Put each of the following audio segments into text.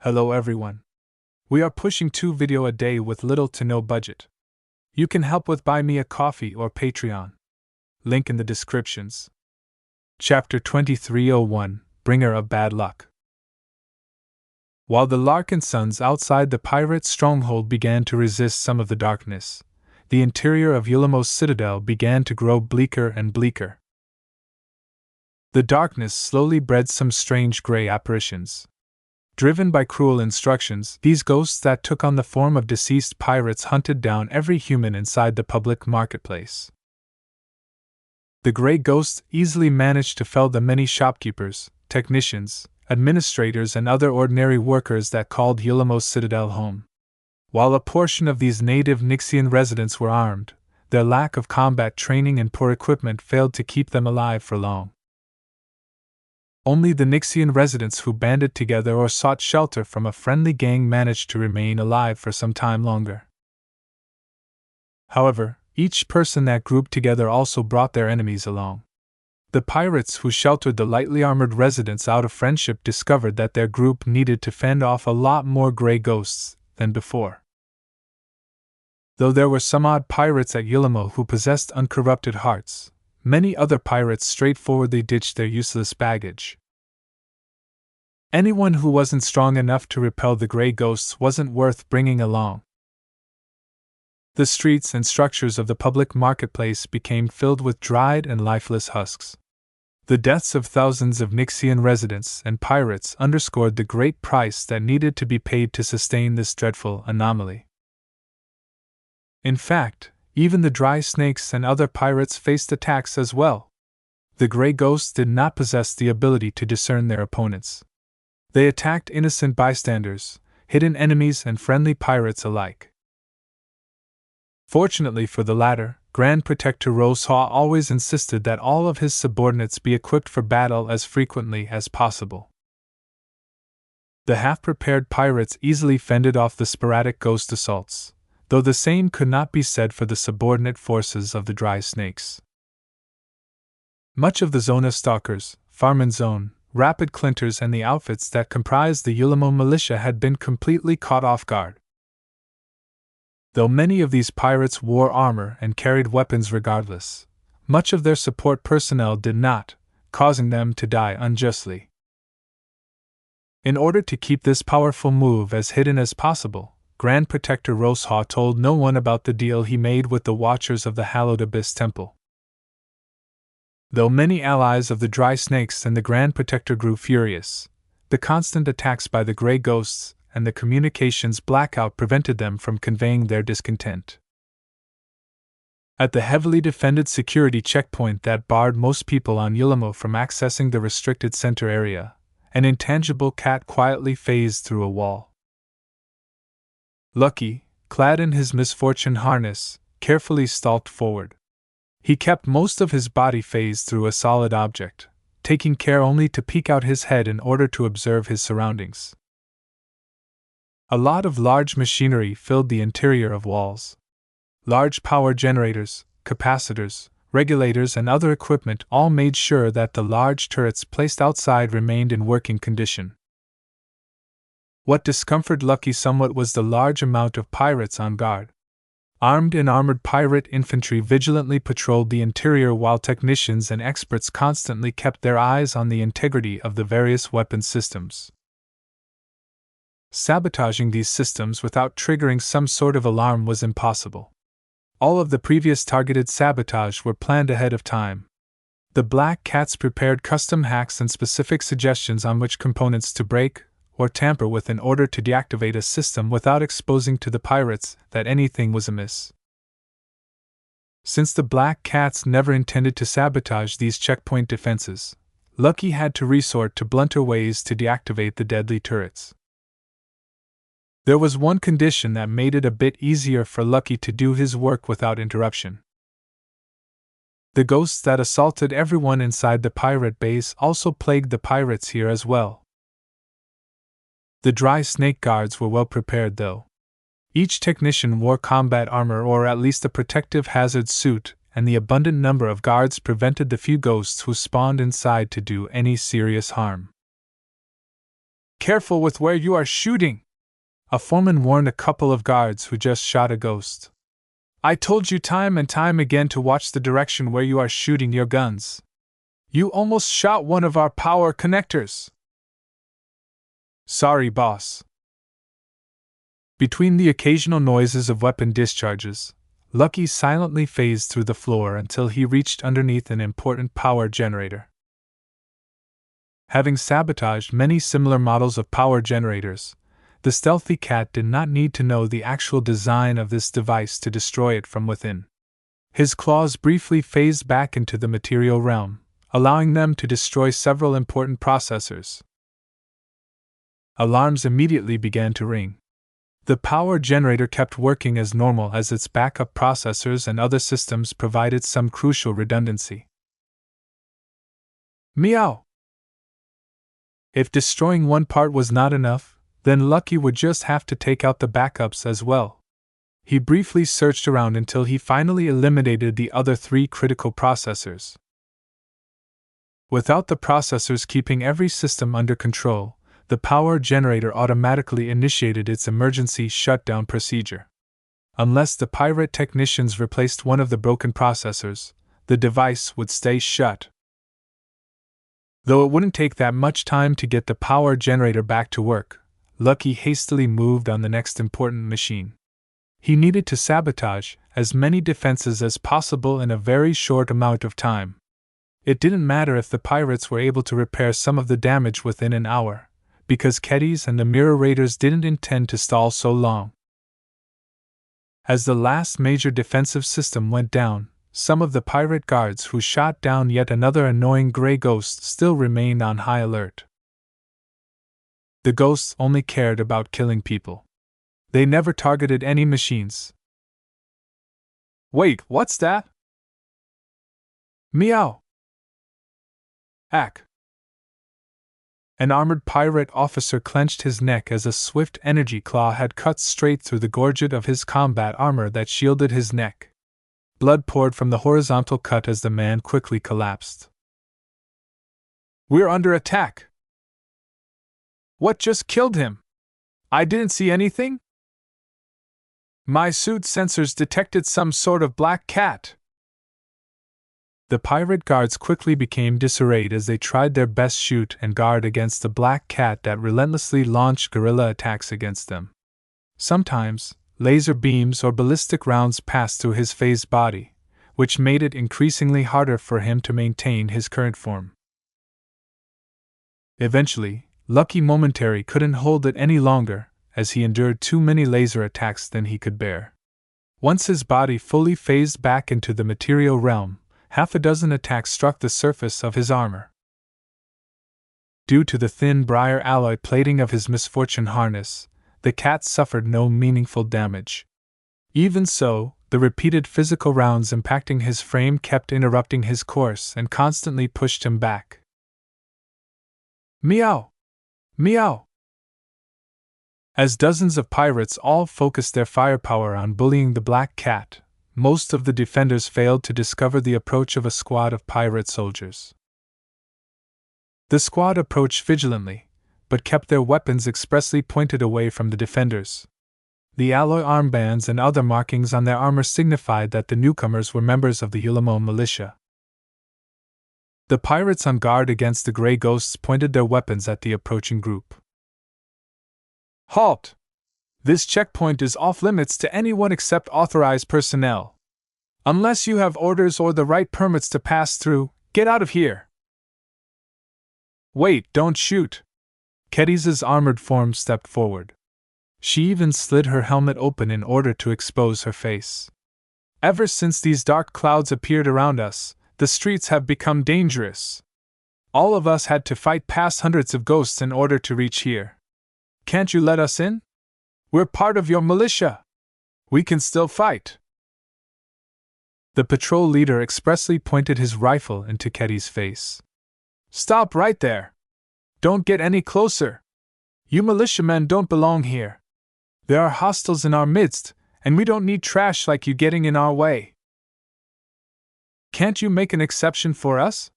Hello everyone. We are pushing 2 videos a day with little to no budget. You can help with Buy Me a Coffee or Patreon. Link in the descriptions. Chapter 2301, Bringer of Bad Luck. While the Larkinsons outside the pirate stronghold began to resist some of the darkness, the interior of Yulamo's citadel began to grow bleaker and bleaker. The darkness slowly bred some strange gray apparitions. Driven by cruel instructions, these ghosts that took on the form of deceased pirates hunted down every human inside the public marketplace. The gray ghosts easily managed to fell the many shopkeepers, technicians, administrators, and other ordinary workers that called Yulamo's citadel home. While a portion of these native Nixian residents were armed, their lack of combat training and poor equipment failed to keep them alive for long. Only the Nixian residents who banded together or sought shelter from a friendly gang managed to remain alive for some time longer. However, each person that grouped together also brought their enemies along. The pirates who sheltered the lightly armored residents out of friendship discovered that their group needed to fend off a lot more gray ghosts than before. Though there were some odd pirates at Yulamo who possessed uncorrupted hearts, many other pirates straightforwardly ditched their useless baggage. Anyone who wasn't strong enough to repel the gray ghosts wasn't worth bringing along. The streets and structures of the public marketplace became filled with dried and lifeless husks. The deaths of thousands of Nixian residents and pirates underscored the great price that needed to be paid to sustain this dreadful anomaly. In fact, even the dry snakes and other pirates faced attacks as well. The gray ghosts did not possess the ability to discern their opponents. They attacked innocent bystanders, hidden enemies, and friendly pirates alike. Fortunately for the latter, Grand Protector Rosehaw always insisted that all of his subordinates be equipped for battle as frequently as possible. The half-prepared pirates easily fended off the sporadic ghost assaults, though the same could not be said for the subordinate forces of the dry snakes. Much of the Zona stalkers, Farman Zone, Rapid Clinters, and the outfits that comprised the Yulamo militia had been completely caught off guard. Though many of these pirates wore armor and carried weapons regardless, much of their support personnel did not, causing them to die unjustly. In order to keep this powerful move as hidden as possible, Grand Protector Rosehaw told no one about the deal he made with the Watchers of the Hallowed Abyss Temple. Though many allies of the Dry Snakes and the Grand Protector grew furious, the constant attacks by the Grey Ghosts and the communications blackout prevented them from conveying their discontent. At the heavily defended security checkpoint that barred most people on Yulamo from accessing the restricted center area, an intangible cat quietly phased through a wall. Lucky, clad in his misfortune harness, carefully stalked forward. He kept most of his body phased through a solid object, taking care only to peek out his head in order to observe his surroundings. A lot of large machinery filled the interior of walls. Large power generators, capacitors, regulators, and other equipment all made sure that the large turrets placed outside remained in working condition. What discomforted Lucky somewhat was the large amount of pirates on guard. Armed and armored pirate infantry vigilantly patrolled the interior while technicians and experts constantly kept their eyes on the integrity of the various weapon systems. Sabotaging these systems without triggering some sort of alarm was impossible. All of the previous targeted sabotage were planned ahead of time. The Black Cats prepared custom hacks and specific suggestions on which components to break or tamper with in order to deactivate a system without exposing to the pirates that anything was amiss. Since the Black Cats never intended to sabotage these checkpoint defenses, Lucky had to resort to blunter ways to deactivate the deadly turrets. There was one condition that made it a bit easier for Lucky to do his work without interruption. The ghosts that assaulted everyone inside the pirate base also plagued the pirates here as well. The Dry Snake guards were well prepared though. Each technician wore combat armor or at least a protective hazard suit, and the abundant number of guards prevented the few ghosts who spawned inside to do any serious harm. careful with where you are shooting," a foreman warned a couple of guards who just shot a ghost. "I told you time and time again to watch the direction where you are shooting your guns. You almost shot one of our power connectors." "Sorry, boss." Between the occasional noises of weapon discharges, Lucky silently phased through the floor until he reached underneath an important power generator. Having sabotaged many similar models of power generators, the stealthy cat did not need to know the actual design of this device to destroy it from within. His claws briefly phased back into the material realm, allowing them to destroy several important processors. Alarms immediately began to ring. The power generator kept working as normal as its backup processors and other systems provided some crucial redundancy. Meow! If destroying one part was not enough, then Lucky would just have to take out the backups as well. He briefly searched around until he finally eliminated the other 3 critical processors. Without the processors keeping every system under control, the power generator automatically initiated its emergency shutdown procedure. Unless the pirate technicians replaced one of the broken processors, the device would stay shut. Though it wouldn't take that much time to get the power generator back to work, Lucky hastily moved on the next important machine. He needed to sabotage as many defenses as possible in a very short amount of time. It didn't matter if the pirates were able to repair some of the damage within an hour, because Keddies and the Mirror Raiders didn't intend to stall so long. As the last major defensive system went down, some of the pirate guards who shot down yet another annoying gray ghost still remained on high alert. The ghosts only cared about killing people. They never targeted any machines. "Wait, what's that?" "Meow." "Ack." An armored pirate officer clenched his neck as a swift energy claw had cut straight through the gorget of his combat armor that shielded his neck. Blood poured from the horizontal cut as the man quickly collapsed. "We're under attack." "What just killed him? I didn't see anything." "My suit sensors detected some sort of black cat." The pirate guards quickly became disarrayed as they tried their best shoot and guard against the black cat that relentlessly launched guerrilla attacks against them. Sometimes, laser beams or ballistic rounds passed through his phased body, which made it increasingly harder for him to maintain his current form. Eventually, Lucky momentarily couldn't hold it any longer, as he endured too many laser attacks than he could bear. Once his body fully phased back into the material realm, half a dozen attacks struck the surface of his armor. Due to the thin briar alloy plating of his misfortune harness, the cat suffered no meaningful damage. Even so, the repeated physical rounds impacting his frame kept interrupting his course and constantly pushed him back. Meow! Meow! As dozens of pirates all focused their firepower on bullying the black cat, most of the defenders failed to discover the approach of a squad of pirate soldiers. The squad approached vigilantly, but kept their weapons expressly pointed away from the defenders. The alloy armbands and other markings on their armor signified that the newcomers were members of the Hulamo militia. The pirates on guard against the gray ghosts pointed their weapons at the approaching group. "Halt! This checkpoint is off-limits to anyone except authorized personnel. Unless you have orders or the right permits to pass through, get out of here." "Wait, don't shoot." Keddies' armored form stepped forward. She even slid her helmet open in order to expose her face. "Ever since these dark clouds appeared around us, the streets have become dangerous. All of us had to fight past hundreds of ghosts in order to reach here. Can't you let us in? We're part of your militia. We can still fight." The patrol leader expressly pointed his rifle into Keddies' face. "Stop right there. Don't get any closer. You militiamen don't belong here. There are hostiles in our midst, and we don't need trash like you getting in our way. Can't you make an exception for us?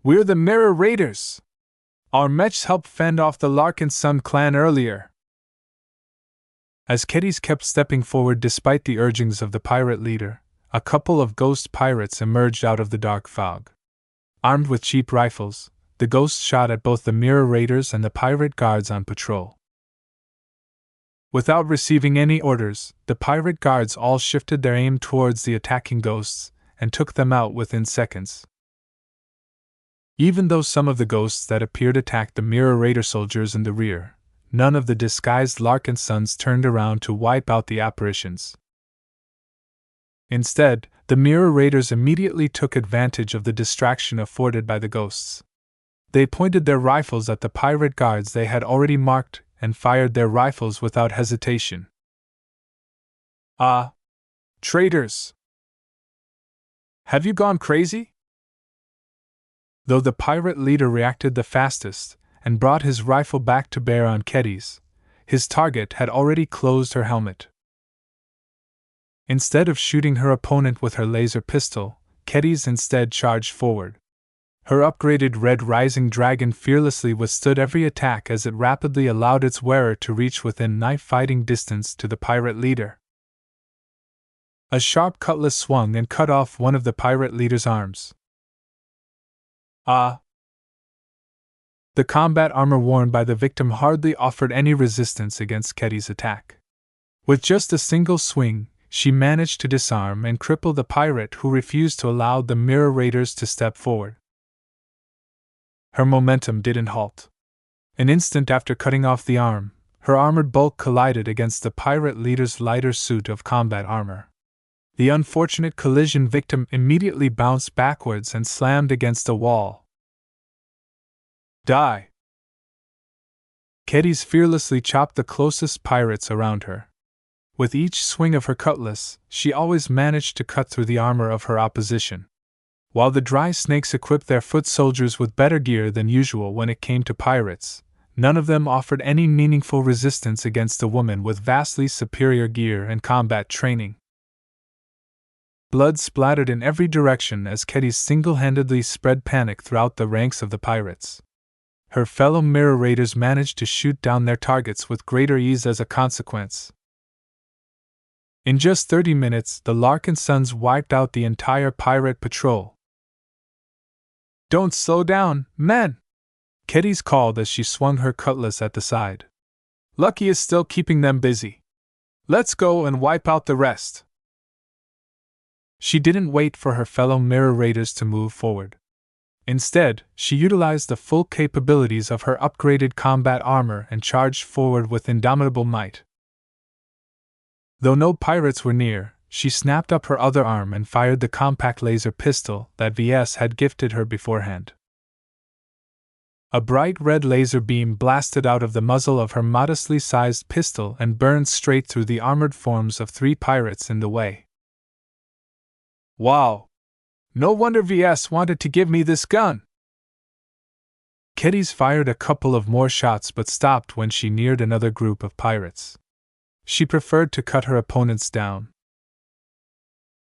We're the Mirror Raiders. Our mechs helped fend off the Larkinson clan earlier. As Keddies kept stepping forward despite the urgings of the pirate leader, a couple of ghost pirates emerged out of the dark fog. Armed with cheap rifles, the ghosts shot at both the mirror raiders and the pirate guards on patrol. Without receiving any orders, the pirate guards all shifted their aim towards the attacking ghosts and took them out within seconds. Even though some of the ghosts that appeared attacked the mirror raider soldiers in the rear, none of the disguised Larkinsons turned around to wipe out the apparitions. Instead, the mirror raiders immediately took advantage of the distraction afforded by the ghosts. They pointed their rifles at the pirate guards they had already marked and fired their rifles without hesitation. Ah! Traitors! Have you gone crazy? Though the pirate leader reacted the fastest and brought his rifle back to bear on Keddies, his target had already closed her helmet. Instead of shooting her opponent with her laser pistol, Keddies instead charged forward. Her upgraded Red Rising Dragon fearlessly withstood every attack as it rapidly allowed its wearer to reach within knife-fighting distance to the pirate leader. A sharp cutlass swung and cut off one of the pirate leader's arms. Ah! The combat armor worn by the victim hardly offered any resistance against Keddies' attack. With just a single swing, she managed to disarm and cripple the pirate who refused to allow the mirror raiders to step forward. Her momentum didn't halt. An instant after cutting off the arm, her armored bulk collided against the pirate leader's lighter suit of combat armor. The unfortunate collision victim immediately bounced backwards and slammed against a wall. Die! Keddies fearlessly chopped the closest pirates around her. With each swing of her cutlass, she always managed to cut through the armor of her opposition. While the dry snakes equipped their foot soldiers with better gear than usual when it came to pirates, none of them offered any meaningful resistance against a woman with vastly superior gear and combat training. Blood splattered in every direction as Keddies single-handedly spread panic throughout the ranks of the pirates. Her fellow mirror raiders managed to shoot down their targets with greater ease as a consequence. In just 30 minutes, the Larkinsons wiped out the entire pirate patrol. "Don't slow down, men!" Keddies called as she swung her cutlass at the side. "Lucky is still keeping them busy. Let's go and wipe out the rest." She didn't wait for her fellow mirror raiders to move forward. Instead, she utilized the full capabilities of her upgraded combat armor and charged forward with indomitable might. Though no pirates were near, she snapped up her other arm and fired the compact laser pistol that Ves had gifted her beforehand. A bright red laser beam blasted out of the muzzle of her modestly sized pistol and burned straight through the armored forms of 3 pirates in the way. "Wow! No wonder Ves wanted to give me this gun!" Keddies fired a couple of more shots but stopped when she neared another group of pirates. She preferred to cut her opponents down.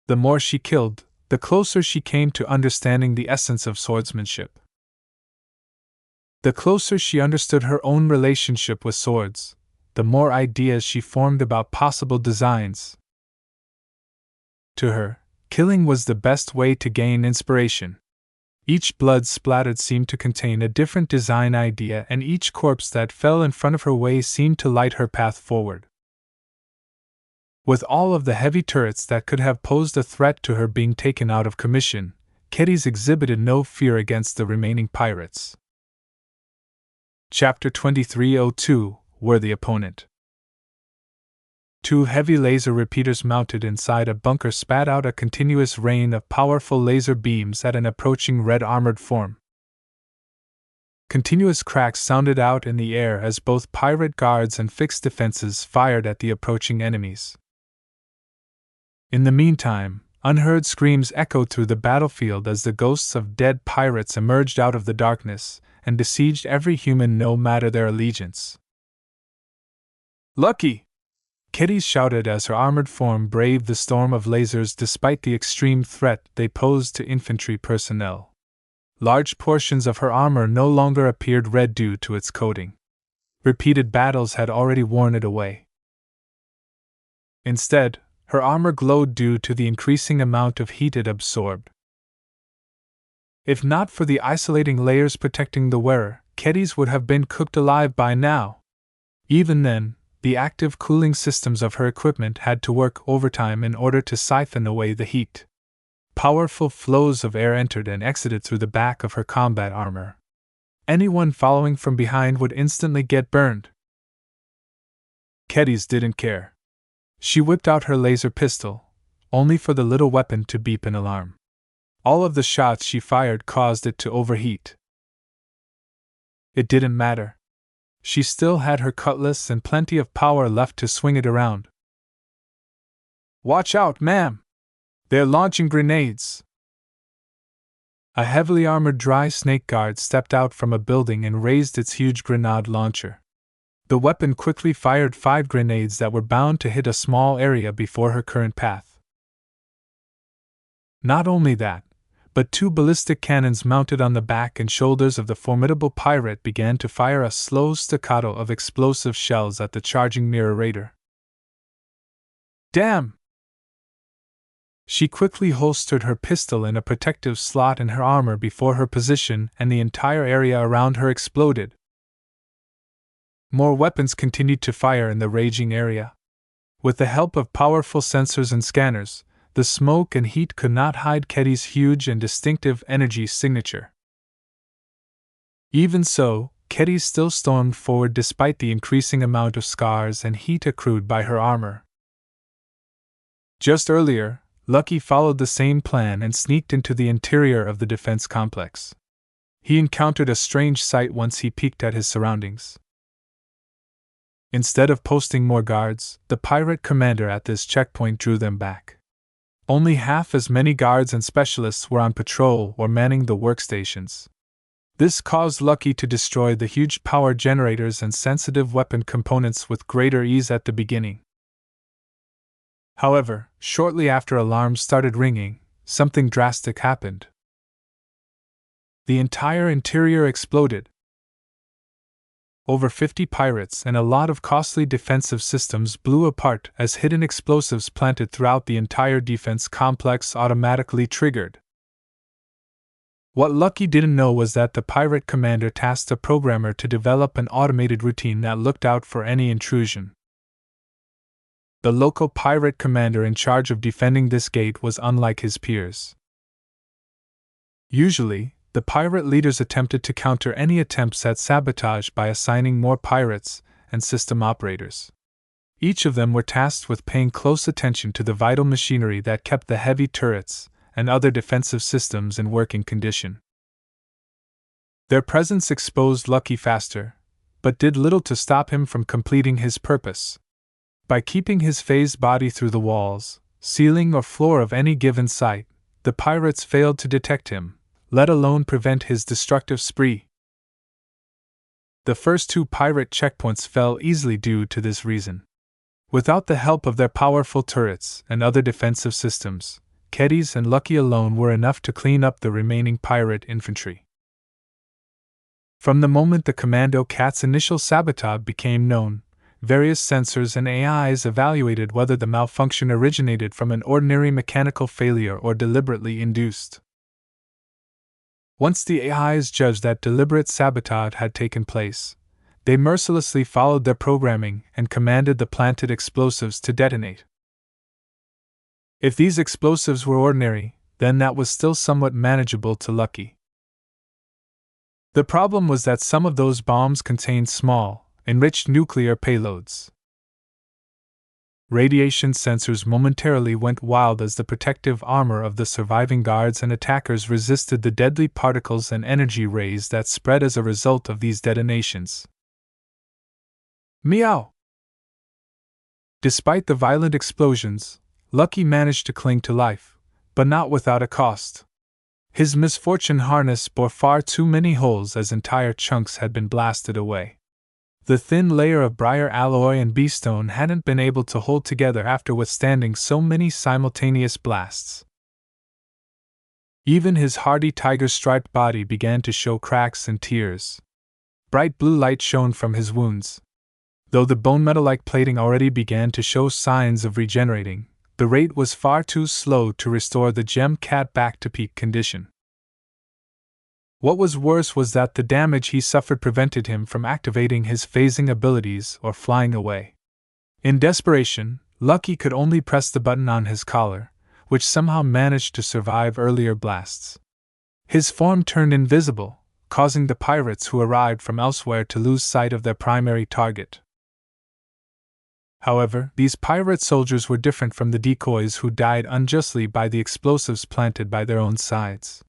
The more she killed, the closer she came to understanding the essence of swordsmanship. The closer she understood her own relationship with swords, the more ideas she formed about possible designs. To her, killing was the best way to gain inspiration. Each blood splattered seemed to contain a different design idea, and each corpse that fell in front of her way seemed to light her path forward. With all of the heavy turrets that could have posed a threat to her being taken out of commission, Keddies exhibited no fear against the remaining pirates. Chapter 2302 – Worthy Opponent. 2 heavy laser repeaters mounted inside a bunker spat out a continuous rain of powerful laser beams at an approaching red armored form. Continuous cracks sounded out in the air as both pirate guards and fixed defenses fired at the approaching enemies. In the meantime, unheard screams echoed through the battlefield as the ghosts of dead pirates emerged out of the darkness and besieged every human no matter their allegiance. "Lucky!" Keddies shouted as her armored form braved the storm of lasers despite the extreme threat they posed to infantry personnel. Large portions of her armor no longer appeared red due to its coating. Repeated battles had already worn it away. Instead, her armor glowed due to the increasing amount of heat it absorbed. If not for the isolating layers protecting the wearer, Kedis would have been cooked alive by now. Even then, the active cooling systems of her equipment had to work overtime in order to siphon away the heat. Powerful flows of air entered and exited through the back of her combat armor. Anyone following from behind would instantly get burned. Kedis didn't care. She whipped out her laser pistol, only for the little weapon to beep an alarm. All of the shots she fired caused it to overheat. It didn't matter. She still had her cutlass and plenty of power left to swing it around. "Watch out, ma'am! They're launching grenades!" A heavily armored dry snake guard stepped out from a building and raised its huge grenade launcher. The weapon quickly fired 5 grenades that were bound to hit a small area before her current path. Not only that, but 2 ballistic cannons mounted on the back and shoulders of the formidable pirate began to fire a slow staccato of explosive shells at the charging mirror raider. "Damn!" She quickly holstered her pistol in a protective slot in her armor before her position and the entire area around her exploded. More weapons continued to fire in the raging area. With the help of powerful sensors and scanners, the smoke and heat could not hide Kedis' huge and distinctive energy signature. Even so, Kedis still stormed forward despite the increasing amount of scars and heat accrued by her armor. Just earlier, Lucky followed the same plan and sneaked into the interior of the defense complex. He encountered a strange sight once he peeked at his surroundings. Instead of posting more guards, the pirate commander at this checkpoint drew them back. Only half as many guards and specialists were on patrol or manning the workstations. This caused Lucky to destroy the huge power generators and sensitive weapon components with greater ease at the beginning. However, shortly after alarms started ringing, something drastic happened. The entire interior exploded. Over 50 pirates and a lot of costly defensive systems blew apart as hidden explosives planted throughout the entire defense complex automatically triggered. What Lucky didn't know was that the pirate commander tasked a programmer to develop an automated routine that looked out for any intrusion. The local pirate commander in charge of defending this gate was unlike his peers. Usually, the pirate leaders attempted to counter any attempts at sabotage by assigning more pirates and system operators. Each of them were tasked with paying close attention to the vital machinery that kept the heavy turrets and other defensive systems in working condition. Their presence exposed Lucky faster, but did little to stop him from completing his purpose. By keeping his phased body through the walls, ceiling, or floor of any given site, the pirates failed to detect him, let alone prevent his destructive spree. The first 2 pirate checkpoints fell easily due to this reason. Without the help of their powerful turrets and other defensive systems, Kedis and Lucky alone were enough to clean up the remaining pirate infantry. From the moment the Commando Cat's initial sabotage became known, various sensors and AIs evaluated whether the malfunction originated from an ordinary mechanical failure or deliberately induced. Once the AIs judged that deliberate sabotage had taken place, they mercilessly followed their programming and commanded the planted explosives to detonate. If these explosives were ordinary, then that was still somewhat manageable to Lucky. The problem was that some of those bombs contained small, enriched nuclear payloads. Radiation sensors momentarily went wild as the protective armor of the surviving guards and attackers resisted the deadly particles and energy rays that spread as a result of these detonations. Meow! Despite the violent explosions, Lucky managed to cling to life, but not without a cost. His misfortune harness bore far too many holes as entire chunks had been blasted away. The thin layer of briar alloy and beestone hadn't been able to hold together after withstanding so many simultaneous blasts. Even his hardy tiger-striped body began to show cracks and tears. Bright blue light shone from his wounds. Though the bone metal-like plating already began to show signs of regenerating, the rate was far too slow to restore the gem cat back to peak condition. What was worse was that the damage he suffered prevented him from activating his phasing abilities or flying away. In desperation, Lucky could only press the button on his collar, which somehow managed to survive earlier blasts. His form turned invisible, causing the pirates who arrived from elsewhere to lose sight of their primary target. However, these pirate soldiers were different from the decoys who died unjustly by the explosives planted by their own sides.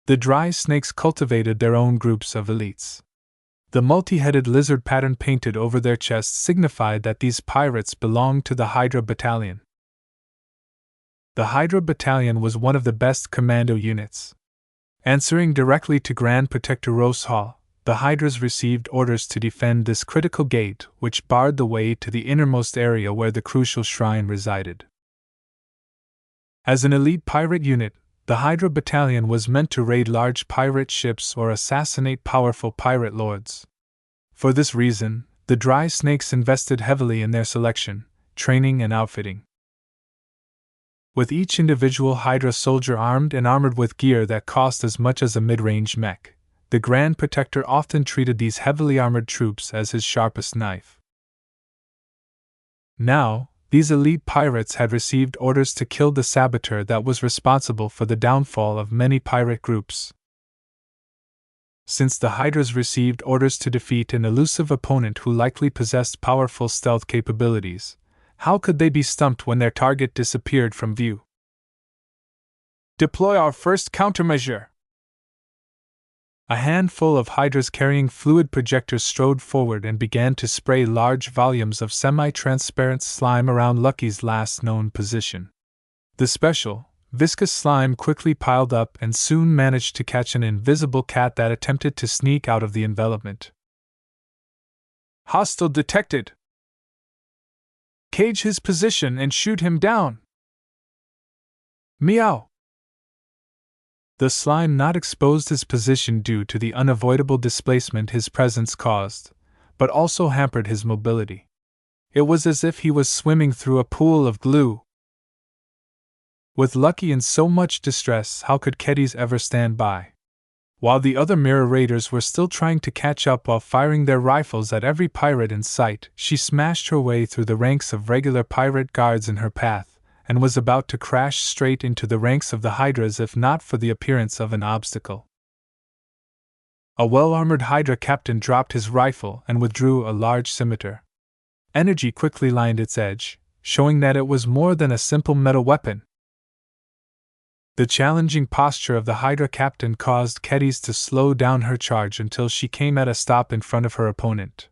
The dry snakes cultivated their own groups of elites. The multi-headed lizard pattern painted over their chests signified that these pirates belonged to the Hydra Battalion. The Hydra Battalion was one of the best commando units. Answering directly to Grand Protector Rosehall, the Hydras received orders to defend this critical gate which barred the way to the innermost area where the crucial shrine resided. As an elite pirate unit, the Hydra Battalion was meant to raid large pirate ships or assassinate powerful pirate lords. For this reason, the Dry Snakes invested heavily in their selection, training and outfitting. With each individual Hydra soldier armed and armored with gear that cost as much as a mid-range mech, the Grand Protector often treated these heavily armored troops as his sharpest knife. Now, these elite pirates had received orders to kill the saboteur that was responsible for the downfall of many pirate groups. Since the Hydras received orders to defeat an elusive opponent who likely possessed powerful stealth capabilities, how could they be stumped when their target disappeared from view? Deploy our first countermeasure! A handful of Hydras carrying fluid projectors strode forward and began to spray large volumes of semi-transparent slime around Lucky's last known position. The special, viscous slime quickly piled up and soon managed to catch an invisible cat that attempted to sneak out of the envelopment. Hostile detected! Cage his position and shoot him down! Meow! The slime not exposed his position due to the unavoidable displacement his presence caused, but also hampered his mobility. It was as if he was swimming through a pool of glue. With Lucky in so much distress, how could Keddies ever stand by? While the other mirror raiders were still trying to catch up while firing their rifles at every pirate in sight, she smashed her way through the ranks of regular pirate guards in her path, and was about to crash straight into the ranks of the Hydras if not for the appearance of an obstacle. A well-armored Hydra captain dropped his rifle and withdrew a large scimitar. Energy quickly lined its edge, showing that it was more than a simple metal weapon. The challenging posture of the Hydra captain caused Keddies to slow down her charge until she came at a stop in front of her opponent.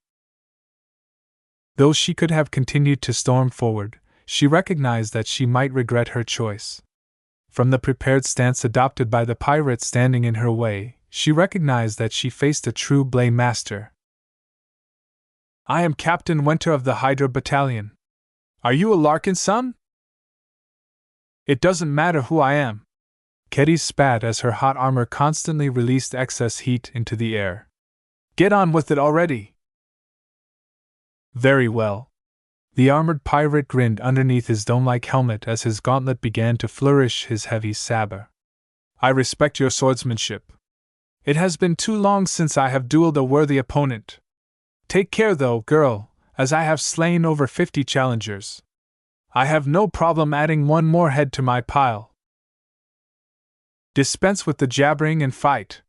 Though she could have continued to storm forward, she recognized that she might regret her choice. From the prepared stance adopted by the pirate standing in her way, she recognized that she faced a true Blade Master. "I am Captain Winter of the Hydra Battalion. Are you a Larkinson?" "It doesn't matter who I am." Keddies spat as her hot armor constantly released excess heat into the air. "Get on with it already." "Very well." The armored pirate grinned underneath his dome-like helmet as his gauntlet began to flourish his heavy saber. "I respect your swordsmanship. It has been too long since I have dueled a worthy opponent. Take care though, girl, as I have slain over 50 challengers. I have no problem adding one more head to my pile." "Dispense with the jabbering and fight,"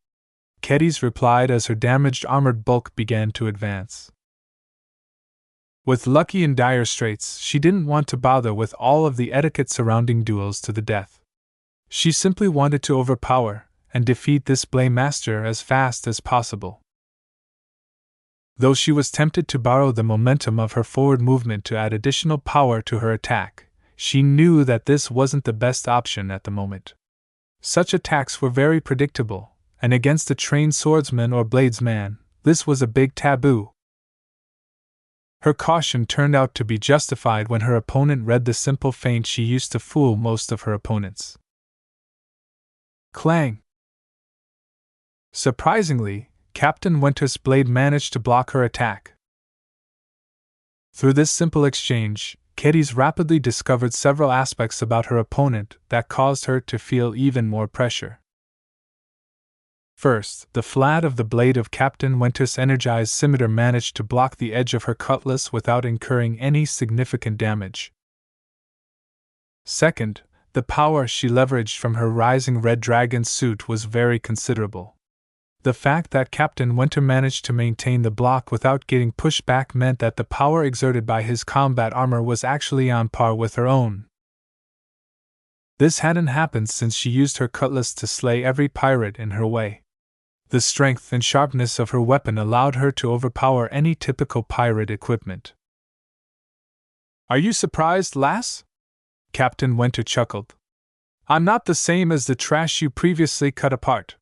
Keddies replied as her damaged armored bulk began to advance. With Lucky in dire straits, she didn't want to bother with all of the etiquette surrounding duels to the death. She simply wanted to overpower and defeat this Blade Master as fast as possible. Though she was tempted to borrow the momentum of her forward movement to add additional power to her attack, she knew that this wasn't the best option at the moment. Such attacks were very predictable, and against a trained swordsman or bladesman, this was a big taboo. Her caution turned out to be justified when her opponent read the simple feint she used to fool most of her opponents. Clang! Surprisingly, Captain Winter's blade managed to block her attack. Through this simple exchange, Kedis rapidly discovered several aspects about her opponent that caused her to feel even more pressure. First, the flat of the blade of Captain Winter's energized scimitar managed to block the edge of her cutlass without incurring any significant damage. Second, the power she leveraged from her rising red dragon suit was very considerable. The fact that Captain Winter managed to maintain the block without getting pushed back meant that the power exerted by his combat armor was actually on par with her own. This hadn't happened since she used her cutlass to slay every pirate in her way. The strength and sharpness of her weapon allowed her to overpower any typical pirate equipment. "Are you surprised, lass?" Captain Winter chuckled. "I'm not the same as the trash you previously cut apart.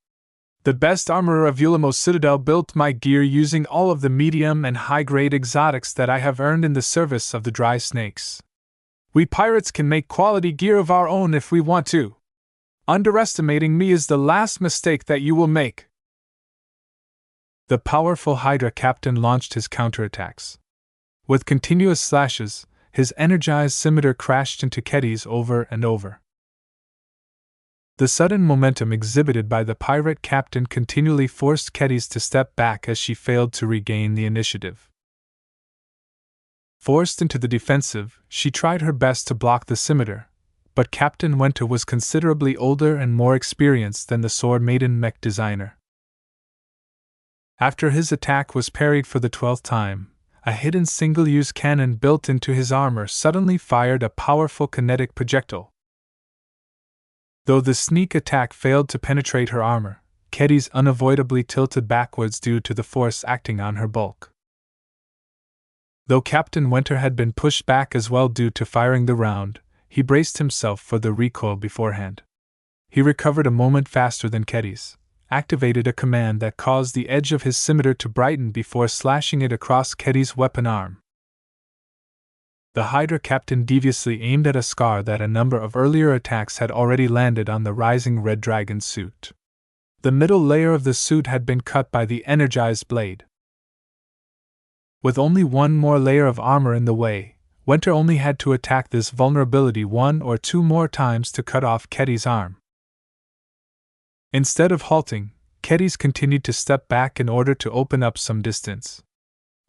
The best armorer of Ulamo Citadel built my gear using all of the medium and high-grade exotics that I have earned in the service of the Dry Snakes. We pirates can make quality gear of our own if we want to. Underestimating me is the last mistake that you will make." The powerful Hydra captain launched his counterattacks. With continuous slashes, his energized scimitar crashed into Kedis over and over. The sudden momentum exhibited by the pirate captain continually forced Kedis to step back as she failed to regain the initiative. Forced into the defensive, she tried her best to block the scimitar, but Captain Winter was considerably older and more experienced than the sword-maiden mech designer. After his attack was parried for the 12th time, a hidden single-use cannon built into his armor suddenly fired a powerful kinetic projectile. Though the sneak attack failed to penetrate her armor, Kedis unavoidably tilted backwards due to the force acting on her bulk. Though Captain Winter had been pushed back as well due to firing the round, he braced himself for the recoil beforehand. He recovered a moment faster than Kedis, activated a command that caused the edge of his scimitar to brighten before slashing it across Kedis' weapon arm. The Hydra captain deviously aimed at a scar that a number of earlier attacks had already landed on the rising red dragon suit. The middle layer of the suit had been cut by the energized blade. With only one more layer of armor in the way, Winter only had to attack this vulnerability one or two more times to cut off Kedis' arm. Instead of halting, Kedis continued to step back in order to open up some distance.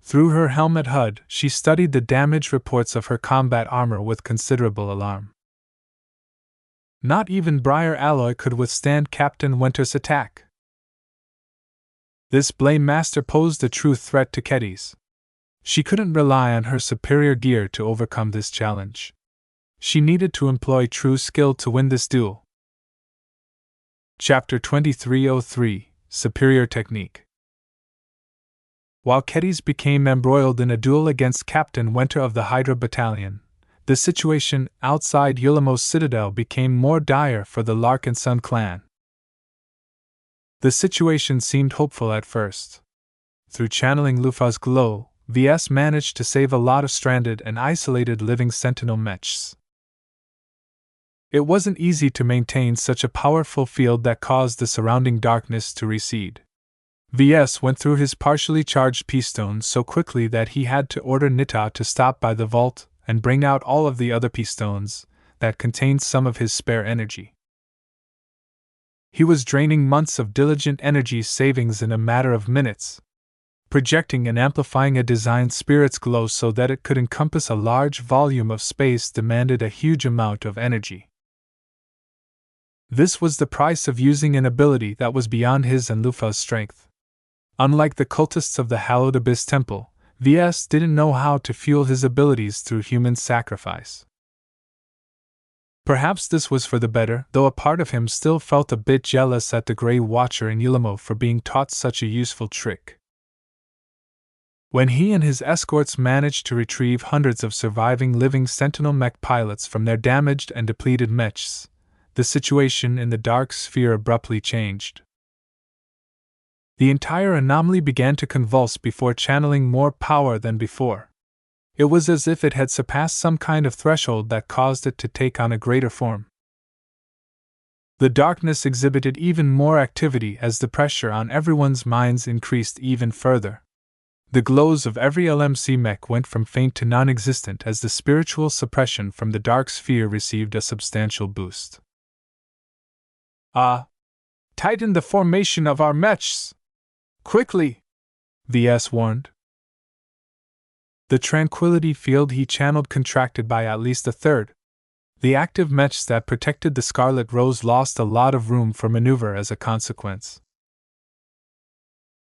Through her helmet HUD, she studied the damage reports of her combat armor with considerable alarm. Not even Briar Alloy could withstand Captain Winter's attack. This Blame Master posed a true threat to Kedis. She couldn't rely on her superior gear to overcome this challenge. She needed to employ true skill to win this duel. Chapter 2303 Superior Technique. While Kedis became embroiled in a duel against Captain Winter of the Hydra Battalion, the situation outside Ulamo Citadel became more dire for the Larkinson clan. The situation seemed hopeful at first. Through channeling Lufa's glow, Ves managed to save a lot of stranded and isolated living sentinel mechs. It wasn't easy to maintain such a powerful field that caused the surrounding darkness to recede. Ves went through his partially charged pistons so quickly that he had to order Nita to stop by the vault and bring out all of the other pistons that contained some of his spare energy. He was draining months of diligent energy savings in a matter of minutes, projecting and amplifying a designed spirit's glow so that it could encompass a large volume of space demanded a huge amount of energy. This was the price of using an ability that was beyond his and Lufa's strength. Unlike the cultists of the Hallowed Abyss Temple, Ves didn't know how to fuel his abilities through human sacrifice. Perhaps this was for the better, though a part of him still felt a bit jealous at the Grey Watcher in Ulamo for being taught such a useful trick. When he and his escorts managed to retrieve hundreds of surviving living Sentinel mech pilots from their damaged and depleted mechs, the situation in the dark sphere abruptly changed. The entire anomaly began to convulse before channeling more power than before. It was as if it had surpassed some kind of threshold that caused it to take on a greater form. The darkness exhibited even more activity as the pressure on everyone's minds increased even further. The glows of every LMC mech went from faint to non-existent as the spiritual suppression from the dark sphere received a substantial boost. Tighten the formation of our mechs! Quickly! Ves warned. The tranquility field he channeled contracted by at least a third. The active mechs that protected the Scarlet Rose lost a lot of room for maneuver as a consequence.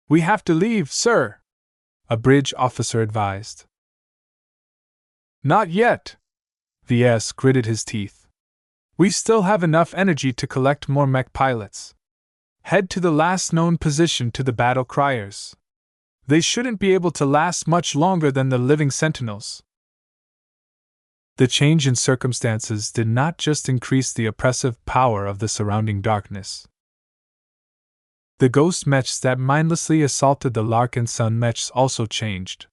We have to leave, sir, a bridge officer advised. Not yet. Ves gritted his teeth. We still have enough energy to collect more mech pilots. Head to the last known position to the battle criers. They shouldn't be able to last much longer than the living sentinels. The change in circumstances did not just increase the oppressive power of the surrounding darkness. The ghost mechs that mindlessly assaulted the Larkinson mechs also changed.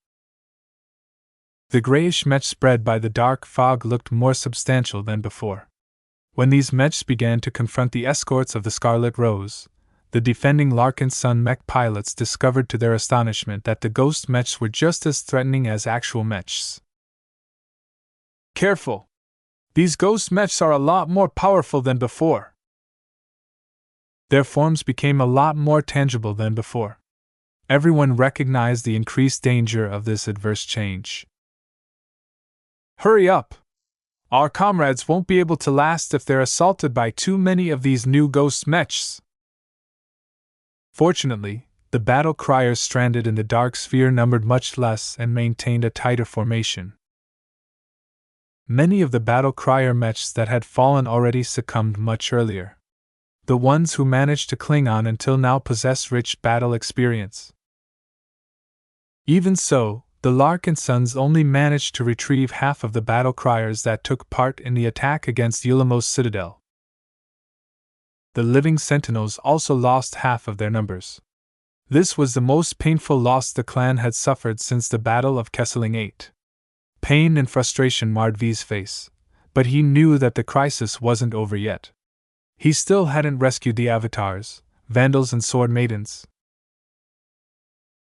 The grayish mech spread by the dark fog looked more substantial than before. When these mechs began to confront the escorts of the Scarlet Rose, the defending Larkinson mech pilots discovered to their astonishment that the ghost mechs were just as threatening as actual mechs. Careful! These ghost mechs are a lot more powerful than before. Their forms became a lot more tangible than before. Everyone recognized the increased danger of this adverse change. Hurry up! Our comrades won't be able to last if they're assaulted by too many of these new ghost mechs. Fortunately, the battle criers stranded in the dark sphere numbered much less and maintained a tighter formation. Many of the battle crier mechs that had fallen already succumbed much earlier. The ones who managed to cling on until now possessed rich battle experience. Even so, the Larkinsons only managed to retrieve half of the battle criers that took part in the attack against Ulamos Citadel. The living sentinels also lost half of their numbers. This was the most painful loss the clan had suffered since the Battle of Kesseling 8. Pain and frustration marred V's face, but he knew that the crisis wasn't over yet. He still hadn't rescued the avatars, vandals and sword maidens.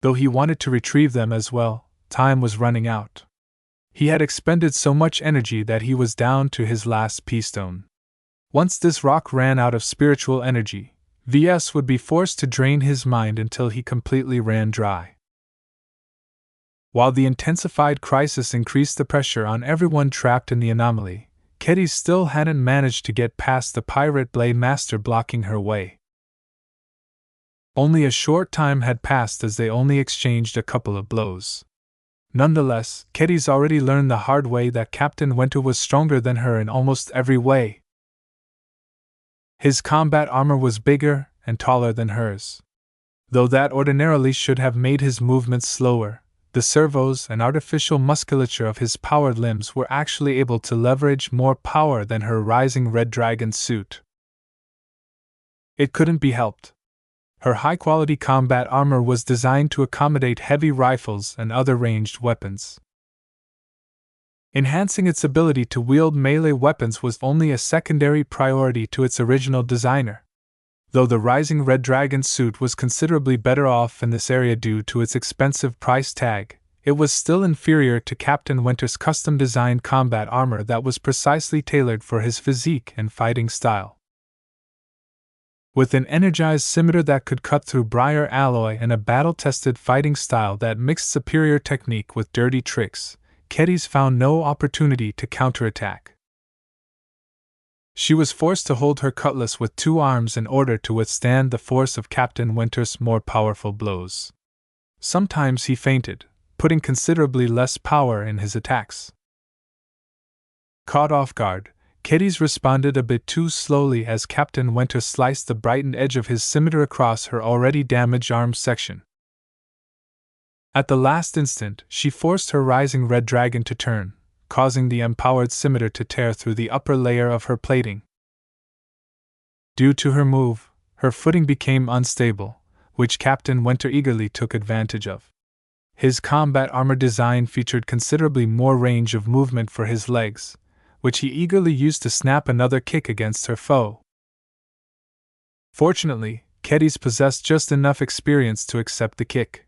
Though he wanted to retrieve them as well, time was running out. He had expended so much energy that he was down to his last peastone. Once this rock ran out of spiritual energy, Ves would be forced to drain his mind until he completely ran dry. While the intensified crisis increased the pressure on everyone trapped in the anomaly, Ketty still hadn't managed to get past the pirate blade master blocking her way. Only a short time had passed as they only exchanged a couple of blows. Nonetheless, Ketty's already learned the hard way that Captain Winter was stronger than her in almost every way. His combat armor was bigger and taller than hers. Though that ordinarily should have made his movements slower, the servos and artificial musculature of his powered limbs were actually able to leverage more power than her rising red dragon suit. It couldn't be helped. Her high-quality combat armor was designed to accommodate heavy rifles and other ranged weapons. Enhancing its ability to wield melee weapons was only a secondary priority to its original designer. Though the rising red dragon suit was considerably better off in this area due to its expensive price tag, it was still inferior to Captain Winter's custom-designed combat armor that was precisely tailored for his physique and fighting style. With an energized scimitar that could cut through briar alloy and a battle-tested fighting style that mixed superior technique with dirty tricks, Ketty's found no opportunity to counterattack. She was forced to hold her cutlass with two arms in order to withstand the force of Captain Winter's more powerful blows. Sometimes he feinted, putting considerably less power in his attacks. Caught off guard, Ketty's responded a bit too slowly as Captain Winter sliced the brightened edge of his scimitar across her already damaged arm section. At the last instant, she forced her rising red dragon to turn, causing the empowered scimitar to tear through the upper layer of her plating. Due to her move, her footing became unstable, which Captain Winter eagerly took advantage of. His combat armor design featured considerably more range of movement for his legs, which he eagerly used to snap another kick against her foe. Fortunately, Kedis possessed just enough experience to accept the kick.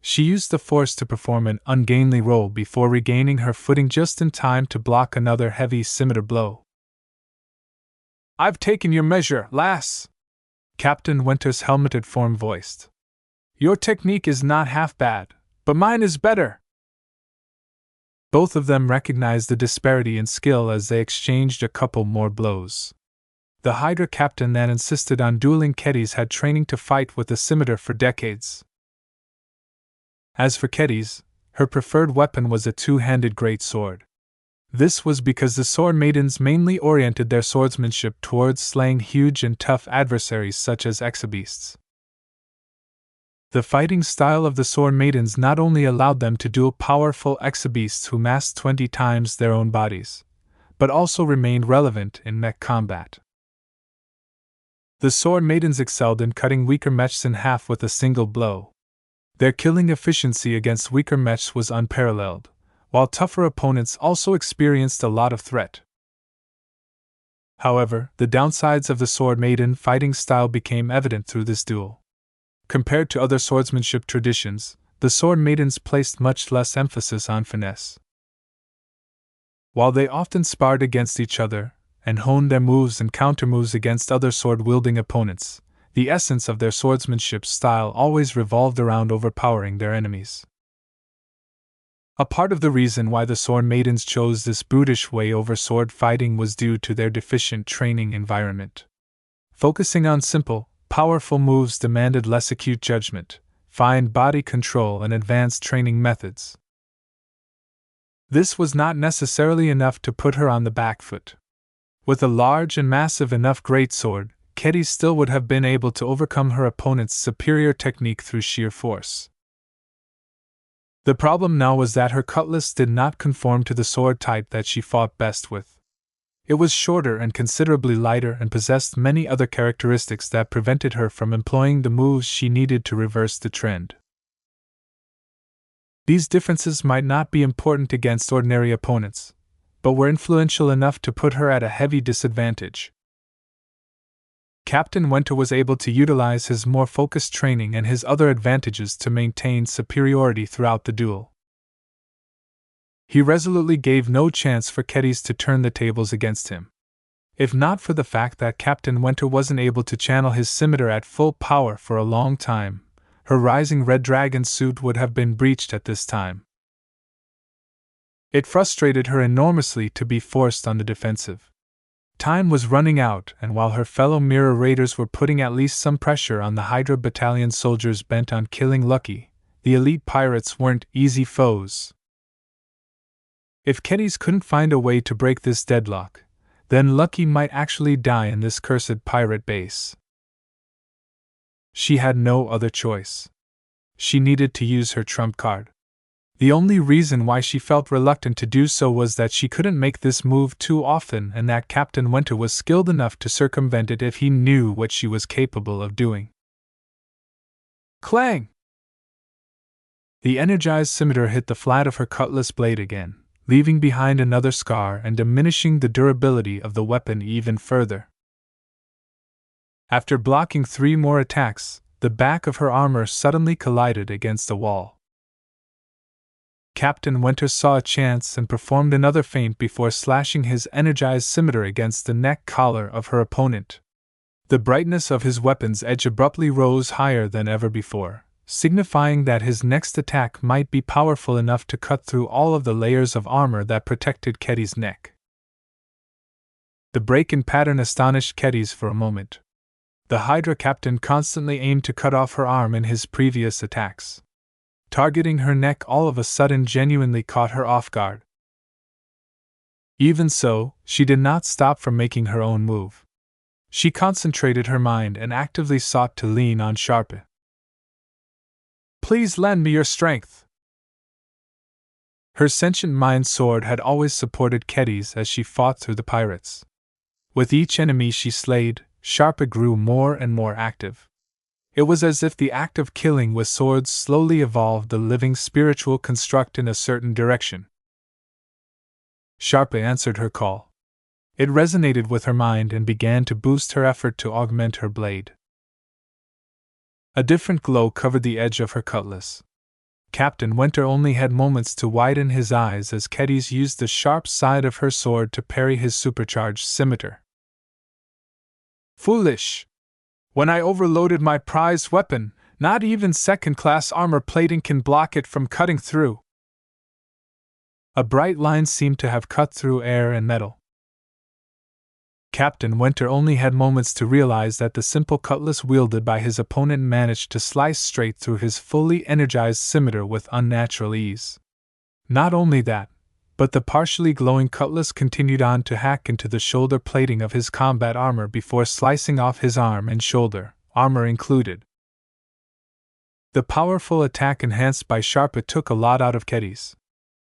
She used the force to perform an ungainly roll before regaining her footing just in time to block another heavy scimitar blow. "I've taken your measure, lass," Captain Winter's helmeted form voiced. "Your technique is not half bad, but mine is better." Both of them recognized the disparity in skill as they exchanged a couple more blows. The Hydra captain that insisted on dueling Kedis had training to fight with the scimitar for decades. As for Kedis, her preferred weapon was a two-handed greatsword. This was because the sword maidens mainly oriented their swordsmanship towards slaying huge and tough adversaries such as exobeasts. The fighting style of the sword maidens not only allowed them to duel powerful exobeasts who massed 20 times their own bodies, but also remained relevant in mech combat. The sword maidens excelled in cutting weaker mechs in half with a single blow. Their killing efficiency against weaker mechs was unparalleled, while tougher opponents also experienced a lot of threat. However, the downsides of the sword maiden fighting style became evident through this duel. Compared to other swordsmanship traditions, the sword maidens placed much less emphasis on finesse. While they often sparred against each other, and honed their moves and countermoves against other sword-wielding opponents, the essence of their swordsmanship style always revolved around overpowering their enemies. A part of the reason why the sword maidens chose this brutish way over sword fighting was due to their deficient training environment. Focusing on simple, powerful moves demanded less acute judgment, fine body control, and advanced training methods. This was not necessarily enough to put her on the back foot. With a large and massive enough greatsword, Kedis still would have been able to overcome her opponent's superior technique through sheer force. The problem now was that her cutlass did not conform to the sword type that she fought best with. It was shorter and considerably lighter and possessed many other characteristics that prevented her from employing the moves she needed to reverse the trend. These differences might not be important against ordinary opponents, but were influential enough to put her at a heavy disadvantage. Captain Winter was able to utilize his more focused training and his other advantages to maintain superiority throughout the duel. He resolutely gave no chance for Kedis to turn the tables against him. If not for the fact that Captain Winter wasn't able to channel his scimitar at full power for a long time, her rising red dragon suit would have been breached at this time. It frustrated her enormously to be forced on the defensive. Time was running out, and while her fellow Mirror Raiders were putting at least some pressure on the Hydra Battalion soldiers bent on killing Lucky, the elite pirates weren't easy foes. If Kedis couldn't find a way to break this deadlock, then Lucky might actually die in this cursed pirate base. She had no other choice. She needed to use her trump card. The only reason why she felt reluctant to do so was that she couldn't make this move too often and that Captain Winter was skilled enough to circumvent it if he knew what she was capable of doing. Clang! The energized scimitar hit the flat of her cutlass blade again, leaving behind another scar and diminishing the durability of the weapon even further. After blocking 3 more attacks, the back of her armor suddenly collided against a wall. Captain Winter saw a chance and performed another feint before slashing his energized scimitar against the neck collar of her opponent. The brightness of his weapon's edge abruptly rose higher than ever before, signifying that his next attack might be powerful enough to cut through all of the layers of armor that protected Kedis' neck. The break in pattern astonished Kedis for a moment. The Hydra captain constantly aimed to cut off her arm in his previous attacks. Targeting her neck all of a sudden genuinely caught her off guard. Even so, she did not stop from making her own move. She concentrated her mind and actively sought to lean on Sharpe. Please lend me your strength. Her sentient mind sword had always supported Kedis as she fought through the pirates. With each enemy she slayed, Sharpe grew more and more active. It was as if the act of killing with swords slowly evolved the living spiritual construct in a certain direction. Sharpe answered her call. It resonated with her mind and began to boost her effort to augment her blade. A different glow covered the edge of her cutlass. Captain Winter only had moments to widen his eyes as Kedys used the sharp side of her sword to parry his supercharged scimitar. Foolish! When I overloaded my prized weapon, not even second-class armor plating can block it from cutting through. A bright line seemed to have cut through air and metal. Captain Winter only had moments to realize that the simple cutlass wielded by his opponent managed to slice straight through his fully energized scimitar with unnatural ease. Not only that, but the partially glowing cutlass continued on to hack into the shoulder plating of his combat armor before slicing off his arm and shoulder, armor included. The powerful attack enhanced by Sharpa took a lot out of Kedys.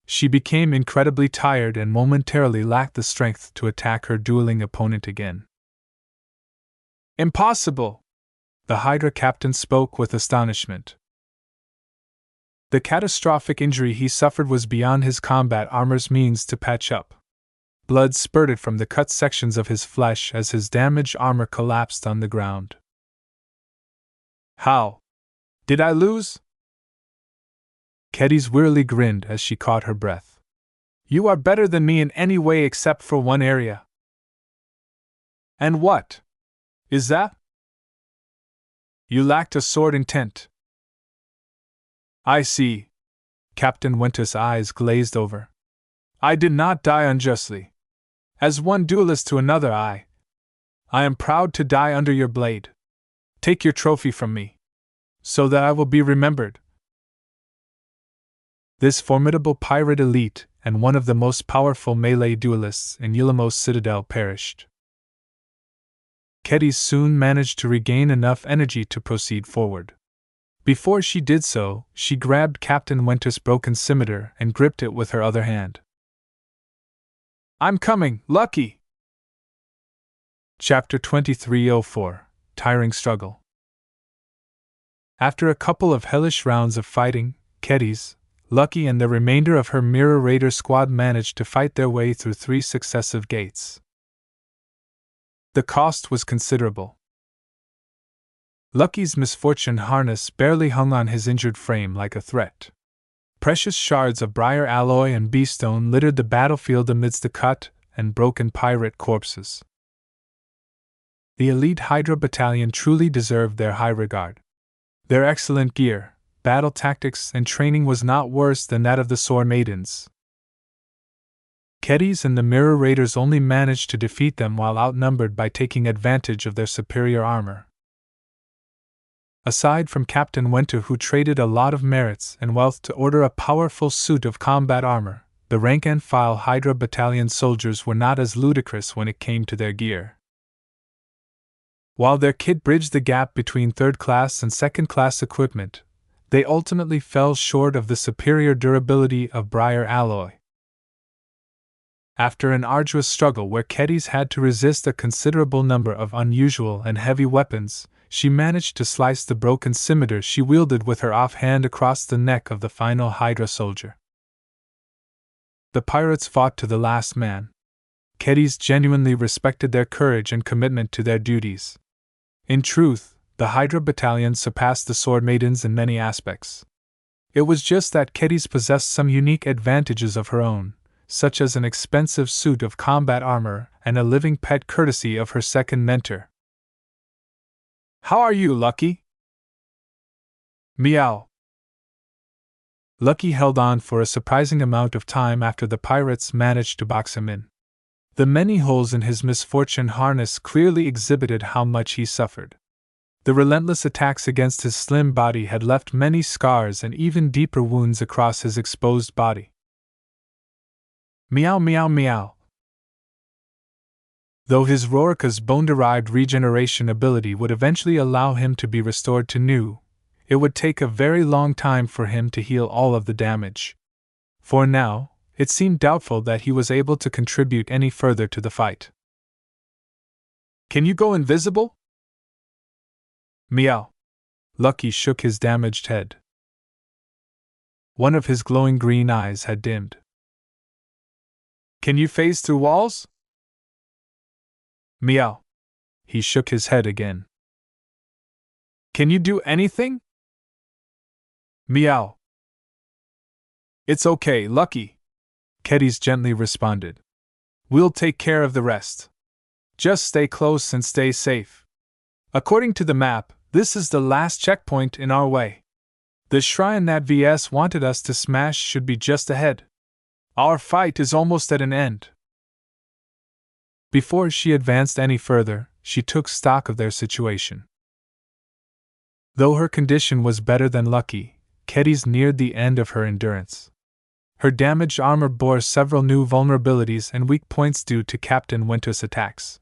She became incredibly tired and momentarily lacked the strength to attack her dueling opponent again. Impossible! The Hydra captain spoke with astonishment. The catastrophic injury he suffered was beyond his combat armor's means to patch up. Blood spurted from the cut sections of his flesh as his damaged armor collapsed on the ground. How? Did I lose? Kedys wearily grinned as she caught her breath. You are better than me in any way except for one area. And what is that? You lacked a sword intent. I see. Captain Winter's eyes glazed over. I did not die unjustly. As one duelist to another, I am proud to die under your blade. Take your trophy from me, so that I will be remembered. This formidable pirate elite and one of the most powerful melee duelists in Yulamos Citadel perished. Kedys soon managed to regain enough energy to proceed forward. Before she did so, she grabbed Captain Winter's broken scimitar and gripped it with her other hand. I'm coming, Lucky! Chapter 2304 Tiring Struggle. After a couple of hellish rounds of fighting, Kedys, Lucky and the remainder of her Mirror Raider squad managed to fight their way through 3 successive gates. The cost was considerable. Lucky's misfortune harness barely hung on his injured frame like a threat. Precious shards of briar alloy and beastone littered the battlefield amidst the cut and broken pirate corpses. The elite Hydra battalion truly deserved their high regard. Their excellent gear, battle tactics, and training was not worse than that of the Sword Maidens. Kedys and the Mirror Raiders only managed to defeat them while outnumbered by taking advantage of their superior armor. Aside from Captain Winter, who traded a lot of merits and wealth to order a powerful suit of combat armor, the rank-and-file Hydra battalion soldiers were not as ludicrous when it came to their gear. While their kit bridged the gap between third-class and second-class equipment, they ultimately fell short of the superior durability of briar alloy. After an arduous struggle where Kedys had to resist a considerable number of unusual and heavy weapons, she managed to slice the broken scimitar she wielded with her offhand across the neck of the final Hydra soldier. The pirates fought to the last man. Kedys genuinely respected their courage and commitment to their duties. In truth, the Hydra battalion surpassed the Sword Maidens in many aspects. It was just that Kedys possessed some unique advantages of her own, such as an expensive suit of combat armor and a living pet courtesy of her second mentor. How are you, Lucky? Meow. Lucky held on for a surprising amount of time after the pirates managed to box him in. The many holes in his misfortune harness clearly exhibited how much he suffered. The relentless attacks against his slim body had left many scars and even deeper wounds across his exposed body. Meow meow meow. Though his Rorica's bone-derived regeneration ability would eventually allow him to be restored to new, it would take a very long time for him to heal all of the damage. For now, it seemed doubtful that he was able to contribute any further to the fight. Can you go invisible? Meow. Lucky shook his damaged head. One of his glowing green eyes had dimmed. Can you phase through walls? Meow. He shook his head again. Can you do anything? Meow. It's okay, Lucky, Keddies gently responded. We'll take care of the rest. Just stay close and stay safe. According to the map, this is the last checkpoint in our way. The shrine that Ves wanted us to smash should be just ahead. Our fight is almost at an end. Before she advanced any further, she took stock of their situation. Though her condition was better than Lucky, Keddies neared the end of her endurance. Her damaged armor bore several new vulnerabilities and weak points due to Captain Winter's attacks.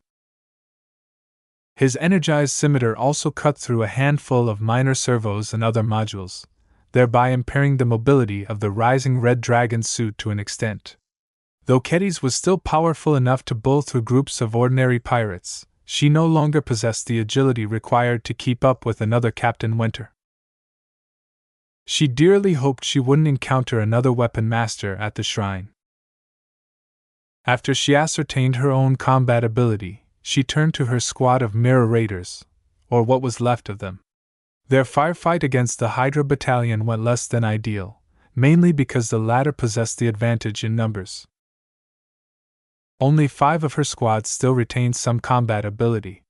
His energized scimitar also cut through a handful of minor servos and other modules, thereby impairing the mobility of the rising Red Dragon suit to an extent. Though Keddies was still powerful enough to bull through groups of ordinary pirates, she no longer possessed the agility required to keep up with another Captain Winter. She dearly hoped she wouldn't encounter another weapon master at the shrine. After she ascertained her own combat ability, she turned to her squad of mirror raiders, or what was left of them. Their firefight against the Hydra battalion went less than ideal, mainly because the latter possessed the advantage in numbers. Only 5 of her squad still retained some combat ability.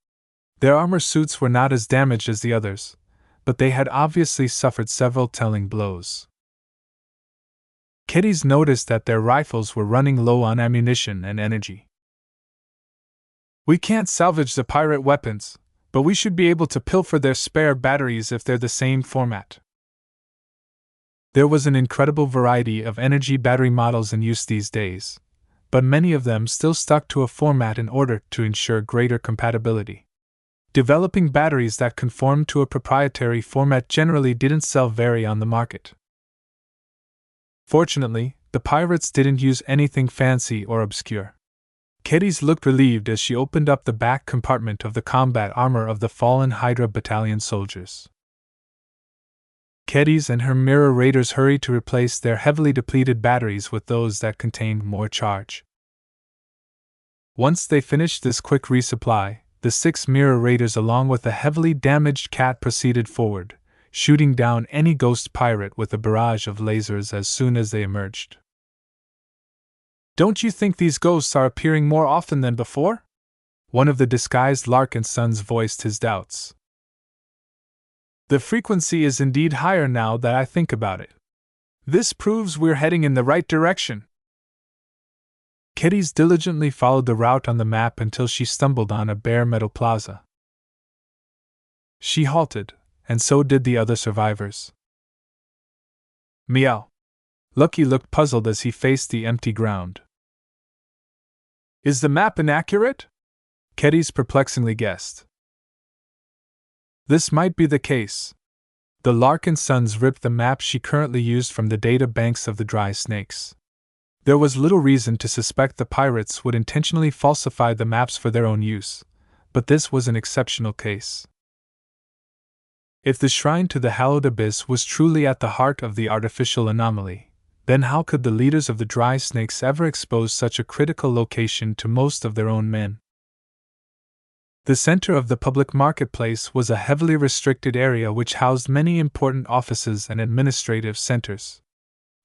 Their armor suits were not as damaged as the others, but they had obviously suffered several telling blows. Keddies noticed that their rifles were running low on ammunition and energy. We can't salvage the pirate weapons, but we should be able to pilfer their spare batteries if they're the same format. There was an incredible variety of energy battery models in use these days, but many of them still stuck to a format in order to ensure greater compatibility. Developing batteries that conformed to a proprietary format generally didn't sell very on the market. Fortunately, the pirates didn't use anything fancy or obscure. Keddies looked relieved as she opened up the back compartment of the combat armor of the fallen Hydra battalion soldiers. Keddies and her mirror raiders hurried to replace their heavily depleted batteries with those that contained more charge. Once they finished this quick resupply, the 6 mirror raiders along with a heavily damaged cat proceeded forward, shooting down any ghost pirate with a barrage of lasers as soon as they emerged. Don't you think these ghosts are appearing more often than before? One of the disguised Larkinsons voiced his doubts. The frequency is indeed higher now that I think about it. This proves we're heading in the right direction. Keddies diligently followed the route on the map until she stumbled on a bare metal plaza. She halted, and so did the other survivors. Meow. Lucky looked puzzled as he faced the empty ground. Is the map inaccurate? Keddies perplexingly guessed. This might be the case. The Larkinsons ripped the map she currently used from the data banks of the dry snakes. There was little reason to suspect the pirates would intentionally falsify the maps for their own use, but this was an exceptional case. If the shrine to the hallowed abyss was truly at the heart of the artificial anomaly, then how could the leaders of the dry snakes ever expose such a critical location to most of their own men? The center of the public marketplace was a heavily restricted area which housed many important offices and administrative centers.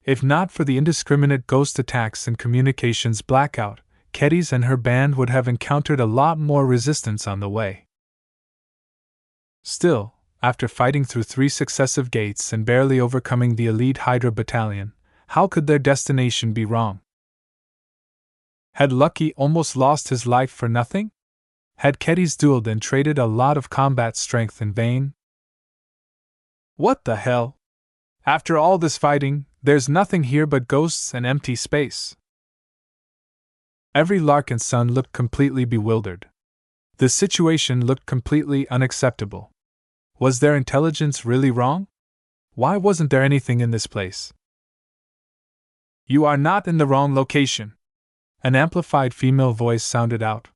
If not for the indiscriminate ghost attacks and communications blackout, Keddies and her band would have encountered a lot more resistance on the way. Still, after fighting through 3 successive gates and barely overcoming the elite Hydra battalion, how could their destination be wrong? Had Lucky almost lost his life for nothing? Had Keddies dueled and traded a lot of combat strength in vain? What the hell? After all this fighting, there's nothing here but ghosts and empty space. Every Larkinson looked completely bewildered. The situation looked completely unacceptable. Was their intelligence really wrong? Why wasn't there anything in this place? You are not in the wrong location, an amplified female voice sounded out.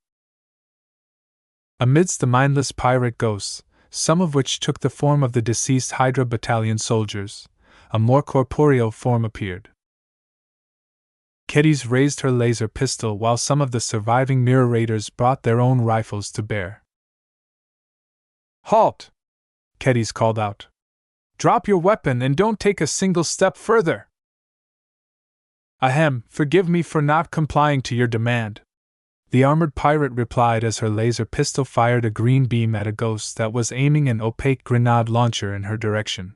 Amidst the mindless pirate ghosts, some of which took the form of the deceased Hydra battalion soldiers, a more corporeal form appeared. Kedys raised her laser pistol while some of the surviving mirror raiders brought their own rifles to bear. "Halt!" Kedys called out. "Drop your weapon and don't take a single step further." "Ahem, forgive me for not complying to your demand," the armored pirate replied as her laser pistol fired a green beam at a ghost that was aiming an opaque grenade launcher in her direction.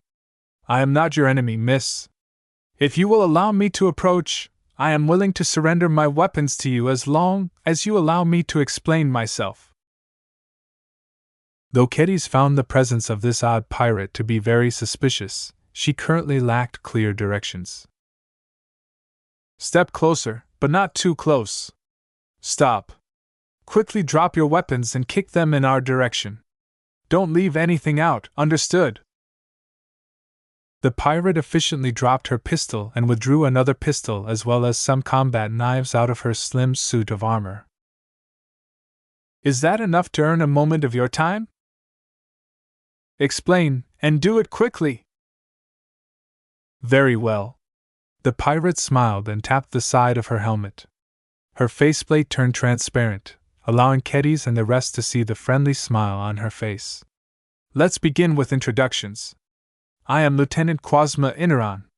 "I am not your enemy, miss. If you will allow me to approach, I am willing to surrender my weapons to you as long as you allow me to explain myself." Though Kedys found the presence of this odd pirate to be very suspicious, she currently lacked clear directions. "Step closer, but not too close. Stop. Quickly drop your weapons and kick them in our direction. Don't leave anything out, understood?" The pirate efficiently dropped her pistol and withdrew another pistol as well as some combat knives out of her slim suit of armor. "Is that enough to earn a moment of your time? Explain, and do it quickly." "Very well." The pirate smiled and tapped the side of her helmet. Her faceplate turned transparent, allowing Kedys and the rest to see the friendly smile on her face. "Let's begin with introductions. I am Lieutenant Quasma Inaran.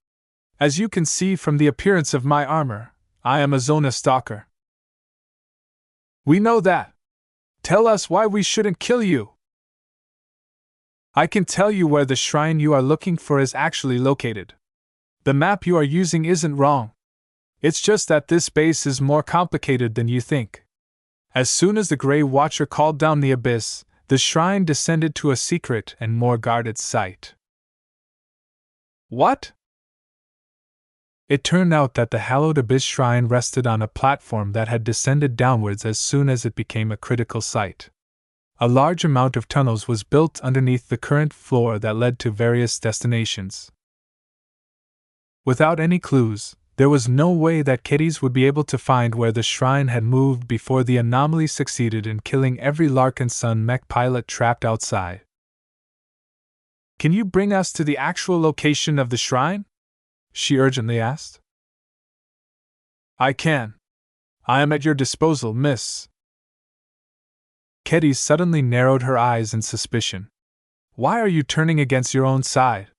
As you can see from the appearance of my armor, I am a Zona stalker." "We know that. Tell us why we shouldn't kill you." "I can tell you where the shrine you are looking for is actually located. The map you are using isn't wrong. It's just that this base is more complicated than you think. As soon as the Grey Watcher called down the abyss, the shrine descended to a secret and more guarded site." "What?" It turned out that the hallowed abyss shrine rested on a platform that had descended downwards as soon as it became a critical site. A large amount of tunnels was built underneath the current floor that led to various destinations. Without any clues, there was no way that Kedys would be able to find where the shrine had moved before the anomaly succeeded in killing every Larkinson mech pilot trapped outside. "Can you bring us to the actual location of the shrine?" she urgently asked. "I can. I am at your disposal, miss." Kedys suddenly narrowed her eyes in suspicion. "Why are you turning against your own side?"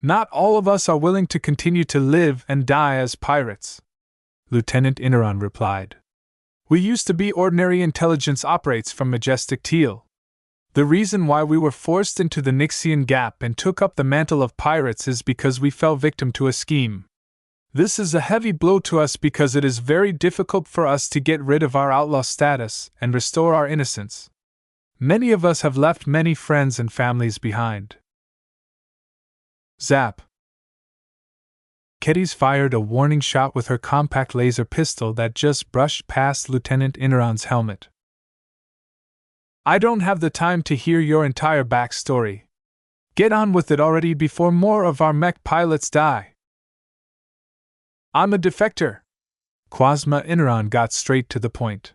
"Not all of us are willing to continue to live and die as pirates," Lieutenant Inaran replied. "We used to be ordinary intelligence operates from Majestic Teal. The reason why we were forced into the Nixian Gap and took up the mantle of pirates is because we fell victim to a scheme. This is a heavy blow to us because it is very difficult for us to get rid of our outlaw status and restore our innocence. Many of us have left many friends and families behind." Zap! Kedys fired a warning shot with her compact laser pistol that just brushed past Lieutenant Inaran's helmet. "I don't have the time to hear your entire backstory. Get on with it already before more of our mech pilots die." "I'm a defector." Quasma Inaran got straight to the point.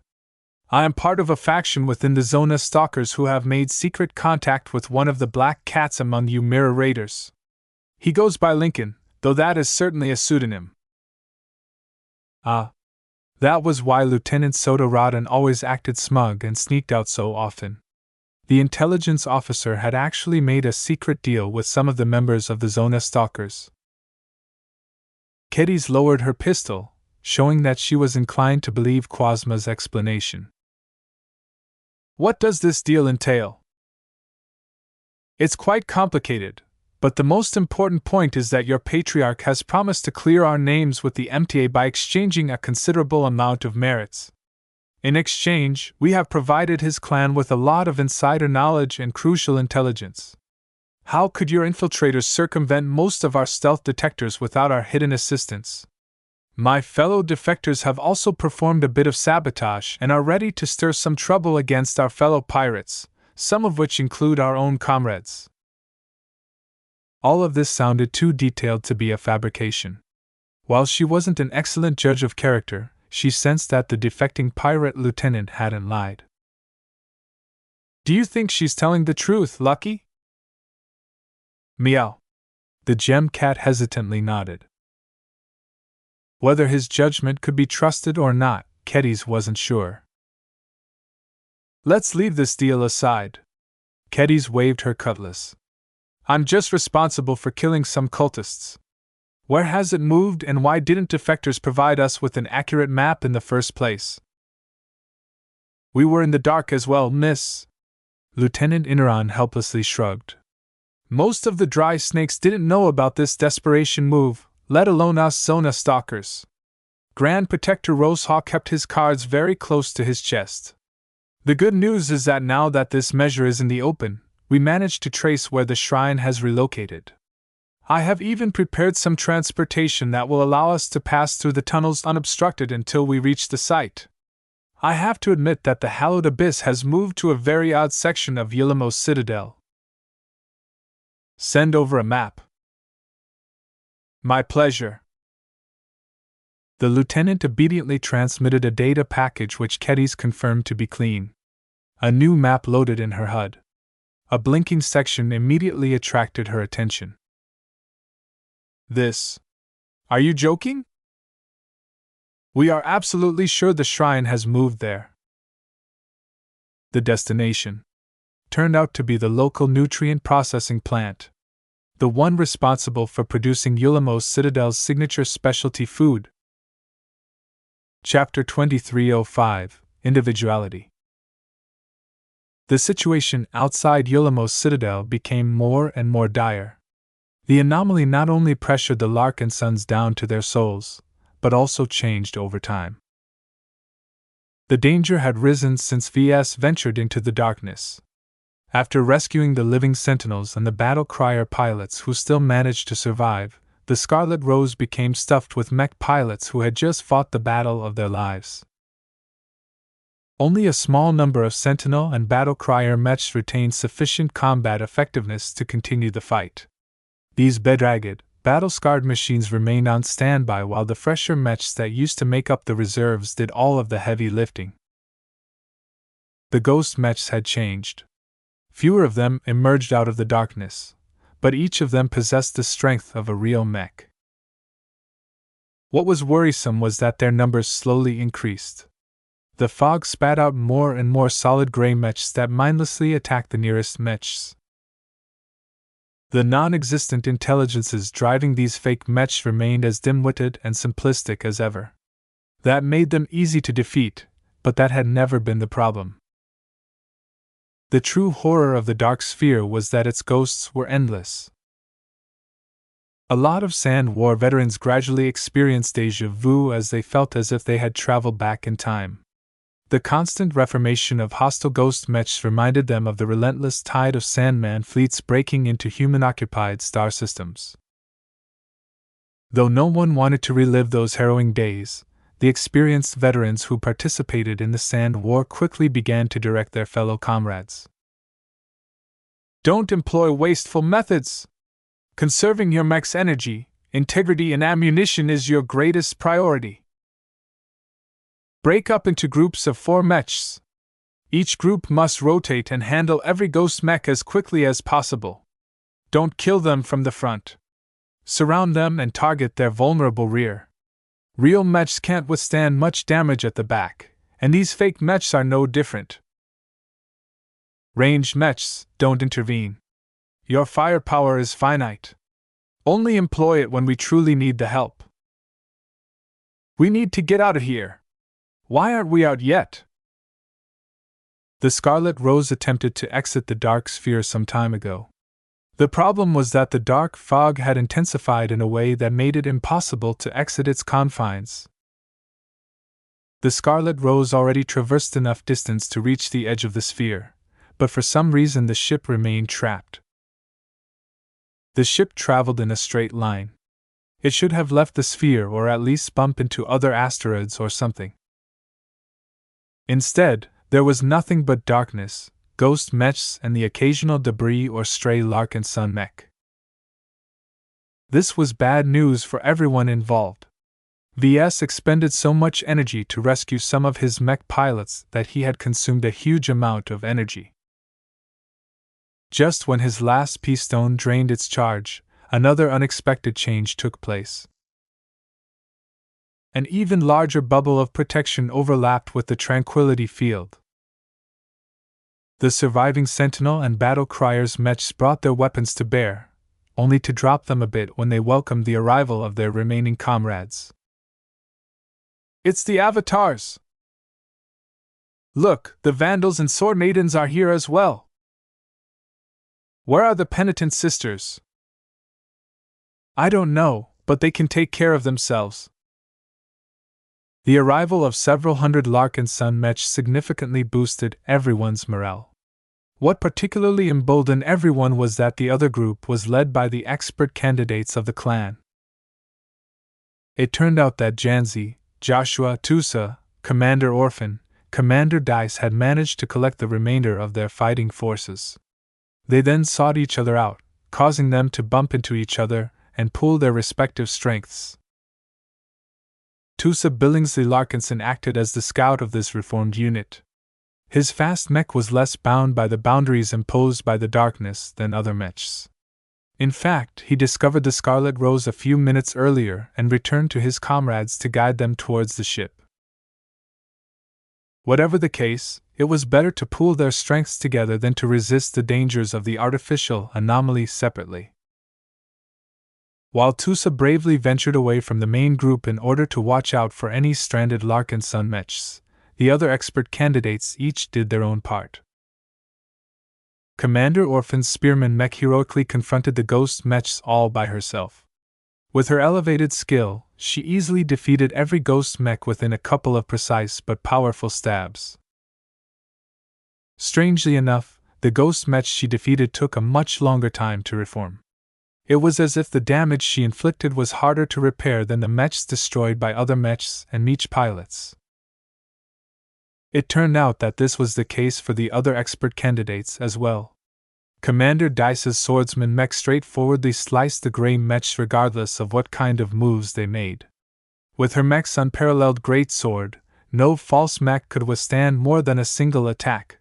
"I am part of a faction within the Zona Stalkers who have made secret contact with one of the black cats among you mirror raiders. He goes by Lincoln, though that is certainly a pseudonym." Ah. That was why Lieutenant Soda Rodden always acted smug and sneaked out so often. The intelligence officer had actually made a secret deal with some of the members of the Zona Stalkers. Kedys lowered her pistol, showing that she was inclined to believe Quasma's explanation. "What does this deal entail?" "It's quite complicated, but the most important point is that your patriarch has promised to clear our names with the MTA by exchanging a considerable amount of merits. In exchange, we have provided his clan with a lot of insider knowledge and crucial intelligence. How could your infiltrators circumvent most of our stealth detectors without our hidden assistance? My fellow defectors have also performed a bit of sabotage and are ready to stir some trouble against our fellow pirates, some of which include our own comrades." All of this sounded too detailed to be a fabrication. While she wasn't an excellent judge of character, she sensed that the defecting pirate lieutenant hadn't lied. "Do you think she's telling the truth, Lucky?" Meow. The gem cat hesitantly nodded. Whether his judgment could be trusted or not, Keddy's wasn't sure. Let's leave this deal aside. Keddy's waved her cutlass. I'm just responsible for killing some cultists. Where has it moved and why didn't defectors provide us with an accurate map in the first place? We were in the dark as well, miss. Lieutenant Inaran helplessly shrugged. Most of the dry snakes didn't know about this desperation move, let alone us Zona stalkers. Grand Protector Rosehaw kept his cards very close to his chest. The good news is that now that this measure is in the open, we managed to trace where the shrine has relocated. I have even prepared some transportation that will allow us to pass through the tunnels unobstructed until we reach the site. I have to admit that the hallowed abyss has moved to a very odd section of Yilamos Citadel. Send over a map. My pleasure. The lieutenant obediently transmitted a data package which Keddy's confirmed to be clean. A new map loaded in her HUD. A blinking section immediately attracted her attention. This. Are you joking? We are absolutely sure the shrine has moved there. The destination turned out to be the local nutrient processing plant, the one responsible for producing Yilamos Citadel's signature specialty food. Chapter 2305 Individuality. The situation outside Yilamos Citadel became more and more dire. The anomaly not only pressured the Larkinsons down to their souls, but also changed over time. The danger had risen since Ves ventured into the darkness. After rescuing the living sentinels and the battle crier pilots who still managed to survive, the Scarlet Rose became stuffed with mech pilots who had just fought the battle of their lives. Only a small number of sentinel and battle crier mechs retained sufficient combat effectiveness to continue the fight. These bedraggled, battle-scarred machines remained on standby while the fresher mechs that used to make up the reserves did all of the heavy lifting. The ghost mechs had changed. Fewer of them emerged out of the darkness, but each of them possessed the strength of a real mech. What was worrisome was that their numbers slowly increased. The fog spat out more and more solid gray mechs that mindlessly attacked the nearest mechs. The non-existent intelligences driving these fake mechs remained as dim-witted and simplistic as ever. That made them easy to defeat, but that had never been the problem. The true horror of the Dark Sphere was that its ghosts were endless. A lot of Sand War veterans gradually experienced déjà vu as they felt as if they had traveled back in time. The constant reformation of hostile ghost mechs reminded them of the relentless tide of Sandman fleets breaking into human-occupied star systems. Though no one wanted to relive those harrowing days, the experienced veterans who participated in the Sand War quickly began to direct their fellow comrades. Don't employ wasteful methods! Conserving your mech's energy, integrity, and ammunition is your greatest priority. Break up into groups of 4 mechs. Each group must rotate and handle every ghost mech as quickly as possible. Don't kill them from the front. Surround them and target their vulnerable rear. Real mechs can't withstand much damage at the back, and these fake mechs are no different. Ranged mechs, don't intervene. Your firepower is finite. Only employ it when we truly need the help. We need to get out of here. Why aren't we out yet? The Scarlet Rose attempted to exit the Dark Sphere some time ago. The problem was that the dark fog had intensified in a way that made it impossible to exit its confines. The Scarlet Rose already traversed enough distance to reach the edge of the sphere, but for some reason the ship remained trapped. The ship traveled in a straight line. It should have left the sphere or at least bumped into other asteroids or something. Instead, there was nothing but darkness, ghost mechs, and the occasional debris or stray Larkinson mech. This was bad news for everyone involved. Ves expended so much energy to rescue some of his mech pilots that he had consumed a huge amount of energy. Just when his last P-stone drained its charge, another unexpected change took place. An even larger bubble of protection overlapped with the tranquility field. The surviving sentinel and battle crier's mechs brought their weapons to bear, only to drop them a bit when they welcomed the arrival of their remaining comrades. "It's the avatars! Look, the vandals and sword maidens are here as well! Where are the penitent sisters?" "I don't know, but they can take care of themselves." The arrival of several hundred Larkinson mechs significantly boosted everyone's morale. What particularly emboldened everyone was that the other group was led by the expert candidates of the clan. It turned out that Janzi, Joshua, Tusa, Commander Orphan, Commander Dice had managed to collect the remainder of their fighting forces. They then sought each other out, causing them to bump into each other and pool their respective strengths. Tusa Billingsley Larkinson acted as the scout of this reformed unit. His fast mech was less bound by the boundaries imposed by the darkness than other mechs. In fact, he discovered the Scarlet Rose a few minutes earlier and returned to his comrades to guide them towards the ship. Whatever the case, it was better to pool their strengths together than to resist the dangers of the artificial anomaly separately. While Tusa bravely ventured away from the main group in order to watch out for any stranded Larkinson mechs, the other expert candidates each did their own part. Commander Orphan's spearman mech heroically confronted the ghost mechs all by herself. With her elevated skill, she easily defeated every ghost mech within a couple of precise but powerful stabs. Strangely enough, the ghost mechs she defeated took a much longer time to reform. It was as if the damage she inflicted was harder to repair than the mechs destroyed by other mechs and mech pilots. It turned out that this was the case for the other expert candidates as well. Commander Dice's swordsman mech straightforwardly sliced the grey mechs regardless of what kind of moves they made. With her mech's unparalleled great sword, no false mech could withstand more than a single attack.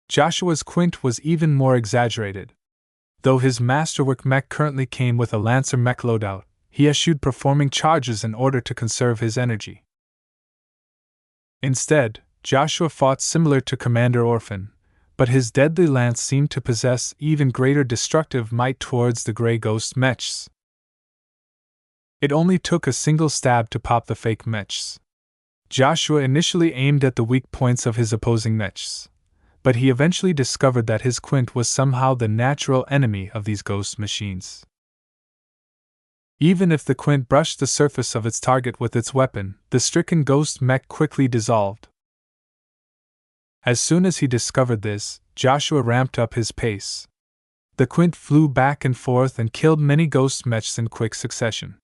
Joshua's quint was even more exaggerated. Though his masterwork mech currently came with a lancer mech loadout, he eschewed performing charges in order to conserve his energy. Instead, Joshua fought similar to Commander Orphan, but his deadly lance seemed to possess even greater destructive might towards the grey ghost mechs. It only took a single stab to pop the fake mechs. Joshua initially aimed at the weak points of his opposing mechs, but he eventually discovered that his quint was somehow the natural enemy of these ghost machines. Even if the quint brushed the surface of its target with its weapon, the stricken ghost mech quickly dissolved. As soon as he discovered this, Joshua ramped up his pace. The quint flew back and forth and killed many ghost mechs in quick succession.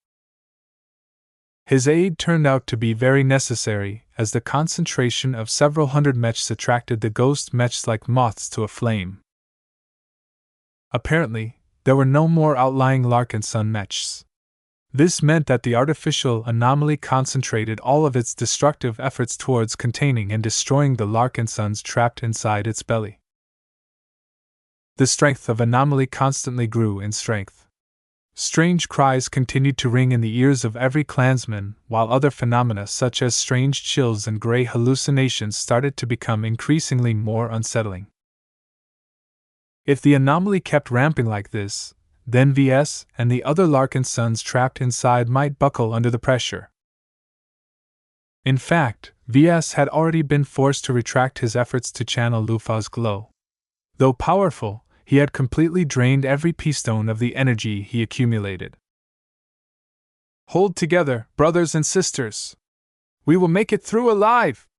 His aid turned out to be very necessary, as the concentration of several hundred mechs attracted the ghost mechs like moths to a flame. Apparently, there were no more outlying Larkinson mechs. This meant that the artificial anomaly concentrated all of its destructive efforts towards containing and destroying the Larkinsons trapped inside its belly. The strength of anomaly constantly grew in strength. Strange cries continued to ring in the ears of every clansman, while other phenomena such as strange chills and grey hallucinations started to become increasingly more unsettling. If the anomaly kept ramping like this, then Ves and the other Larkinsons trapped inside might buckle under the pressure. In fact, Ves had already been forced to retract his efforts to channel Lufa's glow. Though powerful, he had completely drained every keystone of the energy he accumulated. "Hold together, brothers and sisters! We will make it through alive!"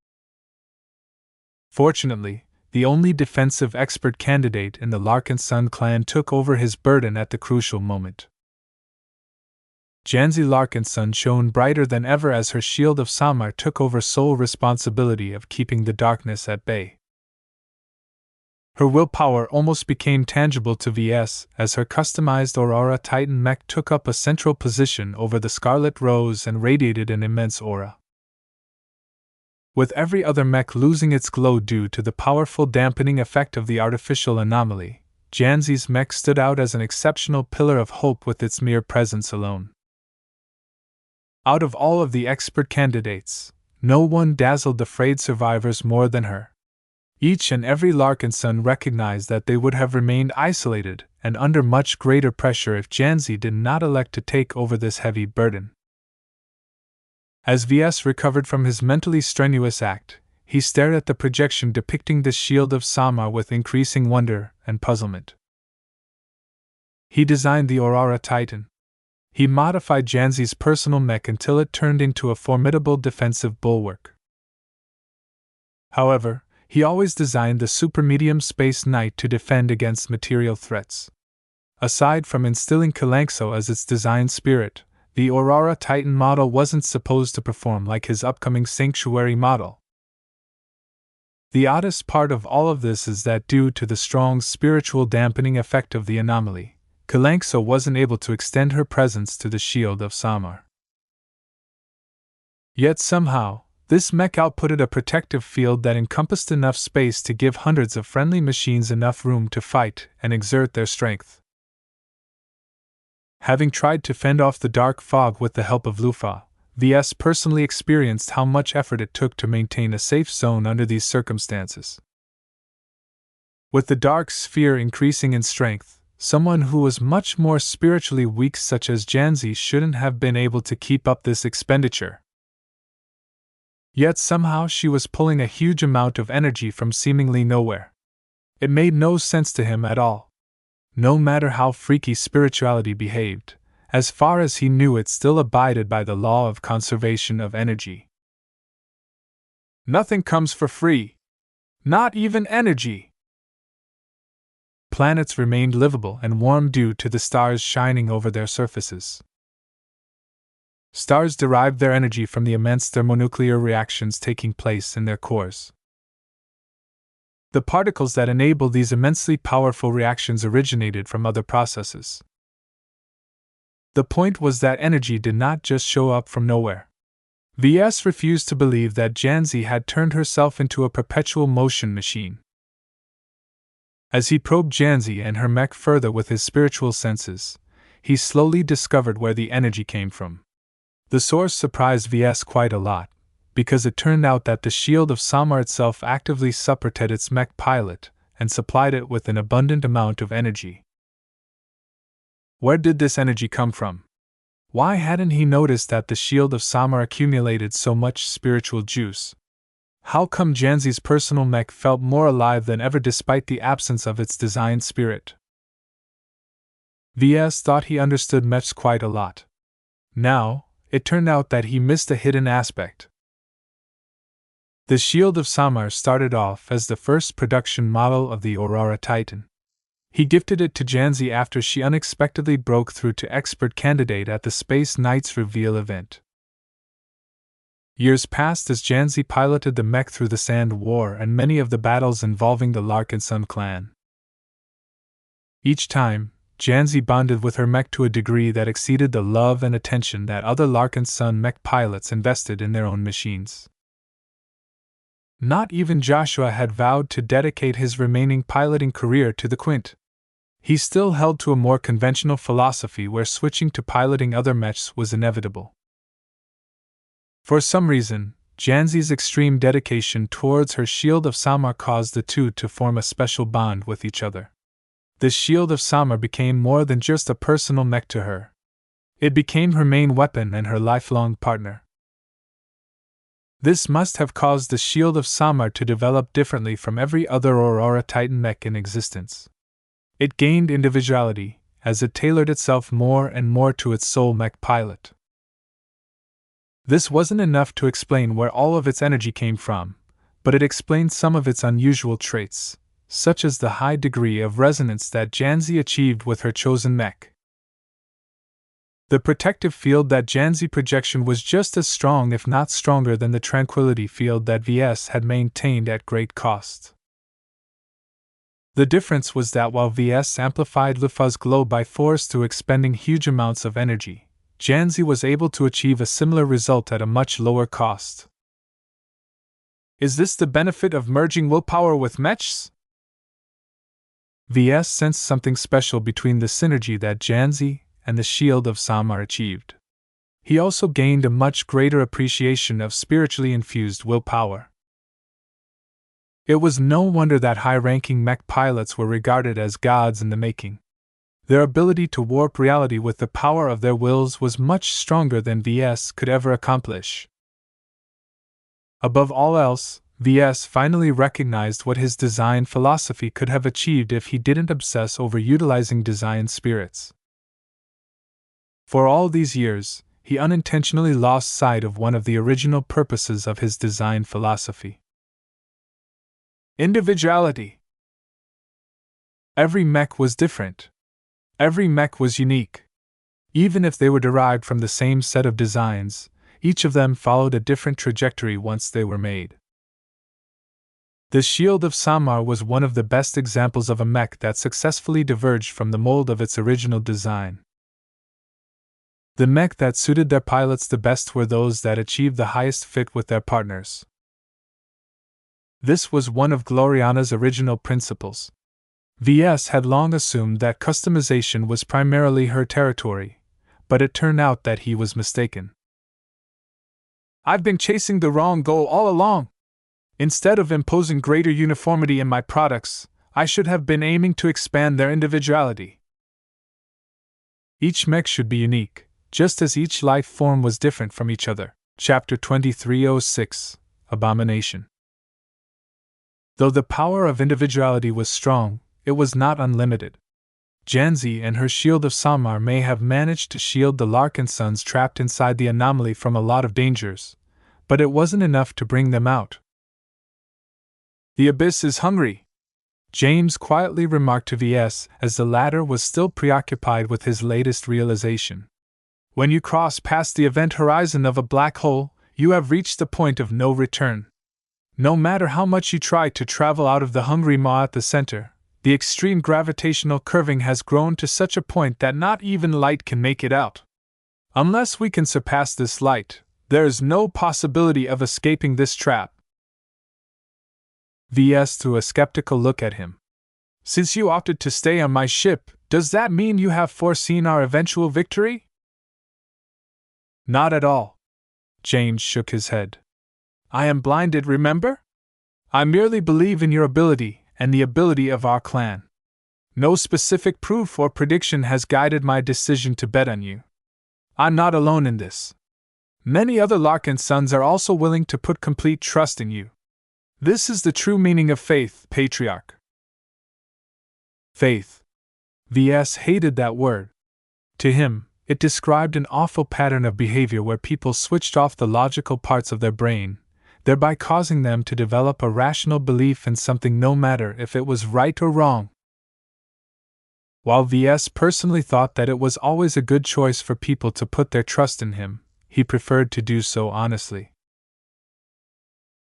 Fortunately, the only defensive expert candidate in the Larkinson clan took over his burden at the crucial moment. Janzi Larkinson shone brighter than ever as her shield of Samar took over sole responsibility of keeping the darkness at bay. Her willpower almost became tangible to Ves as her customized Aurora Titan mech took up a central position over the Scarlet Rose and radiated an immense aura. With every other mech losing its glow due to the powerful dampening effect of the artificial anomaly, Janzi's mech stood out as an exceptional pillar of hope with its mere presence alone. Out of all of the expert candidates, no one dazzled the frayed survivors more than her. Each and every Larkinson recognized that they would have remained isolated and under much greater pressure if Janzi did not elect to take over this heavy burden. As Ves recovered from his mentally strenuous act, he stared at the projection depicting the shield of Samar with increasing wonder and puzzlement. He designed the Aurora Titan. He modified Janzi's personal mech until it turned into a formidable defensive bulwark. However, he always designed the super-medium Space Knight to defend against material threats. Aside from instilling Kalanxo as its design spirit, the Aurora Titan model wasn't supposed to perform like his upcoming Sanctuary model. The oddest part of all of this is that due to the strong spiritual dampening effect of the anomaly, Kalanxo wasn't able to extend her presence to the shield of Samar. Yet somehow, this mech outputted a protective field that encompassed enough space to give hundreds of friendly machines enough room to fight and exert their strength. Having tried to fend off the dark fog with the help of Lufa, Ves personally experienced how much effort it took to maintain a safe zone under these circumstances. With the dark sphere increasing in strength, someone who was much more spiritually weak such as Janzi shouldn't have been able to keep up this expenditure. Yet somehow she was pulling a huge amount of energy from seemingly nowhere. It made no sense to him at all. No matter how freaky spirituality behaved, as far as he knew it still abided by the law of conservation of energy. Nothing comes for free. Not even energy. Planets remained livable and warm due to the stars shining over their surfaces. Stars derived their energy from the immense thermonuclear reactions taking place in their cores. The particles that enable these immensely powerful reactions originated from other processes. The point was that energy did not just show up from nowhere. Ves refused to believe that Janzi had turned herself into a perpetual motion machine. As he probed Janzi and her mech further with his spiritual senses, he slowly discovered where the energy came from. The source surprised Ves quite a lot, because it turned out that the shield of Samar itself actively supported its mech pilot and supplied it with an abundant amount of energy. Where did this energy come from? Why hadn't he noticed that the shield of Samar accumulated so much spiritual juice? How come Janzi's personal mech felt more alive than ever despite the absence of its design spirit? Ves thought he understood mechs quite a lot. Now, it turned out that he missed a hidden aspect. The shield of Samar started off as the first production model of the Aurora Titan. He gifted it to Janzi after she unexpectedly broke through to expert candidate at the Space Knights reveal event. Years passed as Janzi piloted the mech through the Sand War and many of the battles involving the Larkinson clan. Each time, Janzi bonded with her mech to a degree that exceeded the love and attention that other Larkinson mech pilots invested in their own machines. Not even Joshua had vowed to dedicate his remaining piloting career to the Quint. He still held to a more conventional philosophy where switching to piloting other mechs was inevitable. For some reason, Janzi's extreme dedication towards her shield of Samar caused the two to form a special bond with each other. The shield of Samar became more than just a personal mech to her. It became her main weapon and her lifelong partner. This must have caused the shield of Samar to develop differently from every other Aurora Titan mech in existence. It gained individuality, as it tailored itself more and more to its sole mech pilot. This wasn't enough to explain where all of its energy came from, but it explained some of its unusual traits, such as the high degree of resonance that Janzi achieved with her chosen mech. The protective field that Janzi projection was just as strong if not stronger than the tranquility field that Ves had maintained at great cost. The difference was that while Ves amplified Lufa's glow by force through expending huge amounts of energy, Janzi was able to achieve a similar result at a much lower cost. Is this the benefit of merging willpower with mechs? Ves sensed something special between the synergy that Janzi and the shield of Samar achieved. he also gained a much greater appreciation of spiritually infused willpower. It was no wonder that high-ranking mech pilots were regarded as gods in the making. Their ability to warp reality with the power of their wills was much stronger than Ves could ever accomplish. Above all else, Ves finally recognized what his design philosophy could have achieved if he didn't obsess over utilizing design spirits. For all these years, he unintentionally lost sight of one of the original purposes of his design philosophy: individuality. Every mech was different. Every mech was unique. Even if they were derived from the same set of designs, each of them followed a different trajectory once they were made. The Shield of Samar was one of the best examples of a mech that successfully diverged from the mold of its original design. The mech that suited their pilots the best were those that achieved the highest fit with their partners. This was one of Gloriana's original principles. Ves had long assumed that customization was primarily her territory, but it turned out that he was mistaken. "I've been chasing the wrong goal all along. Instead of imposing greater uniformity in my products, I should have been aiming to expand their individuality. Each mech should be unique, just as each life form was different from each other." Chapter 2306, Abomination. Though the power of individuality was strong, it was not unlimited. Janzi and her Shield of Samar may have managed to shield the Larkinsons trapped inside the anomaly from a lot of dangers, but it wasn't enough to bring them out. "The abyss is hungry," James quietly remarked to Ves as the latter was still preoccupied with his latest realization. "When you cross past the event horizon of a black hole, you have reached the point of no return. No matter how much you try to travel out of the hungry maw at the center, the extreme gravitational curving has grown to such a point that not even light can make it out. Unless we can surpass this light, there is no possibility of escaping this trap." Ves threw a skeptical look at him. "Since you opted to stay on my ship, does that mean you have foreseen our eventual victory?" "Not at all." James shook his head. "I am blinded, remember? I merely believe in your ability and the ability of our clan. No specific proof or prediction has guided my decision to bet on you. I'm not alone in this. Many other Larkinsons are also willing to put complete trust in you. This is the true meaning of faith, Patriarch." Faith. Ves hated that word. To him, it described an awful pattern of behavior where people switched off the logical parts of their brain, thereby causing them to develop a rational belief in something no matter if it was right or wrong. While Ves personally thought that it was always a good choice for people to put their trust in him, he preferred to do so honestly.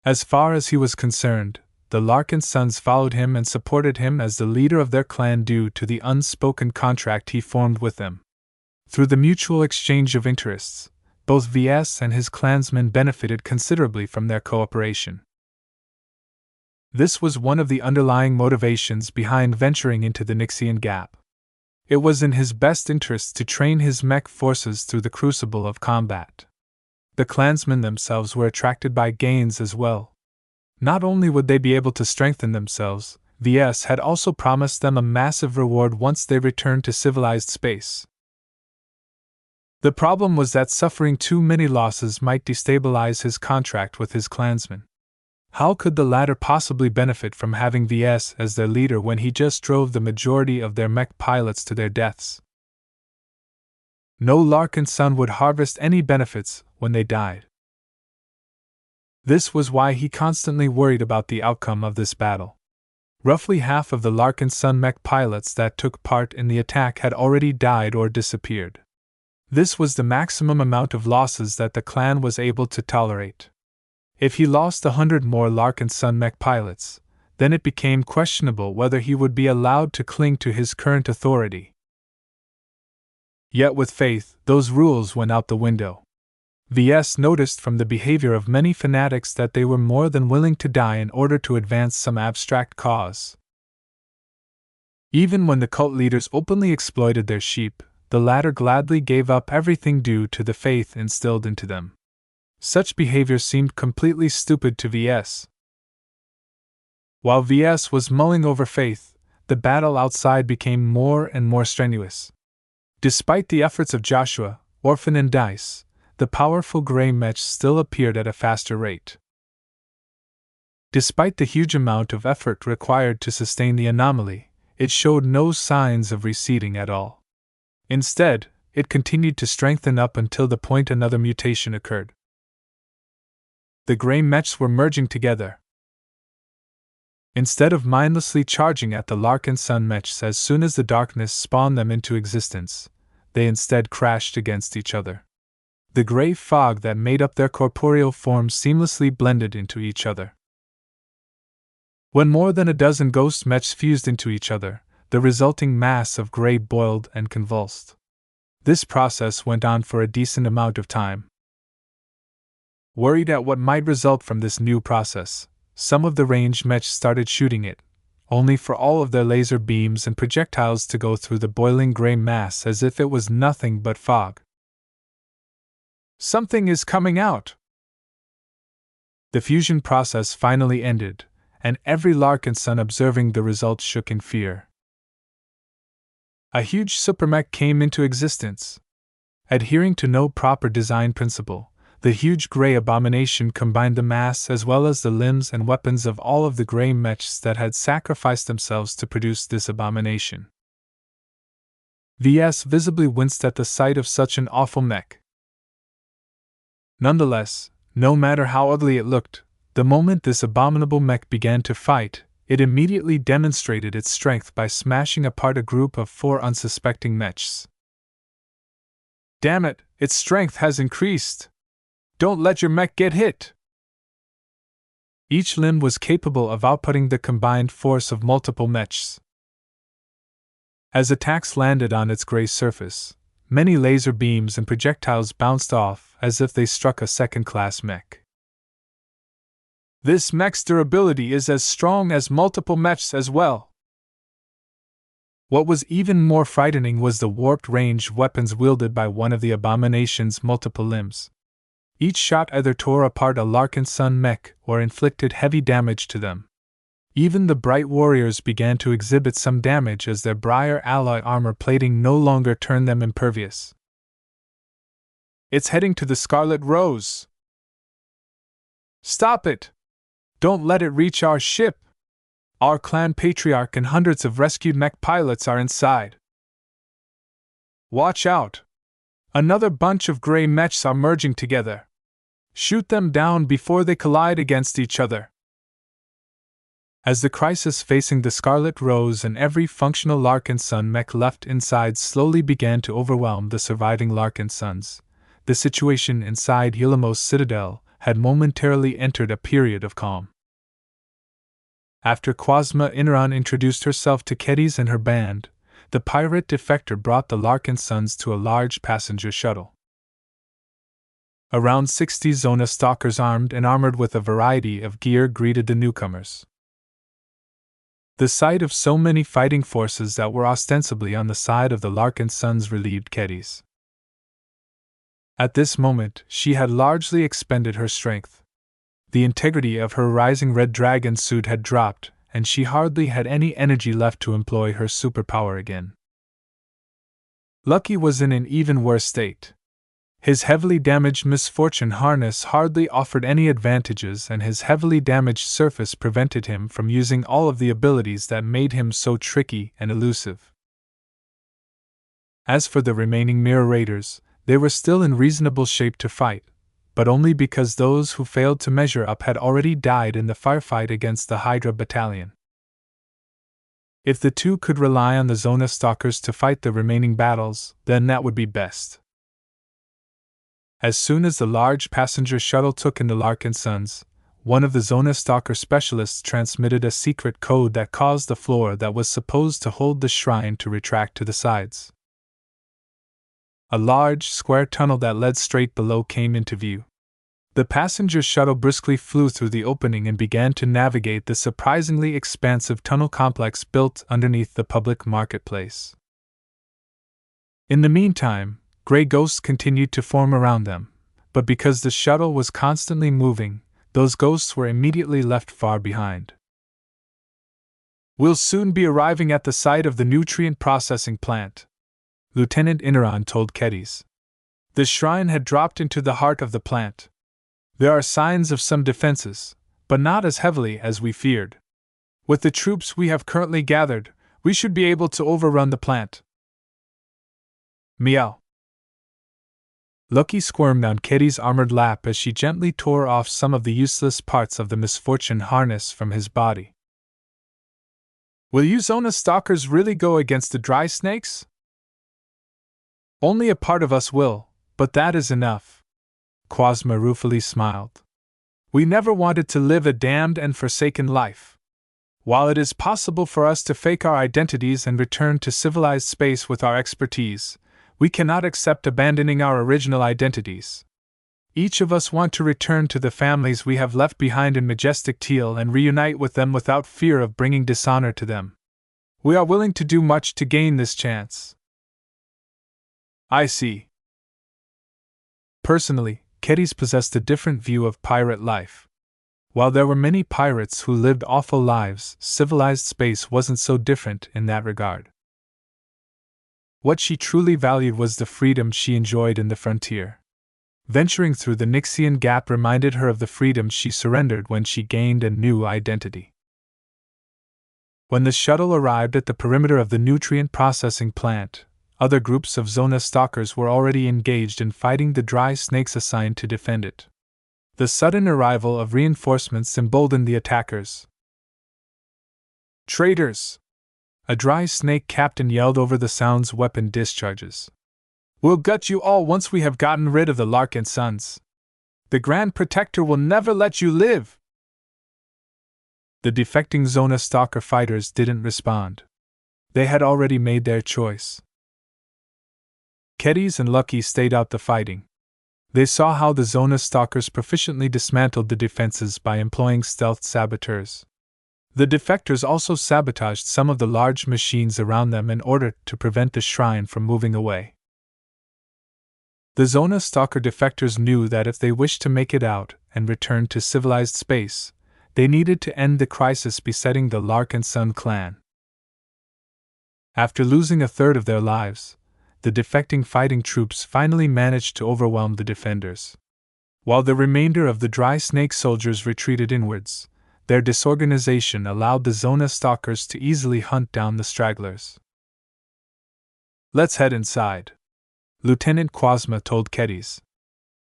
As far as he was concerned, the Larkinsons followed him and supported him as the leader of their clan due to the unspoken contract he formed with them. Through the mutual exchange of interests, both Ves and his clansmen benefited considerably from their cooperation. This was one of the underlying motivations behind venturing into the Nixian Gap. It was in his best interests to train his mech forces through the crucible of combat. The clansmen themselves were attracted by gains as well. Not only would they be able to strengthen themselves, Ves had also promised them a massive reward once they returned to civilized space. The problem was that suffering too many losses might destabilize his contract with his clansmen. How could the latter possibly benefit from having Ves as their leader when he just drove the majority of their mech pilots to their deaths? No Larkinson would harvest any benefits when they died. This was why he constantly worried about the outcome of this battle. Roughly half of the Larkinson mech pilots that took part in the attack had already died or disappeared. This was the maximum amount of losses that the clan was able to tolerate. If he lost 100 more Larkinson mech pilots, then it became questionable whether he would be allowed to cling to his current authority. Yet with faith, those rules went out the window. Ves noticed from the behavior of many fanatics that they were more than willing to die in order to advance some abstract cause. Even when the cult leaders openly exploited their sheep, the latter gladly gave up everything due to the faith instilled into them. Such behavior seemed completely stupid to Ves. While Ves was mulling over faith, the battle outside became more and more strenuous. Despite the efforts of Joshua, Orphan, and Dice, the powerful gray mech still appeared at a faster rate. Despite the huge amount of effort required to sustain the anomaly, it showed no signs of receding at all. Instead, it continued to strengthen up until the point another mutation occurred. The gray mechs were merging together. Instead of mindlessly charging at the Larkinson mechs as soon as the darkness spawned them into existence, they instead crashed against each other. The gray fog that made up their corporeal forms seamlessly blended into each other. When more than a dozen ghost mechs fused into each other, the resulting mass of gray boiled and convulsed. This process went on for a decent amount of time. Worried at what might result from this new process, some of the ranged mechs started shooting it, only for all of their laser beams and projectiles to go through the boiling gray mass as if it was nothing but fog. Something is coming out! The fusion process finally ended, and every Larkinson observing the result shook in fear. A huge supermech came into existence. Adhering to no proper design principle, the huge gray abomination combined the mass as well as the limbs and weapons of all of the gray mechs that had sacrificed themselves to produce this abomination. Ves visibly winced at the sight of such an awful mech. Nonetheless, no matter how ugly it looked, the moment this abominable mech began to fight, it immediately demonstrated its strength by smashing apart a group of 4 unsuspecting mechs. Damn it, its strength has increased! Don't let your mech get hit! Each limb was capable of outputting the combined force of multiple mechs. As attacks landed on its gray surface, many laser beams and projectiles bounced off as if they struck a second-class mech. This mech's durability is as strong as multiple mechs as well. What was even more frightening was the warped ranged weapons wielded by one of the abomination's multiple limbs. Each shot either tore apart a Larkinson mech or inflicted heavy damage to them. Even the bright warriors began to exhibit some damage as their briar alloy armor plating no longer turned them impervious. It's heading to the Scarlet Rose! Stop it! Don't let it reach our ship! Our clan patriarch and hundreds of rescued mech pilots are inside. Watch out! Another bunch of gray mechs are merging together. Shoot them down before they collide against each other. As the crisis facing the Scarlet Rose and every functional Larkinson mech left inside slowly began to overwhelm the surviving Larkinsons, the situation inside Helamos Citadel had momentarily entered a period of calm. After Quasma Inaran introduced herself to Kedis and her band, the pirate defector brought the Larkinsons to a large passenger shuttle. Around 60 Zona stalkers armed and armored with a variety of gear greeted the newcomers. The sight of so many fighting forces that were ostensibly on the side of the Larkinsons relieved Kedis. At this moment, she had largely expended her strength. The integrity of her rising red dragon suit had dropped, and she hardly had any energy left to employ her superpower again. Lucky was in an even worse state. His heavily damaged misfortune harness hardly offered any advantages, and his heavily damaged surface prevented him from using all of the abilities that made him so tricky and elusive. As for the remaining Mirror Raiders, they were still in reasonable shape to fight, but only because those who failed to measure up had already died in the firefight against the Hydra battalion. If the two could rely on the Zona stalkers to fight the remaining battles, then that would be best. As soon as the large passenger shuttle took in the Larkinsons, one of the Zona stalker specialists transmitted a secret code that caused the floor that was supposed to hold the shrine to retract to the sides. A large, square tunnel that led straight below came into view. The passenger shuttle briskly flew through the opening and began to navigate the surprisingly expansive tunnel complex built underneath the public marketplace. In the meantime, gray ghosts continued to form around them, but because the shuttle was constantly moving, those ghosts were immediately left far behind. "We'll soon be arriving at the site of the nutrient processing plant," Lieutenant Inaran told Kedis. The shrine had dropped into the heart of the plant. There are signs of some defenses, but not as heavily as we feared. With the troops we have currently gathered, we should be able to overrun the plant. Meow. Lucky squirmed on Kedis' armored lap as she gently tore off some of the useless parts of the misfortune harness from his body. "Will you Zona stalkers really go against the dry snakes?" "Only a part of us will, but that is enough." Quasma ruefully smiled. "We never wanted to live a damned and forsaken life. While it is possible for us to fake our identities and return to civilized space with our expertise, we cannot accept abandoning our original identities. Each of us want to return to the families we have left behind in Majestic Teal and reunite with them without fear of bringing dishonor to them. We are willing to do much to gain this chance." "I see." Personally, Kedis possessed a different view of pirate life. While there were many pirates who lived awful lives, civilized space wasn't so different in that regard. What she truly valued was the freedom she enjoyed in the frontier. Venturing through the Nixian Gap reminded her of the freedom she surrendered when she gained a new identity. When the shuttle arrived at the perimeter of the nutrient processing plant, other groups of Zona stalkers were already engaged in fighting the dry snakes assigned to defend it. The sudden arrival of reinforcements emboldened the attackers. "Traitors!" a dry snake captain yelled over the sound's weapon discharges. "We'll gut you all once we have gotten rid of the Larkinsons. The Grand Protector will never let you live!" The defecting Zona stalker fighters didn't respond. They had already made their choice. Kedis and Lucky stayed out the fighting. They saw how the Zona stalkers proficiently dismantled the defenses by employing stealth saboteurs. The defectors also sabotaged some of the large machines around them in order to prevent the shrine from moving away. The Zona stalker defectors knew that if they wished to make it out and return to civilized space, they needed to end the crisis besetting the Larkinson clan. After losing a third of their lives, the defecting fighting troops finally managed to overwhelm the defenders. While the remainder of the dry snake soldiers retreated inwards, their disorganization allowed the Zona stalkers to easily hunt down the stragglers. "Let's head inside," Lieutenant Quasma told Kedis.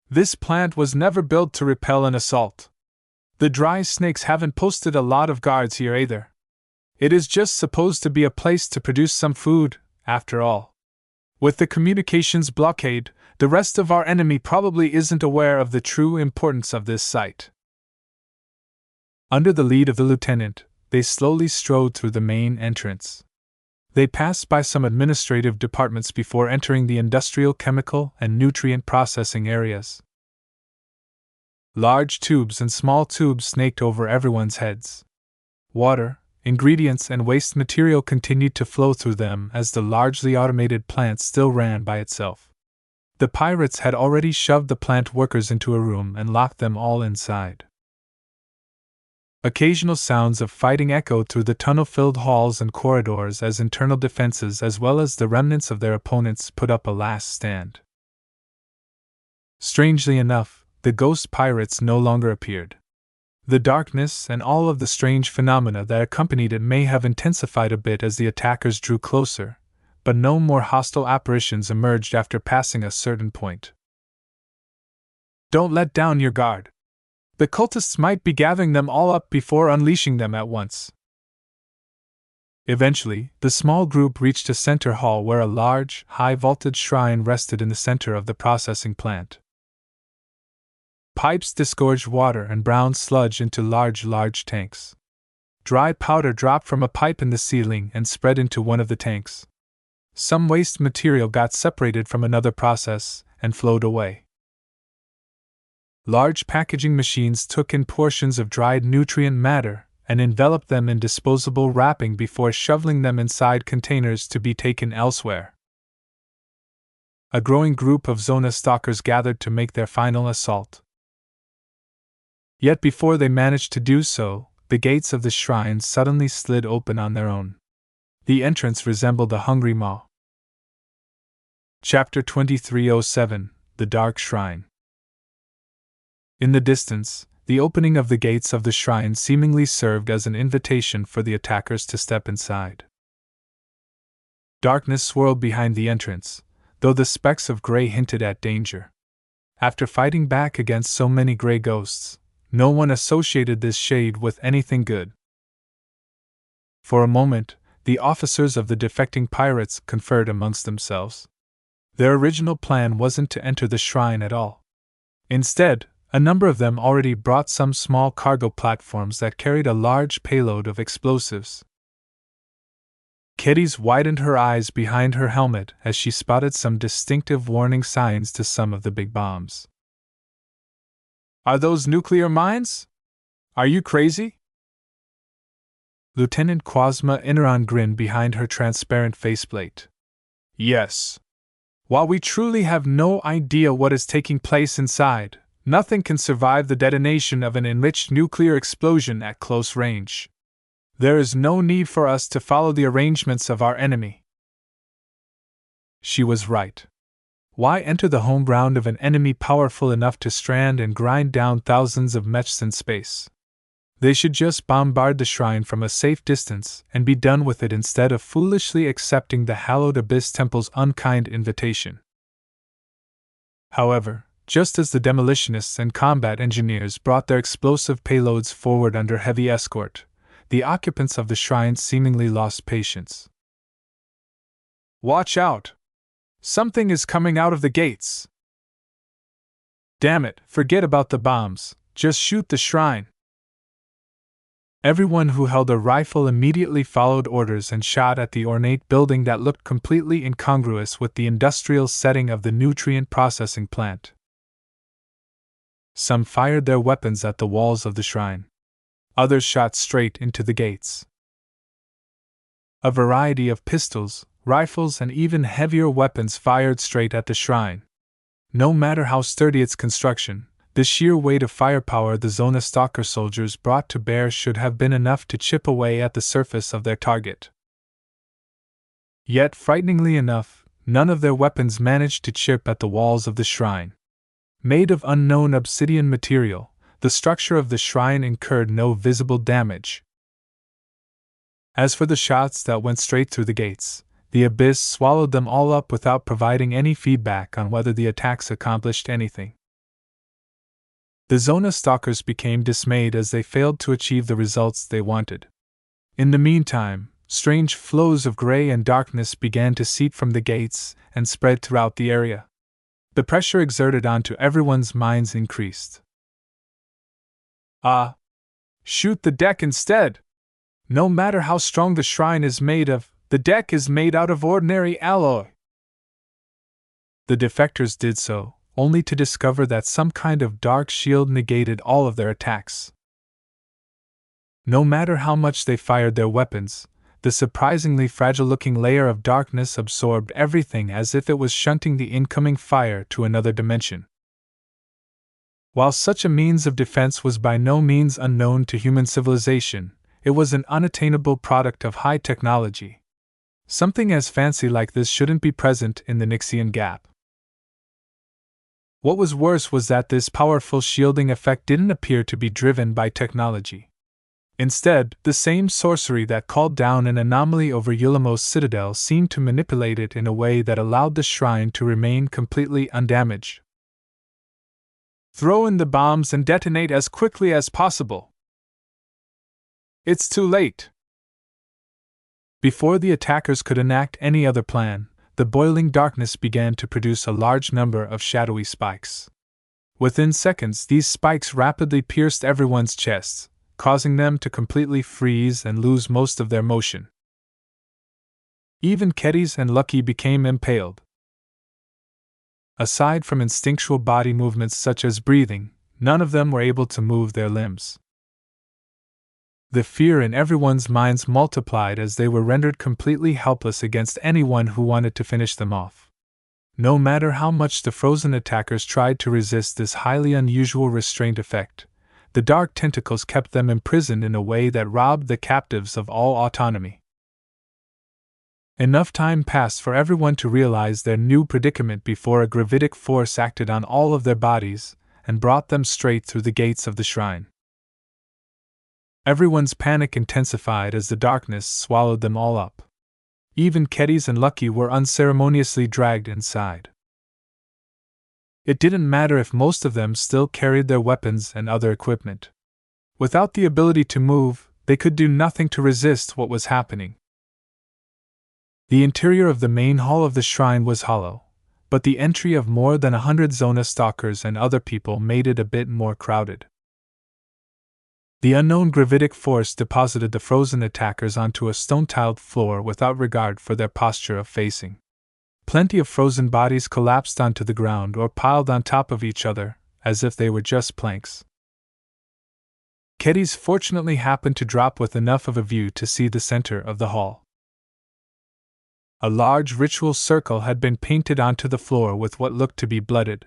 "This plant was never built to repel an assault. The dry snakes haven't posted a lot of guards here either. It is just supposed to be a place to produce some food, after all. With the communications blockade, the rest of our enemy probably isn't aware of the true importance of this site." Under the lead of the lieutenant, they slowly strode through the main entrance. They passed by some administrative departments before entering the industrial, chemical, and nutrient processing areas. Large tubes and small tubes snaked over everyone's heads. Water, ingredients, and waste material continued to flow through them as the largely automated plant still ran by itself. The pirates had already shoved the plant workers into a room and locked them all inside. Occasional sounds of fighting echoed through the tunnel-filled halls and corridors as internal defenses as well as the remnants of their opponents put up a last stand. Strangely enough, the ghost pirates no longer appeared. The darkness and all of the strange phenomena that accompanied it may have intensified a bit as the attackers drew closer, but no more hostile apparitions emerged after passing a certain point. "Don't let down your guard. The cultists might be gathering them all up before unleashing them at once." Eventually, the small group reached a center hall where a large, high-vaulted shrine rested in the center of the processing plant. Pipes disgorged water and brown sludge into large tanks. Dry powder dropped from a pipe in the ceiling and spread into one of the tanks. Some waste material got separated from another process and flowed away. Large packaging machines took in portions of dried nutrient matter and enveloped them in disposable wrapping before shoveling them inside containers to be taken elsewhere. A growing group of Zona stalkers gathered to make their final assault. Yet before they managed to do so, the gates of the shrine suddenly slid open on their own. The entrance resembled a hungry maw. Chapter 2307 The Dark Shrine. In the distance, the opening of the gates of the shrine seemingly served as an invitation for the attackers to step inside. Darkness swirled behind the entrance, though the specks of gray hinted at danger. After fighting back against so many gray ghosts, no one associated this shade with anything good. For a moment, the officers of the defecting pirates conferred amongst themselves. Their original plan wasn't to enter the shrine at all. Instead, a number of them already brought some small cargo platforms that carried a large payload of explosives. Kitty's widened her eyes behind her helmet as she spotted some distinctive warning signs to some of the big bombs. Are those nuclear mines? Are you crazy? Lieutenant Quasma Inaron grinned behind her transparent faceplate. Yes. While we truly have no idea what is taking place inside, nothing can survive the detonation of an enriched nuclear explosion at close range. There is no need for us to follow the arrangements of our enemy. She was right. Why enter the home ground of an enemy powerful enough to strand and grind down thousands of mechs in space? They should just bombard the shrine from a safe distance and be done with it instead of foolishly accepting the hallowed Abyss Temple's unkind invitation. However, just as the demolitionists and combat engineers brought their explosive payloads forward under heavy escort, the occupants of the shrine seemingly lost patience. Watch out! Something is coming out of the gates! Damn it, forget about the bombs, just shoot the shrine! Everyone who held a rifle immediately followed orders and shot at the ornate building that looked completely incongruous with the industrial setting of the nutrient processing plant. Some fired their weapons at the walls of the shrine. Others shot straight into the gates. A variety of pistols, rifles, and even heavier weapons fired straight at the shrine. No matter how sturdy its construction, the sheer weight of firepower the Zona Stalker soldiers brought to bear should have been enough to chip away at the surface of their target. Yet, frighteningly enough, none of their weapons managed to chip at the walls of the shrine. Made of unknown obsidian material, the structure of the shrine incurred no visible damage. As for the shots that went straight through the gates, the abyss swallowed them all up without providing any feedback on whether the attacks accomplished anything. The Zona stalkers became dismayed as they failed to achieve the results they wanted. In the meantime, strange flows of gray and darkness began to seep from the gates and spread throughout the area. The pressure exerted onto everyone's minds increased. Shoot the deck instead! No matter how strong the shrine is made of, the deck is made out of ordinary alloy. The defectors did so, only to discover that some kind of dark shield negated all of their attacks. No matter how much they fired their weapons, the surprisingly fragile-looking layer of darkness absorbed everything as if it was shunting the incoming fire to another dimension. While such a means of defense was by no means unknown to human civilization, it was an unattainable product of high technology. Something as fancy like this shouldn't be present in the Nixian Gap. What was worse was that this powerful shielding effect didn't appear to be driven by technology. Instead, the same sorcery that called down an anomaly over Yulamos Citadel seemed to manipulate it in a way that allowed the shrine to remain completely undamaged. Throw in the bombs and detonate as quickly as possible. It's too late. Before the attackers could enact any other plan, the boiling darkness began to produce a large number of shadowy spikes. Within seconds, these spikes rapidly pierced everyone's chests, causing them to completely freeze and lose most of their motion. Even Keddies and Lucky became impaled. Aside from instinctual body movements such as breathing, none of them were able to move their limbs. The fear in everyone's minds multiplied as they were rendered completely helpless against anyone who wanted to finish them off. No matter how much the frozen attackers tried to resist this highly unusual restraint effect, the dark tentacles kept them imprisoned in a way that robbed the captives of all autonomy. Enough time passed for everyone to realize their new predicament before a gravitic force acted on all of their bodies and brought them straight through the gates of the shrine. Everyone's panic intensified as the darkness swallowed them all up. Even Keddies and Lucky were unceremoniously dragged inside. It didn't matter if most of them still carried their weapons and other equipment. Without the ability to move, they could do nothing to resist what was happening. The interior of the main hall of the shrine was hollow, but the entry of more than 100 Zona stalkers and other people made it a bit more crowded. The unknown gravitic force deposited the frozen attackers onto a stone-tiled floor without regard for their posture of facing. Plenty of frozen bodies collapsed onto the ground or piled on top of each other, as if they were just planks. Keddies fortunately happened to drop with enough of a view to see the center of the hall. A large ritual circle had been painted onto the floor with what looked to be blooded,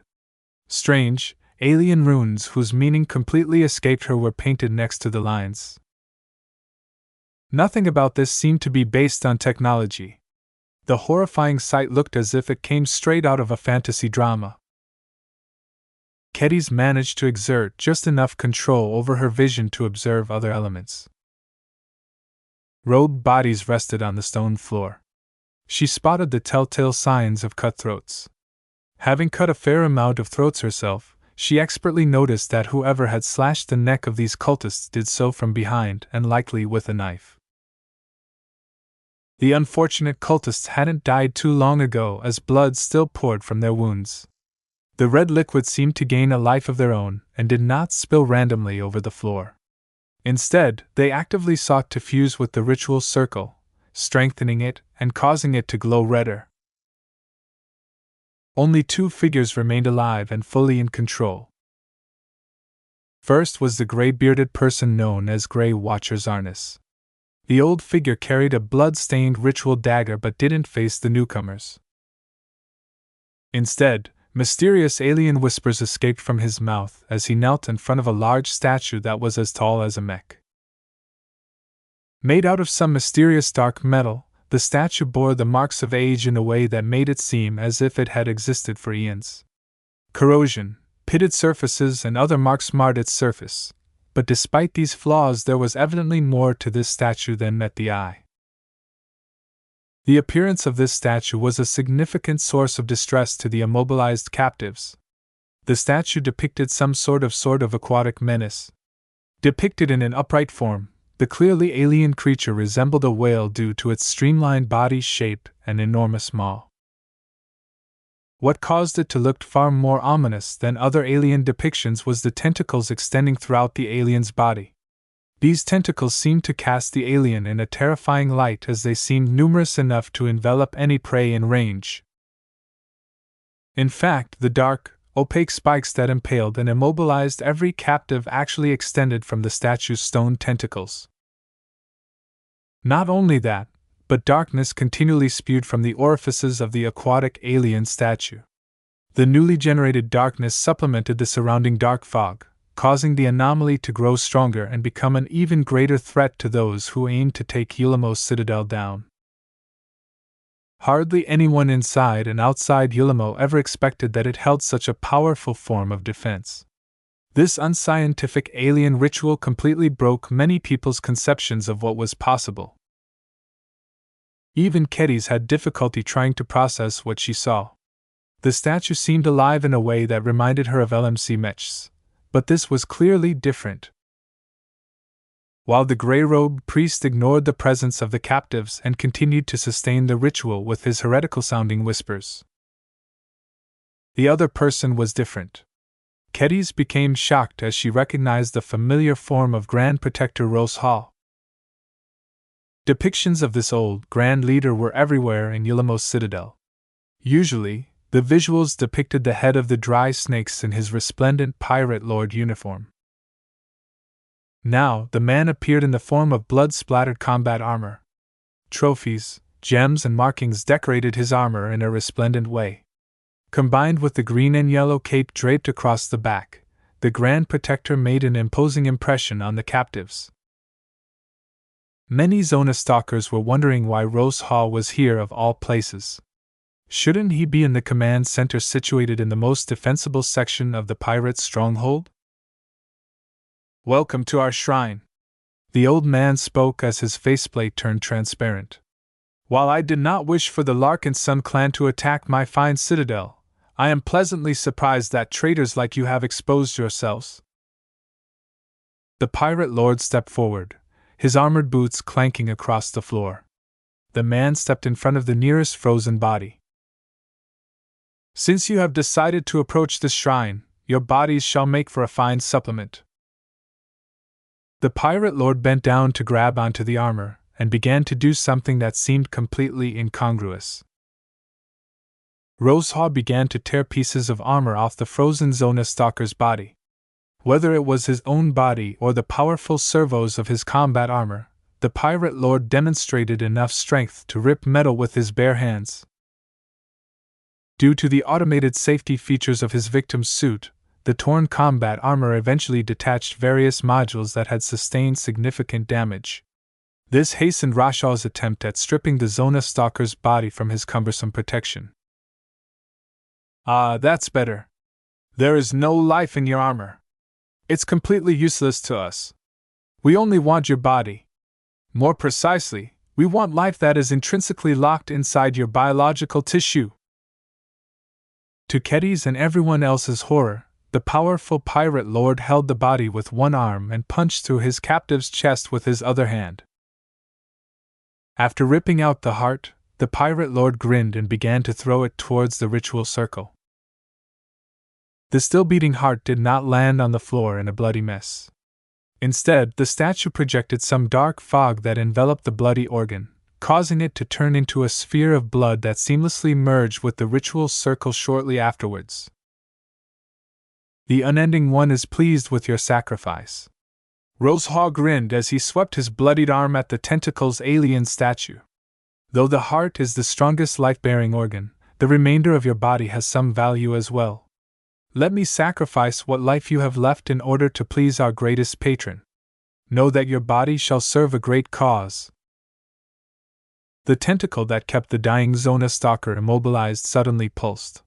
strange, alien runes whose meaning completely escaped her were painted next to the lines. Nothing about this seemed to be based on technology. The horrifying sight looked as if it came straight out of a fantasy drama. Keddies managed to exert just enough control over her vision to observe other elements. Robed bodies rested on the stone floor. She spotted the telltale signs of cutthroats. Having cut a fair amount of throats herself, she expertly noticed that whoever had slashed the neck of these cultists did so from behind and likely with a knife. The unfortunate cultists hadn't died too long ago, as blood still poured from their wounds. The red liquid seemed to gain a life of their own and did not spill randomly over the floor. Instead, they actively sought to fuse with the ritual circle, strengthening it and causing it to glow redder. Only two figures remained alive and fully in control. First was the gray-bearded person known as Grey Watcher Zarnus. The old figure carried a blood-stained ritual dagger but didn't face the newcomers. Instead, mysterious alien whispers escaped from his mouth as he knelt in front of a large statue that was as tall as a mech. Made out of some mysterious dark metal, the statue bore the marks of age in a way that made it seem as if it had existed for eons. Corrosion, pitted surfaces, and other marks marred its surface, but despite these flaws there was evidently more to this statue than met the eye. The appearance of this statue was a significant source of distress to the immobilized captives. The statue depicted some sort of aquatic menace. Depicted in an upright form, the clearly alien creature resembled a whale due to its streamlined body shape and enormous maw. What caused it to look far more ominous than other alien depictions was the tentacles extending throughout the alien's body. These tentacles seemed to cast the alien in a terrifying light as they seemed numerous enough to envelop any prey in range. In fact, the dark, opaque spikes that impaled and immobilized every captive actually extended from the statue's stone tentacles. Not only that, but darkness continually spewed from the orifices of the aquatic alien statue. The newly generated darkness supplemented the surrounding dark fog, causing the anomaly to grow stronger and become an even greater threat to those who aimed to take Yulamo's citadel down. Hardly anyone inside and outside Yulamo ever expected that it held such a powerful form of defense. This unscientific alien ritual completely broke many people's conceptions of what was possible. Even Keddies had difficulty trying to process what she saw. The statue seemed alive in a way that reminded her of LMC Mechs, but this was clearly different. While the gray-robed priest ignored the presence of the captives and continued to sustain the ritual with his heretical-sounding whispers, the other person was different. Keddies became shocked as she recognized the familiar form of Grand Protector Rose Hall. Depictions of this old Grand Leader were everywhere in Yulamo's citadel. Usually, the visuals depicted the head of the dry snakes in his resplendent pirate lord uniform. Now, the man appeared in the form of blood-splattered combat armor. Trophies, gems, and markings decorated his armor in a resplendent way. Combined with the green and yellow cape draped across the back, the Grand Protector made an imposing impression on the captives. Many Zona stalkers were wondering why Rose Hall was here of all places. Shouldn't he be in the command center situated in the most defensible section of the pirates' stronghold? "Welcome to our shrine," the old man spoke as his faceplate turned transparent. "While I did not wish for the Larkinson clan to attack my fine citadel, I am pleasantly surprised that traitors like you have exposed yourselves." The pirate lord stepped forward, his armored boots clanking across the floor. The man stepped in front of the nearest frozen body. "Since you have decided to approach this shrine, your bodies shall make for a fine supplement." The pirate lord bent down to grab onto the armor, and began to do something that seemed completely incongruous. Rosehaw began to tear pieces of armor off the frozen Zona stalker's body. Whether it was his own body or the powerful servos of his combat armor, the pirate lord demonstrated enough strength to rip metal with his bare hands. Due to the automated safety features of his victim's suit, the torn combat armor eventually detached various modules that had sustained significant damage. This hastened Rashaw's attempt at stripping the Zona stalker's body from his cumbersome protection. "Ah, that's better. There is no life in your armor. It's completely useless to us. We only want your body. More precisely, we want life that is intrinsically locked inside your biological tissue." To Keddy's and everyone else's horror, the powerful pirate lord held the body with one arm and punched through his captive's chest with his other hand. After ripping out the heart, the pirate lord grinned and began to throw it towards the ritual circle. The still beating heart did not land on the floor in a bloody mess. Instead, the statue projected some dark fog that enveloped the bloody organ, causing it to turn into a sphere of blood that seamlessly merged with the ritual circle shortly afterwards. "The Unending One is pleased with your sacrifice." Rosehaw grinned as he swept his bloodied arm at the tentacle's alien statue. "Though the heart is the strongest life-bearing organ, the remainder of your body has some value as well. Let me sacrifice what life you have left in order to please our greatest patron. Know that your body shall serve a great cause." The tentacle that kept the dying Zona stalker immobilized suddenly pulsed.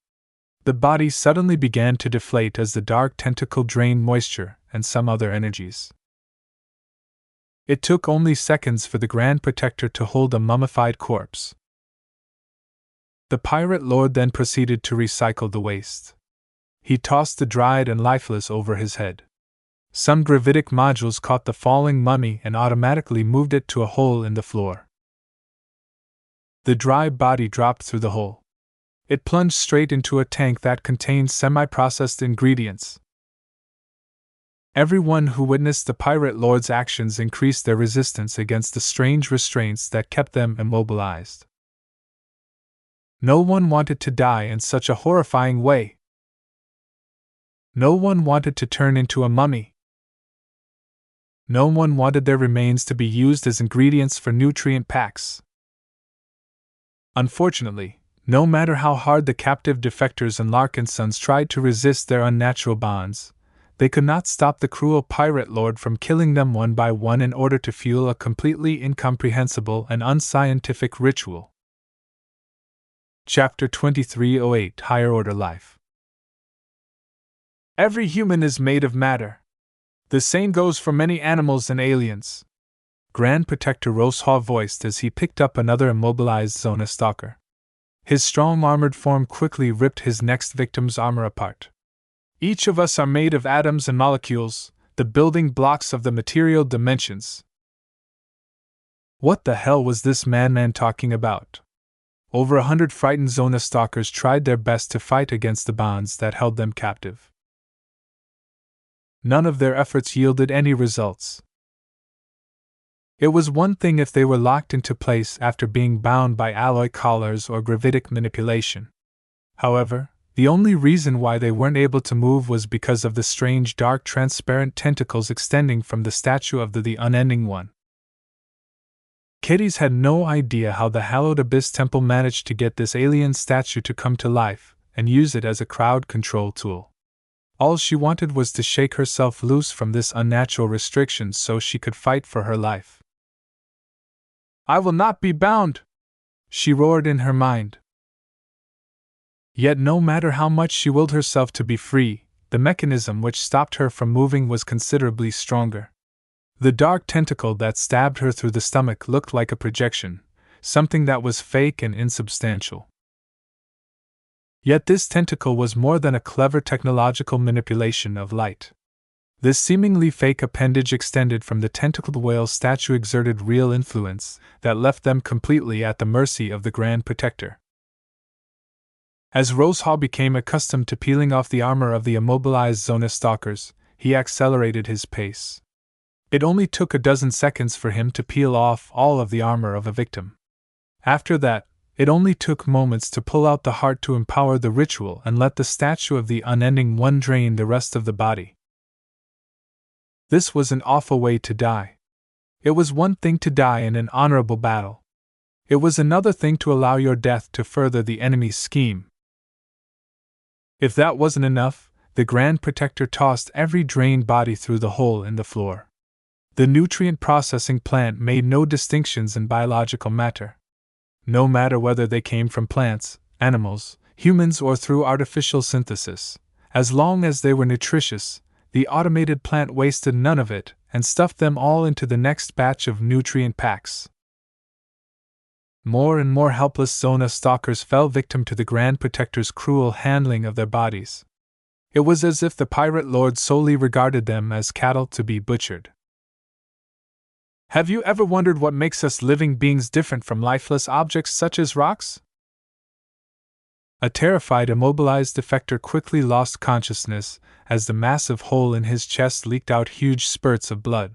The body suddenly began to deflate as the dark tentacle drained moisture and some other energies. It took only seconds for the Grand Protector to hold a mummified corpse. The pirate lord then proceeded to recycle the waste. He tossed the dried and lifeless over his head. Some gravitic modules caught the falling mummy and automatically moved it to a hole in the floor. The dry body dropped through the hole. It plunged straight into a tank that contained semi-processed ingredients. Everyone who witnessed the pirate lord's actions increased their resistance against the strange restraints that kept them immobilized. No one wanted to die in such a horrifying way. No one wanted to turn into a mummy. No one wanted their remains to be used as ingredients for nutrient packs. Unfortunately, no matter how hard the captive defectors and Larkinsons tried to resist their unnatural bonds, they could not stop the cruel pirate lord from killing them one by one in order to fuel a completely incomprehensible and unscientific ritual. Chapter 2308 Higher Order Life. Every human is made of matter. The same goes for many animals and aliens, Grand Protector Rosehaw voiced as he picked up another immobilized Zona stalker. His strong armored form quickly ripped his next victim's armor apart. "Each of us are made of atoms and molecules, the building blocks of the material dimensions." What the hell was this madman talking about? Over 100 frightened Zona stalkers tried their best to fight against the bonds that held them captive. None of their efforts yielded any results. It was one thing if they were locked into place after being bound by alloy collars or gravitic manipulation. However, the only reason why they weren't able to move was because of the strange dark transparent tentacles extending from the statue of the Unending One. Kitties had no idea how the hallowed Abyss Temple managed to get this alien statue to come to life, and use it as a crowd control tool. All she wanted was to shake herself loose from this unnatural restriction so she could fight for her life. "I will not be bound!" she roared in her mind. Yet no matter how much she willed herself to be free, the mechanism which stopped her from moving was considerably stronger. The dark tentacle that stabbed her through the stomach looked like a projection, something that was fake and insubstantial. Yet this tentacle was more than a clever technological manipulation of light. This seemingly fake appendage extended from the tentacled whale statue exerted real influence that left them completely at the mercy of the Grand Protector. As Rosehaw became accustomed to peeling off the armor of the immobilized Zona stalkers, he accelerated his pace. It only took a dozen seconds for him to peel off all of the armor of a victim. After that, it only took moments to pull out the heart to empower the ritual and let the statue of the unending one drain the rest of the body. This was an awful way to die. It was one thing to die in an honorable battle. It was another thing to allow your death to further the enemy's scheme. If that wasn't enough, the Grand Protector tossed every drained body through the hole in the floor. The nutrient processing plant made no distinctions in biological matter. No matter whether they came from plants, animals, humans, or through artificial synthesis, as long as they were nutritious, the automated plant wasted none of it and stuffed them all into the next batch of nutrient packs. More and more helpless Zona stalkers fell victim to the Grand Protector's cruel handling of their bodies. It was as if the pirate lord solely regarded them as cattle to be butchered. Have you ever wondered what makes us living beings different from lifeless objects such as rocks? A terrified, immobilized defector quickly lost consciousness as the massive hole in his chest leaked out huge spurts of blood.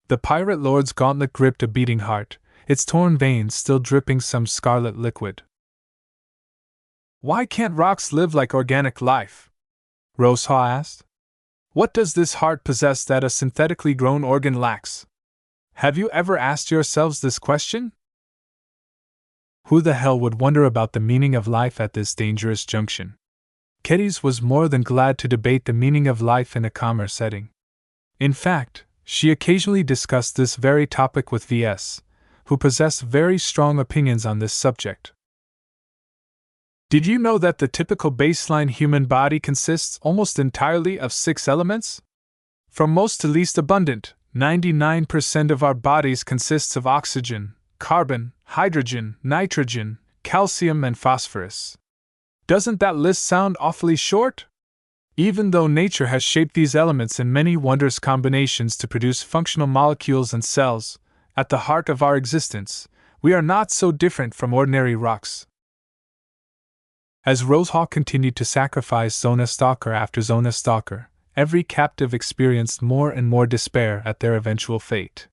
The pirate lord's gauntlet gripped a beating heart, its torn veins still dripping some scarlet liquid. "Why can't rocks live like organic life?" Rosehaw asked. "What does this heart possess that a synthetically grown organ lacks? Have you ever asked yourselves this question?" Who the hell would wonder about the meaning of life at this dangerous junction? Kedys was more than glad to debate the meaning of life in a calmer setting. In fact, she occasionally discussed this very topic with Ves, who possessed very strong opinions on this subject. "Did you know that the typical baseline human body consists almost entirely of 6 elements? From most to least abundant, 99% of our bodies consists of oxygen, carbon, hydrogen, nitrogen, calcium, and phosphorus. Doesn't that list sound awfully short? Even though nature has shaped these elements in many wondrous combinations to produce functional molecules and cells, at the heart of our existence, we are not so different from ordinary rocks." As Rosehaw continued to sacrifice Zona stalker after Zona stalker, every captive experienced more and more despair at their eventual fate.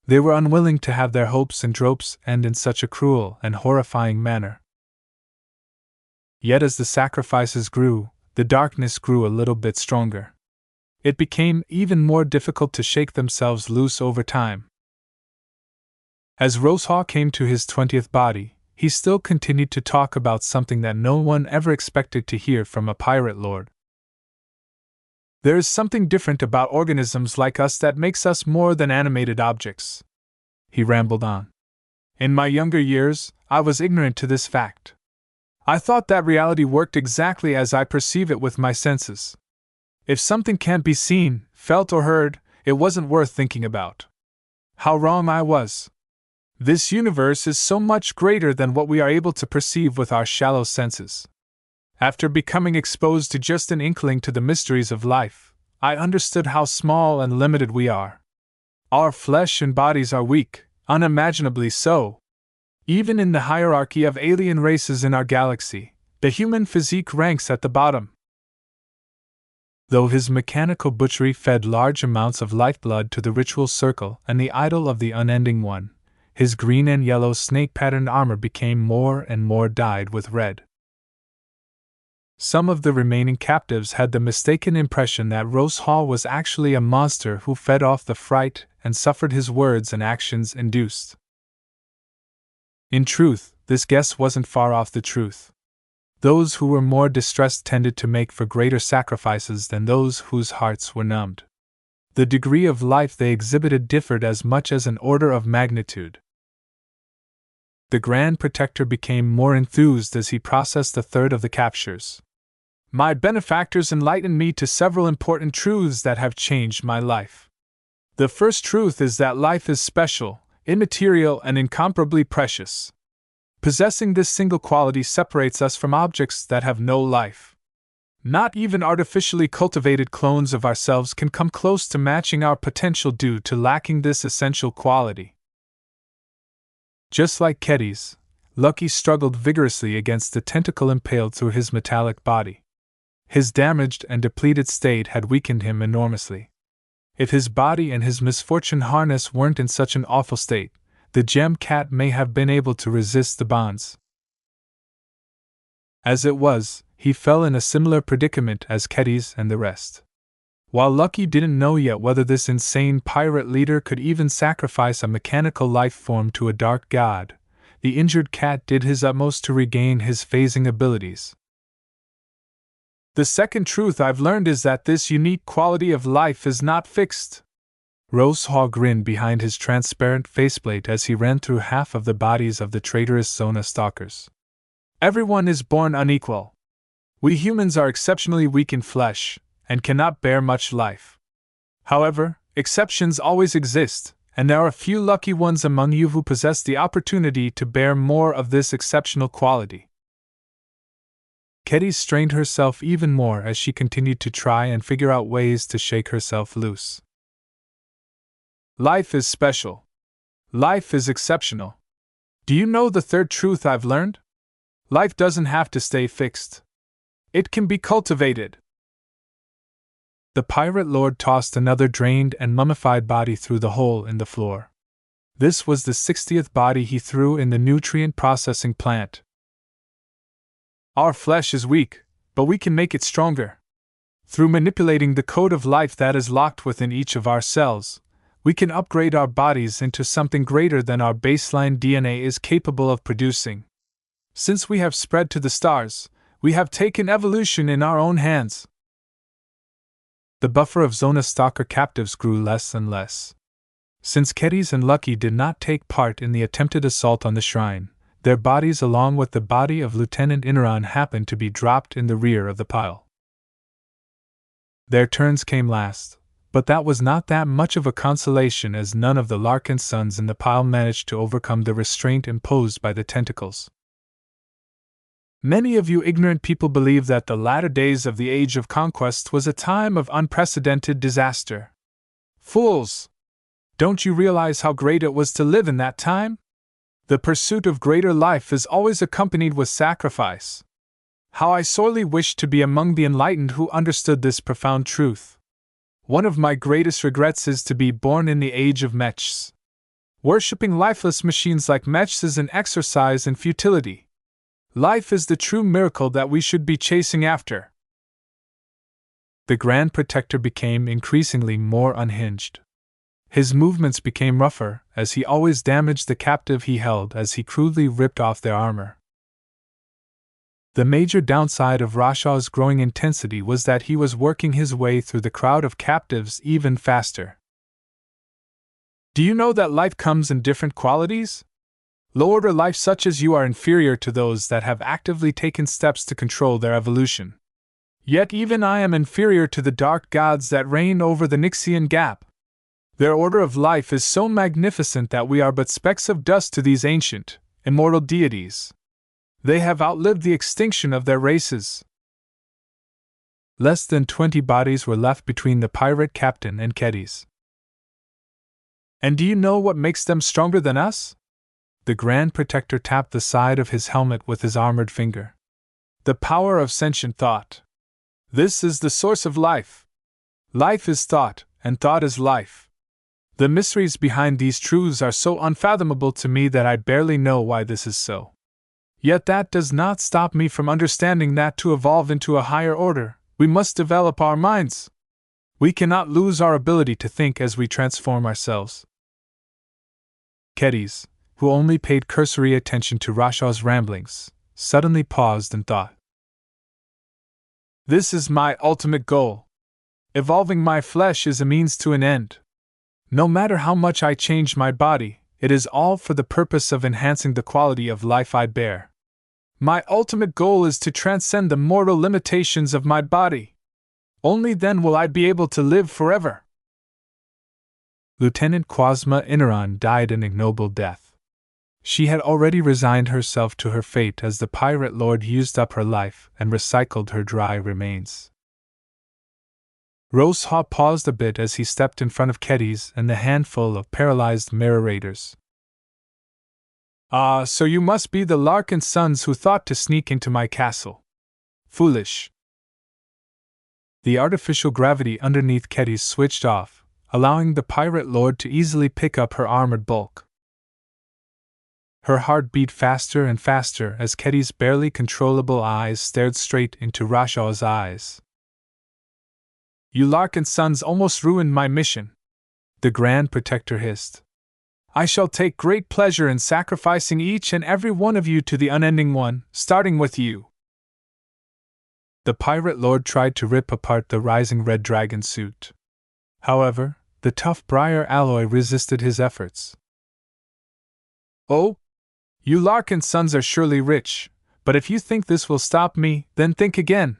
They were unwilling to have their hopes and hopes end in such a cruel and horrifying manner. Yet as the sacrifices grew, the darkness grew a little bit stronger. It became even more difficult to shake themselves loose over time. As Rosehaw came to his 20th body, he still continued to talk about something that no one ever expected to hear from a pirate lord. "There is something different about organisms like us that makes us more than animated objects," he rambled on. "In my younger years, I was ignorant to this fact. I thought that reality worked exactly as I perceive it with my senses. If something can't be seen, felt, or heard, it wasn't worth thinking about. How wrong I was! This universe is so much greater than what we are able to perceive with our shallow senses. After becoming exposed to just an inkling to the mysteries of life, I understood how small and limited we are. Our flesh and bodies are weak, unimaginably so. Even in the hierarchy of alien races in our galaxy, the human physique ranks at the bottom." Though his mechanical butchery fed large amounts of lifeblood to the ritual circle and the idol of the unending one, his green and yellow snake-patterned armor became more and more dyed with red. Some of the remaining captives had the mistaken impression that Rosehaw was actually a monster who fed off the fright and suffered his words and actions induced. In truth, this guess wasn't far off the truth. Those who were more distressed tended to make for greater sacrifices than those whose hearts were numbed. The degree of life they exhibited differed as much as an order of magnitude. The Grand Protector became more enthused as he processed a third of the captures. My benefactors enlightened me to several important truths that have changed my life. The first truth is that life is special, immaterial, and incomparably precious. Possessing this single quality separates us from objects that have no life. Not even artificially cultivated clones of ourselves can come close to matching our potential due to lacking this essential quality. Just like Kedis, Lucky struggled vigorously against the tentacle impaled through his metallic body. His damaged and depleted state had weakened him enormously. If his body and his misfortune harness weren't in such an awful state, the gem cat may have been able to resist the bonds. As it was, he fell in a similar predicament as Kedis and the rest. While Lucky didn't know yet whether this insane pirate leader could even sacrifice a mechanical life form to a dark god, the injured cat did his utmost to regain his phasing abilities. The second truth I've learned is that this unique quality of life is not fixed. Rosehaw grinned behind his transparent faceplate as he ran through half of the bodies of the traitorous Zona stalkers. Everyone is born unequal. We humans are exceptionally weak in flesh, and cannot bear much life. However, exceptions always exist, and there are a few lucky ones among you who possess the opportunity to bear more of this exceptional quality. Kedis strained herself even more as she continued to try and figure out ways to shake herself loose. Life is special. Life is exceptional. Do you know the third truth I've learned? Life doesn't have to stay fixed. It can be cultivated. The pirate lord tossed another drained and mummified body through the hole in the floor. This was the 60th body he threw in the nutrient processing plant. Our flesh is weak, but we can make it stronger. Through manipulating the code of life that is locked within each of our cells, we can upgrade our bodies into something greater than our baseline DNA is capable of producing. Since we have spread to the stars, we have taken evolution in our own hands. The buffer of Zona stalker captives grew less and less. Since Kedis and Lucky did not take part in the attempted assault on the shrine, their bodies along with the body of Lieutenant Inaran happened to be dropped in the rear of the pile. Their turns came last, but that was not that much of a consolation as none of the Larkinsons in the pile managed to overcome the restraint imposed by the tentacles. Many of you ignorant people believe that the latter days of the Age of Conquest was a time of unprecedented disaster. Fools! Don't you realize how great it was to live in that time? The pursuit of greater life is always accompanied with sacrifice. How I sorely wish to be among the enlightened who understood this profound truth. One of my greatest regrets is to be born in the Age of Mechs. Worshipping lifeless machines like Mechs is an exercise in futility. Life is the true miracle that we should be chasing after. The Grand Protector became increasingly more unhinged. His movements became rougher, as he always damaged the captive he held as he crudely ripped off their armor. The major downside of Rashaw's growing intensity was that he was working his way through the crowd of captives even faster. Do you know that life comes in different qualities? Low-order life such as you are inferior to those that have actively taken steps to control their evolution. Yet even I am inferior to the dark gods that reign over the Nixian Gap. Their order of life is so magnificent that we are but specks of dust to these ancient, immortal deities. They have outlived the extinction of their races. Less than 20 bodies were left between the pirate captain and Kedis. And do you know what makes them stronger than us? The Grand Protector tapped the side of his helmet with his armored finger. The power of sentient thought. This is the source of life. Life is thought, and thought is life. The mysteries behind these truths are so unfathomable to me that I barely know why this is so. Yet that does not stop me from understanding that to evolve into a higher order, we must develop our minds. We cannot lose our ability to think as we transform ourselves. Kedis, who only paid cursory attention to Rashaw's ramblings, suddenly paused and thought. This is my ultimate goal. Evolving my flesh is a means to an end. No matter how much I change my body, it is all for the purpose of enhancing the quality of life I bear. My ultimate goal is to transcend the mortal limitations of my body. Only then will I be able to live forever. Lieutenant Quasma Inaran died an ignoble death. She had already resigned herself to her fate as the pirate lord used up her life and recycled her dry remains. Rosehaw paused a bit as he stepped in front of Keddies and the handful of paralyzed mirror raiders. So you must be the Larkinsons who thought to sneak into my castle. Foolish. The artificial gravity underneath Keddies switched off, allowing the pirate lord to easily pick up her armored bulk. Her heart beat faster and faster as Keddies' barely controllable eyes stared straight into Rashaw's eyes. You Larkinsons almost ruined my mission, the Grand Protector hissed. I shall take great pleasure in sacrificing each and every one of you to the Unending One, starting with you. The pirate lord tried to rip apart the rising red dragon suit. However, the tough briar alloy resisted his efforts. Oh? You Larkinsons are surely rich, but if you think this will stop me, then think again.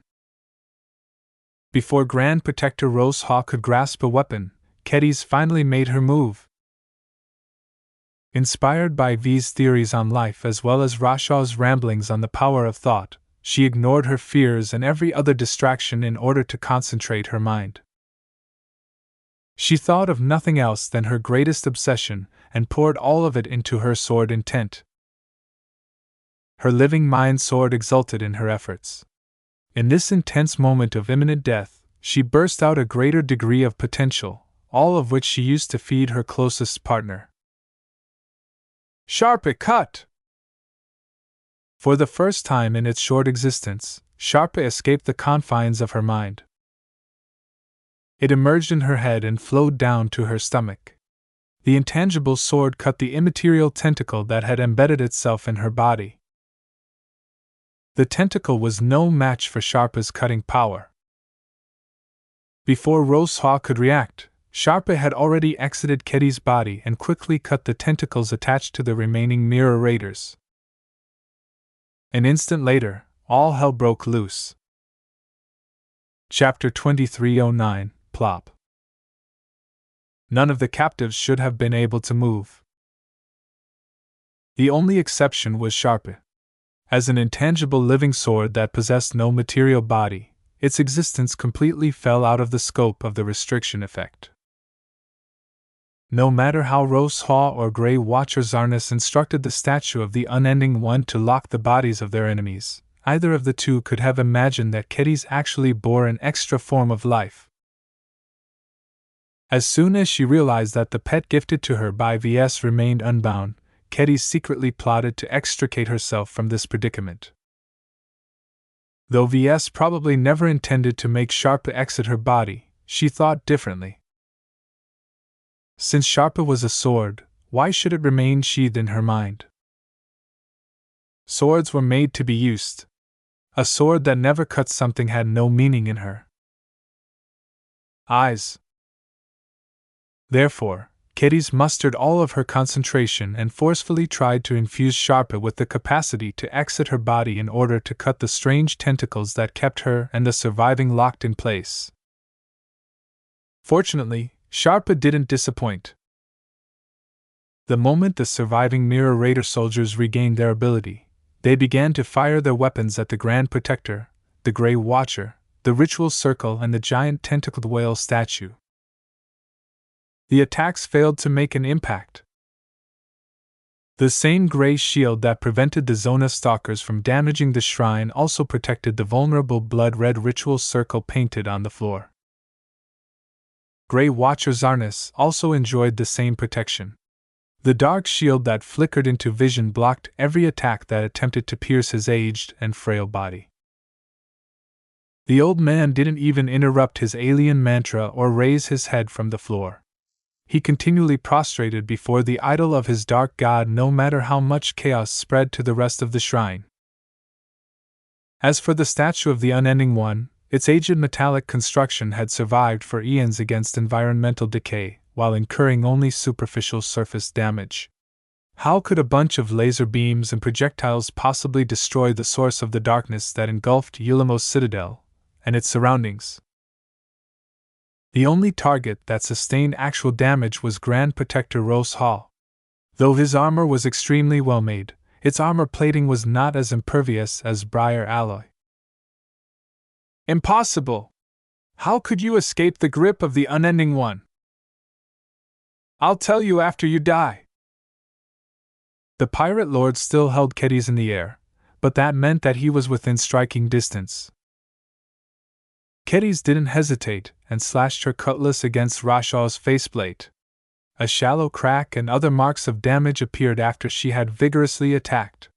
Before Grand Protector Rosehaw could grasp a weapon, Keddies finally made her move. Inspired by V's theories on life as well as Rashaw's ramblings on the power of thought, she ignored her fears and every other distraction in order to concentrate her mind. She thought of nothing else than her greatest obsession and poured all of it into her sword intent. Her living mind sword exulted in her efforts. In this intense moment of imminent death, she burst out a greater degree of potential, all of which she used to feed her closest partner. Sharpe cut! For the first time in its short existence, Sharpe escaped the confines of her mind. It emerged in her head and flowed down to her stomach. The intangible sword cut the immaterial tentacle that had embedded itself in her body. The tentacle was no match for Sharpe's cutting power. Before Rosehaw could react, Sharpe had already exited Keddies' body and quickly cut the tentacles attached to the remaining mirror raiders. An instant later, all hell broke loose. Chapter 2309, Plop. None of the captives should have been able to move. The only exception was Sharpe. As an intangible living sword that possessed no material body, its existence completely fell out of the scope of the restriction effect. No matter how Rosehaw or Grey Watcher Zarnus instructed the statue of the Unending One to lock the bodies of their enemies, either of the two could have imagined that Keddies actually bore an extra form of life. As soon as she realized that the pet gifted to her by Ves remained unbound, Keddies secretly plotted to extricate herself from this predicament. Though Ves probably never intended to make Sharpe exit her body, she thought differently. Since Sharpe was a sword, why should it remain sheathed in her mind? Swords were made to be used. A sword that never cut something had no meaning in her eyes. Therefore, Keddies mustered all of her concentration and forcefully tried to infuse Sharpe with the capacity to exit her body in order to cut the strange tentacles that kept her and the surviving locked in place. Fortunately, Sharpe didn't disappoint. The moment the surviving Mirror Raider soldiers regained their ability, they began to fire their weapons at the Grand Protector, the Grey Watcher, the Ritual Circle, and the giant tentacled whale statue. The attacks failed to make an impact. The same gray shield that prevented the Zona stalkers from damaging the shrine also protected the vulnerable blood-red Ritual Circle painted on the floor. Grey Watcher Zarnus also enjoyed the same protection. The dark shield that flickered into vision blocked every attack that attempted to pierce his aged and frail body. The old man didn't even interrupt his alien mantra or raise his head from the floor. He continually prostrated before the idol of his dark god no matter how much chaos spread to the rest of the shrine. As for the statue of the Unending One, Its aged metallic construction had survived for eons against environmental decay, while incurring only superficial surface damage. How could a bunch of laser beams and projectiles possibly destroy the source of the darkness that engulfed Yulamos Citadel and its surroundings? The only target that sustained actual damage was Grand Protector Rose Hall. Though his armor was extremely well made, its armor plating was not as impervious as Briar alloy. Impossible! How could you escape the grip of the Unending One? I'll tell you after you die. The pirate lord still held Kedis in the air, but that meant that he was within striking distance. Kedis didn't hesitate and slashed her cutlass against Rashaw's faceplate. A shallow crack and other marks of damage appeared after she had vigorously attacked.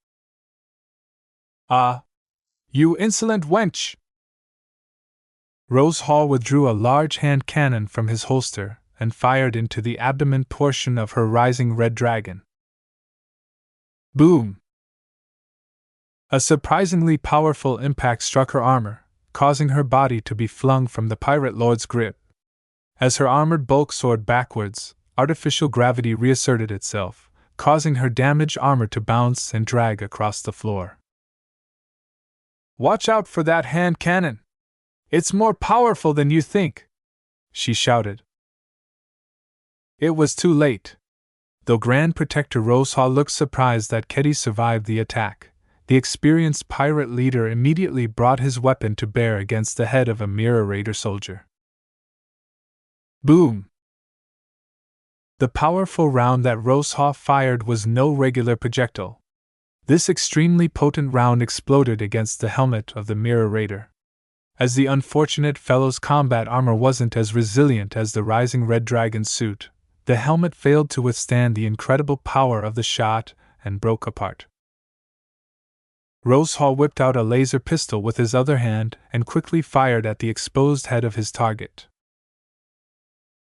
Ah! You insolent wench! Rose Hall withdrew a large hand cannon from his holster and fired into the abdomen portion of her rising red dragon. Boom! A surprisingly powerful impact struck her armor, causing her body to be flung from the pirate lord's grip. As her armored bulk soared backwards, artificial gravity reasserted itself, causing her damaged armor to bounce and drag across the floor. Watch out for that hand cannon! It's more powerful than you think, she shouted. It was too late. Though Grand Protector Rosehall looked surprised that Kedis survived the attack, the experienced pirate leader immediately brought his weapon to bear against the head of a Mirror Raider soldier. Boom! The powerful round that Rosehall fired was no regular projectile. This extremely potent round exploded against the helmet of the Mirror Raider. As the unfortunate fellow's combat armor wasn't as resilient as the Rising Red Dragon's suit, the helmet failed to withstand the incredible power of the shot and broke apart. Rosehall whipped out a laser pistol with his other hand and quickly fired at the exposed head of his target.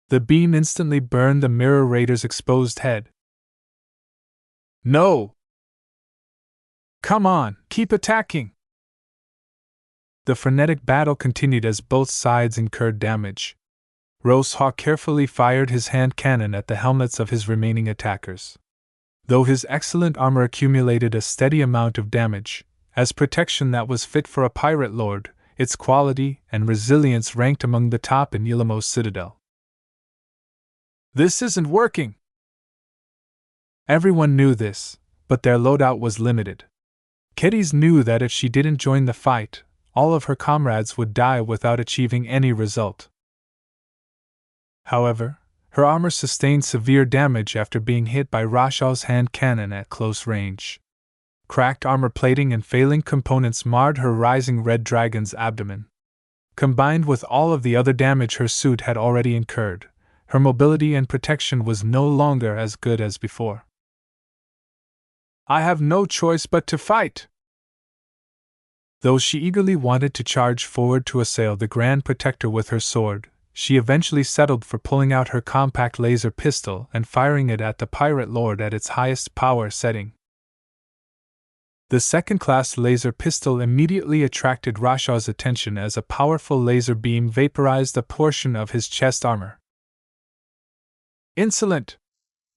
The beam instantly burned the Mirror Raider's exposed head. No! Come on, keep attacking! The frenetic battle continued as both sides incurred damage. Rosehall carefully fired his hand cannon at the helmets of his remaining attackers. Though his excellent armor accumulated a steady amount of damage, as protection that was fit for a pirate lord, its quality and resilience ranked among the top in Yulamos Citadel. This isn't working! Everyone knew this, but their loadout was limited. Kedis knew that if she didn't join the fight, all of her comrades would die without achieving any result. However, her armor sustained severe damage after being hit by Rashaw's hand cannon at close range. Cracked armor plating and failing components marred her Rising Red Dragon's abdomen. Combined with all of the other damage her suit had already incurred, her mobility and protection was no longer as good as before. I have no choice but to fight! Though she eagerly wanted to charge forward to assail the Grand Protector with her sword, she eventually settled for pulling out her compact laser pistol and firing it at the pirate lord at its highest power setting. The second-class laser pistol immediately attracted Rashaw's attention as a powerful laser beam vaporized a portion of his chest armor. Insolent!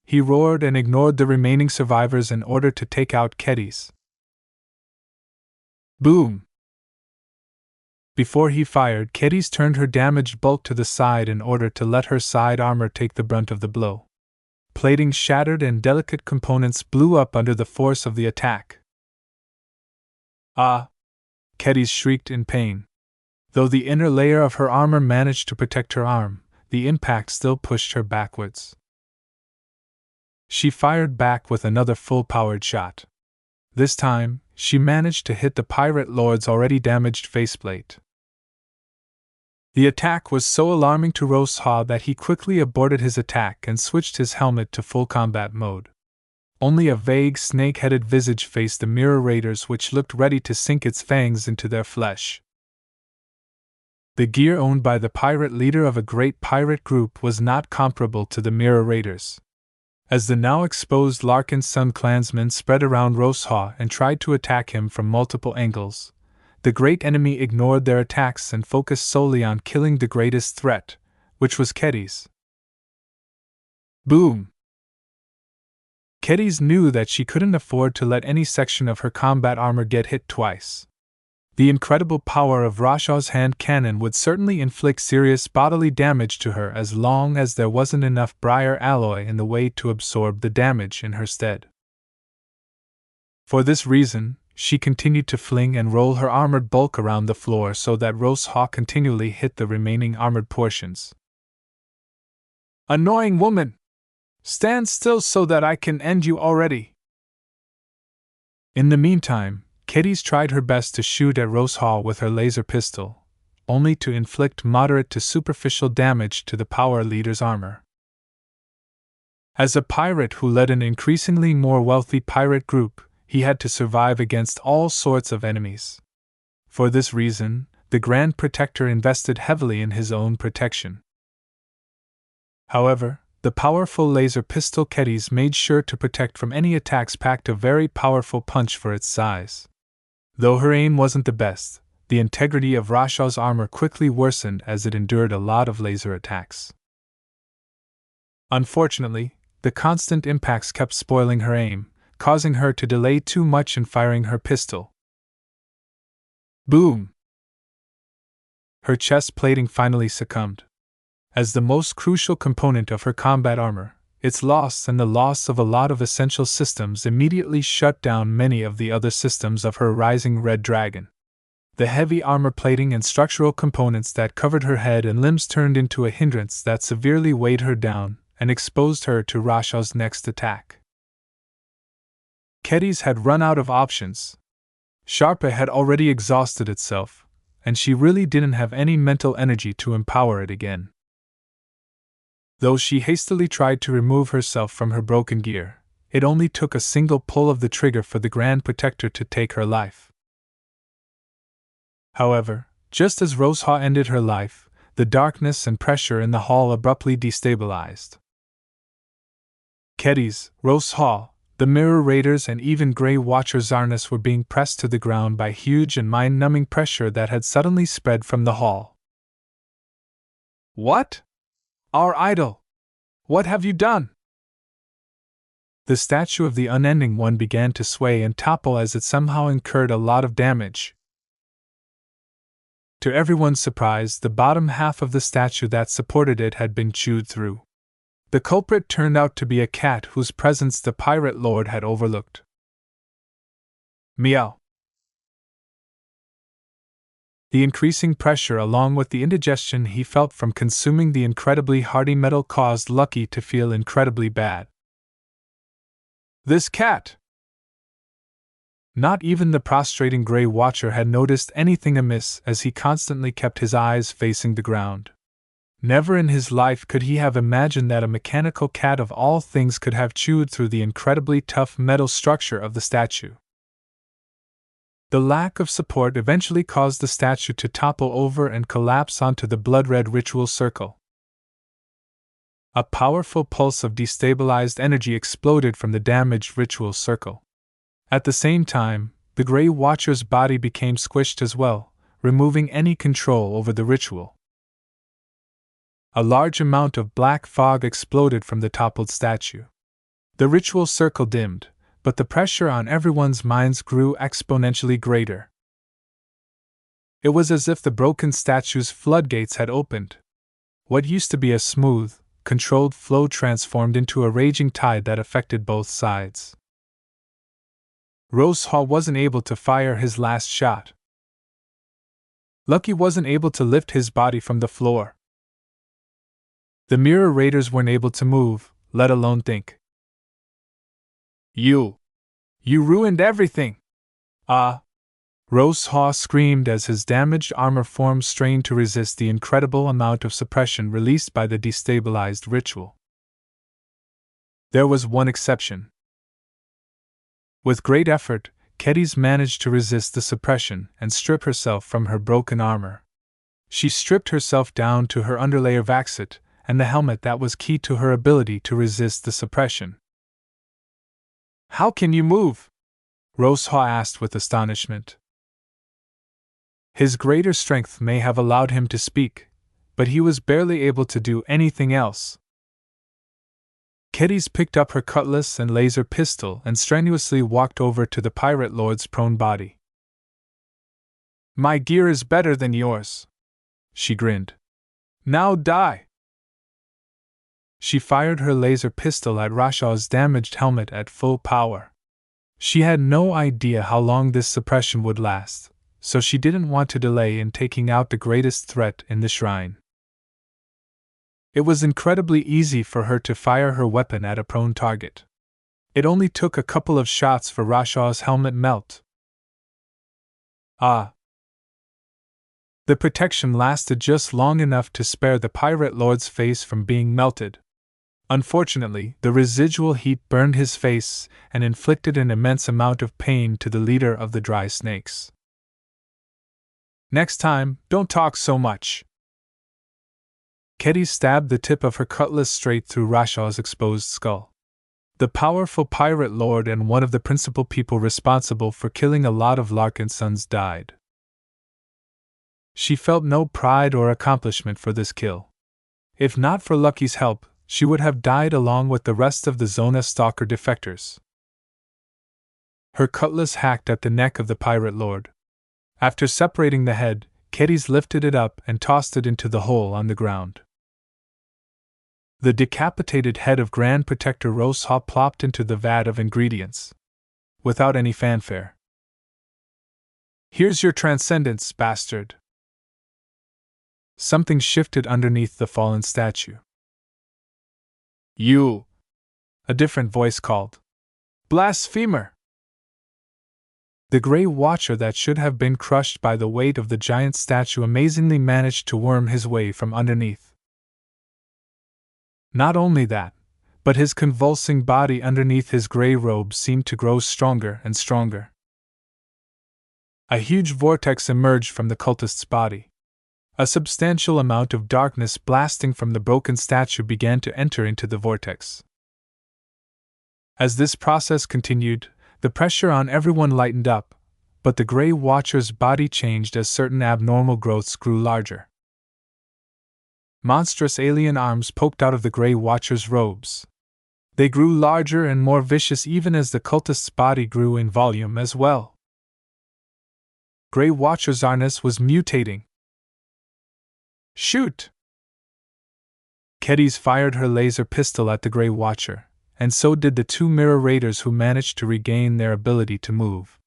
He roared and ignored the remaining survivors in order to take out Kedis. Boom! Before he fired, Kedis turned her damaged bulk to the side in order to let her side armor take the brunt of the blow. Plating shattered and delicate components blew up under the force of the attack. Ah! Kedis shrieked in pain. Though the inner layer of her armor managed to protect her arm, the impact still pushed her backwards. She fired back with another full-powered shot. This time, she managed to hit the pirate lord's already damaged faceplate. The attack was so alarming to Rosehall that he quickly aborted his attack and switched his helmet to full combat mode. Only a vague snake-headed visage faced the Mirror Raiders, which looked ready to sink its fangs into their flesh. The gear owned by the pirate leader of a great pirate group was not comparable to the Mirror Raiders. As the now exposed Larkinson clansmen spread around Rosehall and tried to attack him from multiple angles, the great enemy ignored their attacks and focused solely on killing the greatest threat, which was Kedis. Boom! Kedis knew that she couldn't afford to let any section of her combat armor get hit twice. The incredible power of Rashaw's hand cannon would certainly inflict serious bodily damage to her as long as there wasn't enough briar alloy in the way to absorb the damage in her stead. For this reason, she continued to fling and roll her armored bulk around the floor so that Rosehaw continually hit the remaining armored portions. Annoying woman! Stand still so that I can end you already! In the meantime, Kedis tried her best to shoot at Rosehaw with her laser pistol, only to inflict moderate to superficial damage to the power leader's armor. As a pirate who led an increasingly more wealthy pirate group, he had to survive against all sorts of enemies. For this reason, the Grand Protector invested heavily in his own protection. However, the powerful laser pistol Kedis made sure to protect from any attacks packed a very powerful punch for its size. Though her aim wasn't the best, the integrity of Rashaw's armor quickly worsened as it endured a lot of laser attacks. Unfortunately, the constant impacts kept spoiling her aim, causing her to delay too much in firing her pistol. Boom! Her chest plating finally succumbed. As the most crucial component of her combat armor, its loss and the loss of a lot of essential systems immediately shut down many of the other systems of her rising red dragon. The heavy armor plating and structural components that covered her head and limbs turned into a hindrance that severely weighed her down and exposed her to Rashaw's next attack. Kedis had run out of options. Sharpa had already exhausted itself, and she really didn't have any mental energy to empower it again. Though she hastily tried to remove herself from her broken gear, it only took a single pull of the trigger for the Grand Protector to take her life. However, just as Rosehaw ended her life, the darkness and pressure in the hall abruptly destabilized. Kedis, Rosehaw, the Mirror Raiders and even Grey Watcher Zarnus were being pressed to the ground by huge and mind-numbing pressure that had suddenly spread from the hall. What? Our idol! What have you done? The statue of the Unending One began to sway and topple as it somehow incurred a lot of damage. To everyone's surprise, the bottom half of the statue that supported it had been chewed through. The culprit turned out to be a cat whose presence the pirate lord had overlooked. Meow. The increasing pressure along with the indigestion he felt from consuming the incredibly hardy metal caused Lucky to feel incredibly bad. This cat! Not even the prostrating Grey Watcher had noticed anything amiss as he constantly kept his eyes facing the ground. Never in his life could he have imagined that a mechanical cat of all things could have chewed through the incredibly tough metal structure of the statue. The lack of support eventually caused the statue to topple over and collapse onto the blood-red ritual circle. A powerful pulse of destabilized energy exploded from the damaged ritual circle. At the same time, the Grey Watcher's body became squished as well, removing any control over the ritual. A large amount of black fog exploded from the toppled statue. The ritual circle dimmed, but the pressure on everyone's minds grew exponentially greater. It was as if the broken statue's floodgates had opened. What used to be a smooth, controlled flow transformed into a raging tide that affected both sides. Rosehaw wasn't able to fire his last shot. Lucky wasn't able to lift his body from the floor. The Mirror Raiders weren't able to move, let alone think. You ruined everything! Rosehaw screamed as his damaged armor form strained to resist the incredible amount of suppression released by the destabilized ritual. There was one exception. With great effort, Kedis managed to resist the suppression and strip herself from her broken armor. She stripped herself down to her underlayer vaxit and the helmet that was key to her ability to resist the suppression. How can you move? Rosehaw asked with astonishment. His greater strength may have allowed him to speak, but he was barely able to do anything else. Kedis picked up her cutlass and laser pistol and strenuously walked over to the pirate lord's prone body. "My gear is better than yours," she grinned. "Now die!" She fired her laser pistol at Rashaw's damaged helmet at full power. She had no idea how long this suppression would last, so she didn't want to delay in taking out the greatest threat in the shrine. It was incredibly easy for her to fire her weapon at a prone target. It only took a couple of shots for Rashaw's helmet melt. Ah! The protection lasted just long enough to spare the pirate lord's face from being melted. Unfortunately, the residual heat burned his face and inflicted an immense amount of pain to the leader of the dry snakes. "Next time, don't talk so much." Kedis stabbed the tip of her cutlass straight through Rashaw's exposed skull. The powerful pirate lord and one of the principal people responsible for killing a lot of Larkinsons died. She felt no pride or accomplishment for this kill. If not for Lucky's help, she would have died along with the rest of the Zona Stalker defectors. Her cutlass hacked at the neck of the pirate lord. After separating the head, Kedis lifted it up and tossed it into the hole on the ground. The decapitated head of Grand Protector Rosehaw plopped into the vat of ingredients, without any fanfare. "Here's your transcendence, bastard." Something shifted underneath the fallen statue. "You!" a different voice called. "Blasphemer!" The Grey Watcher that should have been crushed by the weight of the giant statue amazingly managed to worm his way from underneath. Not only that, but his convulsing body underneath his grey robe seemed to grow stronger and stronger. A huge vortex emerged from the cultist's body. A substantial amount of darkness blasting from the broken statue began to enter into the vortex. As this process continued, the pressure on everyone lightened up, but the Grey Watcher's body changed as certain abnormal growths grew larger. Monstrous alien arms poked out of the Grey Watcher's robes. They grew larger and more vicious even as the cultist's body grew in volume as well. Grey Watcher's harness was mutating. "Shoot!" Kedis fired her laser pistol at the Grey Watcher, and so did the two mirror raiders who managed to regain their ability to move.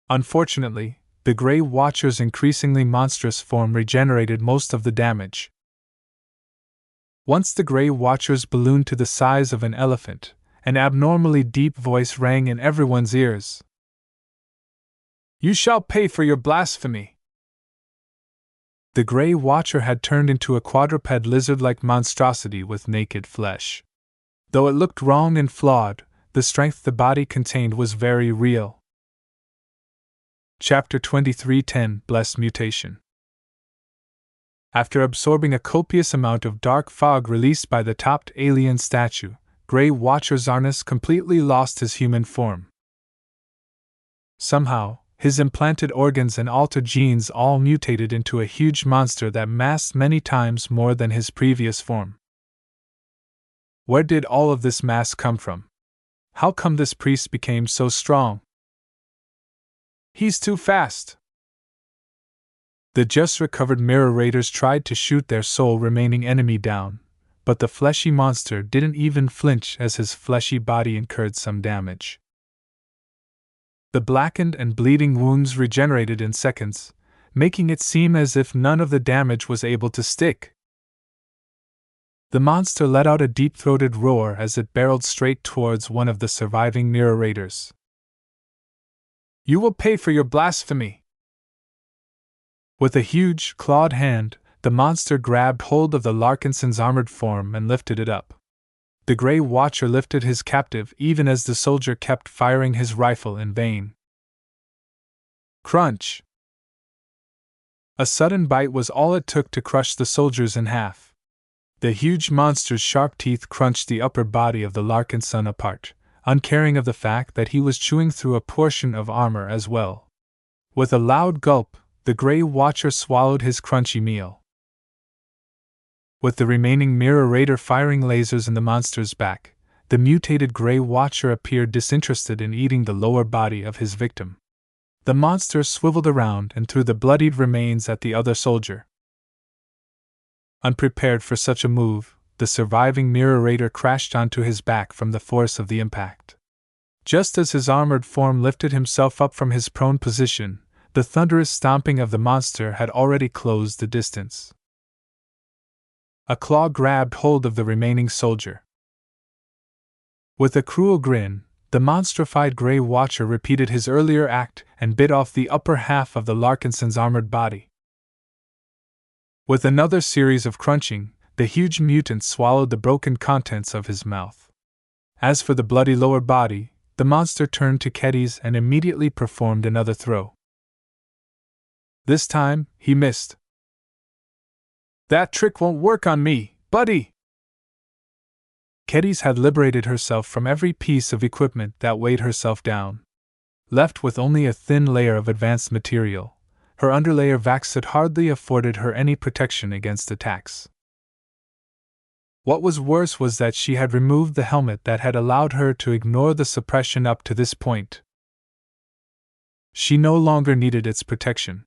Unfortunately, the Grey Watcher's increasingly monstrous form regenerated most of the damage. Once the Grey Watchers ballooned to the size of an elephant, an abnormally deep voice rang in everyone's ears. "You shall pay for your blasphemy!" The Grey Watcher had turned into a quadruped lizard-like monstrosity with naked flesh. Though it looked wrong and flawed, the strength the body contained was very real. Chapter 23:10 Blessed Mutation. After absorbing a copious amount of dark fog released by the topped alien statue, Grey Watcher Zarnus completely lost his human form. Somehow, his implanted organs and altered genes all mutated into a huge monster that massed many times more than his previous form. Where did all of this mass come from? How come this priest became so strong? "He's too fast!" The just recovered mirror raiders tried to shoot their sole remaining enemy down, but the fleshy monster didn't even flinch as his fleshy body incurred some damage. The blackened and bleeding wounds regenerated in seconds, making it seem as if none of the damage was able to stick. The monster let out a deep-throated roar as it barreled straight towards one of the surviving mirror raiders. "You will pay for your blasphemy!" With a huge, clawed hand, the monster grabbed hold of the Larkinson's armored form and lifted it up. The Grey Watcher lifted his captive even as the soldier kept firing his rifle in vain. Crunch! A sudden bite was all it took to crush the soldiers in half. The huge monster's sharp teeth crunched the upper body of the Larkinson apart, uncaring of the fact that he was chewing through a portion of armor as well. With a loud gulp, the Grey Watcher swallowed his crunchy meal. With the remaining Mirror Raider firing lasers in the monster's back, the mutated Grey Watcher appeared disinterested in eating the lower body of his victim. The monster swiveled around and threw the bloodied remains at the other soldier. Unprepared for such a move, the surviving Mirror Raider crashed onto his back from the force of the impact. Just as his armored form lifted himself up from his prone position, the thunderous stomping of the monster had already closed the distance. A claw grabbed hold of the remaining soldier. With a cruel grin, the monstrified Grey Watcher repeated his earlier act and bit off the upper half of the Larkinson's armored body. With another series of crunching, the huge mutant swallowed the broken contents of his mouth. As for the bloody lower body, the monster turned to Kedis and immediately performed another throw. This time, he missed. "That trick won't work on me, buddy!" Kedis had liberated herself from every piece of equipment that weighed herself down. Left with only a thin layer of advanced material, her underlayer Vaxit hardly afforded her any protection against attacks. What was worse was that she had removed the helmet that had allowed her to ignore the suppression up to this point. She no longer needed its protection.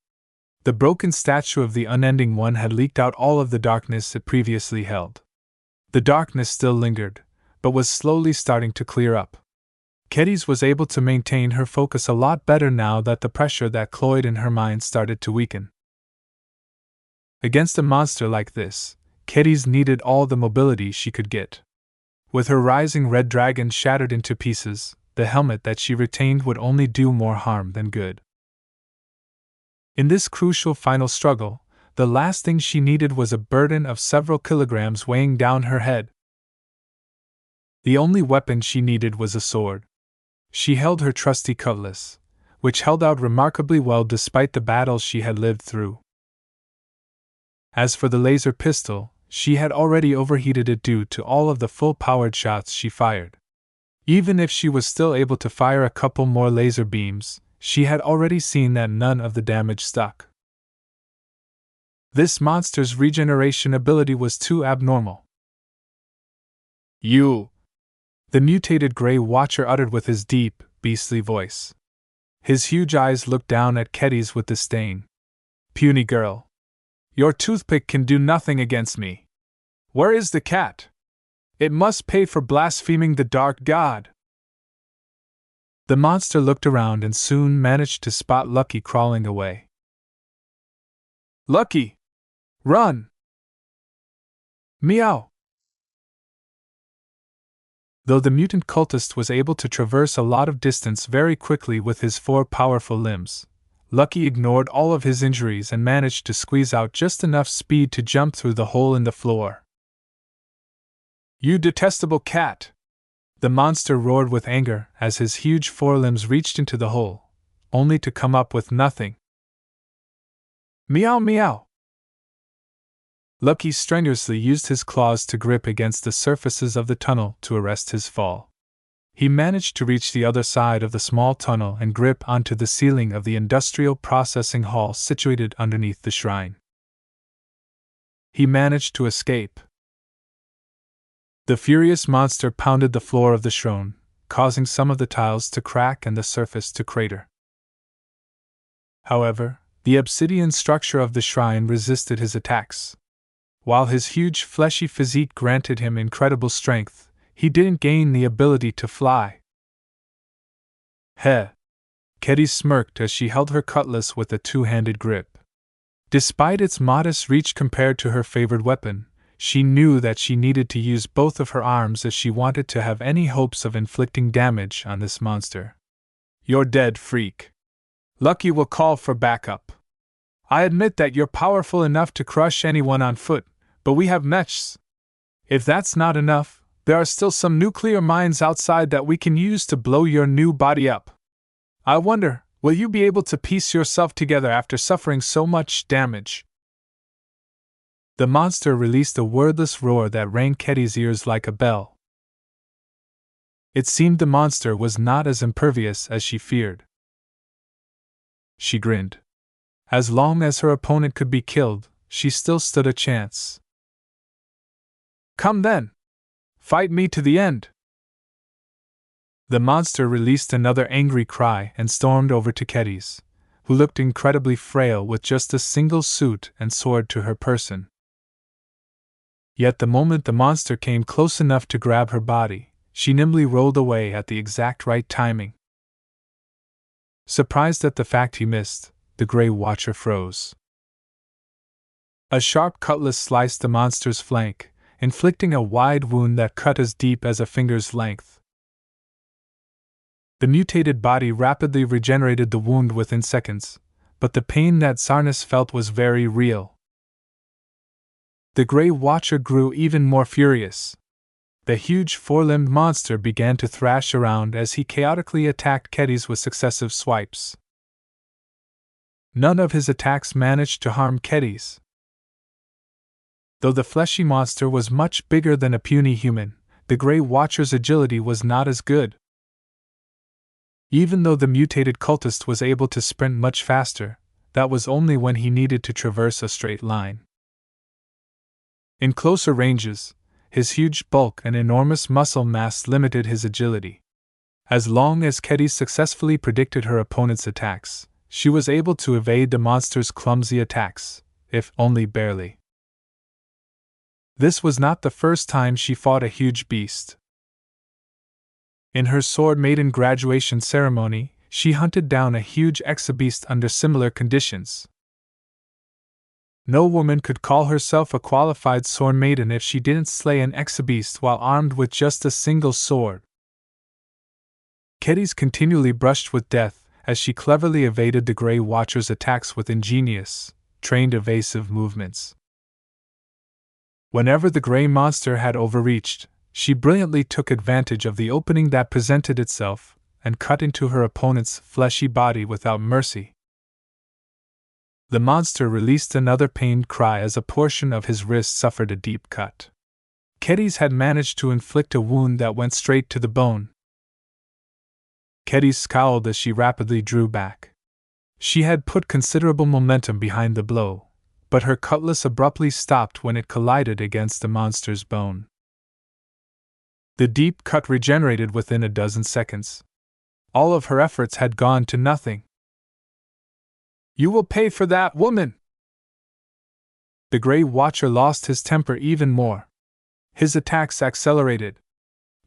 The broken statue of the Unending One had leaked out all of the darkness it previously held. The darkness still lingered, but was slowly starting to clear up. Kedis was able to maintain her focus a lot better now that the pressure that cloyed in her mind started to weaken. Against a monster like this, Kedis needed all the mobility she could get. With her rising red dragon shattered into pieces, the helmet that she retained would only do more harm than good. In this crucial final struggle, the last thing she needed was a burden of several kilograms weighing down her head. The only weapon she needed was a sword. She held her trusty cutlass, which held out remarkably well despite the battles she had lived through. As for the laser pistol, she had already overheated it due to all of the full-powered shots she fired. Even if she was still able to fire a couple more laser beams, she had already seen that none of the damage stuck. This monster's regeneration ability was too abnormal. "You!" the mutated Grey Watcher uttered with his deep, beastly voice. His huge eyes looked down at Kedis with disdain. "Puny girl. Your toothpick can do nothing against me. Where is the cat? It must pay for blaspheming the dark god." The monster looked around and soon managed to spot Lucky crawling away. "Lucky! Run!" Meow! Though the mutant cultist was able to traverse a lot of distance very quickly with his 4 powerful limbs, Lucky ignored all of his injuries and managed to squeeze out just enough speed to jump through the hole in the floor. "You detestable cat!" the monster roared with anger as his huge forelimbs reached into the hole, only to come up with nothing. "Meow meow!" Lucky strenuously used his claws to grip against the surfaces of the tunnel to arrest his fall. He managed to reach the other side of the small tunnel and grip onto the ceiling of the industrial processing hall situated underneath the shrine. He managed to escape. The furious monster pounded the floor of the shrine, causing some of the tiles to crack and the surface to crater. However, the obsidian structure of the shrine resisted his attacks. While his huge fleshy physique granted him incredible strength, he didn't gain the ability to fly. Heh! Kedis smirked as she held her cutlass with a two-handed grip. Despite its modest reach compared to her favored weapon, she knew that she needed to use both of her arms if she wanted to have any hopes of inflicting damage on this monster. "You're dead, freak. Lucky will call for backup. I admit that you're powerful enough to crush anyone on foot, but we have mechs. If that's not enough, there are still some nuclear mines outside that we can use to blow your new body up. I wonder, will you be able to piece yourself together after suffering so much damage?" The monster released a wordless roar that rang Kedis' ears like a bell. It seemed the monster was not as impervious as she feared. she grinned. As long as her opponent could be killed, she still stood a chance. Come then! Fight me to the end! The monster released another angry cry and stormed over to Kedis, who looked incredibly frail with just a single suit and sword to her person. Yet the moment the monster came close enough to grab her body, she nimbly rolled away at the exact right timing. Surprised at the fact he missed, the Grey Watcher froze. A sharp cutlass sliced the monster's flank, inflicting a wide wound that cut as deep as a finger's length. The mutated body rapidly regenerated the wound within seconds, but the pain that Sarnas felt was very real. The Grey Watcher grew even more furious. The huge four-limbed monster began to thrash around as he chaotically attacked Kedis with successive swipes. None of his attacks managed to harm Kedis. Though the fleshy monster was much bigger than a puny human, the Grey Watcher's agility was not as good. Even though the mutated cultist was able to sprint much faster, that was only when he needed to traverse a straight line. In closer ranges, his huge bulk and enormous muscle mass limited his agility. As long as Kedis successfully predicted her opponent's attacks, she was able to evade the monster's clumsy attacks, if only barely. This was not the first time she fought a huge beast. In her Sword Maiden graduation ceremony, she hunted down a huge exabeast under similar conditions. No woman could call herself a qualified Sword Maiden if she didn't slay an exabeast while armed with just a single sword. Kedis continually brushed with death as she cleverly evaded the Grey Watcher's attacks with ingenious, trained evasive movements. Whenever the Grey Monster had overreached, she brilliantly took advantage of the opening that presented itself and cut into her opponent's fleshy body without mercy. The monster released another pained cry as a portion of his wrist suffered a deep cut. Kedis had managed to inflict a wound that went straight to the bone. Kedis scowled as she rapidly drew back. She had put considerable momentum behind the blow, but her cutlass abruptly stopped when it collided against the monster's bone. The deep cut regenerated within a dozen seconds. All of her efforts had gone to nothing. You will pay for that, woman! The Grey Watcher lost his temper even more. His attacks accelerated.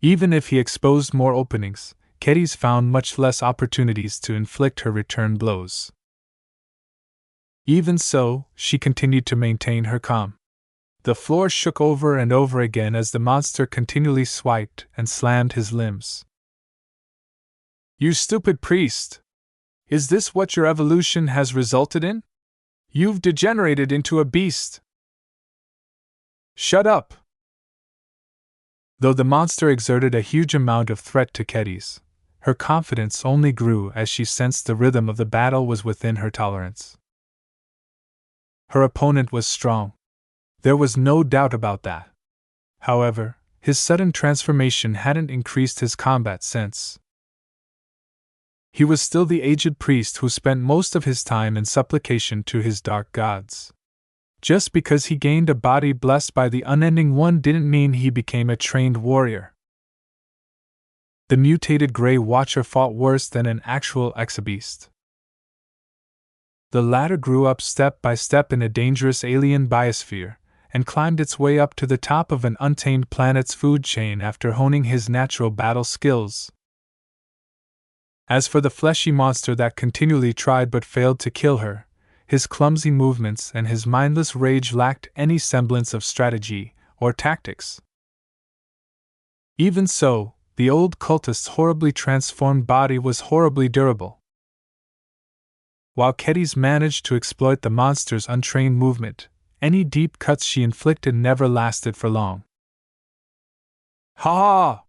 Even if he exposed more openings, Kedis found much less opportunities to inflict her return blows. Even so, she continued to maintain her calm. The floor shook over and over again as the monster continually swiped and slammed his limbs. You stupid priest! Is this what your evolution has resulted in? You've degenerated into a beast! Shut up! Though the monster exerted a huge amount of threat to Kedis, her confidence only grew as she sensed the rhythm of the battle was within her tolerance. Her opponent was strong. There was no doubt about that. However, his sudden transformation hadn't increased his combat sense. He was still the aged priest who spent most of his time in supplication to his dark gods. Just because he gained a body blessed by the Unending One didn't mean he became a trained warrior. The mutated Grey Watcher fought worse than an actual exabeast. The latter grew up step by step in a dangerous alien biosphere, and climbed its way up to the top of an untamed planet's food chain after honing his natural battle skills. As for the fleshy monster that continually tried but failed to kill her, his clumsy movements and his mindless rage lacked any semblance of strategy or tactics. Even so, the old cultist's horribly transformed body was horribly durable. While Kedis managed to exploit the monster's untrained movement, any deep cuts she inflicted never lasted for long. Ha ha!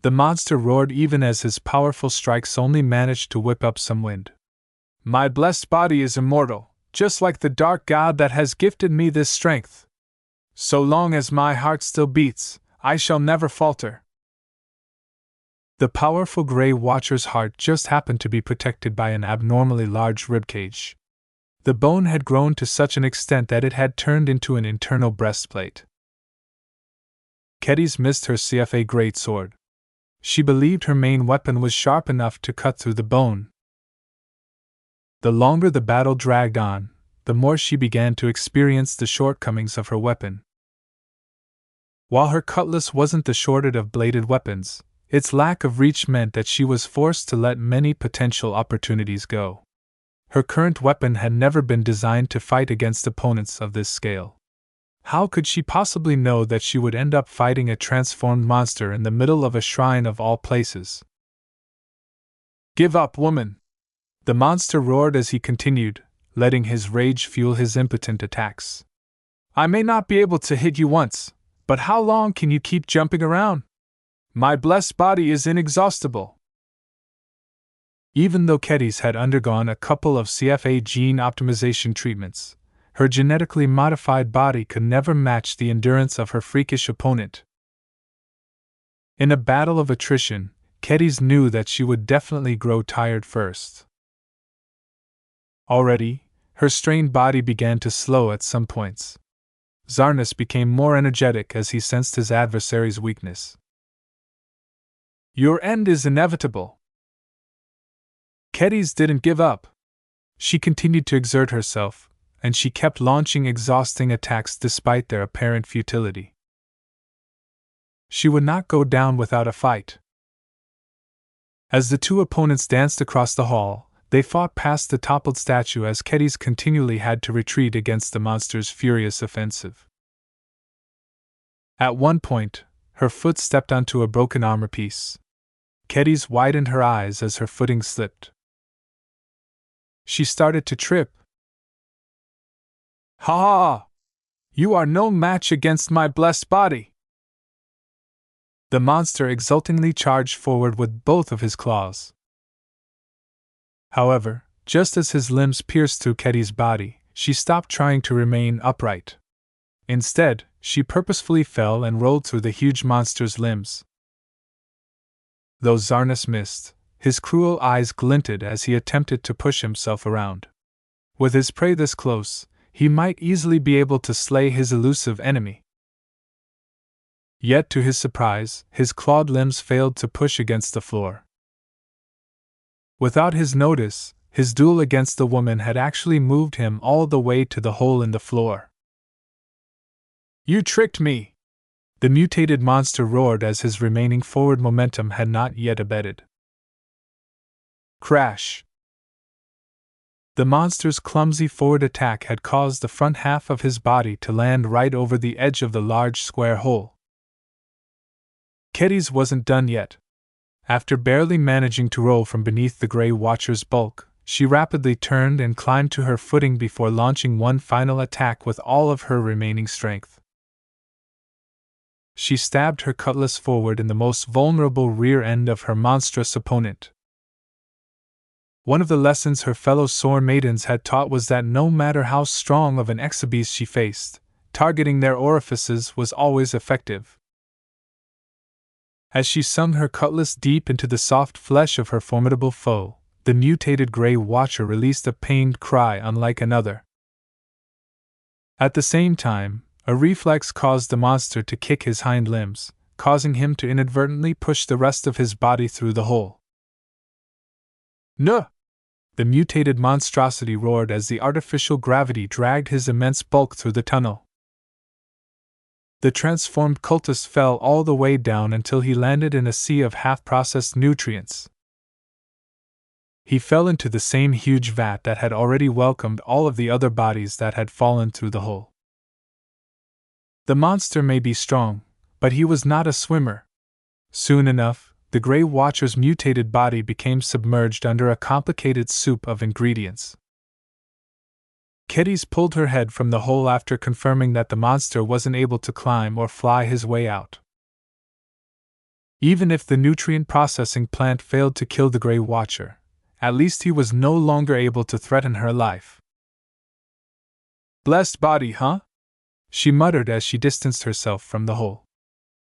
The monster roared even as his powerful strikes only managed to whip up some wind. My blessed body is immortal, just like the dark god that has gifted me this strength. So long as my heart still beats, I shall never falter. The powerful Grey Watcher's heart just happened to be protected by an abnormally large ribcage. The bone had grown to such an extent that it had turned into an internal breastplate. Kedis missed her CFA greatsword. She believed her main weapon was sharp enough to cut through the bone. The longer the battle dragged on, the more she began to experience the shortcomings of her weapon. While her cutlass wasn't the shortest of bladed weapons, its lack of reach meant that she was forced to let many potential opportunities go. Her current weapon had never been designed to fight against opponents of this scale. How could she possibly know that she would end up fighting a transformed monster in the middle of a shrine of all places? "Give up, woman!" The monster roared as he continued, letting his rage fuel his impotent attacks. "I may not be able to hit you once, but how long can you keep jumping around? My blessed body is inexhaustible." Even though Kedis had undergone a couple of CFA gene optimization treatments, her genetically modified body could never match the endurance of her freakish opponent. In a battle of attrition, Kedis knew that she would definitely grow tired first. Already, her strained body began to slow at some points. Zarnus became more energetic as he sensed his adversary's weakness. "Your end is inevitable." Kedis didn't give up. She continued to exert herself, and she kept launching exhausting attacks despite their apparent futility. She would not go down without a fight. As the two opponents danced across the hall, they fought past the toppled statue as Kedis continually had to retreat against the monster's furious offensive. At one point, her foot stepped onto a broken armor piece. Kedis widened her eyes as her footing slipped. She started to trip. "Ha ha! You are no match against my blessed body!" The monster exultingly charged forward with both of his claws. However, just as his limbs pierced through Kedis' body, she stopped trying to remain upright. Instead, she purposefully fell and rolled through the huge monster's limbs. Though Zarnus missed, his cruel eyes glinted as he attempted to push himself around. With his prey this close, he might easily be able to slay his elusive enemy. Yet to his surprise, his clawed limbs failed to push against the floor. Without his notice, his duel against the woman had actually moved him all the way to the hole in the floor. "You tricked me!" The mutated monster roared as his remaining forward momentum had not yet abated. Crash! The monster's clumsy forward attack had caused the front half of his body to land right over the edge of the large square hole. Kedis wasn't done yet. After barely managing to roll from beneath the Grey Watcher's bulk, she rapidly turned and climbed to her footing before launching one final attack with all of her remaining strength. She stabbed her cutlass forward in the most vulnerable rear end of her monstrous opponent. One of the lessons her fellow Sore Maidens had taught was that no matter how strong of an exabeast she faced, targeting their orifices was always effective. As she sunk her cutlass deep into the soft flesh of her formidable foe, the mutated Grey Watcher released a pained cry unlike another. At the same time, a reflex caused the monster to kick his hind limbs, causing him to inadvertently push the rest of his body through the hole. "Nuh!" The mutated monstrosity roared as the artificial gravity dragged his immense bulk through the tunnel. The transformed cultist fell all the way down until he landed in a sea of half-processed nutrients. He fell into the same huge vat that had already welcomed all of the other bodies that had fallen through the hole. The monster may be strong, but he was not a swimmer. Soon enough, the Grey Watcher's mutated body became submerged under a complicated soup of ingredients. Kedis pulled her head from the hole after confirming that the monster wasn't able to climb or fly his way out. Even if the nutrient processing plant failed to kill the Grey Watcher, at least he was no longer able to threaten her life. "Blessed body, huh?" she muttered as she distanced herself from the hole.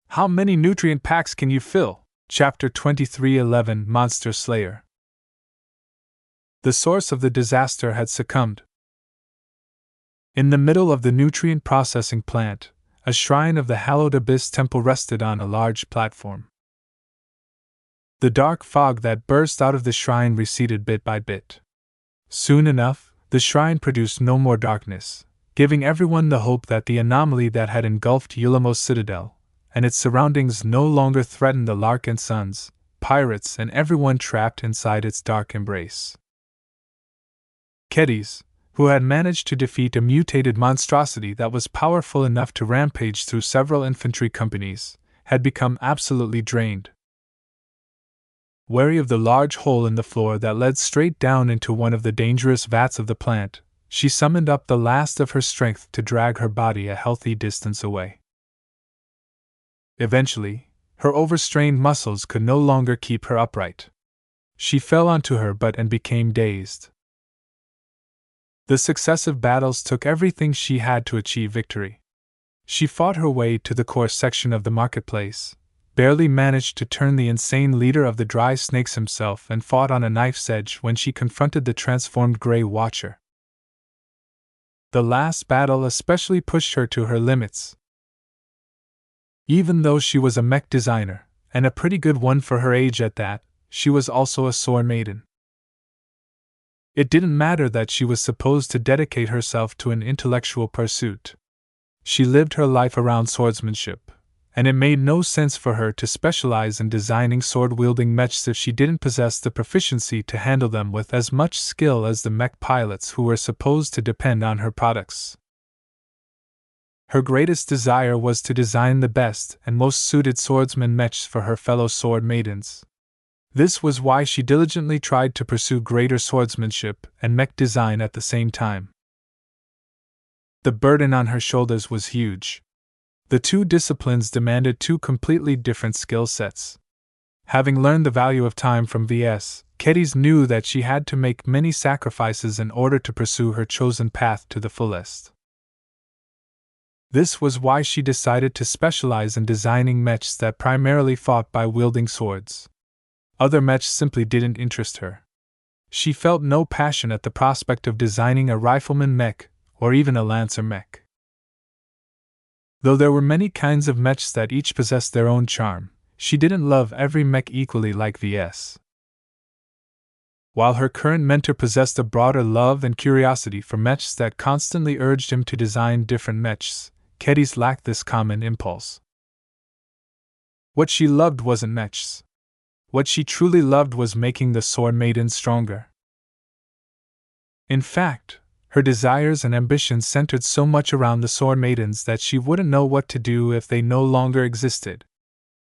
"How many nutrient packs can you fill?" Chapter 23:11 Monster Slayer. The source of the disaster had succumbed. In the middle of the nutrient processing plant, a shrine of the hallowed Abyss Temple rested on a large platform. The dark fog that burst out of the shrine receded bit by bit. Soon enough, the shrine produced no more darkness, giving everyone the hope that the anomaly that had engulfed Ulamos Citadel and its surroundings no longer threatened the Larkinsons, pirates, and everyone trapped inside its dark embrace. Kedis, who had managed to defeat a mutated monstrosity that was powerful enough to rampage through several infantry companies, had become absolutely drained. Wary of the large hole in the floor that led straight down into one of the dangerous vats of the plant, she summoned up the last of her strength to drag her body a healthy distance away. Eventually, her overstrained muscles could no longer keep her upright. She fell onto her butt and became dazed. The successive battles took everything she had to achieve victory. She fought her way to the core section of the marketplace, barely managed to turn the insane leader of the dry snakes himself, and fought on a knife's edge when she confronted the transformed Grey Watcher. The last battle especially pushed her to her limits. Even though she was a mech designer, and a pretty good one for her age at that, she was also a sword maiden. It didn't matter that she was supposed to dedicate herself to an intellectual pursuit. She lived her life around swordsmanship, and it made no sense for her to specialize in designing sword-wielding mechs if she didn't possess the proficiency to handle them with as much skill as the mech pilots who were supposed to depend on her products. Her greatest desire was to design the best and most suited swordsman mechs for her fellow sword maidens. This was why she diligently tried to pursue greater swordsmanship and mech design at the same time. The burden on her shoulders was huge. The two disciplines demanded two completely different skill sets. Having learned the value of time from Ves, Kedis knew that she had to make many sacrifices in order to pursue her chosen path to the fullest. This was why she decided to specialize in designing mechs that primarily fought by wielding swords. Other mechs simply didn't interest her. She felt no passion at the prospect of designing a rifleman mech or even a lancer mech. Though there were many kinds of mechs that each possessed their own charm, she didn't love every mech equally like Ves. While her current mentor possessed a broader love and curiosity for mechs that constantly urged him to design different mechs, Kedis lacked this common impulse. What she loved wasn't mechs. What she truly loved was making the sword maiden stronger. In fact, her desires and ambitions centered so much around the sword maidens that she wouldn't know what to do if they no longer existed.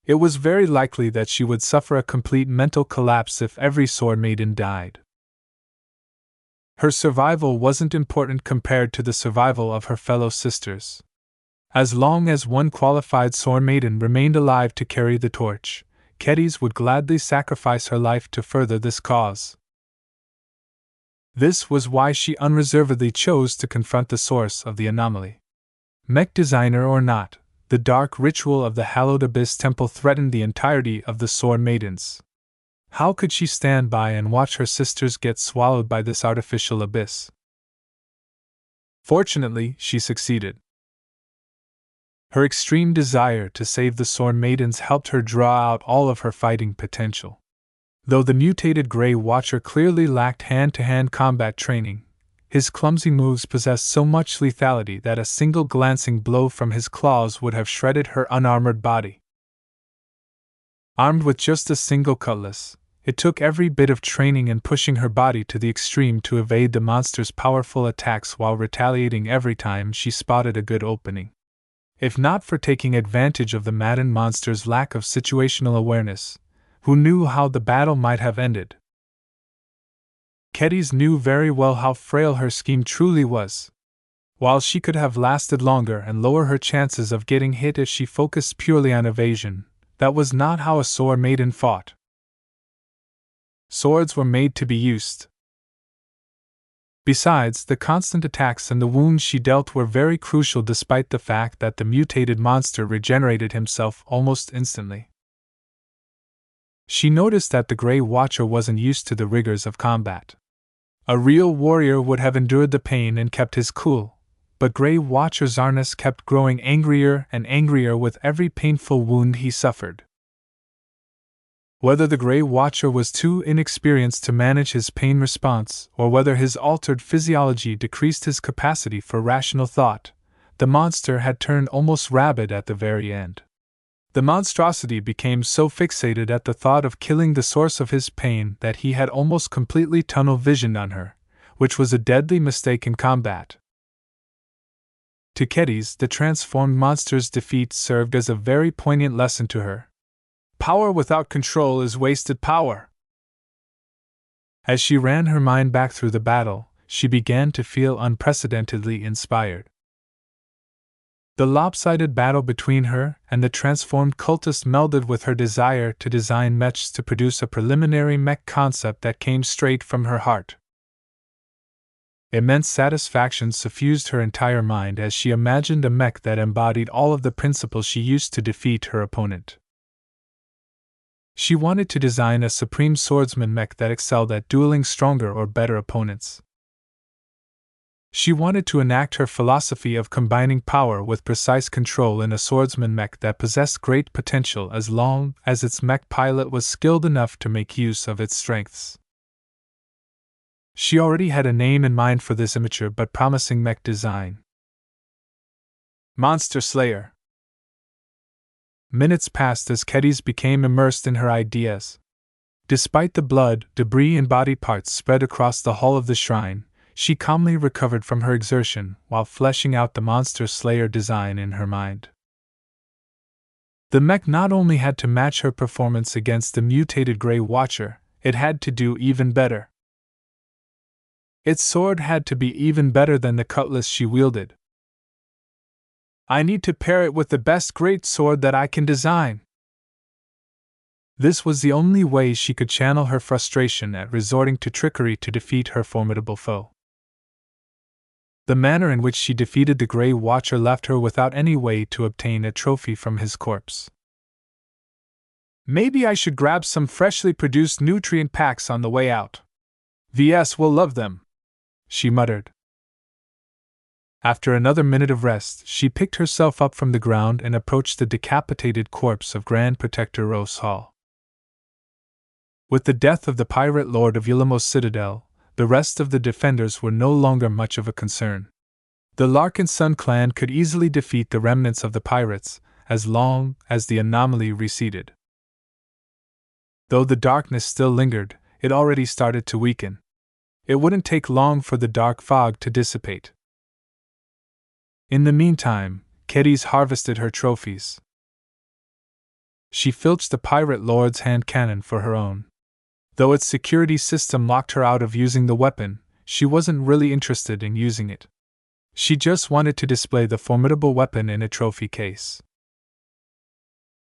It was very likely that she would suffer a complete mental collapse if every sword maiden died. Her survival wasn't important compared to the survival of her fellow sisters. As long as one qualified sword maiden remained alive to carry the torch, Kedis would gladly sacrifice her life to further this cause. This was why she unreservedly chose to confront the source of the anomaly. Mech designer or not, the dark ritual of the hallowed Abyss Temple threatened the entirety of the sword maidens. How could she stand by and watch her sisters get swallowed by this artificial abyss? Fortunately, she succeeded. Her extreme desire to save the sword maidens helped her draw out all of her fighting potential. Though the mutated Grey Watcher clearly lacked hand-to-hand combat training, his clumsy moves possessed so much lethality that a single glancing blow from his claws would have shredded her unarmored body. Armed with just a single cutlass, it took every bit of training and pushing her body to the extreme to evade the monster's powerful attacks while retaliating every time she spotted a good opening. If not for taking advantage of the maddened monster's lack of situational awareness, who knew how the battle might have ended? Kedis knew very well how frail her scheme truly was. While she could have lasted longer and lower her chances of getting hit if she focused purely on evasion, that was not how a sword maiden fought. Swords were made to be used. Besides, the constant attacks and the wounds she dealt were very crucial despite the fact that the mutated monster regenerated himself almost instantly. She noticed that the Grey Watcher wasn't used to the rigors of combat. A real warrior would have endured the pain and kept his cool, but Grey Watcher Zarnus kept growing angrier and angrier with every painful wound he suffered. Whether the Grey Watcher was too inexperienced to manage his pain response, or whether his altered physiology decreased his capacity for rational thought, the monster had turned almost rabid at the very end. The monstrosity became so fixated at the thought of killing the source of his pain that he had almost completely tunnel-visioned on her, which was a deadly mistake in combat. To Kedis, the transformed monster's defeat served as a very poignant lesson to her. Power without control is wasted power. As she ran her mind back through the battle, she began to feel unprecedentedly inspired. The lopsided battle between her and the transformed cultist melded with her desire to design mechs to produce a preliminary mech concept that came straight from her heart. Immense satisfaction suffused her entire mind as she imagined a mech that embodied all of the principles she used to defeat her opponent. She wanted to design a supreme swordsman mech that excelled at dueling stronger or better opponents. She wanted to enact her philosophy of combining power with precise control in a swordsman mech that possessed great potential as long as its mech pilot was skilled enough to make use of its strengths. She already had a name in mind for this immature but promising mech design: Monster Slayer. Minutes passed as Kedis became immersed in her ideas. Despite the blood, debris, and body parts spread across the hall of the shrine, she calmly recovered from her exertion while fleshing out the Monster Slayer design in her mind. The mech not only had to match her performance against the mutated Grey Watcher, it had to do even better. Its sword had to be even better than the cutlass she wielded. I need to pair it with the best great sword that I can design. This was the only way she could channel her frustration at resorting to trickery to defeat her formidable foe. The manner in which she defeated the Grey Watcher left her without any way to obtain a trophy from his corpse. Maybe I should grab some freshly produced nutrient packs on the way out. Ves will love them, she muttered. After another minute of rest, she picked herself up from the ground and approached the decapitated corpse of Grand Protector Rose Hall. With the death of the pirate lord of Yilamos Citadel, the rest of the defenders were no longer much of a concern. The Larkinson clan could easily defeat the remnants of the pirates, as long as the anomaly receded. Though the darkness still lingered, it already started to weaken. It wouldn't take long for the dark fog to dissipate. In the meantime, Kedis harvested her trophies. She filched the pirate lord's hand cannon for her own. Though its security system locked her out of using the weapon, she wasn't really interested in using it. She just wanted to display the formidable weapon in a trophy case.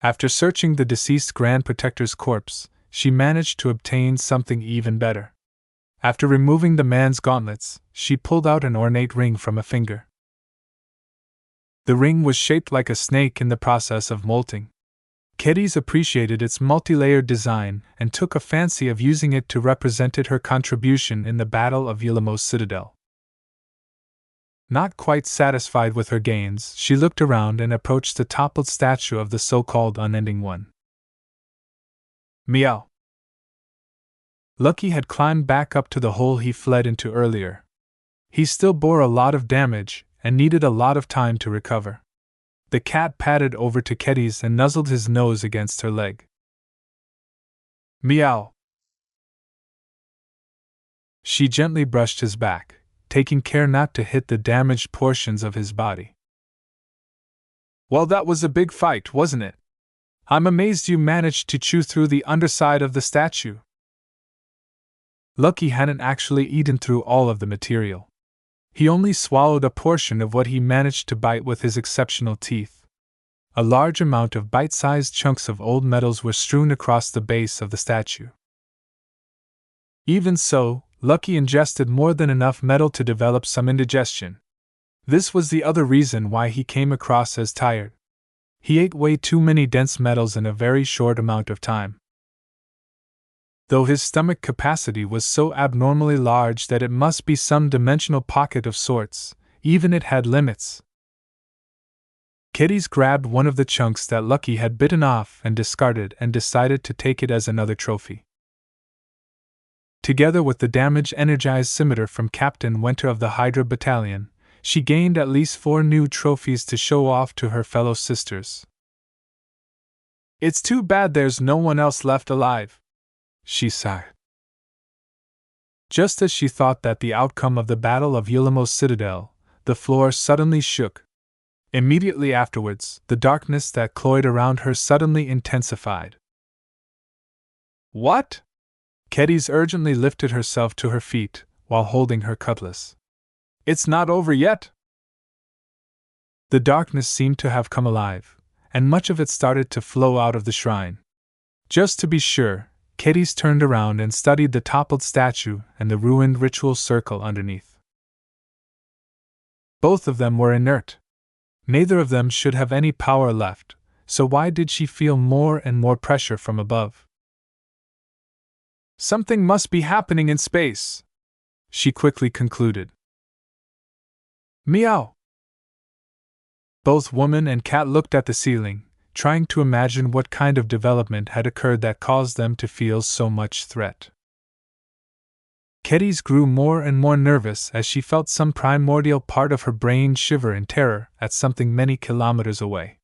After searching the deceased Grand Protector's corpse, she managed to obtain something even better. After removing the man's gauntlets, she pulled out an ornate ring from a finger. The ring was shaped like a snake in the process of molting. Kedis appreciated its multi-layered design and took a fancy of using it to represent her contribution in the Battle of Yilamos Citadel. Not quite satisfied with her gains, she looked around and approached the toppled statue of the so-called Unending One. Meow. Lucky had climbed back up to the hole he fled into earlier. He still bore a lot of damage and needed a lot of time to recover. The cat padded over to Kedis and nuzzled his nose against her leg. Meow. She gently brushed his back, taking care not to hit the damaged portions of his body. Well, that was a big fight, wasn't it? I'm amazed you managed to chew through the underside of the statue. Lucky hadn't actually eaten through all of the material. He only swallowed a portion of what he managed to bite with his exceptional teeth. A large amount of bite-sized chunks of old metals were strewn across the base of the statue. Even so, Lucky ingested more than enough metal to develop some indigestion. This was the other reason why he came across as tired. He ate way too many dense metals in a very short amount of time. though his stomach capacity was so abnormally large that it must be some dimensional pocket of sorts, even it had limits. Kitties grabbed one of the chunks that Lucky had bitten off and discarded and decided to take it as another trophy. Together with the damage energized scimitar from Captain Winter of the Hydra Battalion, she gained at least 4 new trophies to show off to her fellow sisters. "It's too bad there's no one else left alive," she sighed. Just as she thought that the outcome of the Battle of Ulamos Citadel, the floor suddenly shook. Immediately afterwards, the darkness that cloyed around her suddenly intensified. "What?" Kedis urgently lifted herself to her feet, while holding her cutlass. "It's not over yet?" The darkness seemed to have come alive, and much of it started to flow out of the shrine. Just to be sure, Kedis turned around and studied the toppled statue and the ruined ritual circle underneath. Both of them were inert. Neither of them should have any power left, so why did she feel more and more pressure from above? "Something must be happening in space," she quickly concluded. "Meow!" Both woman and cat looked at the ceiling, trying to imagine what kind of development had occurred that caused them to feel so much threat. Kedis grew more and more nervous as she felt some primordial part of her brain shiver in terror at something many kilometers away.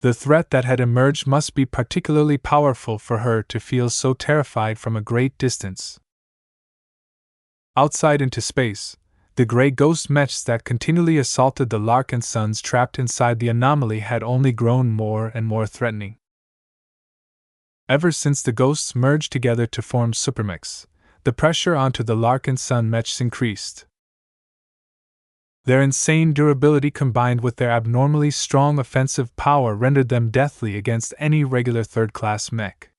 The threat that had emerged must be particularly powerful for her to feel so terrified from a great distance. Outside into space, the gray ghost mechs that continually assaulted the Larkinsons trapped inside the anomaly had only grown more and more threatening. Ever since the ghosts merged together to form supermechs, the pressure onto the Larkinson mechs increased. Their insane durability combined with their abnormally strong offensive power rendered them deathly against any regular third-class mech.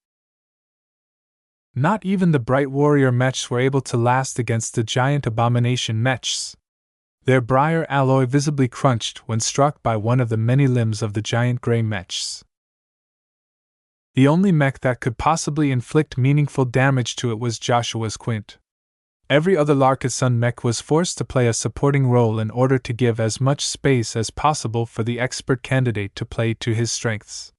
Not even the bright warrior mechs were able to last against the giant abomination mechs. Their briar alloy visibly crunched when struck by one of the many limbs of the giant gray mechs. The only mech that could possibly inflict meaningful damage to it was Joshua's Quint. Every other Larkinson mech was forced to play a supporting role in order to give as much space as possible for the expert candidate to play to his strengths.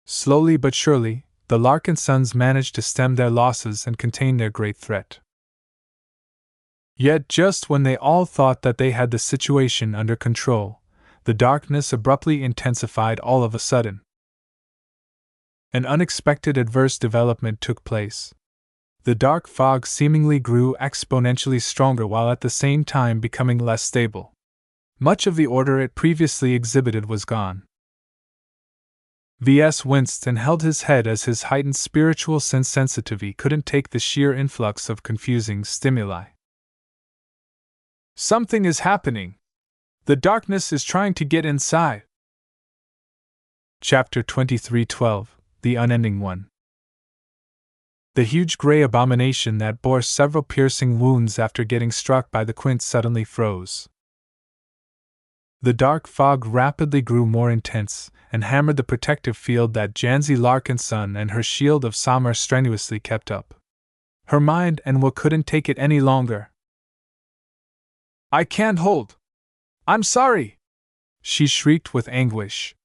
Slowly but surely, the Larkinsons managed to stem their losses and contain their great threat. Yet just when they all thought that they had the situation under control, the darkness abruptly intensified all of a sudden. An unexpected adverse development took place. The dark fog seemingly grew exponentially stronger while at the same time becoming less stable. Much of the order it previously exhibited was gone. Ves winced and held his head as his heightened spiritual sensitivity couldn't take the sheer influx of confusing stimuli. "Something is happening. The darkness is trying to get inside." Chapter 23:12 The Unending One. The huge gray abomination that bore several piercing wounds after getting struck by the Quint suddenly froze. The dark fog rapidly grew more intense and hammered the protective field that Janzi Larkinson and her shield of Samar strenuously kept up. Her mind and will couldn't take it any longer. "I can't hold. I'm sorry!" she shrieked with anguish.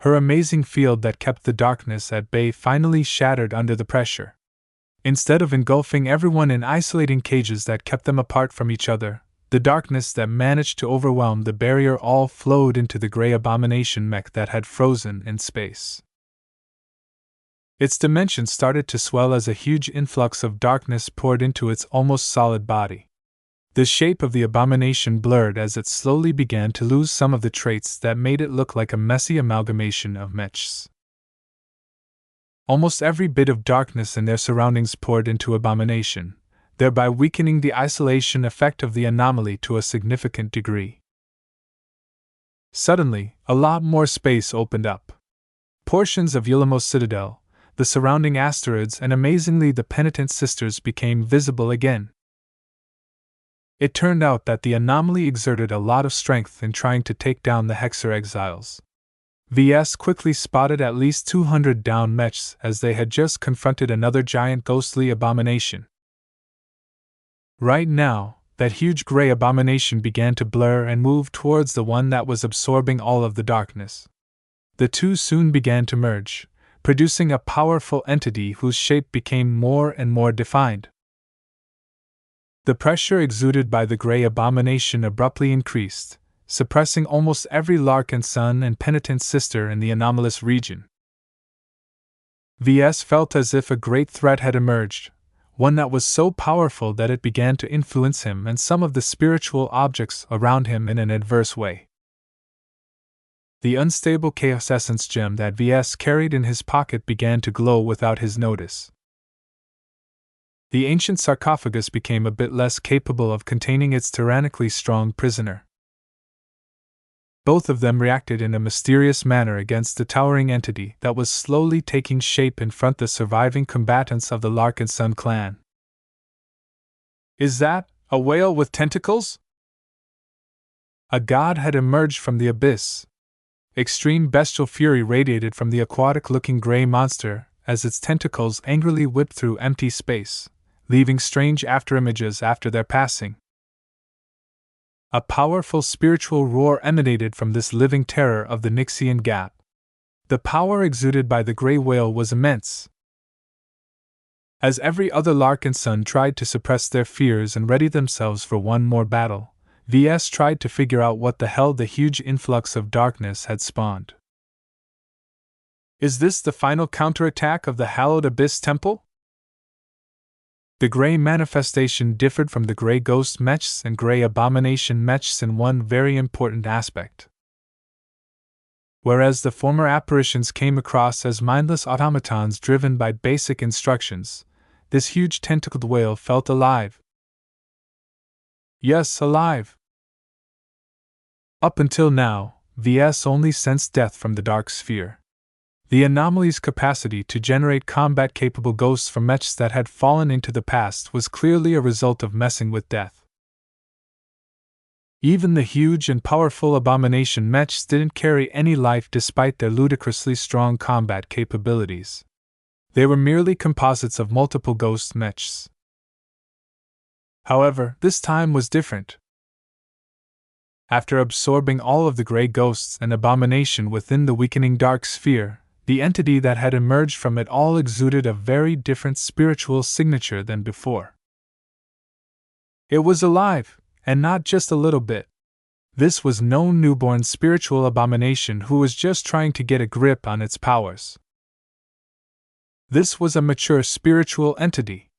Her amazing field that kept the darkness at bay finally shattered under the pressure. Instead of engulfing everyone in isolating cages that kept them apart from each other, the darkness that managed to overwhelm the barrier all flowed into the gray abomination mech that had frozen in space. Its dimensions started to swell as a huge influx of darkness poured into its almost solid body. The shape of the abomination blurred as it slowly began to lose some of the traits that made it look like a messy amalgamation of mechs. Almost every bit of darkness in their surroundings poured into abomination, thereby weakening the isolation effect of the anomaly to a significant degree. Suddenly, a lot more space opened up. Portions of Ulamos Citadel, the surrounding asteroids, and amazingly the penitent sisters became visible again. It turned out that the anomaly exerted a lot of strength in trying to take down the Hexer exiles. Ves quickly spotted at least 200 downed mechs as they had just confronted another giant ghostly abomination. Right now, that huge gray abomination began to blur and move towards the one that was absorbing all of the darkness. The two soon began to merge, producing a powerful entity whose shape became more and more defined. The pressure exuded by the gray abomination abruptly increased, suppressing almost every Larkinson and penitent sister in the anomalous region. Ves felt as if a great threat had emerged, one that was so powerful that it began to influence him and some of the spiritual objects around him in an adverse way. The unstable Chaos Essence gem that Ves carried in his pocket began to glow without his notice. The ancient sarcophagus became a bit less capable of containing its tyrannically strong prisoner. Both of them reacted in a mysterious manner against the towering entity that was slowly taking shape in front of the surviving combatants of the Larkinson clan. "Is that a whale with tentacles?" A god had emerged from the abyss. Extreme bestial fury radiated from the aquatic-looking gray monster as its tentacles angrily whipped through empty space, leaving strange afterimages after their passing. A powerful spiritual roar emanated from this living terror of the Nixian Gap. The power exuded by the gray whale was immense. As every other Larkinson tried to suppress their fears and ready themselves for one more battle, Ves tried to figure out what the hell the huge influx of darkness had spawned. "Is this the final counterattack of the hallowed Abyss Temple?" The Grey manifestation differed from the Grey Ghost Mechs and Grey Abomination Mechs in one very important aspect. Whereas the former apparitions came across as mindless automatons driven by basic instructions, this huge tentacled whale felt alive. Yes, alive. Up until now, Ves only sensed death from the dark sphere. The anomaly's capacity to generate combat-capable ghosts from mechs that had fallen into the past was clearly a result of messing with death. Even the huge and powerful abomination mechs didn't carry any life despite their ludicrously strong combat capabilities. They were merely composites of multiple ghost mechs. However, this time was different. After absorbing all of the gray ghosts and abomination within the weakening dark sphere, the entity that had emerged from it all exuded a very different spiritual signature than before. It was alive, and not just a little bit. This was no newborn spiritual abomination who was just trying to get a grip on its powers. This was a mature spiritual entity.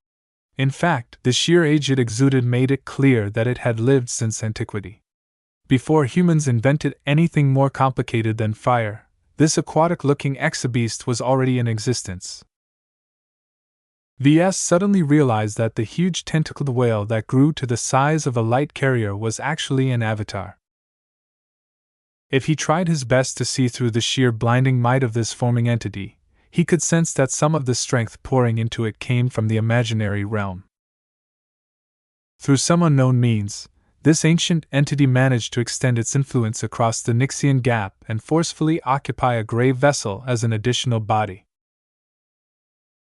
In fact, the sheer age it exuded made it clear that it had lived since antiquity. Before humans invented anything more complicated than fire, this aquatic-looking exabeast was already in existence. Ves suddenly realized that the huge tentacled whale that grew to the size of a light carrier was actually an avatar. If he tried his best to see through the sheer blinding might of this forming entity, he could sense that some of the strength pouring into it came from the imaginary realm. Through some unknown means, this ancient entity managed to extend its influence across the Nixian Gap and forcefully occupy a gray vessel as an additional body.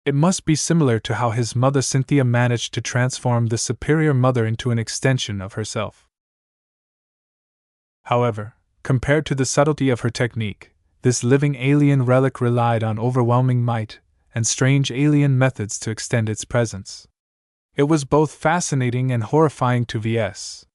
It must be similar to how his mother Cynthia managed to transform the superior mother into an extension of herself. However, compared to the subtlety of her technique, this living alien relic relied on overwhelming might and strange alien methods to extend its presence. It was both fascinating and horrifying to Ves.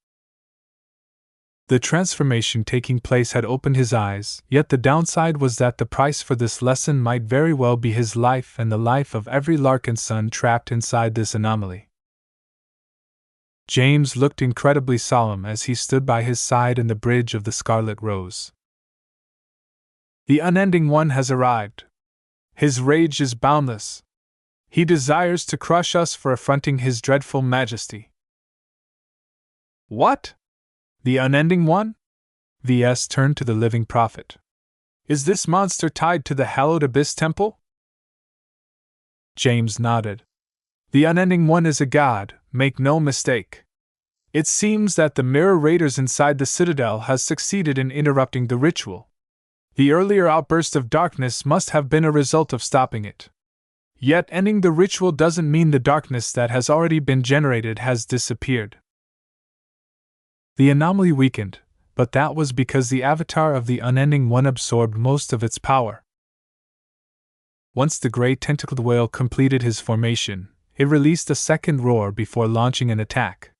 The transformation taking place had opened his eyes, yet the downside was that the price for this lesson might very well be his life and the life of every Larkinson trapped inside this anomaly. James looked incredibly solemn as he stood by his side in the bridge of the Scarlet Rose. The Unending One has arrived. His rage is boundless. He desires to crush us for affronting his dreadful majesty. What? The Unending One? Ves turned to the living prophet. Is this monster tied to the hallowed Abyss Temple? James nodded. The Unending One is a god, make no mistake. It seems that the mirror raiders inside the citadel has succeeded in interrupting the ritual. The earlier outburst of darkness must have been a result of stopping it. Yet ending the ritual doesn't mean the darkness that has already been generated has disappeared. The anomaly weakened, but that was because the avatar of the unending one absorbed most of its power. Once the gray tentacled whale completed his formation, it released a second roar before launching an attack.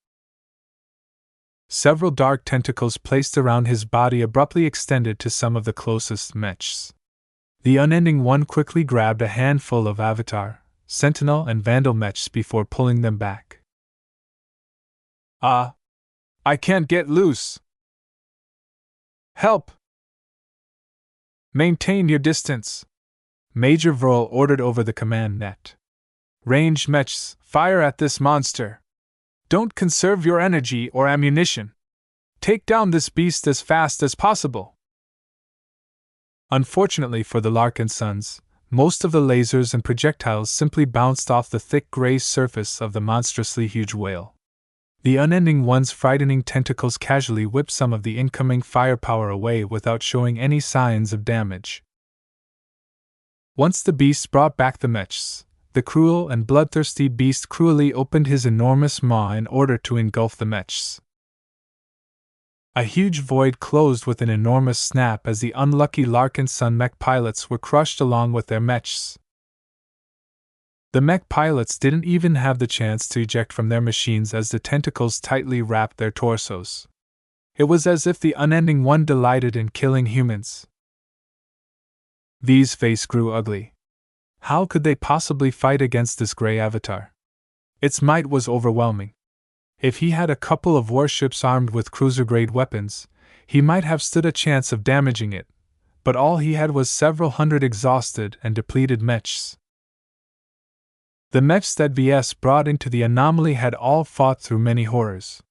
Several dark tentacles placed around his body abruptly extended to some of the closest mechs. The unending one quickly grabbed a handful of Avatar, Sentinel, and Vandal mechs before pulling them back. I can't get loose. Help! Maintain your distance, Major Vrol ordered over the command net. Ranged mechs, fire at this monster. Don't conserve your energy or ammunition. Take down this beast as fast as possible. Unfortunately for the Larkinsons, most of the lasers and projectiles simply bounced off the thick gray surface of the monstrously huge whale. The unending one's frightening tentacles casually whipped some of the incoming firepower away without showing any signs of damage. Once the beast brought back the mechs, the cruel and bloodthirsty beast cruelly opened his enormous maw in order to engulf the mechs. A huge void closed with an enormous snap as the unlucky Larkinson mech pilots were crushed along with their mechs. The mech pilots didn't even have the chance to eject from their machines as the tentacles tightly wrapped their torsos. It was as if the unending one delighted in killing humans. V's face grew ugly. How could they possibly fight against this gray avatar? Its might was overwhelming. If he had a couple of warships armed with cruiser-grade weapons, he might have stood a chance of damaging it, but all he had was several hundred exhausted and depleted mechs. The mechs that Ves brought into the anomaly had all fought through many horrors.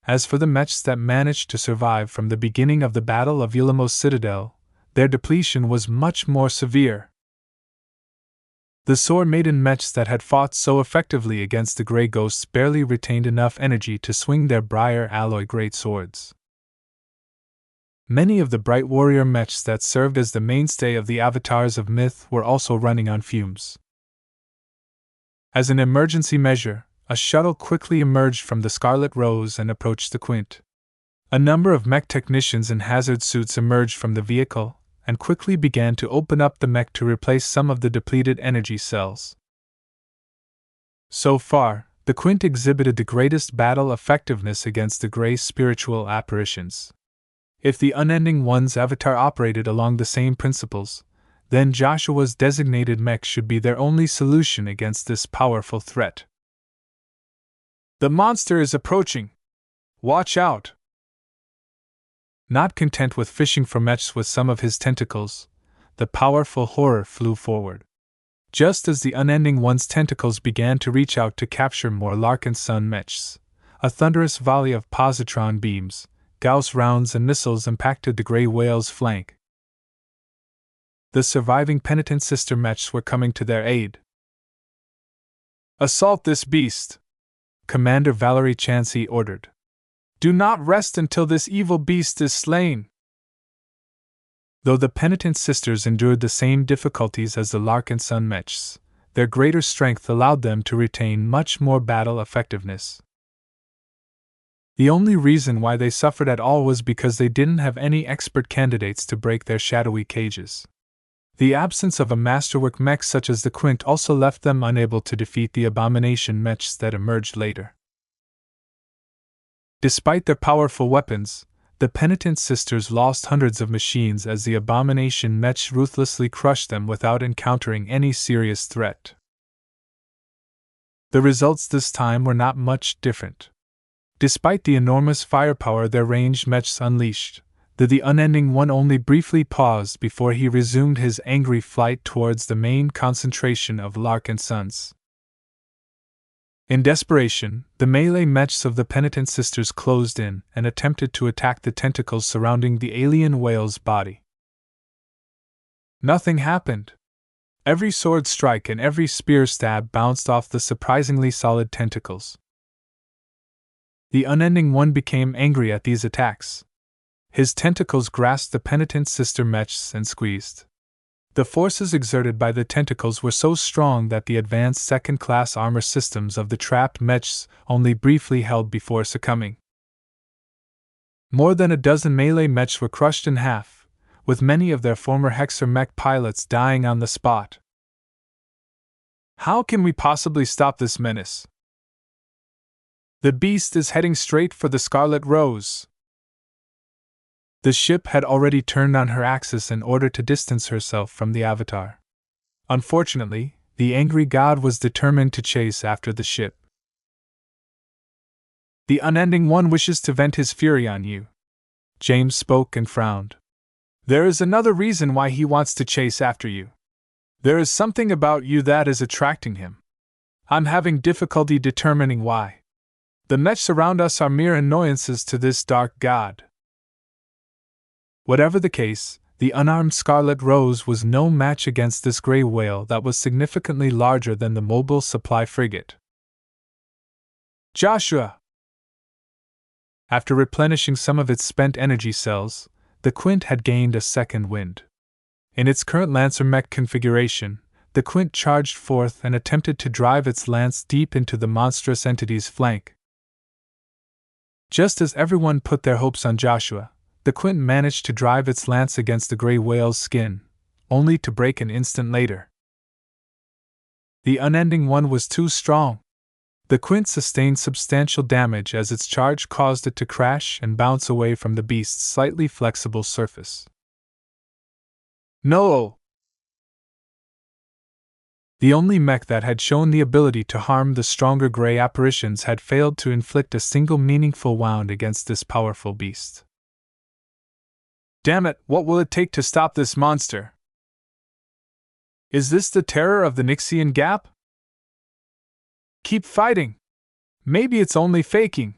As for the mechs that managed to survive from the beginning of the Battle of Ulamos Citadel, their depletion was much more severe. The sword-maiden mechs that had fought so effectively against the Grey Ghosts barely retained enough energy to swing their briar alloy great swords. Many of the bright warrior mechs that served as the mainstay of the avatars of myth were also running on fumes. As an emergency measure, a shuttle quickly emerged from the Scarlet Rose and approached the Quint. A number of mech technicians in hazard suits emerged from the vehicle and quickly began to open up the mech to replace some of the depleted energy cells. So far, the Quint exhibited the greatest battle effectiveness against the gray spiritual apparitions. If the unending one's avatar operated along the same principles, then Joshua's designated mech should be their only solution against this powerful threat. The monster is approaching. Watch out! Not content with fishing for mechs with some of his tentacles, the powerful horror flew forward. Just as the unending one's tentacles began to reach out to capture more Larkinson mechs, a thunderous volley of positron beams, Gauss rounds and missiles impacted the gray whale's flank. The surviving penitent sister mechs were coming to their aid. Assault this beast! Commander Valerie Chansey ordered. Do not rest until this evil beast is slain. Though the penitent sisters endured the same difficulties as the Larkinson mechs, their greater strength allowed them to retain much more battle effectiveness. The only reason why they suffered at all was because they didn't have any expert candidates to break their shadowy cages. The absence of a masterwork mech such as the Quint also left them unable to defeat the abomination mechs that emerged later. Despite their powerful weapons, the penitent sisters lost hundreds of machines as the abomination mechs ruthlessly crushed them without encountering any serious threat. The results this time were not much different. Despite the enormous firepower their ranged mechs unleashed, the unending one only briefly paused before he resumed his angry flight towards the main concentration of Larkinsons. In desperation, the melee mechs of the penitent sisters closed in and attempted to attack the tentacles surrounding the alien whale's body. Nothing happened. Every sword strike and every spear stab bounced off the surprisingly solid tentacles. The unending one became angry at these attacks. His tentacles grasped the penitent sister mechs and squeezed. The forces exerted by the tentacles were so strong that the advanced second-class armor systems of the trapped mechs only briefly held before succumbing. More than a dozen melee mechs were crushed in half, with many of their former Hexer mech pilots dying on the spot. How can we possibly stop this menace? The beast is heading straight for the Scarlet Rose. The ship had already turned on her axis in order to distance herself from the Avatar. Unfortunately, the angry god was determined to chase after the ship. The Unending One wishes to vent his fury on you. James spoke and frowned. There is another reason why he wants to chase after you. There is something about you that is attracting him. I'm having difficulty determining why. The mechs around us are mere annoyances to this dark god. Whatever the case, the unarmed Scarlet Rose was no match against this gray whale that was significantly larger than the mobile supply frigate. Joshua! After replenishing some of its spent energy cells, the Quint had gained a second wind. In its current Lancer mech configuration, the Quint charged forth and attempted to drive its lance deep into the monstrous entity's flank. Just as everyone put their hopes on Joshua, the Quint managed to drive its lance against the gray whale's skin, only to break an instant later. The Unending One was too strong. The Quint sustained substantial damage as its charge caused it to crash and bounce away from the beast's slightly flexible surface. No! The only mech that had shown the ability to harm the stronger gray apparitions had failed to inflict a single meaningful wound against this powerful beast. Damn it, what will it take to stop this monster? Is this the terror of the Nixian Gap? Keep fighting! Maybe it's only faking!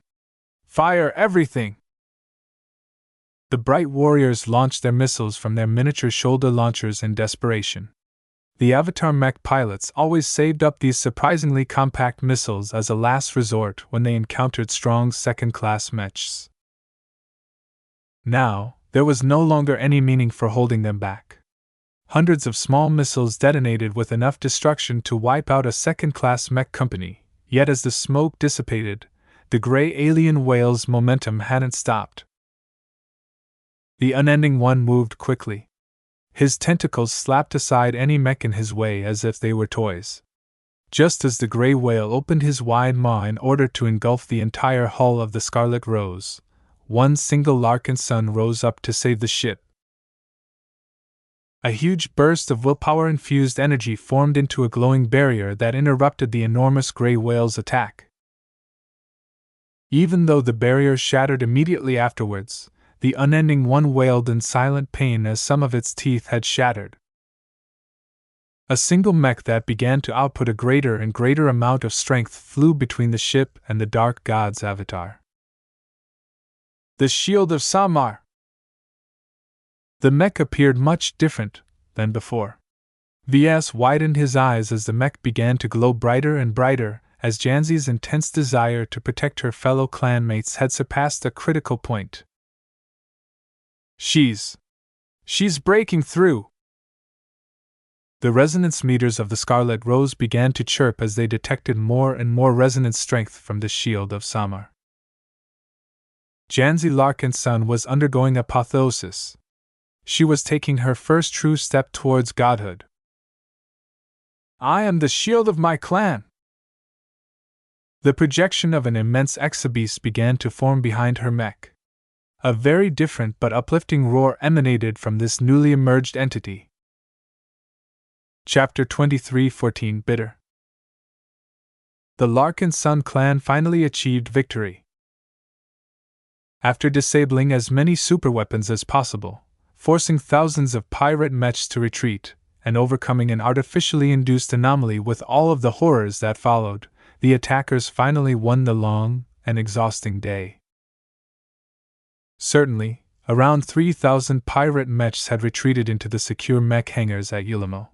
Fire everything! The bright warriors launched their missiles from their miniature shoulder launchers in desperation. The Avatar mech pilots always saved up these surprisingly compact missiles as a last resort when they encountered strong second-class mechs. Now, there was no longer any meaning for holding them back. Hundreds of small missiles detonated with enough destruction to wipe out a second-class mech company, yet as the smoke dissipated, the gray alien whale's momentum hadn't stopped. The Unending One moved quickly. His tentacles slapped aside any mech in his way as if they were toys. Just as the gray whale opened his wide maw in order to engulf the entire hull of the Scarlet Rose, one single Larkinson rose up to save the ship. A huge burst of willpower-infused energy formed into a glowing barrier that interrupted the enormous gray whale's attack. Even though the barrier shattered immediately afterwards, the Unending One wailed in silent pain as some of its teeth had shattered. A single mech that began to output a greater and greater amount of strength flew between the ship and the Dark God's avatar. The Shield of Samar! The mech appeared much different than before. Ves widened his eyes as the mech began to glow brighter and brighter, as Janzi's intense desire to protect her fellow clanmates had surpassed a critical point. She's breaking through! The resonance meters of the Scarlet Rose began to chirp as they detected more and more resonance strength from the Shield of Samar. Janzi Larkinson was undergoing apotheosis. She was taking her first true step towards godhood. I am the shield of my clan! The projection of an immense exabeast began to form behind her mech. A very different but uplifting roar emanated from this newly emerged entity. Chapter 23:14 Bitter. The Larkinson clan finally achieved victory. After disabling as many superweapons as possible, forcing thousands of pirate mechs to retreat, and overcoming an artificially induced anomaly with all of the horrors that followed, the attackers finally won the long and exhausting day. Certainly, around 3,000 pirate mechs had retreated into the secure mech hangars at Ulamo.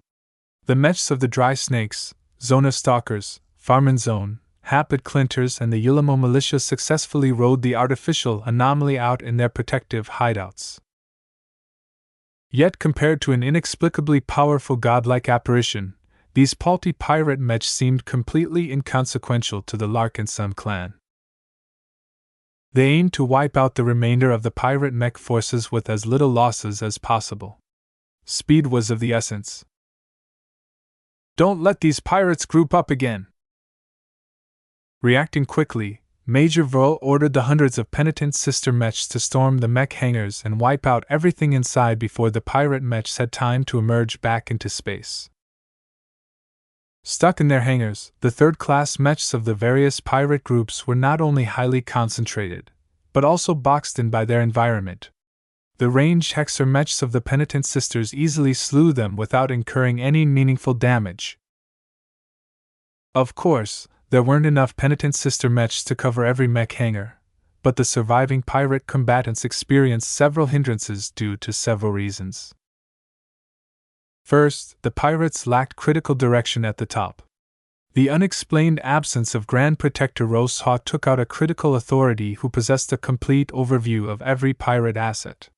The mechs of the Dry Snakes, Zona Stalkers, Farman Zone, Hapid Clinters and the Ulamo militia successfully rode the artificial anomaly out in their protective hideouts. Yet compared to an inexplicably powerful godlike apparition, these paltry pirate mechs seemed completely inconsequential to the Larkinson clan. They aimed to wipe out the remainder of the pirate mech forces with as little losses as possible. Speed was of the essence. "Don't let these pirates group up again!" Reacting quickly, Major Vril ordered the hundreds of penitent sister mechs to storm the mech hangars and wipe out everything inside before the pirate mechs had time to emerge back into space. Stuck in their hangars, the third-class mechs of the various pirate groups were not only highly concentrated, but also boxed in by their environment. The ranged hexer mechs of the penitent sisters easily slew them without incurring any meaningful damage. Of course, there weren't enough penitent sister mechs to cover every mech hangar, but the surviving pirate combatants experienced several hindrances due to several reasons. First, the pirates lacked critical direction at the top. The unexplained absence of Grand Protector Rosehaw took out a critical authority who possessed a complete overview of every pirate asset.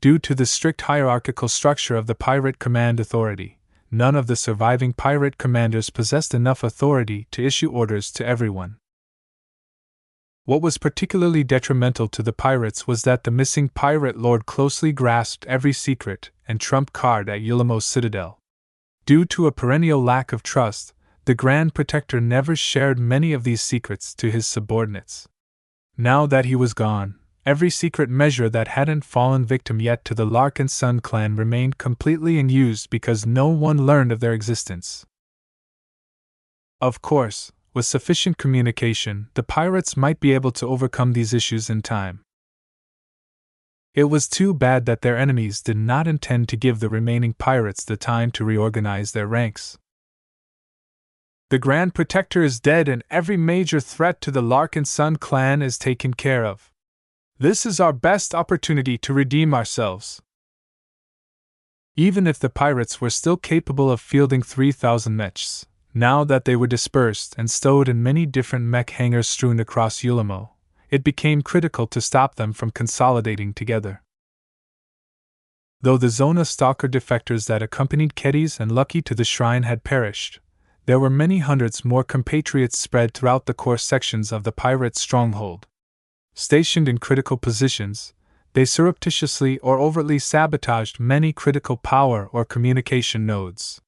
Due to the strict hierarchical structure of the pirate command authority, none of the surviving pirate commanders possessed enough authority to issue orders to everyone. What was particularly detrimental to the pirates was that the missing pirate lord closely grasped every secret and trump card at Ulamo's citadel. Due to a perennial lack of trust, the Grand Protector never shared many of these secrets to his subordinates. Now that he was gone, every secret measure that hadn't fallen victim yet to the Larkinson clan remained completely unused because no one learned of their existence. Of course, with sufficient communication, the pirates might be able to overcome these issues in time. It was too bad that their enemies did not intend to give the remaining pirates the time to reorganize their ranks. The Grand Protector is dead and every major threat to the Larkinson clan is taken care of. This is our best opportunity to redeem ourselves. Even if the pirates were still capable of fielding 3,000 mechs, now that they were dispersed and stowed in many different mech hangars strewn across Ulamo, it became critical to stop them from consolidating together. Though the Zona Stalker defectors that accompanied Keddies and Lucky to the shrine had perished, there were many hundreds more compatriots spread throughout the core sections of the pirate stronghold. Stationed in critical positions, they surreptitiously or overtly sabotaged many critical power or communication nodes.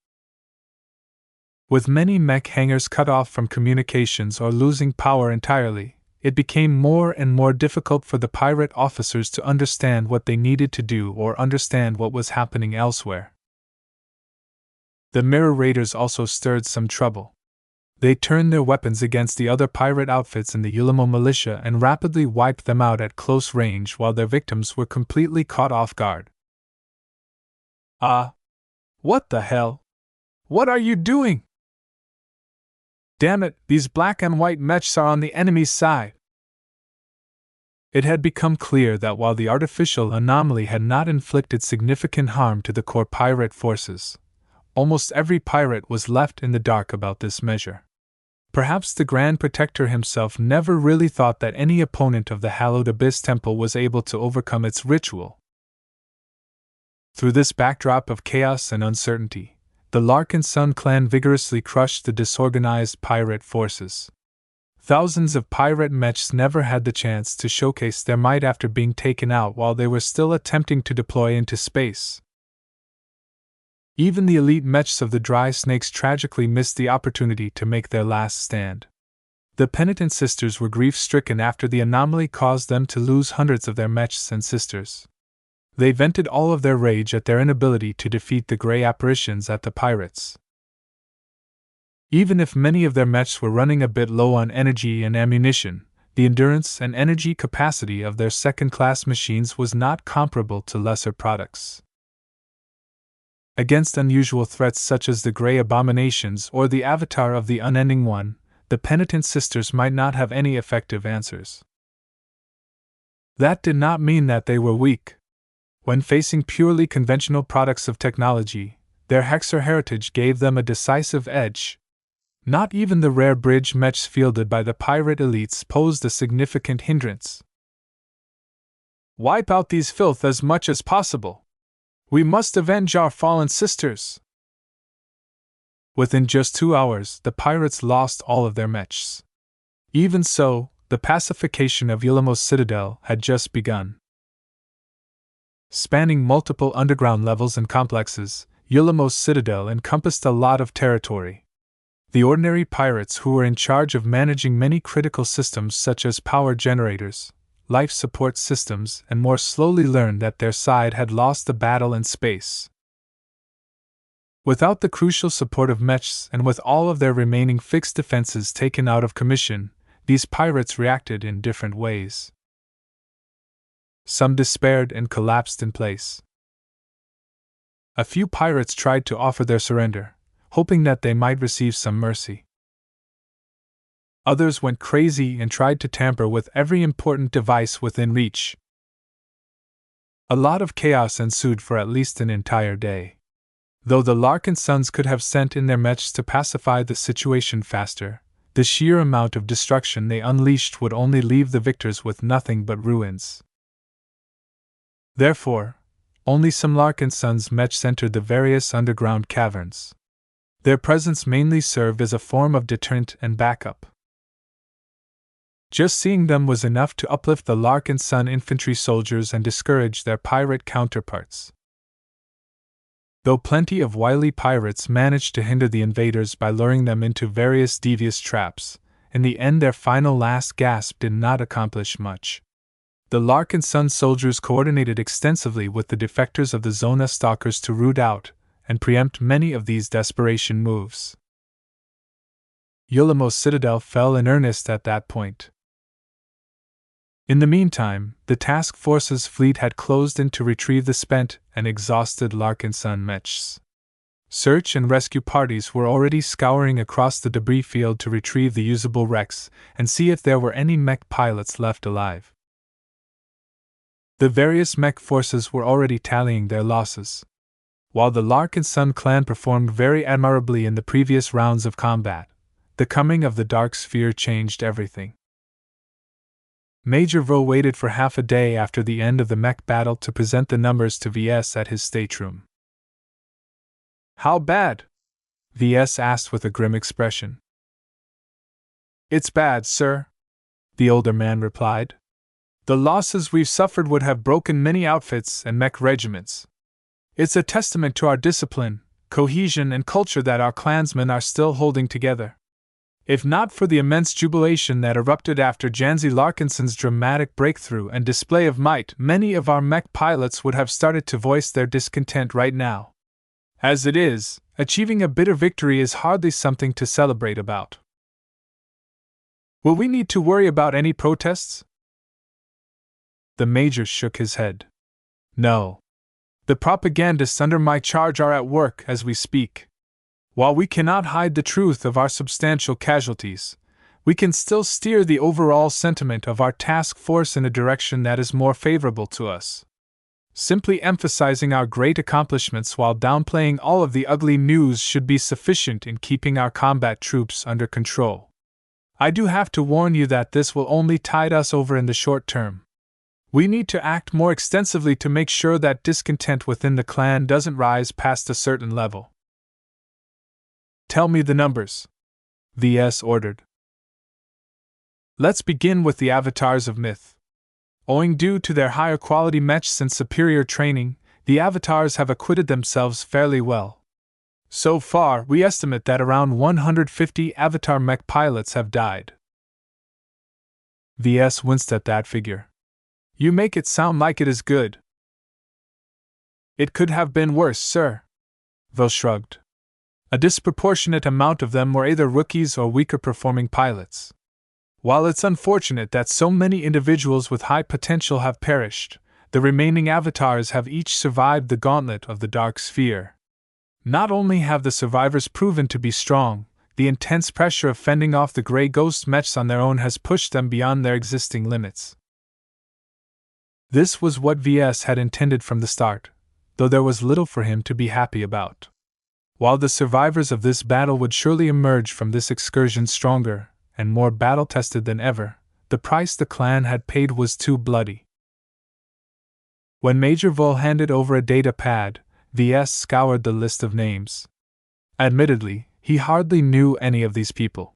With many mech hangars cut off from communications or losing power entirely, it became more and more difficult for the pirate officers to understand what they needed to do or understand what was happening elsewhere. The Mirror Raiders also stirred some trouble. They turned their weapons against the other pirate outfits in the Ulamo militia and rapidly wiped them out at close range while their victims were completely caught off guard. What the hell? What are you doing? Damn it, these black and white mechs are on the enemy's side. It had become clear that while the artificial anomaly had not inflicted significant harm to the core pirate forces, almost every pirate was left in the dark about this measure. Perhaps the Grand Protector himself never really thought that any opponent of the Hallowed Abyss Temple was able to overcome its ritual. Through this backdrop of chaos and uncertainty, the Larkinson clan vigorously crushed the disorganized pirate forces. Thousands of pirate mechs never had the chance to showcase their might after being taken out while they were still attempting to deploy into space. Even the elite mechs of the Dry Snakes tragically missed the opportunity to make their last stand. The penitent sisters were grief-stricken after the anomaly caused them to lose hundreds of their mechs and sisters. They vented all of their rage at their inability to defeat the gray apparitions at the pirates. Even if many of their mechs were running a bit low on energy and ammunition, the endurance and energy capacity of their second-class machines was not comparable to lesser products. Against unusual threats such as the Grey Abominations or the Avatar of the Unending One, the penitent sisters might not have any effective answers. That did not mean that they were weak. When facing purely conventional products of technology, their Hexer heritage gave them a decisive edge. Not even the rare bridge mechs fielded by the pirate elites posed a significant hindrance. Wipe out these filth as much as possible. We must avenge our fallen sisters. Within just 2 hours, the pirates lost all of their mechs. Even so, the pacification of Yulamo's citadel had just begun. Spanning multiple underground levels and complexes, Yulamo's citadel encompassed a lot of territory. The ordinary pirates who were in charge of managing many critical systems such as power generators, life support systems, and more slowly learned that their side had lost the battle in space. Without the crucial support of mechs and with all of their remaining fixed defenses taken out of commission, these pirates reacted in different ways. Some despaired and collapsed in place. A few pirates tried to offer their surrender, hoping that they might receive some mercy. Others went crazy and tried to tamper with every important device within reach. A lot of chaos ensued for at least an entire day. Though the Larkinsons could have sent in their mechs to pacify the situation faster, the sheer amount of destruction they unleashed would only leave the victors with nothing but ruins. Therefore, only some Larkinsons' mechs entered the various underground caverns. Their presence mainly served as a form of deterrent and backup. Just seeing them was enough to uplift the Larkinson infantry soldiers and discourage their pirate counterparts. Though plenty of wily pirates managed to hinder the invaders by luring them into various devious traps, in the end their final last gasp did not accomplish much. The Larkinson soldiers coordinated extensively with the defectors of the Zona stalkers to root out and preempt many of these desperation moves. Yulamo's citadel fell in earnest at that point. In the meantime, the task force's fleet had closed in to retrieve the spent and exhausted Larkinson mechs. Search and rescue parties were already scouring across the debris field to retrieve the usable wrecks and see if there were any mech pilots left alive. The various mech forces were already tallying their losses. While the Larkinson clan performed very admirably in the previous rounds of combat, the coming of the Dark Sphere changed everything. Major Vo waited for half a day after the end of the mech battle to present the numbers to Ves at his stateroom. "How bad?" Ves asked with a grim expression. "It's bad, sir," the older man replied. "The losses we've suffered would have broken many outfits and mech regiments. It's a testament to our discipline, cohesion, and culture that our clansmen are still holding together. If not for the immense jubilation that erupted after Janzi Larkinson's dramatic breakthrough and display of might, many of our mech pilots would have started to voice their discontent right now. As it is, achieving a bitter victory is hardly something to celebrate about. Will we need to worry about any protests?" The major shook his head. "No. The propagandists under my charge are at work as we speak. While we cannot hide the truth of our substantial casualties, we can still steer the overall sentiment of our task force in a direction that is more favorable to us. Simply emphasizing our great accomplishments while downplaying all of the ugly news should be sufficient in keeping our combat troops under control. I do have to warn you that this will only tide us over in the short term. We need to act more extensively to make sure that discontent within the clan doesn't rise past a certain level." "Tell me the numbers," Ves ordered. "Let's begin with the avatars of myth. Owing due to their higher quality mechs and superior training, the avatars have acquitted themselves fairly well. So far, we estimate that around 150 avatar mech pilots have died." Ves winced at that figure. "You make it sound like it is good." "It could have been worse, sir," Vo shrugged. "A disproportionate amount of them were either rookies or weaker performing pilots. While it's unfortunate that so many individuals with high potential have perished, the remaining avatars have each survived the gauntlet of the Dark Sphere. Not only have the survivors proven to be strong, the intense pressure of fending off the Grey Ghost mechs on their own has pushed them beyond their existing limits." This was what Ves had intended from the start, though there was little for him to be happy about. While the survivors of this battle would surely emerge from this excursion stronger and more battle-tested than ever, the price the clan had paid was too bloody. When Major Vol handed over a data pad, Ves scoured the list of names. Admittedly, he hardly knew any of these people.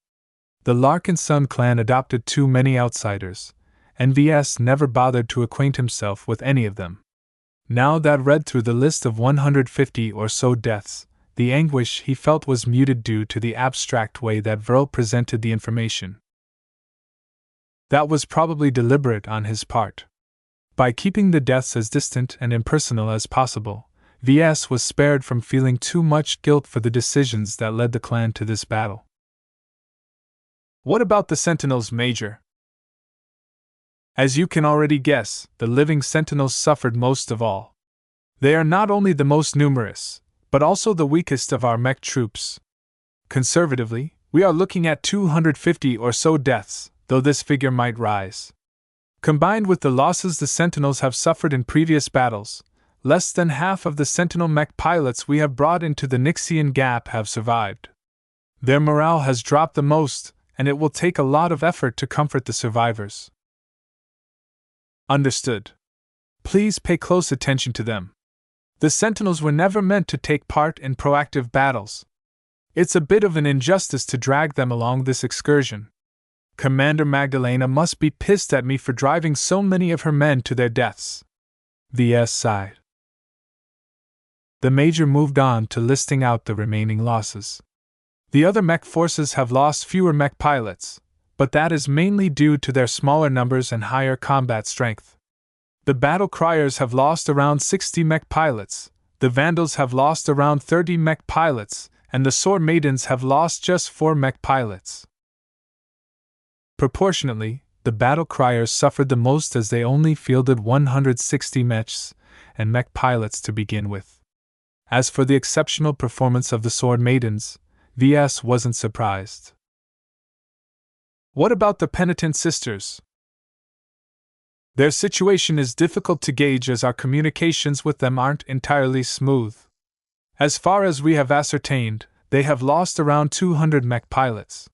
The Larkinson clan adopted too many outsiders, and Ves never bothered to acquaint himself with any of them. Now that read through the list of 150 or so deaths, the anguish he felt was muted due to the abstract way that Verl presented the information. That was probably deliberate on his part. By keeping the deaths as distant and impersonal as possible, Ves was spared from feeling too much guilt for the decisions that led the clan to this battle. What about the Sentinels, Major? As you can already guess, the living Sentinels suffered most of all. They are not only the most numerous, but also the weakest of our mech troops. Conservatively, we are looking at 250 or so deaths, though this figure might rise. Combined with the losses the Sentinels have suffered in previous battles, less than half of the Sentinel mech pilots we have brought into the Nixian Gap have survived. Their morale has dropped the most, and it will take a lot of effort to comfort the survivors. Understood. Please pay close attention to them. The Sentinels were never meant to take part in proactive battles. It's a bit of an injustice to drag them along this excursion. Commander Magdalena must be pissed at me for driving so many of her men to their deaths. Ves sighed. The Major moved on to listing out the remaining losses. The other mech forces have lost fewer mech pilots, but that is mainly due to their smaller numbers and higher combat strength. The Battle Criers have lost around 60 mech pilots, the Vandals have lost around 30 mech pilots, and the Sword Maidens have lost just 4 mech pilots. Proportionately, the Battle Criers suffered the most as they only fielded 160 mechs and mech pilots to begin with. As for the exceptional performance of the Sword Maidens, Ves wasn't surprised. What about the Penitent Sisters? Their situation is difficult to gauge as our communications with them aren't entirely smooth. As far as we have ascertained, they have lost around 200 mech pilots.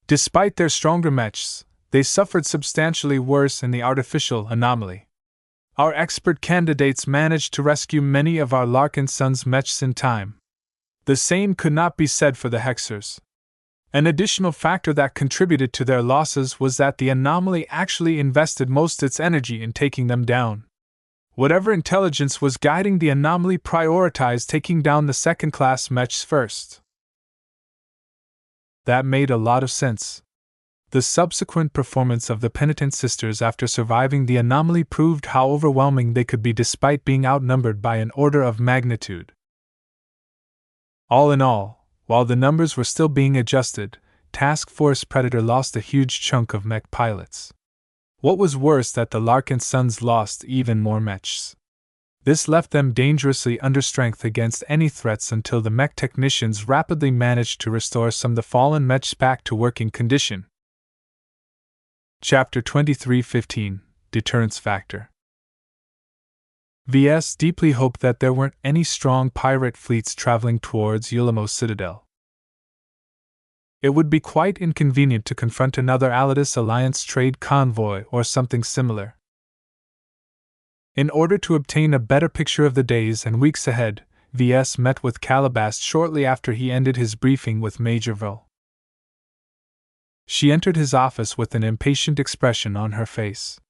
Despite their stronger mechs, they suffered substantially worse in the artificial anomaly. Our expert candidates managed to rescue many of our Larkinson's mechs in time. The same could not be said for the Hexers. An additional factor that contributed to their losses was that the anomaly actually invested most its energy in taking them down. Whatever intelligence was guiding the anomaly prioritized taking down the second-class mechs first. That made a lot of sense. The subsequent performance of the Penitent Sisters after surviving the anomaly proved how overwhelming they could be despite being outnumbered by an order of magnitude. All in all, while the numbers were still being adjusted, Task Force Predator lost a huge chunk of mech pilots. What was worse that the Larkinsons lost even more mechs. This left them dangerously understrength against any threats until the mech technicians rapidly managed to restore some of the fallen mechs back to working condition. Chapter 23:15 Deterrence Factor. Ves deeply hoped that there weren't any strong pirate fleets traveling towards Ulamos Citadel. It would be quite inconvenient to confront another Alliance Alliance trade convoy or something similar. In order to obtain a better picture of the days and weeks ahead, Ves met with Calabast shortly after he ended his briefing with Major Verl. She entered his office with an impatient expression on her face.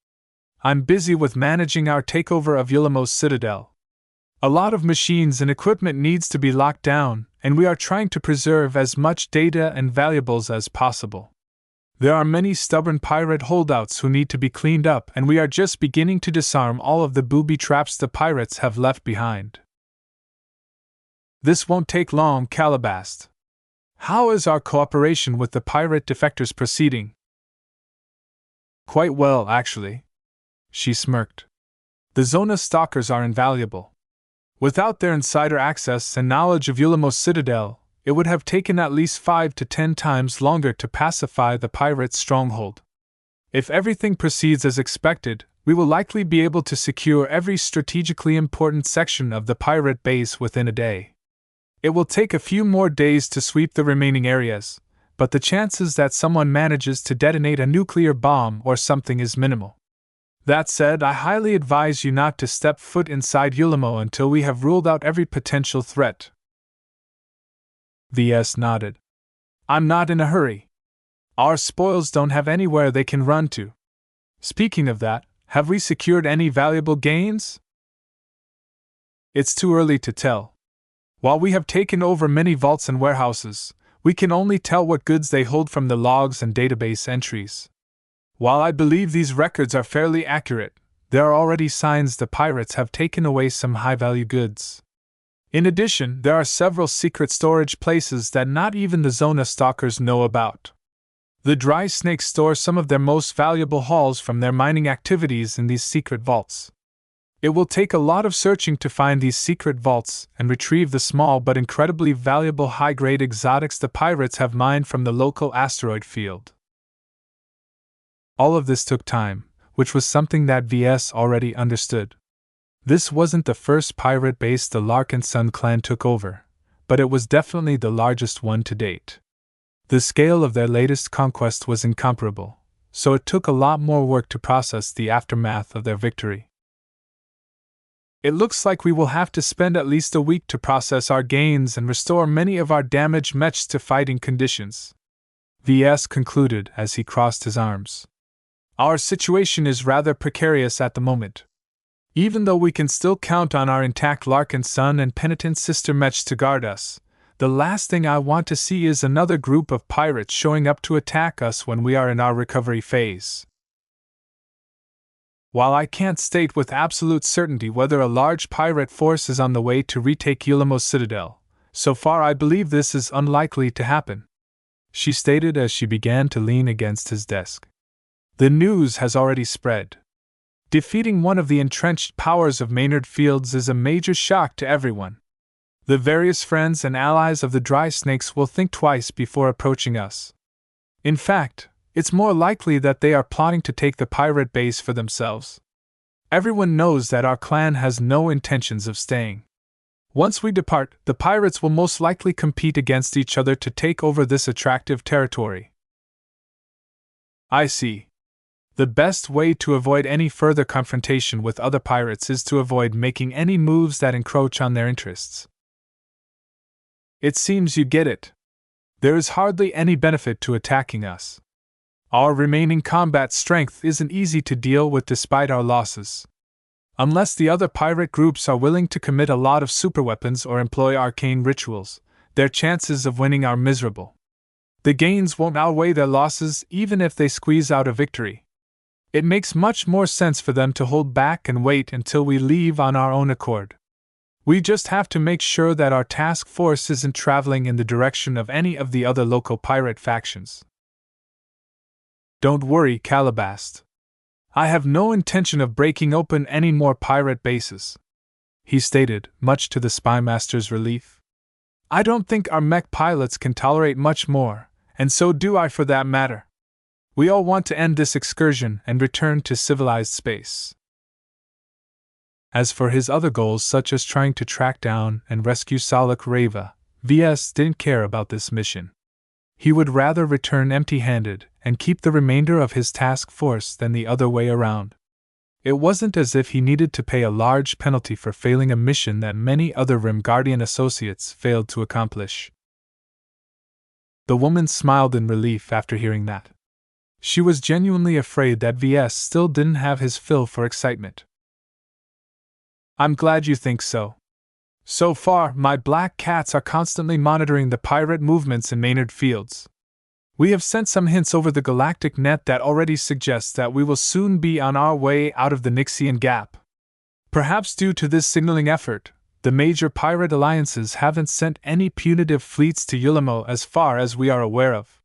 I'm busy with managing our takeover of Ulamos Citadel. A lot of machines and equipment needs to be locked down, and we are trying to preserve as much data and valuables as possible. There are many stubborn pirate holdouts who need to be cleaned up, and we are just beginning to disarm all of the booby traps the pirates have left behind. This won't take long, Calabast. How is our cooperation with the pirate defectors proceeding? Quite well, actually. She smirked. The Zona stalkers are invaluable. Without their insider access and knowledge of Ulamos Citadel, it would have taken at least 5 to 10 times longer to pacify the pirates' stronghold. If everything proceeds as expected, we will likely be able to secure every strategically important section of the pirate base within a day. It will take a few more days to sweep the remaining areas, but the chances that someone manages to detonate a nuclear bomb or something is minimal. That said, I highly advise you not to step foot inside Ulamo until we have ruled out every potential threat. Ves nodded. I'm not in a hurry. Our spoils don't have anywhere they can run to. Speaking of that, have we secured any valuable gains? It's too early to tell. While we have taken over many vaults and warehouses, we can only tell what goods they hold from the logs and database entries. While I believe these records are fairly accurate, there are already signs the pirates have taken away some high-value goods. In addition, there are several secret storage places that not even the Zona stalkers know about. The dry snakes store some of their most valuable hauls from their mining activities in these secret vaults. It will take a lot of searching to find these secret vaults and retrieve the small but incredibly valuable high-grade exotics the pirates have mined from the local asteroid field. All of this took time, which was something that Ves already understood. This wasn't the first pirate base the Larkinson clan took over, but it was definitely the largest one to date. The scale of their latest conquest was incomparable, so it took a lot more work to process the aftermath of their victory. It looks like we will have to spend at least a week to process our gains and restore many of our damaged mechs to fighting conditions. Ves concluded as he crossed his arms. Our situation is rather precarious at the moment. Even though we can still count on our intact Larkinson and penitent sister mechs to guard us, the last thing I want to see is another group of pirates showing up to attack us when we are in our recovery phase. While I can't state with absolute certainty whether a large pirate force is on the way to retake Ulamo Citadel, so far I believe this is unlikely to happen, she stated as she began to lean against his desk. The news has already spread. Defeating one of the entrenched powers of Maynard Fields is a major shock to everyone. The various friends and allies of the Dry Snakes will think twice before approaching us. In fact, it's more likely that they are plotting to take the pirate base for themselves. Everyone knows that our clan has no intentions of staying. Once we depart, the pirates will most likely compete against each other to take over this attractive territory. I see. The best way to avoid any further confrontation with other pirates is to avoid making any moves that encroach on their interests. It seems you get it. There is hardly any benefit to attacking us. Our remaining combat strength isn't easy to deal with despite our losses. Unless the other pirate groups are willing to commit a lot of superweapons or employ arcane rituals, their chances of winning are miserable. The gains won't outweigh their losses even if they squeeze out a victory. It makes much more sense for them to hold back and wait until we leave on our own accord. We just have to make sure that our task force isn't traveling in the direction of any of the other local pirate factions. Don't worry, Calabast. I have no intention of breaking open any more pirate bases, he stated, much to the spymaster's relief. I don't think our mech pilots can tolerate much more, and so do I for that matter. We all want to end this excursion and return to civilized space. As for his other goals, such as trying to track down and rescue Salak Reva, Ves didn't care about this mission. He would rather return empty-handed and keep the remainder of his task force than the other way around. It wasn't as if he needed to pay a large penalty for failing a mission that many other Rim Guardian associates failed to accomplish. The woman smiled in relief after hearing that. She was genuinely afraid that Ves still didn't have his fill for excitement. I'm glad you think so. So far, my black cats are constantly monitoring the pirate movements in Maynard Fields. We have sent some hints over the galactic net that already suggests that we will soon be on our way out of the Nixian Gap. Perhaps due to this signaling effort, the major pirate alliances haven't sent any punitive fleets to Ulamo as far as we are aware of.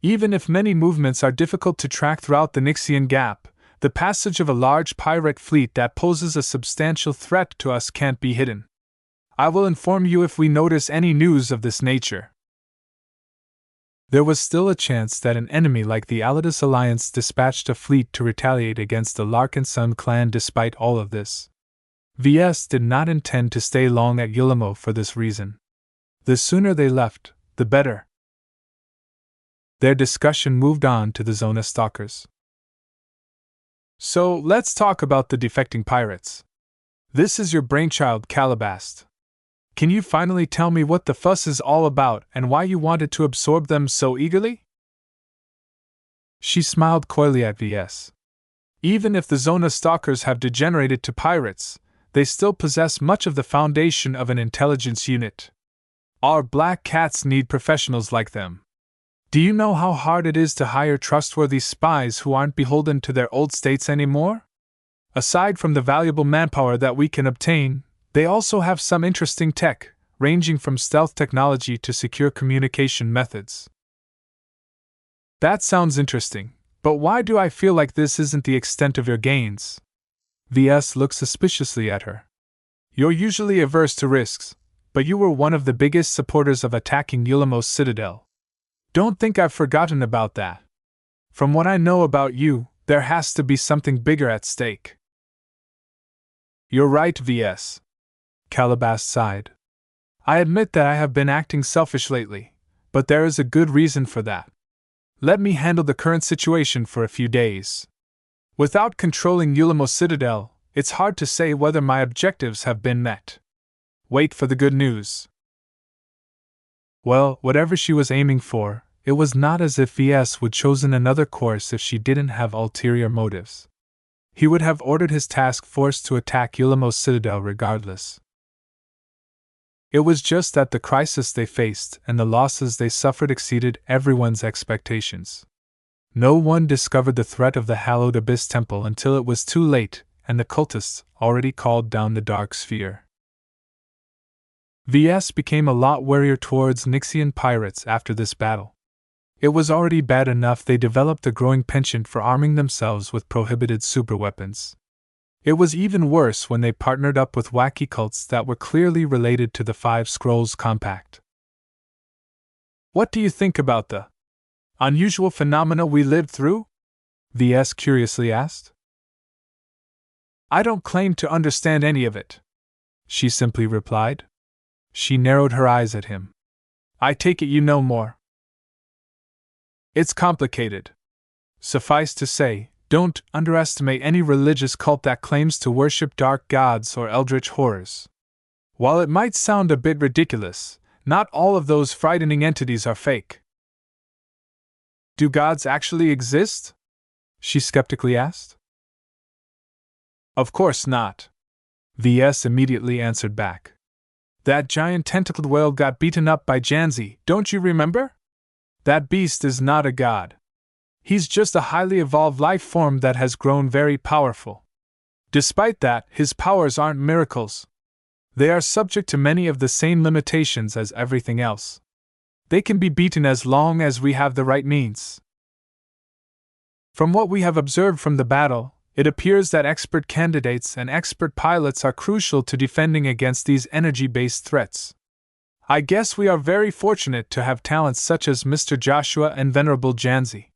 Even if many movements are difficult to track throughout the Nixian Gap, the passage of a large pirate fleet that poses a substantial threat to us can't be hidden. I will inform you if we notice any news of this nature. There was still a chance that an enemy like the Alidus Alliance dispatched a fleet to retaliate against the Larkinson clan despite all of this. Ves did not intend to stay long at Ulamo for this reason. The sooner they left, the better. Their discussion moved on to the Zona stalkers. So, let's talk about the defecting pirates. This is your brainchild, Calabast. Can you finally tell me what the fuss is all about and why you wanted to absorb them so eagerly? She smiled coyly at Ves. Even if the Zona stalkers have degenerated to pirates, they still possess much of the foundation of an intelligence unit. Our black cats need professionals like them. Do you know how hard it is to hire trustworthy spies who aren't beholden to their old states anymore? Aside from the valuable manpower that we can obtain, they also have some interesting tech, ranging from stealth technology to secure communication methods. That sounds interesting, but why do I feel like this isn't the extent of your gains? Ves looked suspiciously at her. You're usually averse to risks, but you were one of the biggest supporters of attacking Ulamos Citadel. Don't think I've forgotten about that. From what I know about you, there has to be something bigger at stake. You're right, Ves. Calabast sighed. I admit that I have been acting selfish lately, but there is a good reason for that. Let me handle the current situation for a few days. Without controlling Ulamos Citadel, it's hard to say whether my objectives have been met. Wait for the good news. Well, whatever she was aiming for, it was not as if Ves would chosen another course if she didn't have ulterior motives. He would have ordered his task force to attack Ulamos Citadel regardless. It was just that the crisis they faced and the losses they suffered exceeded everyone's expectations. No one discovered the threat of the hallowed Abyss Temple until it was too late, and the cultists already called down the Dark Sphere. Ves became a lot warier towards Nixian pirates after this battle. It was already bad enough they developed a growing penchant for arming themselves with prohibited superweapons. It was even worse when they partnered up with wacky cults that were clearly related to the Five Scrolls Compact. What do you think about the unusual phenomena we lived through? Ves curiously asked. I don't claim to understand any of it, she simply replied. She narrowed her eyes at him. I take it you know more. It's complicated. Suffice to say, don't underestimate any religious cult that claims to worship dark gods or eldritch horrors. While it might sound a bit ridiculous, not all of those frightening entities are fake. Do gods actually exist? She skeptically asked. Of course not. Ves immediately answered back. That giant tentacled whale got beaten up by Janzi, don't you remember? That beast is not a god. He's just a highly evolved life form that has grown very powerful. Despite that, his powers aren't miracles. They are subject to many of the same limitations as everything else. They can be beaten as long as we have the right means. From what we have observed from the battle, it appears that expert candidates and expert pilots are crucial to defending against these energy-based threats. I guess we are very fortunate to have talents such as Mr. Joshua and Venerable Janzi.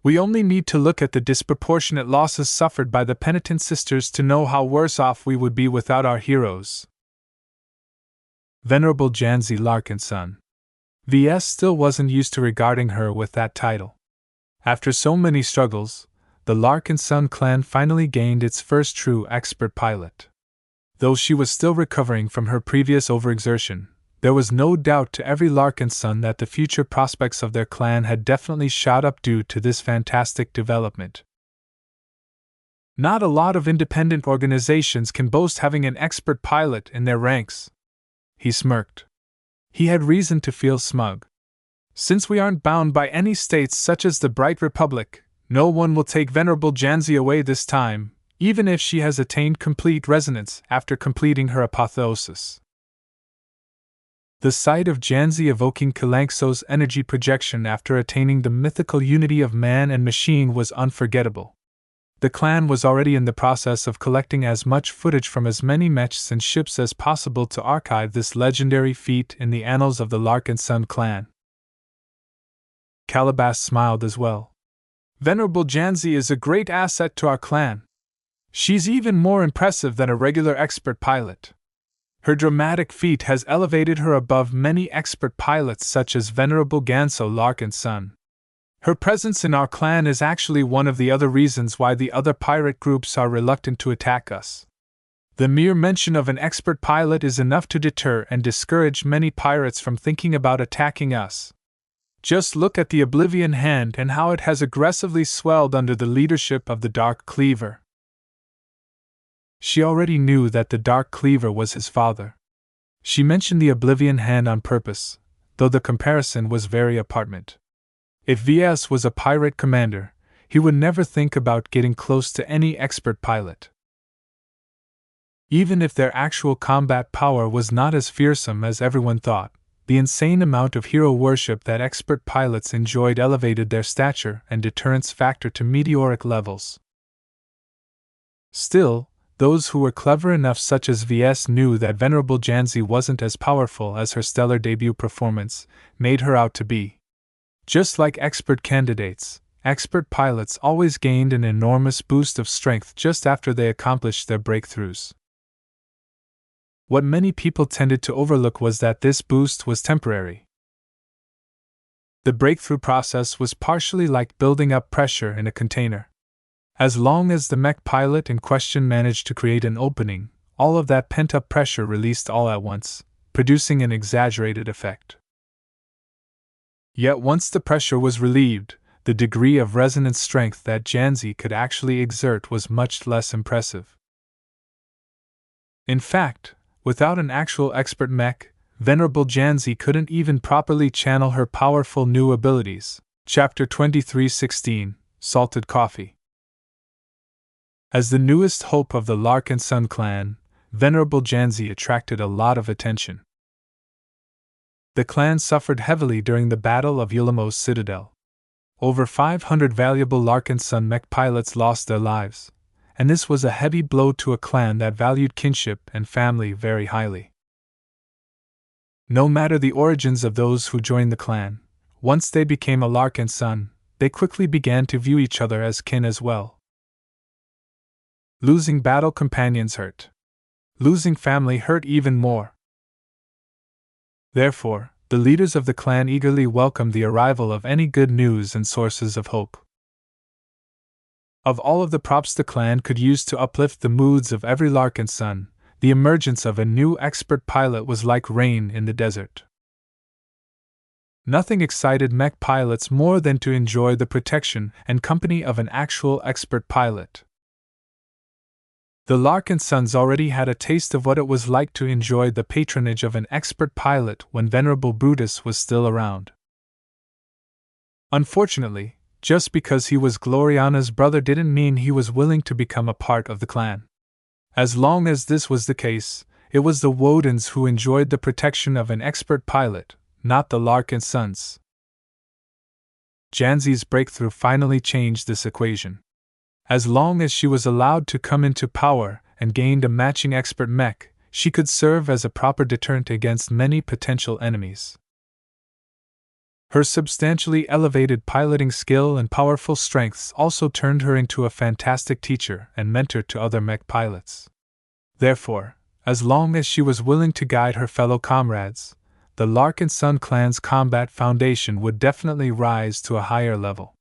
We only need to look at the disproportionate losses suffered by the penitent sisters to know how worse off we would be without our heroes. Venerable Janzi Larkinson. Ves still wasn't used to regarding her with that title. After so many struggles, the Larkinson clan finally gained its first true expert pilot. Though she was still recovering from her previous overexertion, there was no doubt to every Larkinson that the future prospects of their clan had definitely shot up due to this fantastic development. Not a lot of independent organizations can boast having an expert pilot in their ranks. He smirked. He had reason to feel smug. Since we aren't bound by any states such as the Bright Republic, no one will take Venerable Janzi away this time, even if she has attained complete resonance after completing her apotheosis. The sight of Janzi evoking Kalankso's energy projection after attaining the mythical unity of man and machine was unforgettable. The clan was already in the process of collecting as much footage from as many mechs and ships as possible to archive this legendary feat in the annals of the Larkinson clan. Calabast smiled as well. Venerable Janzi is a great asset to our clan. She's even more impressive than a regular expert pilot. Her dramatic feat has elevated her above many expert pilots such as Venerable Ganso Larkinson. Her presence in our clan is actually one of the other reasons why the other pirate groups are reluctant to attack us. The mere mention of an expert pilot is enough to deter and discourage many pirates from thinking about attacking us. Just look at the Oblivion Hand and how it has aggressively swelled under the leadership of the Dark Cleaver. She already knew that the Dark Cleaver was his father. She mentioned the Oblivion Hand on purpose, though the comparison was very apparent. If Ves was a pirate commander, he would never think about getting close to any expert pilot. Even if their actual combat power was not as fearsome as everyone thought, the insane amount of hero worship that expert pilots enjoyed elevated their stature and deterrence factor to meteoric levels. Still, those who were clever enough such as Ves knew that Venerable Janzi wasn't as powerful as her stellar debut performance made her out to be. Just like expert candidates, expert pilots always gained an enormous boost of strength just after they accomplished their breakthroughs. What many people tended to overlook was that this boost was temporary. The breakthrough process was partially like building up pressure in a container. As long as the mech pilot in question managed to create an opening, all of that pent-up pressure released all at once, producing an exaggerated effect. Yet once the pressure was relieved, the degree of resonant strength that Janzi could actually exert was much less impressive. In fact, without an actual expert mech, Venerable Janzi couldn't even properly channel her powerful new abilities. Chapter 23:16, Salted Coffee. As the newest hope of the Larkinson clan, Venerable Janzi attracted a lot of attention. The clan suffered heavily during the Battle of Yulamo's Citadel. Over 500 valuable Larkinson mech pilots lost their lives, and this was a heavy blow to a clan that valued kinship and family very highly. No matter the origins of those who joined the clan, once they became a Larkinson, they quickly began to view each other as kin as well. Losing battle companions hurt. Losing family hurt even more. Therefore, the leaders of the clan eagerly welcomed the arrival of any good news and sources of hope. Of all of the props the clan could use to uplift the moods of every Larkinson, the emergence of a new expert pilot was like rain in the desert. Nothing excited mech pilots more than to enjoy the protection and company of an actual expert pilot. The Larkinsons already had a taste of what it was like to enjoy the patronage of an expert pilot when Venerable Brutus was still around. Unfortunately, just because he was Gloriana's brother didn't mean he was willing to become a part of the clan. As long as this was the case, it was the Wodens who enjoyed the protection of an expert pilot, not the Larkinsons. Janzi's breakthrough finally changed this equation. As long as she was allowed to come into power and gained a matching expert mech, she could serve as a proper deterrent against many potential enemies. Her substantially elevated piloting skill and powerful strengths also turned her into a fantastic teacher and mentor to other mech pilots. Therefore, as long as she was willing to guide her fellow comrades, the Larkinson clan's combat foundation would definitely rise to a higher level.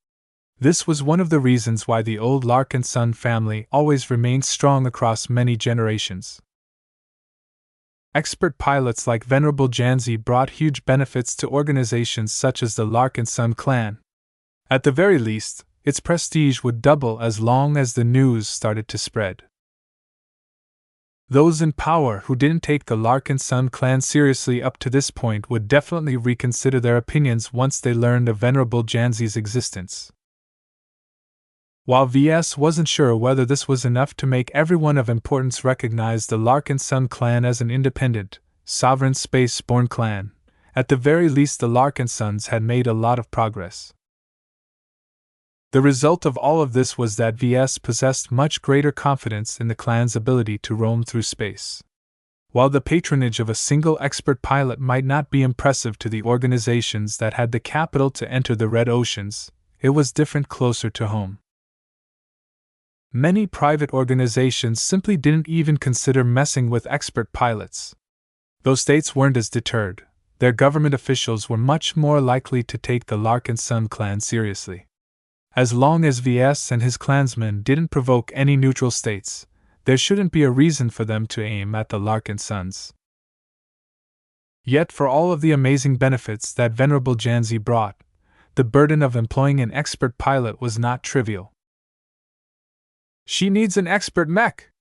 This was one of the reasons why the old Larkinson family always remained strong across many generations. Expert pilots like Venerable Janzi brought huge benefits to organizations such as the Larkinson clan. At the very least, its prestige would double as long as the news started to spread. Those in power who didn't take the Larkinson clan seriously up to this point would definitely reconsider their opinions once they learned of Venerable Janzi's existence. While Ves wasn't sure whether this was enough to make everyone of importance recognize the Larkinson clan as an independent, sovereign space-born clan, at the very least the Larkinsons had made a lot of progress. The result of all of this was that Ves possessed much greater confidence in the clan's ability to roam through space. While the patronage of a single expert pilot might not be impressive to the organizations that had the capital to enter the Red Oceans, it was different closer to home. Many private organizations simply didn't even consider messing with expert pilots. Those states weren't as deterred. Their government officials were much more likely to take the Larkinson clan seriously. As long as Ves and his clansmen didn't provoke any neutral states, there shouldn't be a reason for them to aim at the Larkinsons. Yet for all of the amazing benefits that Venerable Janzi brought, the burden of employing an expert pilot was not trivial. She needs an expert mech!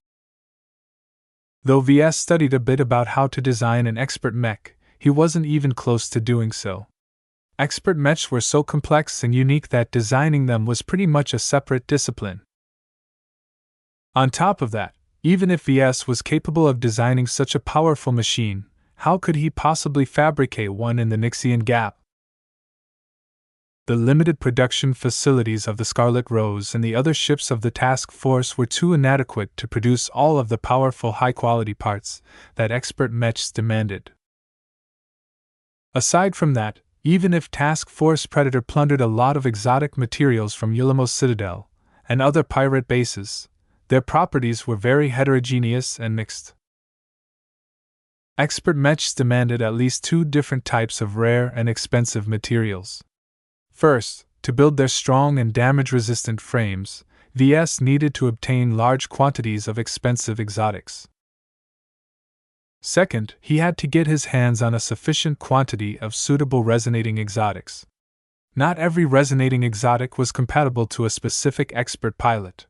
Though Ves studied a bit about how to design an expert mech, he wasn't even close to doing so. Expert mechs were so complex and unique that designing them was pretty much a separate discipline. On top of that, even if Ves was capable of designing such a powerful machine, how could he possibly fabricate one in the Nixian Gap? The limited production facilities of the Scarlet Rose and the other ships of the task force were too inadequate to produce all of the powerful high-quality parts that expert mechs demanded. Aside from that, even if Task Force Predator plundered a lot of exotic materials from Yulamos Citadel and other pirate bases, their properties were very heterogeneous and mixed. Expert mechs demanded at least two different types of rare and expensive materials. First, to build their strong and damage-resistant frames, Ves needed to obtain large quantities of expensive exotics. Second, he had to get his hands on a sufficient quantity of suitable resonating exotics. Not every resonating exotic was compatible to a specific expert pilot.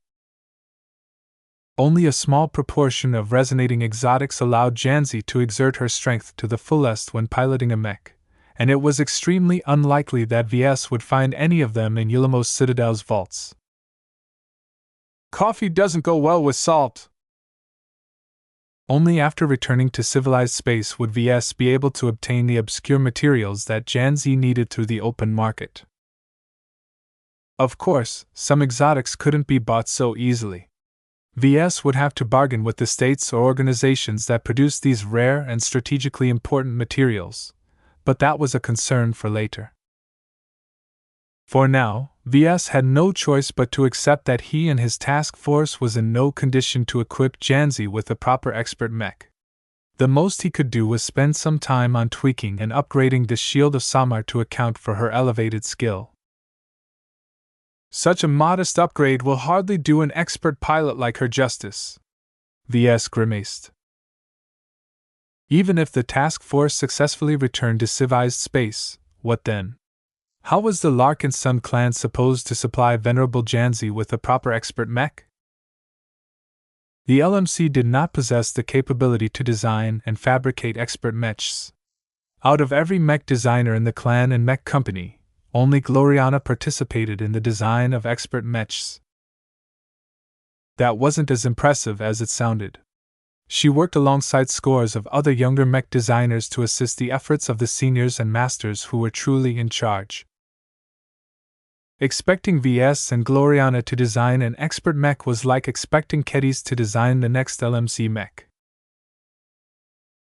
Only a small proportion of resonating exotics allowed Janzi to exert her strength to the fullest when piloting a mech, and it was extremely unlikely that Ves would find any of them in Yulamos Citadel's vaults. Coffee doesn't go well with salt. Only after returning to civilized space would Ves be able to obtain the obscure materials that Janzi needed through the open market. Of course, some exotics couldn't be bought so easily. Ves would have to bargain with the states or organizations that produced these rare and strategically important materials, but that was a concern for later. For now, Ves had no choice but to accept that he and his task force was in no condition to equip Janzi with a proper expert mech. The most he could do was spend some time on tweaking and upgrading the Shield of Samar to account for her elevated skill. Such a modest upgrade will hardly do an expert pilot like her justice, Ves grimaced. Even if the task force successfully returned to civilized space, what then? How was the Larkinson clan supposed to supply Venerable Janzi with a proper expert mech? The LMC did not possess the capability to design and fabricate expert mechs. Out of every mech designer in the clan and mech company, only Gloriana participated in the design of expert mechs. That wasn't as impressive as it sounded. She worked alongside scores of other younger mech designers to assist the efforts of the seniors and masters who were truly in charge. Expecting Ves and Gloriana to design an expert mech was like expecting Kedis to design the next LMC mech.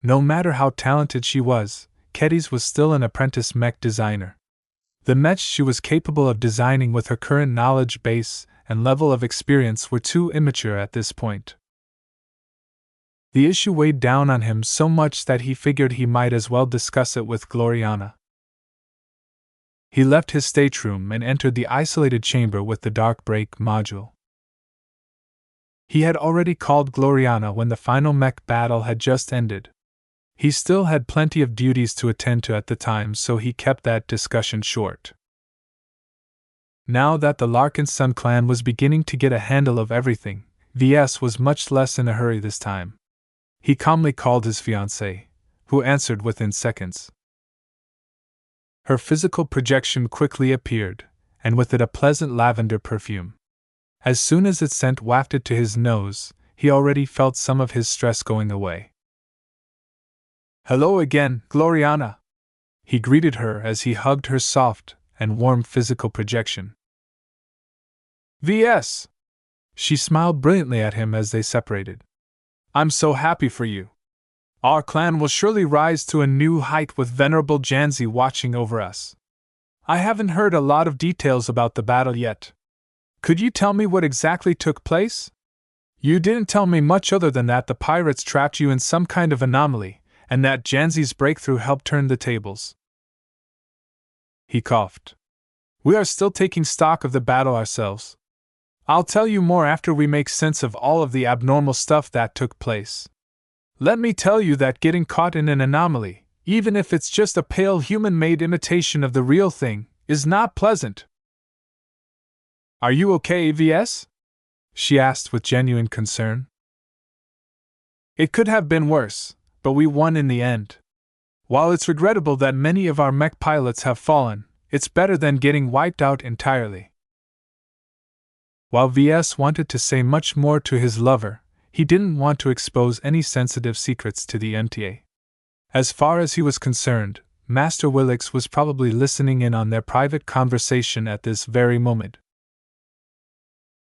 No matter how talented she was, Kedis was still an apprentice mech designer. The mechs she was capable of designing with her current knowledge base and level of experience were too immature at this point. The issue weighed down on him so much that he figured he might as well discuss it with Gloriana. He left his stateroom and entered the isolated chamber with the dark brake module. He had already called Gloriana when the final mech battle had just ended. He still had plenty of duties to attend to at the time, so he kept that discussion short. Now that the Larkinson clan was beginning to get a handle of everything, Ves was much less in a hurry this time. He calmly called his fiancée, who answered within seconds. Her physical projection quickly appeared, and with it a pleasant lavender perfume. As soon as its scent wafted to his nose, he already felt some of his stress going away. "Hello again, Gloriana," he greeted her as he hugged her soft and warm physical projection. "Ves!" She smiled brilliantly at him as they separated. "I'm so happy for you. Our clan will surely rise to a new height with Venerable Janzi watching over us. I haven't heard a lot of details about the battle yet. Could you tell me what exactly took place? You didn't tell me much other than that the pirates trapped you in some kind of anomaly, and that Janzi's breakthrough helped turn the tables. He coughed. We are still taking stock of the battle ourselves. I'll tell you more after we make sense of all of the abnormal stuff that took place. Let me tell you that getting caught in an anomaly, even if it's just a pale human-made imitation of the real thing, is not pleasant. Are you okay, Ves? She asked with genuine concern. It could have been worse, but we won in the end. While it's regrettable that many of our mech pilots have fallen, it's better than getting wiped out entirely. While Ves wanted to say much more to his lover, he didn't want to expose any sensitive secrets to the MTA. As far as he was concerned, Master Willix was probably listening in on their private conversation at this very moment.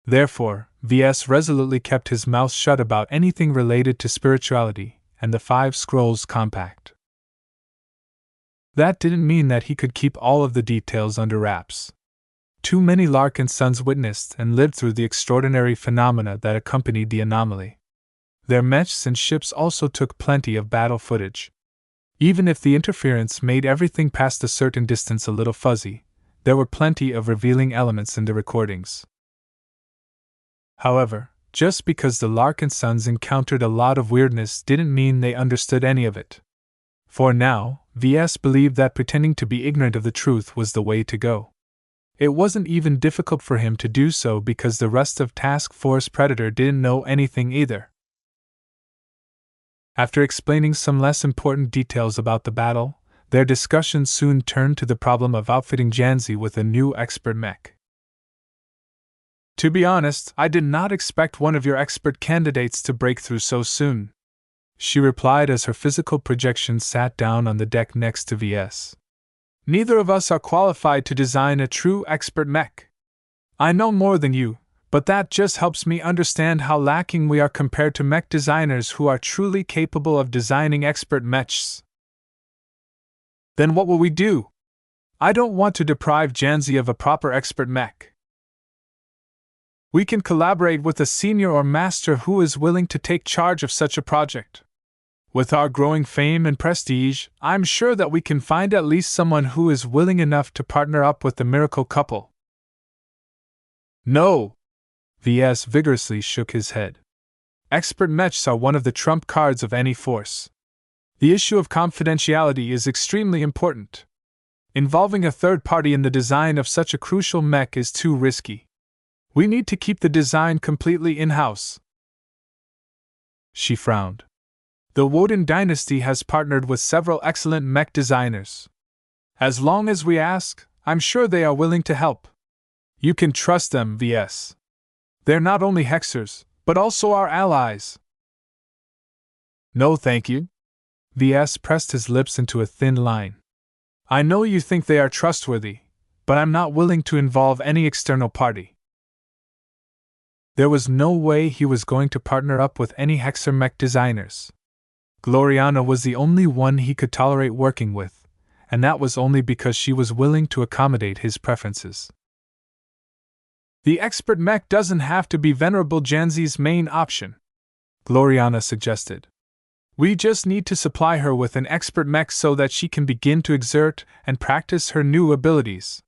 Therefore, Ves resolutely kept his mouth shut about anything related to spirituality and the 5 Scrolls Compact. That didn't mean that he could keep all of the details under wraps. Too many Larkinsons witnessed and lived through the extraordinary phenomena that accompanied the anomaly. Their mechs and ships also took plenty of battle footage. Even if the interference made everything past a certain distance a little fuzzy, there were plenty of revealing elements in the recordings. However, just because the Larkinsons encountered a lot of weirdness didn't mean they understood any of it. For now, Ves believed that pretending to be ignorant of the truth was the way to go. It wasn't even difficult for him to do so because the rest of Task Force Predator didn't know anything either. After explaining some less important details about the battle, their discussion soon turned to the problem of outfitting Janzi with a new expert mech. To be honest, I did not expect one of your expert candidates to break through so soon, she replied as her physical projection sat down on the deck next to Ves. Neither of us are qualified to design a true expert mech. I know more than you, but that just helps me understand how lacking we are compared to mech designers who are truly capable of designing expert mechs. Then what will we do? I don't want to deprive Janzi of a proper expert mech. We can collaborate with a senior or master who is willing to take charge of such a project. With our growing fame and prestige, I'm sure that we can find at least someone who is willing enough to partner up with the miracle couple. No! Ves vigorously shook his head. Expert mechs are one of the trump cards of any force. The issue of confidentiality is extremely important. Involving a third party in the design of such a crucial mech is too risky. We need to keep the design completely in-house. She frowned. The Woden dynasty has partnered with several excellent mech designers. As long as we ask, I'm sure they are willing to help. You can trust them, Ves. They're not only hexers, but also our allies. No thank you. Ves pressed his lips into a thin line. I know you think they are trustworthy, but I'm not willing to involve any external party. There was no way he was going to partner up with any hexer mech designers. Gloriana was the only one he could tolerate working with, and that was only because she was willing to accommodate his preferences. The expert mech doesn't have to be Venerable Janzi's main option, Gloriana suggested. We just need to supply her with an expert mech so that she can begin to exert and practice her new abilities.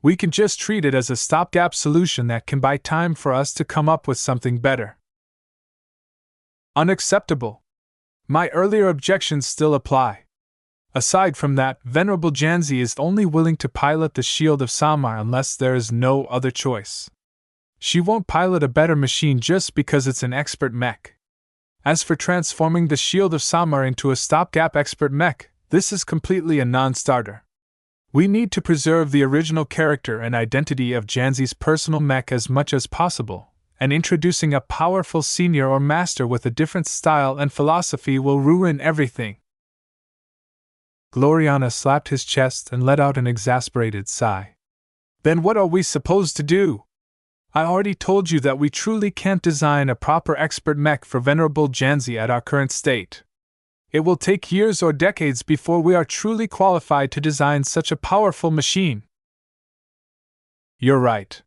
We can just treat it as a stopgap solution that can buy time for us to come up with something better. Unacceptable. My earlier objections still apply. Aside from that, Venerable Janzi is only willing to pilot the Shield of Samar unless there is no other choice. She won't pilot a better machine just because it's an expert mech. As for transforming the Shield of Samar into a stopgap expert mech, this is completely a non-starter. We need to preserve the original character and identity of Janzi's personal mech as much as possible, and introducing a powerful senior or master with a different style and philosophy will ruin everything. Gloriana slapped his chest and let out an exasperated sigh. Then what are we supposed to do? I already told you that we truly can't design a proper expert mech for Venerable Janzi at our current state. It will take years or decades before we are truly qualified to design such a powerful machine. You're right,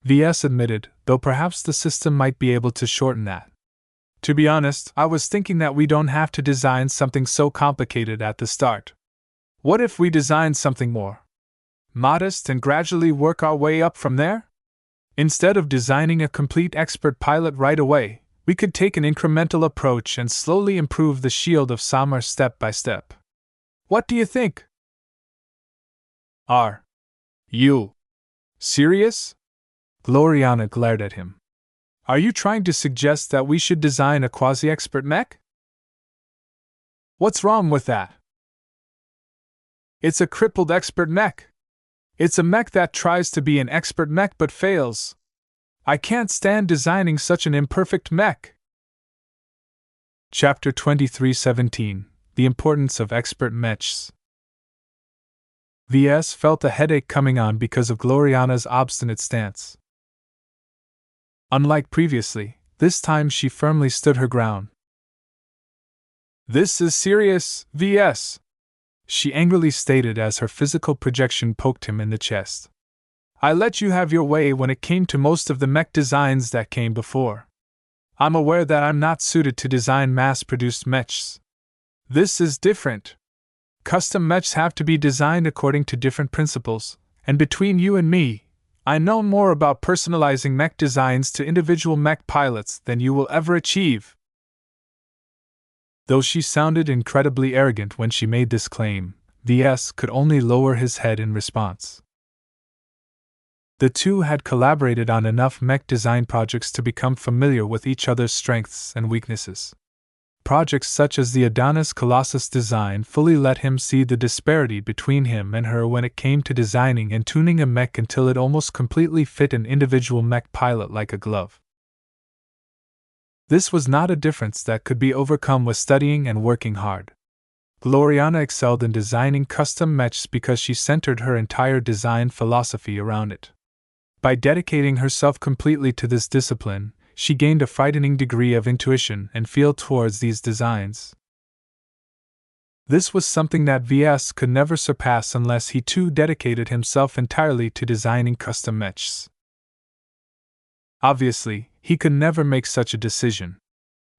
Ves admitted, though perhaps the system might be able to shorten that. To be honest, I was thinking that we don't have to design something so complicated at the start. What if we design something more modest and gradually work our way up from there? Instead of designing a complete expert pilot right away, we could take an incremental approach and slowly improve the Shield of Samar step by step. What do you think? Are you serious? Gloriana glared at him. Are you trying to suggest that we should design a quasi-expert mech? What's wrong with that? It's a crippled expert mech. It's a mech that tries to be an expert mech but fails. I can't stand designing such an imperfect mech. Chapter 23:17 The Importance of Expert Mechs. Ves felt a headache coming on because of Gloriana's obstinate stance. Unlike previously, this time she firmly stood her ground. This is serious, Ves, she angrily stated as her physical projection poked him in the chest. I let you have your way when it came to most of the mech designs that came before. I'm aware that I'm not suited to design mass-produced mechs. This is different. Custom mechs have to be designed according to different principles, and between you and me, I know more about personalizing mech designs to individual mech pilots than you will ever achieve. Though she sounded incredibly arrogant when she made this claim, Ves could only lower his head in response. The two had collaborated on enough mech design projects to become familiar with each other's strengths and weaknesses. Projects such as the Adonis Colossus design fully let him see the disparity between him and her when it came to designing and tuning a mech until it almost completely fit an individual mech pilot like a glove. This was not a difference that could be overcome with studying and working hard. Gloriana excelled in designing custom mechs because she centered her entire design philosophy around it. By dedicating herself completely to this discipline, she gained a frightening degree of intuition and feel towards these designs. This was something that Ves could never surpass unless he too dedicated himself entirely to designing custom mechs. Obviously, he could never make such a decision.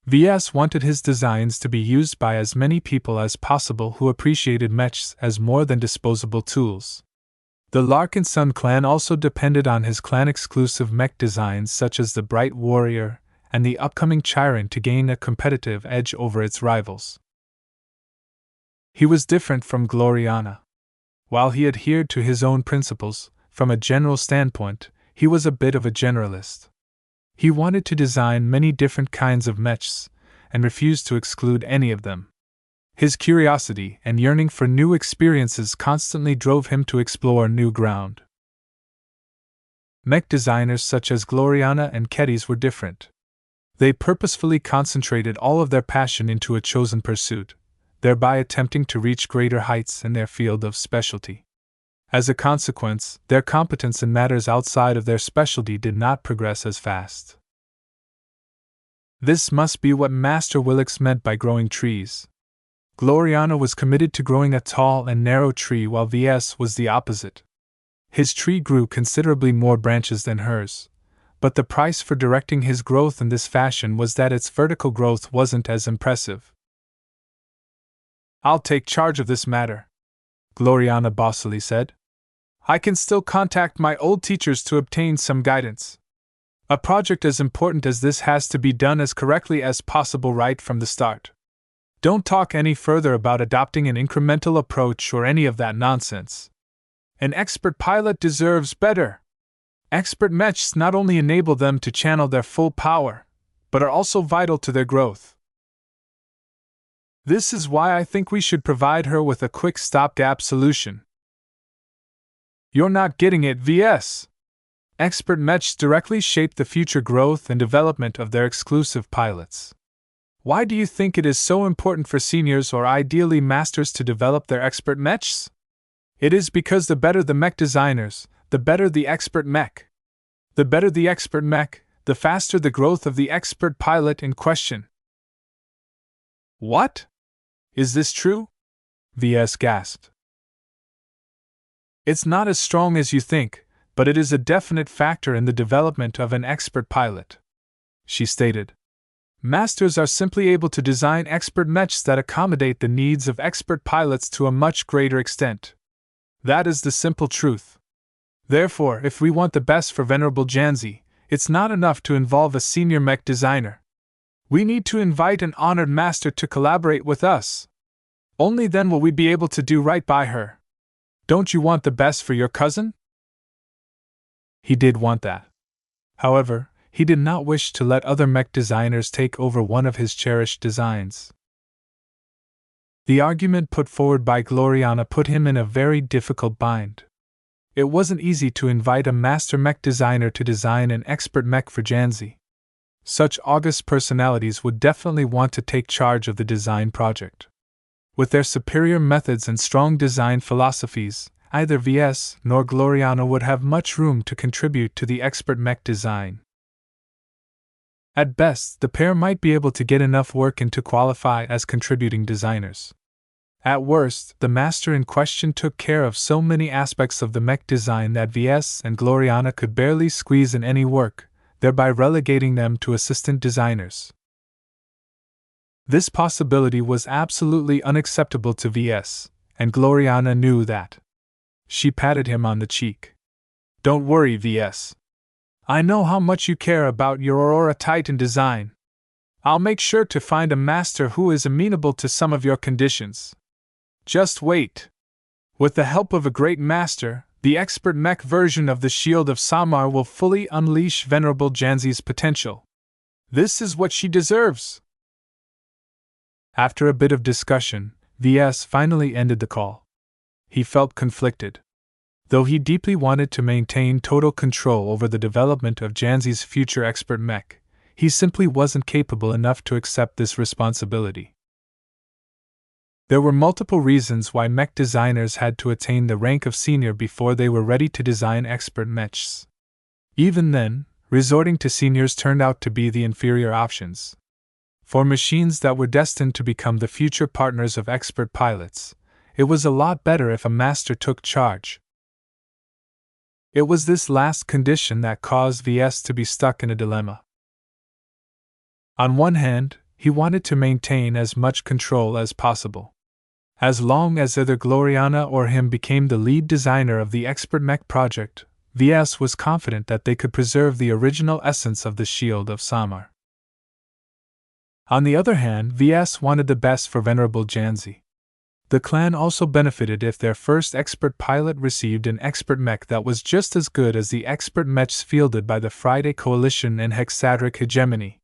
Ves wanted his designs to be used by as many people as possible who appreciated mechs as more than disposable tools. The Larkinson clan also depended on his clan-exclusive mech designs such as the Bright Warrior and the upcoming Chiron to gain a competitive edge over its rivals. He was different from Gloriana. While he adhered to his own principles, from a general standpoint, he was a bit of a generalist. He wanted to design many different kinds of mechs, and refused to exclude any of them. His curiosity and yearning for new experiences constantly drove him to explore new ground. Mech designers such as Gloriana and Kedis were different. They purposefully concentrated all of their passion into a chosen pursuit, thereby attempting to reach greater heights in their field of specialty. As a consequence, their competence in matters outside of their specialty did not progress as fast. This must be what Master Willix meant by growing trees. Gloriana was committed to growing a tall and narrow tree while Ves was the opposite. His tree grew considerably more branches than hers, but the price for directing his growth in this fashion was that its vertical growth wasn't as impressive. I'll take charge of this matter, Gloriana bossily said. I can still contact my old teachers to obtain some guidance. A project as important as this has to be done as correctly as possible right from the start. Don't talk any further about adopting an incremental approach or any of that nonsense. An expert pilot deserves better. Expert mechs not only enable them to channel their full power, but are also vital to their growth. This is why I think we should provide her with a quick stopgap solution. You're not getting it, Ves. Expert mechs directly shape the future growth and development of their exclusive pilots. Why do you think it is so important for seniors or ideally masters to develop their expert mechs? It is because the better the mech designers, the better the expert mech. The better the expert mech, the faster the growth of the expert pilot in question. What? Is this true? Ves gasped. It's not as strong as you think, but it is a definite factor in the development of an expert pilot, she stated. Masters are simply able to design expert mechs that accommodate the needs of expert pilots to a much greater extent. That is the simple truth. Therefore, if we want the best for Venerable Janzi, it's not enough to involve a senior mech designer. We need to invite an honored master to collaborate with us. Only then will we be able to do right by her. Don't you want the best for your cousin? He did want that. However, he did not wish to let other mech designers take over one of his cherished designs. The argument put forward by Gloriana put him in a very difficult bind. It wasn't easy to invite a master mech designer to design an expert mech for Janzi. Such august personalities would definitely want to take charge of the design project. With their superior methods and strong design philosophies, neither Ves nor Gloriana would have much room to contribute to the expert mech design. At best, the pair might be able to get enough work in to qualify as contributing designers. At worst, the master in question took care of so many aspects of the mech design that Ves and Gloriana could barely squeeze in any work, thereby relegating them to assistant designers. This possibility was absolutely unacceptable to Ves, and Gloriana knew that. She patted him on the cheek. "Don't worry, Ves. I know how much you care about your Aurora Titan design. I'll make sure to find a master who is amenable to some of your conditions. Just wait. With the help of a great master, the expert mech version of the Shield of Samar will fully unleash Venerable Janzi's potential. This is what she deserves." After a bit of discussion, Ves finally ended the call. He felt conflicted. Though he deeply wanted to maintain total control over the development of Janzi's future expert mech, he simply wasn't capable enough to accept this responsibility. There were multiple reasons why mech designers had to attain the rank of senior before they were ready to design expert mechs. Even then, resorting to seniors turned out to be the inferior options. For machines that were destined to become the future partners of expert pilots, it was a lot better if a master took charge. It was this last condition that caused Ves to be stuck in a dilemma. On one hand, he wanted to maintain as much control as possible. As long as either Gloriana or him became the lead designer of the expert mech project, Ves was confident that they could preserve the original essence of the Shield of Samar. On the other hand, Ves wanted the best for Venerable Janzi. The clan also benefited if their first expert pilot received an expert mech that was just as good as the expert mechs fielded by the Friday Coalition and Hexadric Hegemony.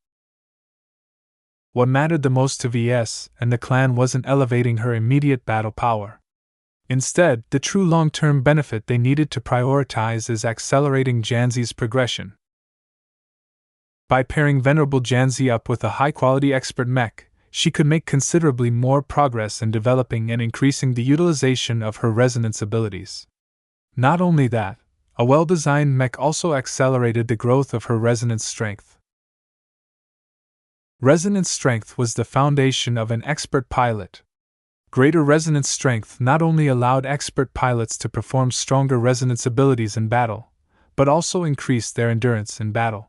What mattered the most to Ves and the clan wasn't elevating her immediate battle power. Instead, the true long-term benefit they needed to prioritize is accelerating Janzi's progression. By pairing Venerable Janzi up with a high-quality expert mech, she could make considerably more progress in developing and increasing the utilization of her resonance abilities. Not only that, a well-designed mech also accelerated the growth of her resonance strength. Resonance strength was the foundation of an expert pilot. Greater resonance strength not only allowed expert pilots to perform stronger resonance abilities in battle, but also increased their endurance in battle.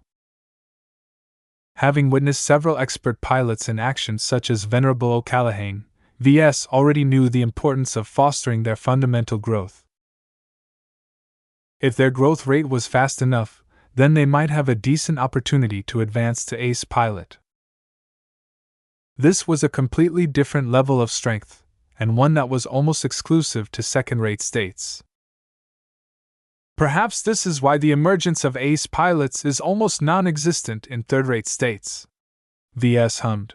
Having witnessed several expert pilots in action such as Venerable O'Callaghan, Ves already knew the importance of fostering their fundamental growth. If their growth rate was fast enough, then they might have a decent opportunity to advance to ace pilot. This was a completely different level of strength, and one that was almost exclusive to second-rate states. Perhaps this is why the emergence of ace pilots is almost non-existent in third-rate states. Ves hummed.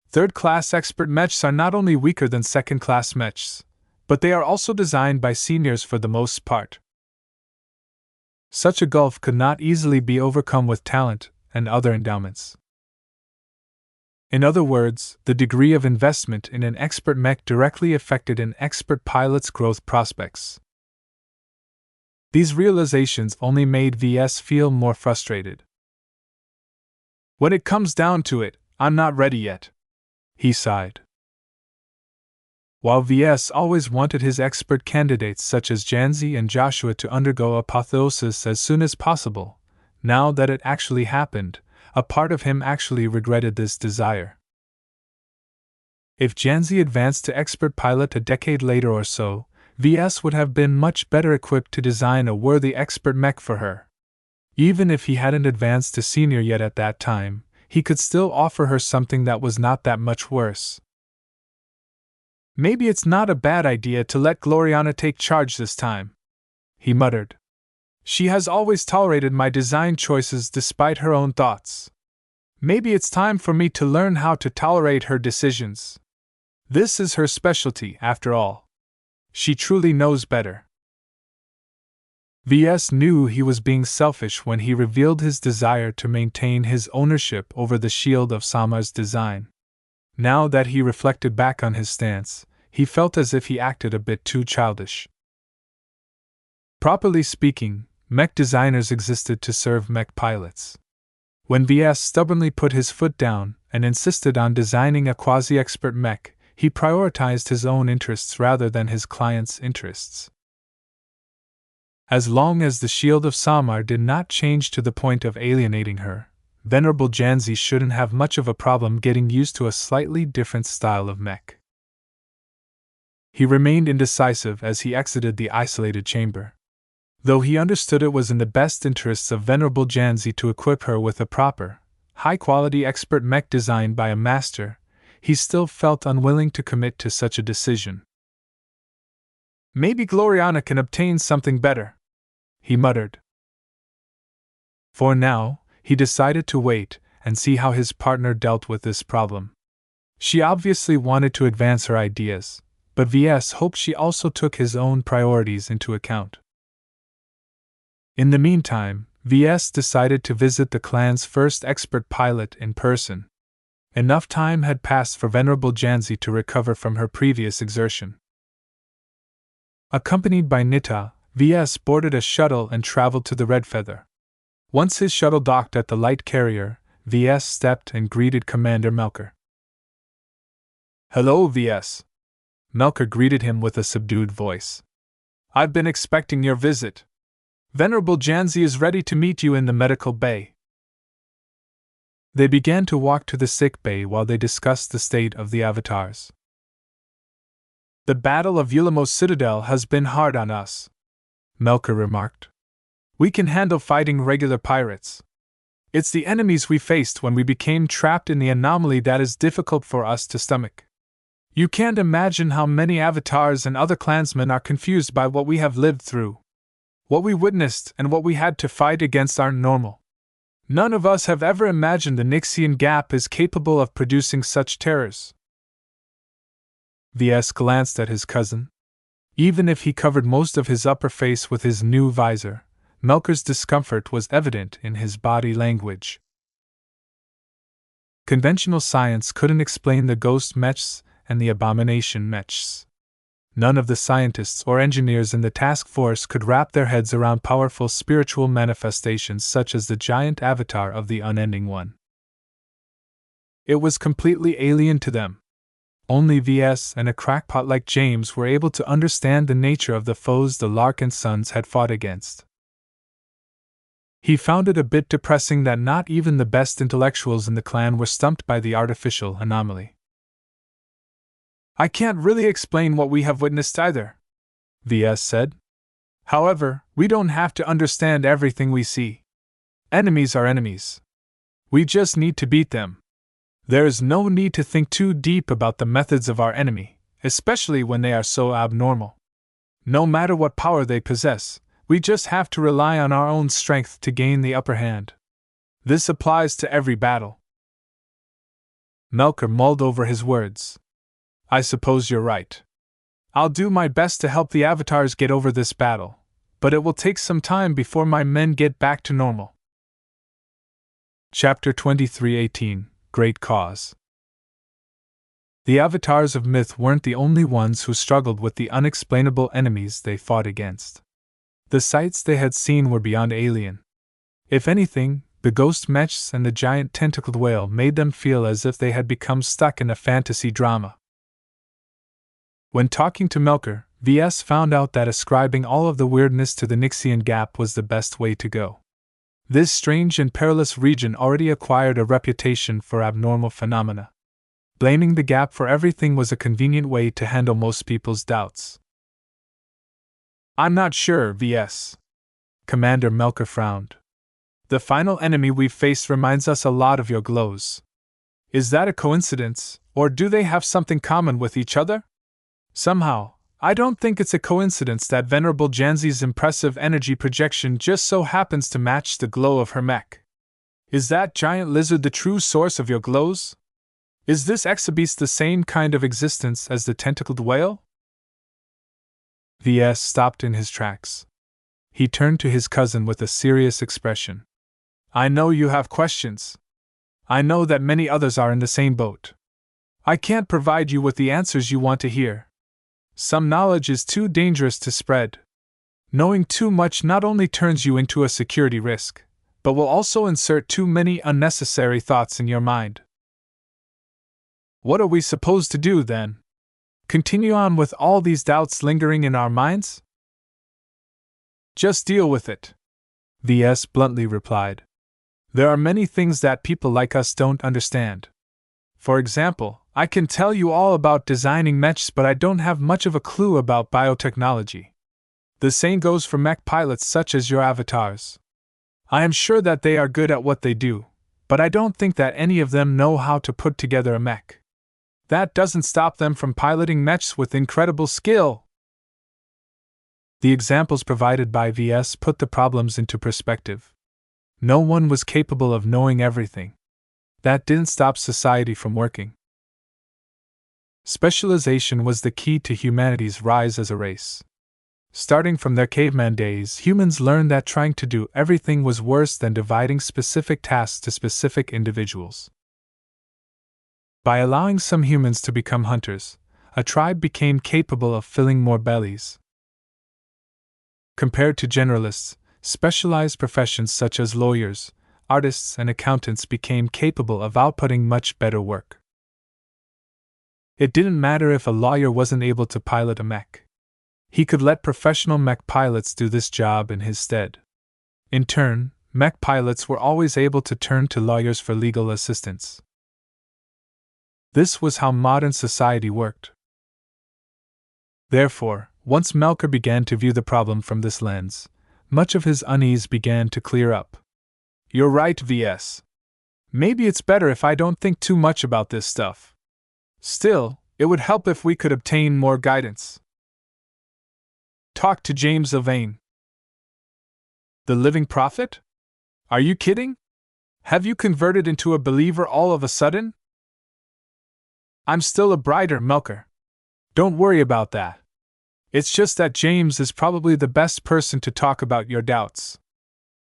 Third-class expert mechs are not only weaker than second-class mechs, but they are also designed by seniors for the most part. Such a gulf could not easily be overcome with talent and other endowments. In other words, the degree of investment in an expert mech directly affected an expert pilot's growth prospects. These realizations only made Ves feel more frustrated. "When it comes down to it, I'm not ready yet," he sighed. While Ves always wanted his expert candidates such as Janzi and Joshua to undergo apotheosis as soon as possible, now that it actually happened, a part of him actually regretted this desire. If Janzi advanced to expert pilot a decade later or so, Ves would have been much better equipped to design a worthy expert mech for her. Even if he hadn't advanced to senior yet at that time, he could still offer her something that was not that much worse. "Maybe it's not a bad idea to let Gloriana take charge this time," he muttered. "She has always tolerated my design choices despite her own thoughts. Maybe it's time for me to learn how to tolerate her decisions. This is her specialty, after all. She truly knows better." Ves knew he was being selfish when he revealed his desire to maintain his ownership over the shield of Samar's design. Now that he reflected back on his stance, he felt as if he acted a bit too childish. Properly speaking, mech designers existed to serve mech pilots. When Ves stubbornly put his foot down and insisted on designing a quasi-expert mech, he prioritized his own interests rather than his client's interests. As long as the shield of Samar did not change to the point of alienating her, Venerable Janzi shouldn't have much of a problem getting used to a slightly different style of mech. He remained indecisive as he exited the isolated chamber. Though he understood it was in the best interests of Venerable Janzi to equip her with a proper, high-quality expert mech designed by a master, he still felt unwilling to commit to such a decision. "Maybe Gloriana can obtain something better," he muttered. For now, he decided to wait and see how his partner dealt with this problem. She obviously wanted to advance her ideas, but Ves hoped she also took his own priorities into account. In the meantime, Ves decided to visit the clan's first expert pilot in person. Enough time had passed for Venerable Janzi to recover from her previous exertion. Accompanied by Nita, Ves boarded a shuttle and traveled to the Red Feather. Once his shuttle docked at the light carrier, Ves stepped and greeted Commander Melker. "Hello, Ves." Melker greeted him with a subdued voice. "I've been expecting your visit. Venerable Janzi is ready to meet you in the medical bay." They began to walk to the sick bay while they discussed the state of the avatars. "The Battle of Ulamos Citadel has been hard on us," Melker remarked. "We can handle fighting regular pirates. It's the enemies we faced when we became trapped in the anomaly that is difficult for us to stomach. You can't imagine how many avatars and other clansmen are confused by what we have lived through. What we witnessed and what we had to fight against aren't normal. None of us have ever imagined the Nixian Gap is capable of producing such terrors." Ves glanced at his cousin. Even if he covered most of his upper face with his new visor, Melker's discomfort was evident in his body language. Conventional science couldn't explain the ghost mechs and the abomination mechs. None of the scientists or engineers in the task force could wrap their heads around powerful spiritual manifestations such as the giant avatar of the Unending One. It was completely alien to them. Only Ves and a crackpot like James were able to understand the nature of the foes the Larkinsons had fought against. He found it a bit depressing that not even the best intellectuals in the clan were stumped by the artificial anomaly. "I can't really explain what we have witnessed either," Ves said. "However, we don't have to understand everything we see. Enemies are enemies. We just need to beat them. There is no need to think too deep about the methods of our enemy, especially when they are so abnormal. No matter what power they possess, we just have to rely on our own strength to gain the upper hand. This applies to every battle." Melker mulled over his words. "I suppose you're right. I'll do my best to help the avatars get over this battle, but it will take some time before my men get back to normal." Chapter 23:18 Great Cause. The avatars of myth weren't the only ones who struggled with the unexplainable enemies they fought against. The sights they had seen were beyond alien. If anything, the ghost mechs and the giant tentacled whale made them feel as if they had become stuck in a fantasy drama. When talking to Melker, Ves found out that ascribing all of the weirdness to the Nixian Gap was the best way to go. This strange and perilous region already acquired a reputation for abnormal phenomena. Blaming the gap for everything was a convenient way to handle most people's doubts. I'm not sure, Ves. Commander Melker frowned. The final enemy we've faced reminds us a lot of your glows. Is that a coincidence, or do they have something common with each other? Somehow, I don't think it's a coincidence that Venerable Janzi's impressive energy projection just so happens to match the glow of her mech. Is that giant lizard the true source of your glows? Is this exabeast the same kind of existence as the tentacled whale? Ves stopped in his tracks. He turned to his cousin with a serious expression. I know you have questions. I know that many others are in the same boat. I can't provide you with the answers you want to hear. Some knowledge is too dangerous to spread. Knowing too much not only turns you into a security risk, but will also insert too many unnecessary thoughts in your mind. What are we supposed to do, then? Continue on with all these doubts lingering in our minds? Just deal with it, Ves bluntly replied. There are many things that people like us don't understand. For example, I can tell you all about designing mechs, but I don't have much of a clue about biotechnology. The same goes for mech pilots such as your avatars. I am sure that they are good at what they do, but I don't think that any of them know how to put together a mech. That doesn't stop them from piloting mechs with incredible skill. The examples provided by Ves put the problems into perspective. No one was capable of knowing everything. That didn't stop society from working. Specialization was the key to humanity's rise as a race. Starting from their caveman days, humans learned that trying to do everything was worse than dividing specific tasks to specific individuals. By allowing some humans to become hunters, a tribe became capable of filling more bellies. Compared to generalists, specialized professions such as lawyers, artists, and accountants became capable of outputting much better work. It didn't matter if a lawyer wasn't able to pilot a mech. He could let professional mech pilots do this job in his stead. In turn, mech pilots were always able to turn to lawyers for legal assistance. This was how modern society worked. Therefore, once Melker began to view the problem from this lens, much of his unease began to clear up. You're right, Ves. Maybe it's better if I don't think too much about this stuff. Still, it would help if we could obtain more guidance. Talk to James Sylvain. The living prophet? Are you kidding? Have you converted into a believer all of a sudden? I'm still a brighter, Melker. Don't worry about that. It's just that James is probably the best person to talk about your doubts.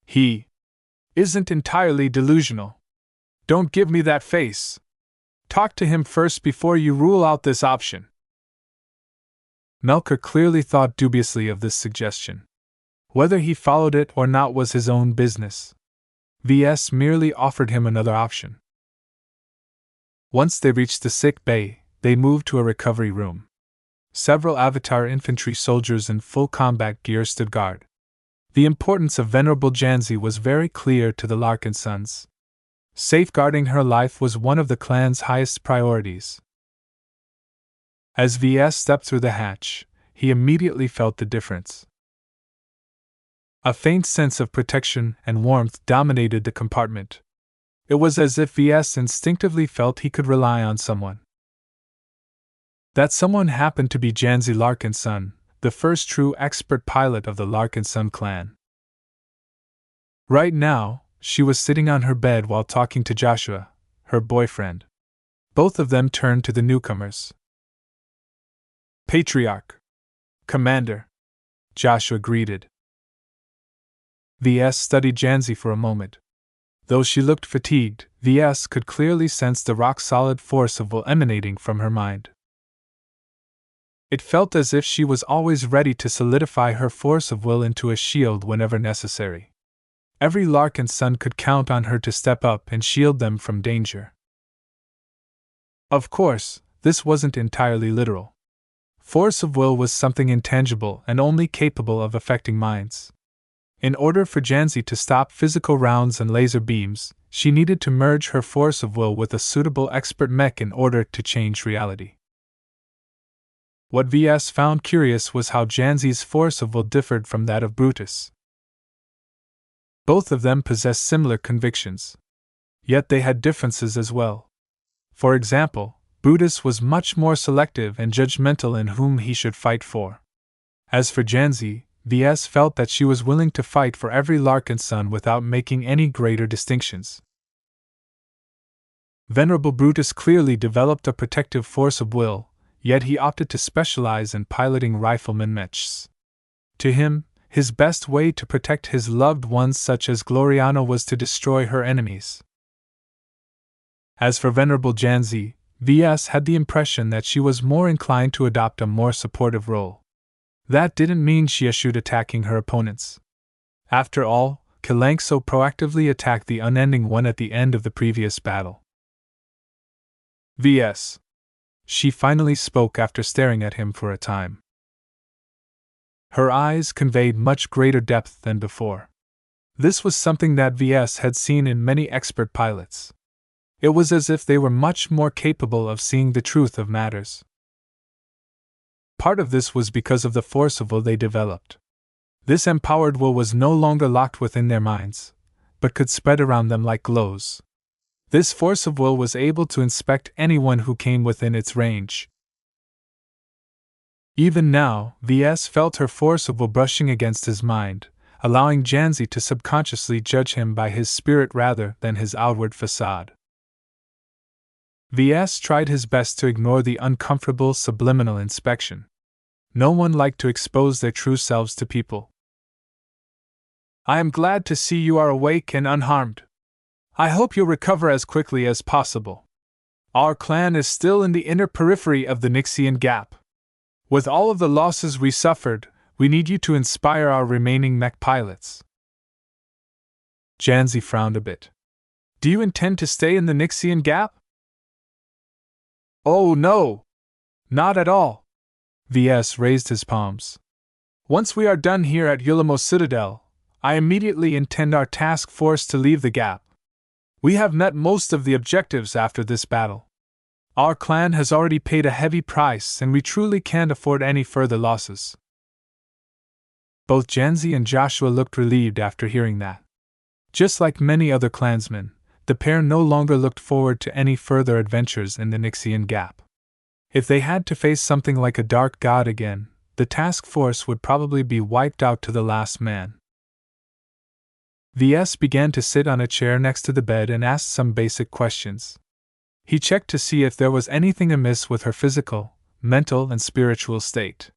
He isn't entirely delusional. Don't give me that face. Talk to him first before you rule out this option. Melker clearly thought dubiously of this suggestion. Whether he followed it or not was his own business. Ves merely offered him another option. Once they reached the sick bay, they moved to a recovery room. Several Avatar infantry soldiers in full combat gear stood guard. The importance of Venerable Janzi was very clear to the Larkinsons. Safeguarding her life was one of the clan's highest priorities. As Ves stepped through the hatch, he immediately felt the difference. A faint sense of protection and warmth dominated the compartment. It was as if Ves instinctively felt he could rely on someone. That someone happened to be Janzi Larkinson, the first true expert pilot of the Larkinson clan. Right now, she was sitting on her bed while talking to Joshua, her boyfriend. Both of them turned to the newcomers. Patriarch. Commander. Joshua greeted. Ves studied Janzi for a moment. Though she looked fatigued, Ves could clearly sense the rock-solid force of will emanating from her mind. It felt as if she was always ready to solidify her force of will into a shield whenever necessary. Every Larkinson could count on her to step up and shield them from danger. Of course, this wasn't entirely literal. Force of will was something intangible and only capable of affecting minds. In order for Janzi to stop physical rounds and laser beams, she needed to merge her force of will with a suitable expert mech in order to change reality. What VS found curious was how Janzi's force of will differed from that of Brutus. Both of them possessed similar convictions. Yet they had differences as well. For example, Brutus was much more selective and judgmental in whom he should fight for. As for Janzi, VS felt that she was willing to fight for every Larkinson without making any greater distinctions. Venerable Brutus clearly developed a protective force of will, yet he opted to specialize in piloting rifleman mechs. To him, his best way to protect his loved ones such as Gloriana was to destroy her enemies. As for Venerable Janzi, VS had the impression that she was more inclined to adopt a more supportive role. That didn't mean she eschewed attacking her opponents. After all, Kalanxo proactively attacked the unending one at the end of the previous battle. VS. She finally spoke after staring at him for a time. Her eyes conveyed much greater depth than before. This was something that VS had seen in many expert pilots. It was as if they were much more capable of seeing the truth of matters. Part of this was because of the force of will they developed. This empowered will was no longer locked within their minds, but could spread around them like glows. This force of will was able to inspect anyone who came within its range. Even now, VS felt her force of will brushing against his mind, allowing Janzi to subconsciously judge him by his spirit rather than his outward facade. VS tried his best to ignore the uncomfortable subliminal inspection. No one liked to expose their true selves to people. I am glad to see you are awake and unharmed. I hope you'll recover as quickly as possible. Our clan is still in the inner periphery of the Nixian Gap. With all of the losses we suffered, we need you to inspire our remaining mech pilots. Janzi frowned a bit. Do you intend to stay in the Nixian Gap? Oh no! Not at all! VS raised his palms. Once we are done here at Ulimo Citadel, I immediately intend our task force to leave the Gap. We have met most of the objectives after this battle. Our clan has already paid a heavy price and we truly can't afford any further losses. Both Janzi and Joshua looked relieved after hearing that. Just like many other clansmen, the pair no longer looked forward to any further adventures in the Nixian Gap. If they had to face something like a dark god again, the task force would probably be wiped out to the last man. VS began to sit on a chair next to the bed and asked some basic questions. He checked to see if there was anything amiss with her physical, mental, and spiritual state.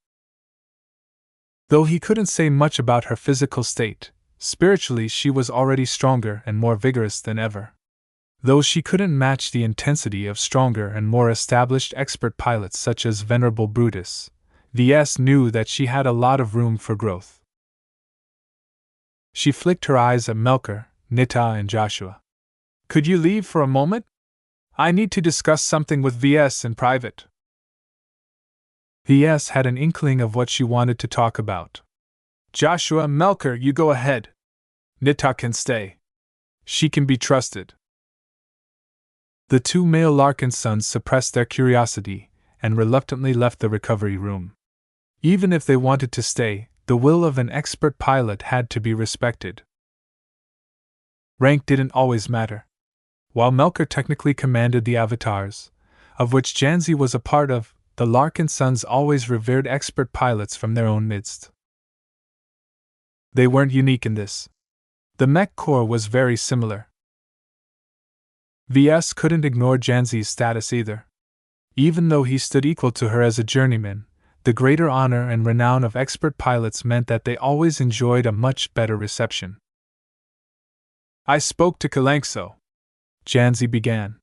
Though he couldn't say much about her physical state, spiritually she was already stronger and more vigorous than ever. Though she couldn't match the intensity of stronger and more established expert pilots such as Venerable Brutus, VS knew that she had a lot of room for growth. She flicked her eyes at Melker, Nita, and Joshua. Could you leave for a moment? I need to discuss something with VS in private. VS had an inkling of what she wanted to talk about. Joshua, Melker, you go ahead. Nita can stay. She can be trusted. The two male Larkinsons suppressed their curiosity and reluctantly left the recovery room. Even if they wanted to stay, the will of an expert pilot had to be respected. Rank didn't always matter. While Melker technically commanded the avatars, of which Janzi was a part of, the Larkinsons always revered expert pilots from their own midst. They weren't unique in this. The Mech Corps was very similar. VS couldn't ignore Janzi's status either. Even though he stood equal to her as a journeyman, the greater honor and renown of expert pilots meant that they always enjoyed a much better reception. I spoke to Kalanxo, Janzi began.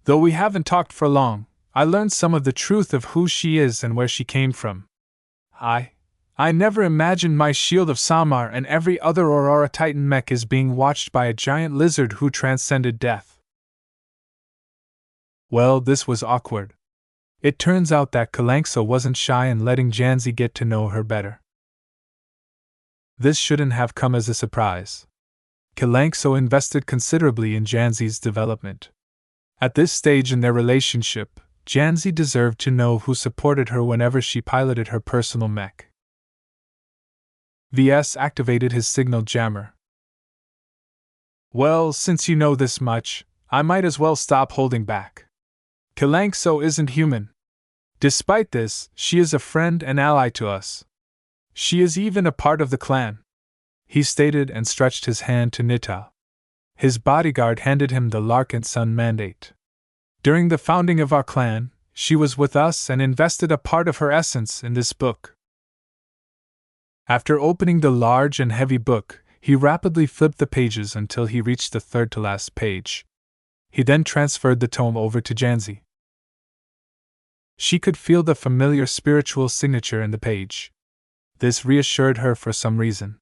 Though we haven't talked for long, I learned some of the truth of who she is and where she came from. I never imagined my Shield of Samar and every other Aurora Titan mech is being watched by a giant lizard who transcended death. Well, this was awkward. It turns out that Kalanxo wasn't shy in letting Janzi get to know her better. This shouldn't have come as a surprise. Kalanxo invested considerably in Janzi's development. At this stage in their relationship, Janzi deserved to know who supported her whenever she piloted her personal mech. Ves activated his signal jammer. Well, since you know this much, I might as well stop holding back. Kalanxo isn't human. Despite this, she is a friend and ally to us. She is even a part of the clan, he stated and stretched his hand to Nita. His bodyguard handed him the Larkinson mandate. During the founding of our clan, she was with us and invested a part of her essence in this book. After opening the large and heavy book, he rapidly flipped the pages until he reached the third to last page. He then transferred the tome over to Janzi. She could feel the familiar spiritual signature in the page. This reassured her for some reason.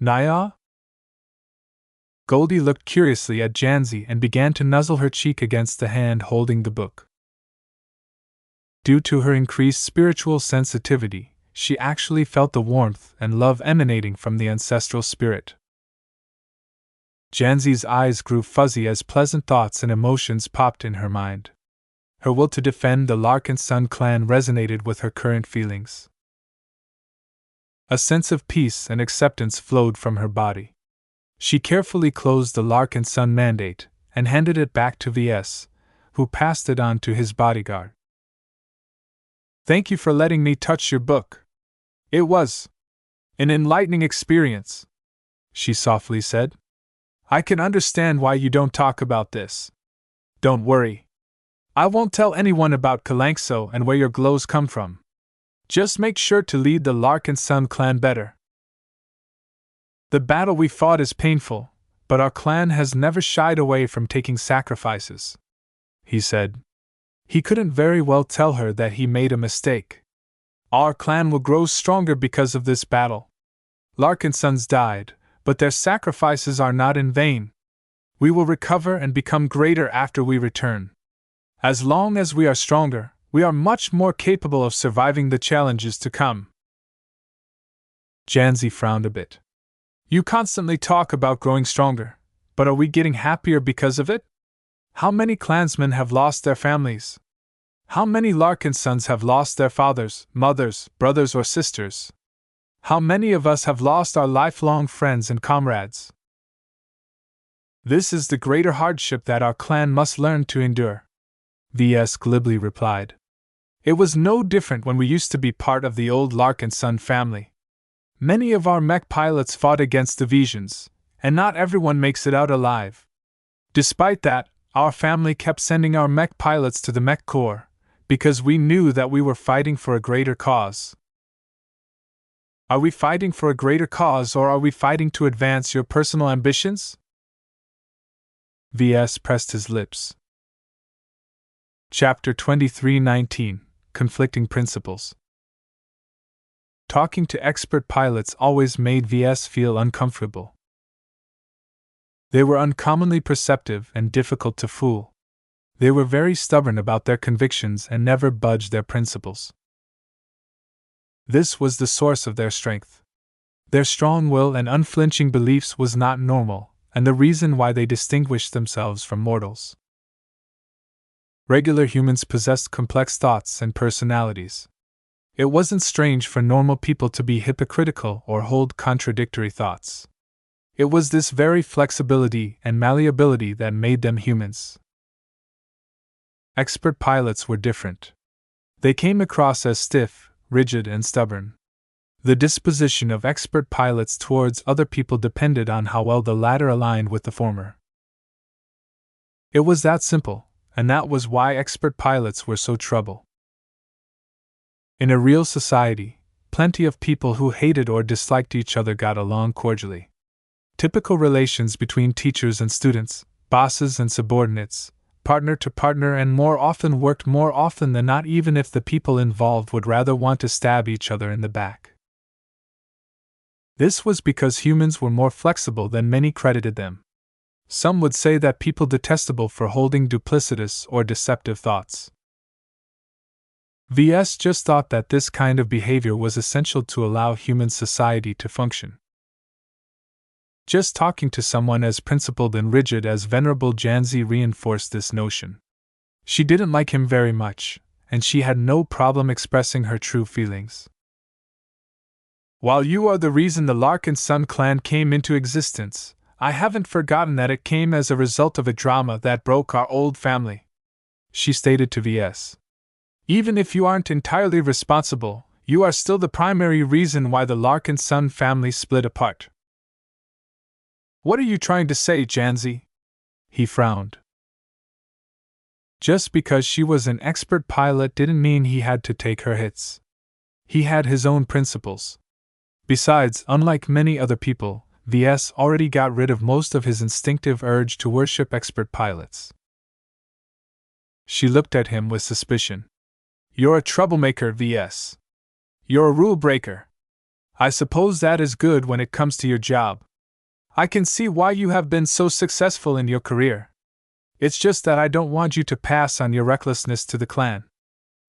Naya? Goldie looked curiously at Janzi and began to nuzzle her cheek against the hand holding the book. Due to her increased spiritual sensitivity, she actually felt the warmth and love emanating from the ancestral spirit. Janzi's eyes grew fuzzy as pleasant thoughts and emotions popped in her mind. Her will to defend the Larkinson clan resonated with her current feelings. A sense of peace and acceptance flowed from her body. She carefully closed the Larkinson mandate and handed it back to Ves, who passed it on to his bodyguard. Thank you for letting me touch your book. It was an enlightening experience, she softly said. I can understand why you don't talk about this. Don't worry. I won't tell anyone about Kalanxo and where your glows come from. Just make sure to lead the Larkinson clan better. The battle we fought is painful, but our clan has never shied away from taking sacrifices, he said. He couldn't very well tell her that he made a mistake. Our clan will grow stronger because of this battle. Larkinsons died, but their sacrifices are not in vain. We will recover and become greater after we return. As long as we are stronger, we are much more capable of surviving the challenges to come. Janzi frowned a bit. You constantly talk about growing stronger, but are we getting happier because of it? How many clansmen have lost their families? How many Larkinsons have lost their fathers, mothers, brothers or sisters? How many of us have lost our lifelong friends and comrades? This is the greater hardship that our clan must learn to endure, Ves glibly replied. It was no different when we used to be part of the old Larkinson family. Many of our mech pilots fought against divisions, and not everyone makes it out alive. Despite that, our family kept sending our mech pilots to the Mech Corps, because we knew that we were fighting for a greater cause. Are we fighting for a greater cause or are we fighting to advance your personal ambitions? Ves pressed his lips. Chapter 23:19 Conflicting Principles. Talking to expert pilots always made Ves feel uncomfortable. They were uncommonly perceptive and difficult to fool. They were very stubborn about their convictions and never budged their principles. This was the source of their strength. Their strong will and unflinching beliefs was not normal, and the reason why they distinguished themselves from mortals. Regular humans possessed complex thoughts and personalities. It wasn't strange for normal people to be hypocritical or hold contradictory thoughts. It was this very flexibility and malleability that made them humans. Expert pilots were different. They came across as stiff, rigid, and stubborn. The disposition of expert pilots towards other people depended on how well the latter aligned with the former. It was that simple, and that was why expert pilots were so trouble. In a real society, plenty of people who hated or disliked each other got along cordially. Typical relations between teachers and students, bosses and subordinates, partner to partner, and more often worked more often than not, even if the people involved would rather want to stab each other in the back. This was because humans were more flexible than many credited them. Some would say that people detestable for holding duplicitous or deceptive thoughts. VS just thought that this kind of behavior was essential to allow human society to function. Just talking to someone as principled and rigid as Venerable Janzi reinforced this notion. She didn't like him very much, and she had no problem expressing her true feelings. While you are the reason the Larkinson clan came into existence, I haven't forgotten that it came as a result of a drama that broke our old family, she stated to VS. Even if you aren't entirely responsible, you are still the primary reason why the Larkinson family split apart. What are you trying to say, Janzi? He frowned. Just because she was an expert pilot didn't mean he had to take her hits. He had his own principles. Besides, unlike many other people, VS already got rid of most of his instinctive urge to worship expert pilots. She looked at him with suspicion. You're a troublemaker, VS. You're a rule breaker. I suppose that is good when it comes to your job. I can see why you have been so successful in your career. It's just that I don't want you to pass on your recklessness to the clan.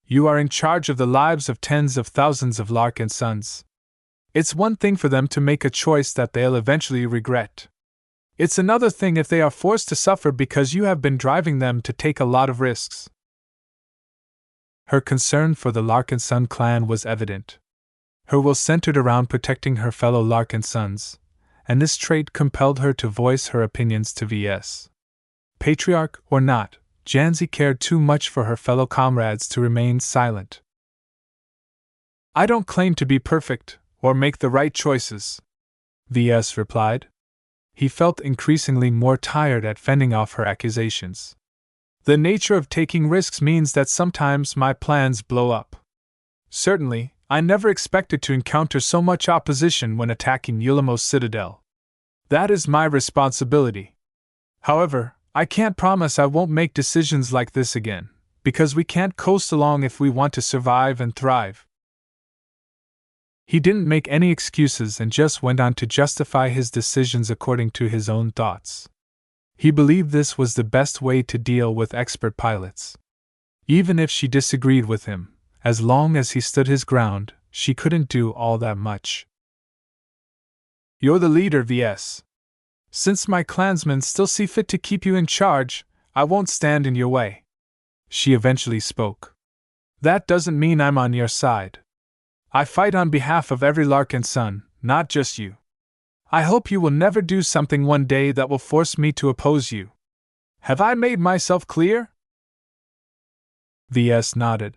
You are in charge of the lives of tens of thousands of Larkinsons. It's one thing for them to make a choice that they'll eventually regret. It's another thing if they are forced to suffer because you have been driving them to take a lot of risks. Her concern for the Larkinson clan was evident. Her will centered around protecting her fellow Larkinsons, and this trait compelled her to voice her opinions to VS. Patriarch or not, Janzi cared too much for her fellow comrades to remain silent. I don't claim to be perfect, or make the right choices, VS replied. He felt increasingly more tired at fending off her accusations. The nature of taking risks means that sometimes my plans blow up. Certainly, I never expected to encounter so much opposition when attacking Ulamos Citadel. That is my responsibility. However, I can't promise I won't make decisions like this again, because we can't coast along if we want to survive and thrive. He didn't make any excuses and just went on to justify his decisions according to his own thoughts. He believed this was the best way to deal with expert pilots. Even if she disagreed with him, as long as he stood his ground, she couldn't do all that much. You're the leader, VS. Since my clansmen still see fit to keep you in charge, I won't stand in your way. She eventually spoke. That doesn't mean I'm on your side. I fight on behalf of every Larkinson, not just you. I hope you will never do something one day that will force me to oppose you. Have I made myself clear? VS nodded.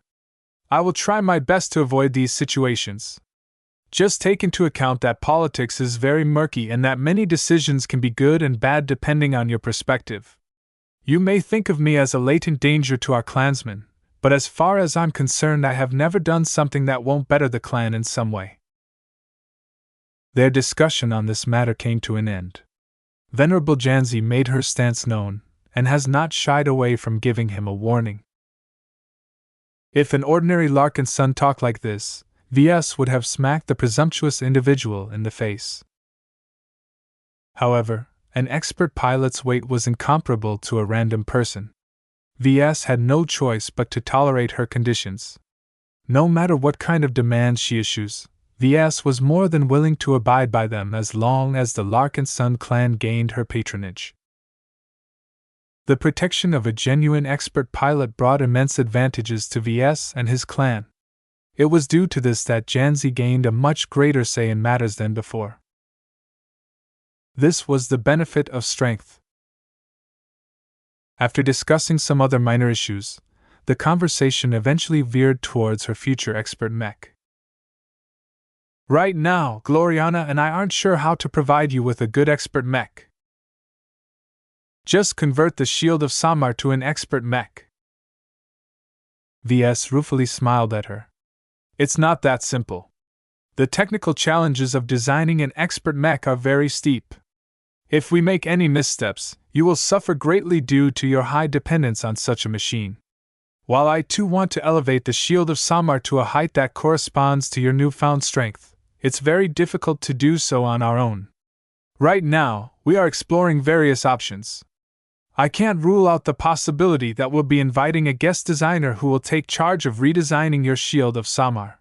I will try my best to avoid these situations. Just take into account that politics is very murky and that many decisions can be good and bad depending on your perspective. You may think of me as a latent danger to our clansmen, but as far as I'm concerned, I have never done something that won't better the clan in some way. Their discussion on this matter came to an end. Venerable Janzi made her stance known, and has not shied away from giving him a warning. If an ordinary Larkinson talked like this, VS would have smacked the presumptuous individual in the face. However, an expert pilot's weight was incomparable to a random person. VS had no choice but to tolerate her conditions. No matter what kind of demands she issues, VS was more than willing to abide by them as long as the Larkinson clan gained her patronage. The protection of a genuine expert pilot brought immense advantages to VS and his clan. It was due to this that Janzi gained a much greater say in matters than before. This was the benefit of strength. After discussing some other minor issues, the conversation eventually veered towards her future expert mech. Right now, Gloriana and I aren't sure how to provide you with a good expert mech. Just convert the Shield of Samar to an expert mech. VS ruefully smiled at her. It's not that simple. The technical challenges of designing an expert mech are very steep. If we make any missteps, you will suffer greatly due to your high dependence on such a machine. While I too want to elevate the Shield of Samar to a height that corresponds to your newfound strength, it's very difficult to do so on our own. Right now, we are exploring various options. I can't rule out the possibility that we'll be inviting a guest designer who will take charge of redesigning your Shield of Samar.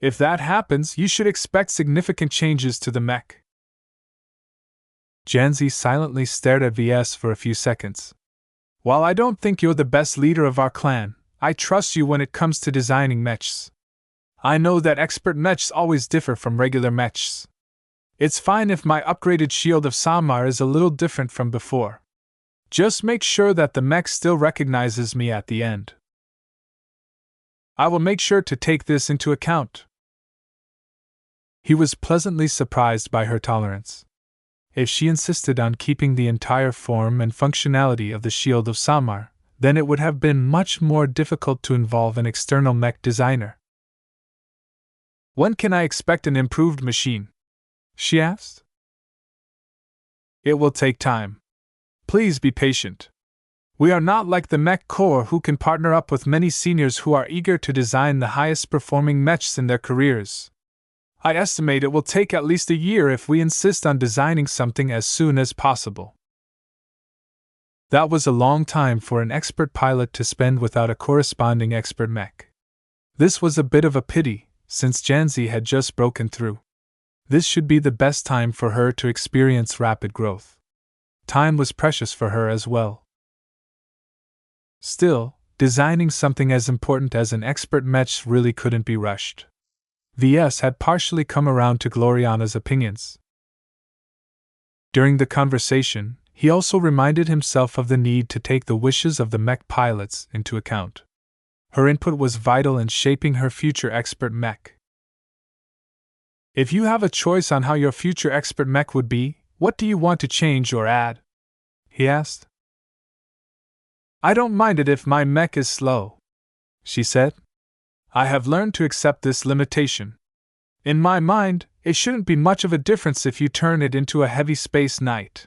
If that happens, you should expect significant changes to the mech. Janzi silently stared at Ves for a few seconds. While I don't think you're the best leader of our clan, I trust you when it comes to designing mechs. I know that expert mechs always differ from regular mechs. It's fine if my upgraded Shield of Samar is a little different from before. Just make sure that the mech still recognizes me at the end. I will make sure to take this into account. He was pleasantly surprised by her tolerance. If she insisted on keeping the entire form and functionality of the Shield of Samar, then it would have been much more difficult to involve an external mech designer. When can I expect an improved machine? She asked. It will take time. Please be patient. We are not like the Mech Corps who can partner up with many seniors who are eager to design the highest performing mechs in their careers. I estimate it will take at least a year if we insist on designing something as soon as possible. That was a long time for an expert pilot to spend without a corresponding expert mech. This was a bit of a pity, since Janzi had just broken through. This should be the best time for her to experience rapid growth. Time was precious for her as well. Still, designing something as important as an expert mech really couldn't be rushed. Ves had partially come around to Gloriana's opinions. During the conversation, he also reminded himself of the need to take the wishes of the mech pilots into account. Her input was vital in shaping her future expert mech. If you have a choice on how your future expert mech would be, what do you want to change or add? He asked. I don't mind it if my mech is slow, she said. I have learned to accept this limitation. In my mind, it shouldn't be much of a difference if you turn it into a heavy space knight.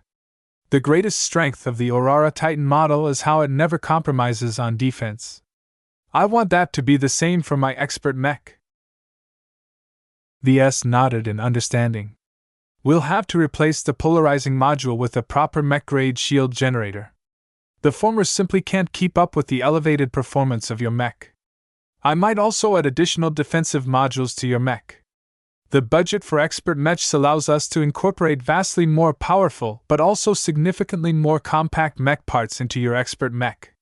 The greatest strength of the Aurora Titan model is how it never compromises on defense. I want that to be the same for my expert mech. Ves nodded in understanding. We'll have to replace the polarizing module with a proper mech-grade shield generator. The former simply can't keep up with the elevated performance of your mech. I might also add additional defensive modules to your mech. The budget for expert mechs allows us to incorporate vastly more powerful but also significantly more compact mech parts into your expert mech.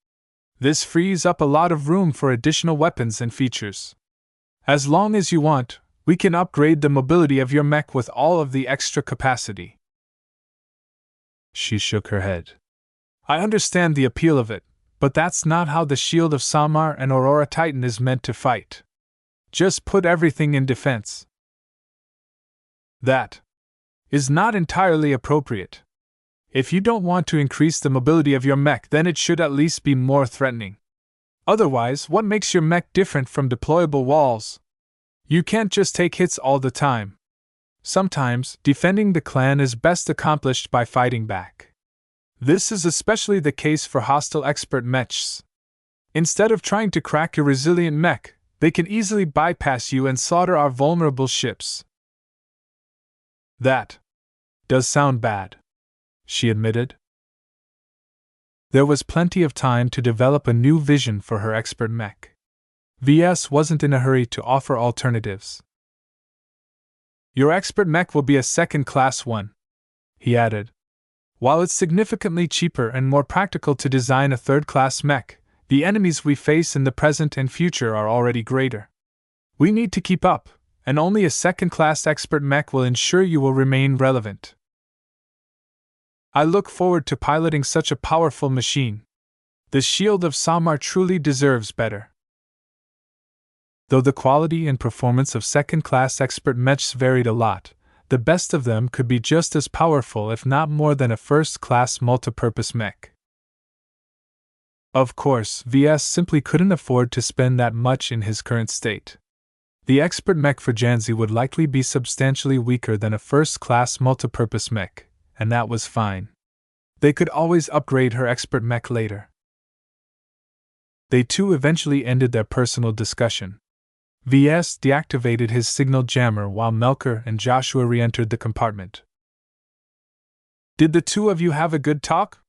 This frees up a lot of room for additional weapons and features. As long as you want, we can upgrade the mobility of your mech with all of the extra capacity. She shook her head. I understand the appeal of it, but that's not how the Shield of Samar and Aurora Titan is meant to fight. Just put everything in defense. That is not entirely appropriate. If you don't want to increase the mobility of your mech, then it should at least be more threatening. Otherwise, what makes your mech different from deployable walls? You can't just take hits all the time. Sometimes, defending the clan is best accomplished by fighting back. This is especially the case for hostile expert mechs. Instead of trying to crack your resilient mech, they can easily bypass you and slaughter our vulnerable ships. That does sound bad, she admitted. There was plenty of time to develop a new vision for her expert mech. Ves wasn't in a hurry to offer alternatives. Your expert mech will be a second-class one, he added. While it's significantly cheaper and more practical to design a third-class mech, the enemies we face in the present and future are already greater. We need to keep up, and only a second-class expert mech will ensure you will remain relevant. I look forward to piloting such a powerful machine. The Shield of Samar truly deserves better. Though the quality and performance of second-class expert mechs varied a lot, the best of them could be just as powerful if not more than a first-class multipurpose mech. Of course, Ves simply couldn't afford to spend that much in his current state. The expert mech for Janzi would likely be substantially weaker than a first-class multipurpose mech, and that was fine. They could always upgrade her expert mech later. They too eventually ended their personal discussion. Ves deactivated his signal jammer while Melker and Joshua re-entered the compartment. Did the two of you have a good talk?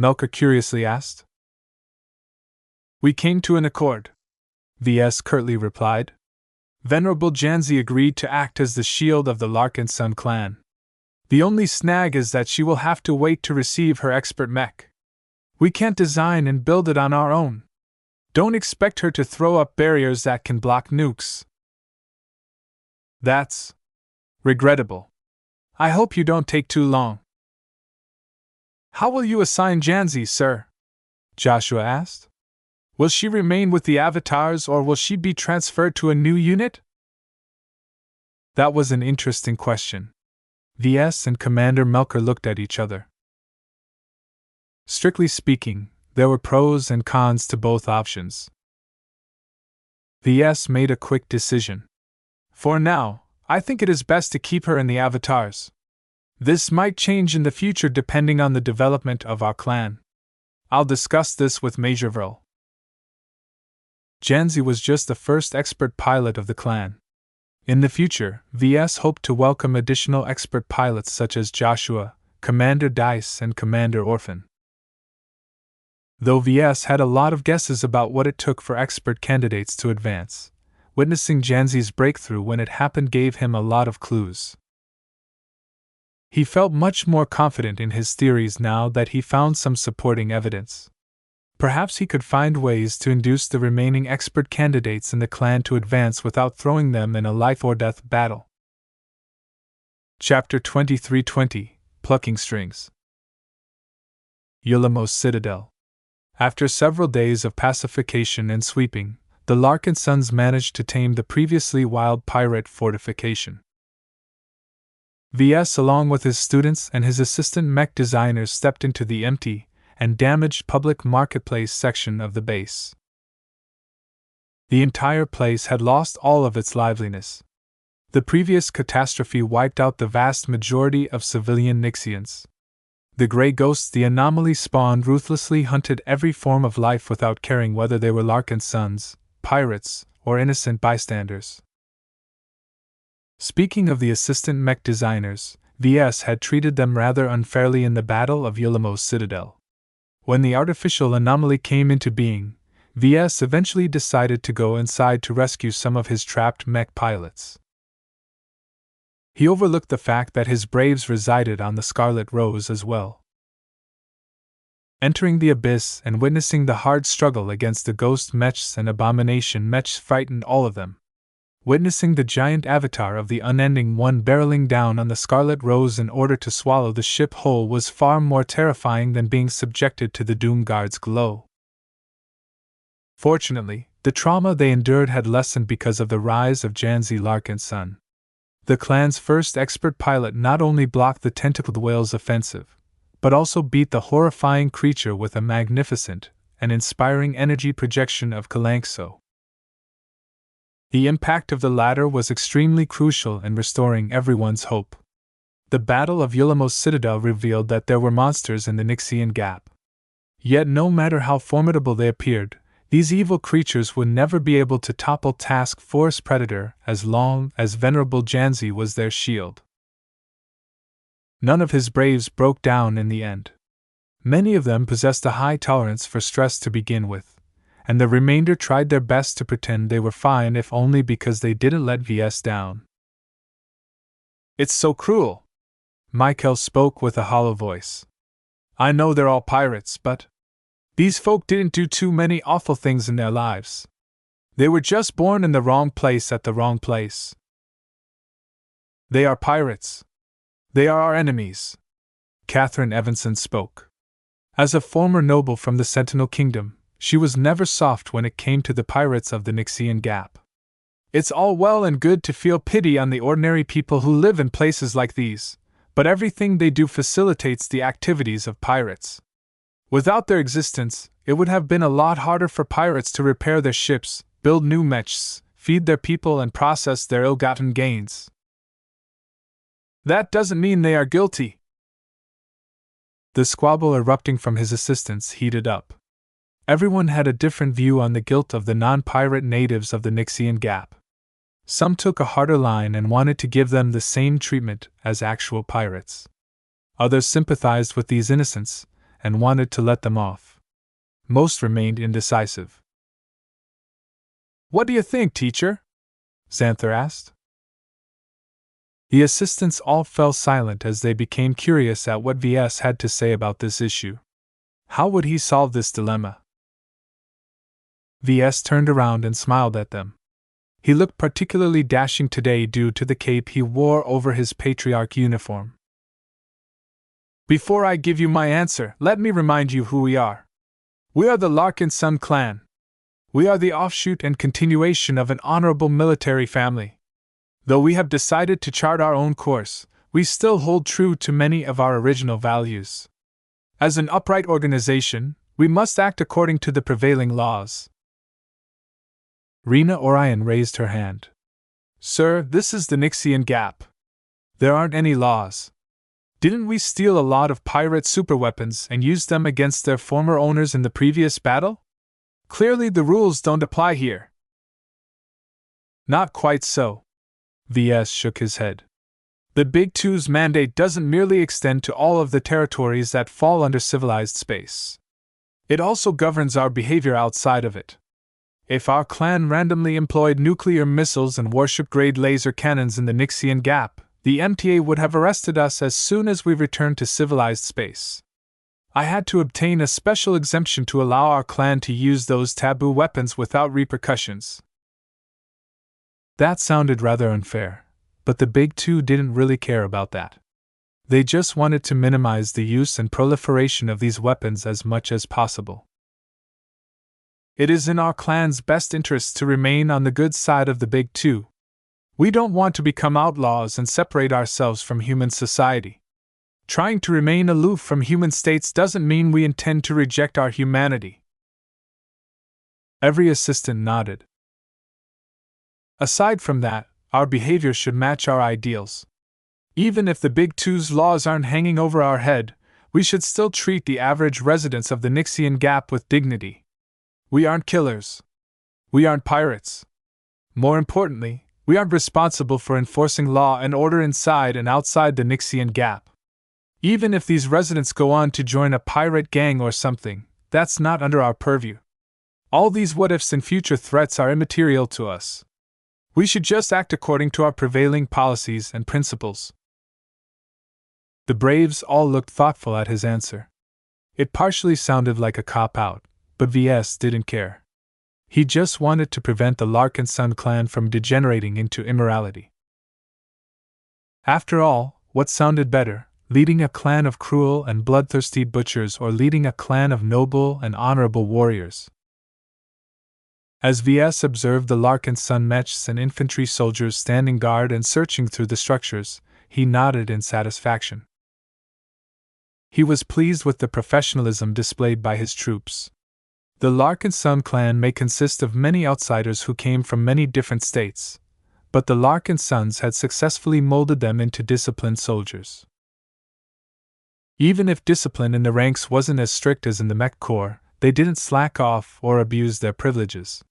Melker curiously asked. We came to an accord, Ves curtly replied. Venerable Janzi agreed to act as the shield of the Larkinson clan. The only snag is that she will have to wait to receive her expert mech. We can't design and build it on our own. Don't expect her to throw up barriers that can block nukes. That's regrettable. I hope you don't take too long. How will you assign Janzi, sir? Joshua asked. Will she remain with the avatars or will she be transferred to a new unit? That was an interesting question. Ves and Commander Melker looked at each other. Strictly speaking, there were pros and cons to both options. Ves made a quick decision. For now, I think it is best to keep her in the avatars. This might change in the future depending on the development of our clan. I'll discuss this with Major Vril. Janzi was just the first expert pilot of the clan. In the future, Ves hoped to welcome additional expert pilots such as Joshua, Commander Dice, and Commander Orphan. Though Ves had a lot of guesses about what it took for expert candidates to advance, witnessing Janzi's breakthrough when it happened gave him a lot of clues. He felt much more confident in his theories now that he found some supporting evidence. Perhaps he could find ways to induce the remaining expert candidates in the clan to advance without throwing them in a life-or-death battle. Chapter 2320 Plucking Strings. Yulamos Citadel. After several days of pacification and sweeping, the Larkinsons managed to tame the previously wild pirate fortification. Ves, along with his students and his assistant mech designers, stepped into the empty and damaged public marketplace section of the base. The entire place had lost all of its liveliness. The previous catastrophe wiped out the vast majority of civilian Nixians. The gray ghosts the anomaly spawned ruthlessly hunted every form of life without caring whether they were Larkinsons, pirates, or innocent bystanders. Speaking of the assistant mech designers, Ves had treated them rather unfairly in the Battle of Yulamos Citadel. When the artificial anomaly came into being, Ves eventually decided to go inside to rescue some of his trapped mech pilots. He overlooked the fact that his braves resided on the Scarlet Rose as well. Entering the abyss and witnessing the hard struggle against the ghost mechs and abomination mechs frightened all of them. Witnessing the giant avatar of the Unending One barreling down on the Scarlet Rose in order to swallow the ship whole was far more terrifying than being subjected to the Doom Guard's glow. Fortunately, the trauma they endured had lessened because of the rise of Janzi Larkinson. The clan's first expert pilot not only blocked the tentacled whale's offensive, but also beat the horrifying creature with a magnificent and inspiring energy projection of Kalankso. The impact of the latter was extremely crucial in restoring everyone's hope. The Battle of Yulamos Citadel revealed that there were monsters in the Nixian Gap. Yet no matter how formidable they appeared, these evil creatures would never be able to topple Task Force Predator as long as Venerable Janzi was their shield. None of his braves broke down in the end. Many of them possessed a high tolerance for stress to begin with, and the remainder tried their best to pretend they were fine if only because they didn't let Ves down. It's so cruel. Michael spoke with a hollow voice. I know they're all pirates, but these folk didn't do too many awful things in their lives. They were just born in the wrong place at the wrong place. They are pirates. They are our enemies. Catherine Evanson spoke. As a former noble from the Sentinel Kingdom, she was never soft when it came to the pirates of the Nixian Gap. It's all well and good to feel pity on the ordinary people who live in places like these, but everything they do facilitates the activities of pirates. Without their existence, it would have been a lot harder for pirates to repair their ships, build new mechs, feed their people, and process their ill-gotten gains. That doesn't mean they are guilty. The squabble erupting from his assistants heated up. Everyone had a different view on the guilt of the non-pirate natives of the Nixian Gap. Some took a harder line and wanted to give them the same treatment as actual pirates. Others sympathized with these innocents, and wanted to let them off. Most remained indecisive. "What do you think, teacher?" Xanther asked. The assistants all fell silent as they became curious at what Ves had to say about this issue. How would he solve this dilemma? Ves turned around and smiled at them. He looked particularly dashing today due to the cape he wore over his patriarch uniform. "Before I give you my answer, let me remind you who we are. We are the Larkinson clan. We are the offshoot and continuation of an honorable military family. Though we have decided to chart our own course, we still hold true to many of our original values. As an upright organization, we must act according to the prevailing laws." Rena Orion raised her hand. "Sir, this is the Nixian Gap. There aren't any laws. Didn't we steal a lot of pirate superweapons and use them against their former owners in the previous battle? Clearly the rules don't apply here." "Not quite so." Ves shook his head. "The Big Two's mandate doesn't merely extend to all of the territories that fall under civilized space. It also governs our behavior outside of it. If our clan randomly employed nuclear missiles and warship-grade laser cannons in the Nixian Gap, the MTA would have arrested us as soon as we returned to civilized space. I had to obtain a special exemption to allow our clan to use those taboo weapons without repercussions." That sounded rather unfair, but the Big Two didn't really care about that. They just wanted to minimize the use and proliferation of these weapons as much as possible. "It is in our clan's best interests to remain on the good side of the Big Two. We don't want to become outlaws and separate ourselves from human society. Trying to remain aloof from human states doesn't mean we intend to reject our humanity." Every assistant nodded. "Aside from that, our behavior should match our ideals. Even if the Big Two's laws aren't hanging over our head, we should still treat the average residents of the Nixian Gap with dignity. We aren't killers. We aren't pirates. More importantly, we aren't responsible for enforcing law and order inside and outside the Nixian Gap. Even if these residents go on to join a pirate gang or something, that's not under our purview. All these what-ifs and future threats are immaterial to us. We should just act according to our prevailing policies and principles." The Braves all looked thoughtful at his answer. It partially sounded like a cop-out, but Ves didn't care. He just wanted to prevent the Larkinson clan from degenerating into immorality. After all, what sounded better, leading a clan of cruel and bloodthirsty butchers or leading a clan of noble and honorable warriors? As Ves observed the Larkinson mechs and infantry soldiers standing guard and searching through the structures, he nodded in satisfaction. He was pleased with the professionalism displayed by his troops. The Larkinson clan may consist of many outsiders who came from many different states, but the Larkinsons had successfully molded them into disciplined soldiers. Even if discipline in the ranks wasn't as strict as in the Mech Corps, they didn't slack off or abuse their privileges.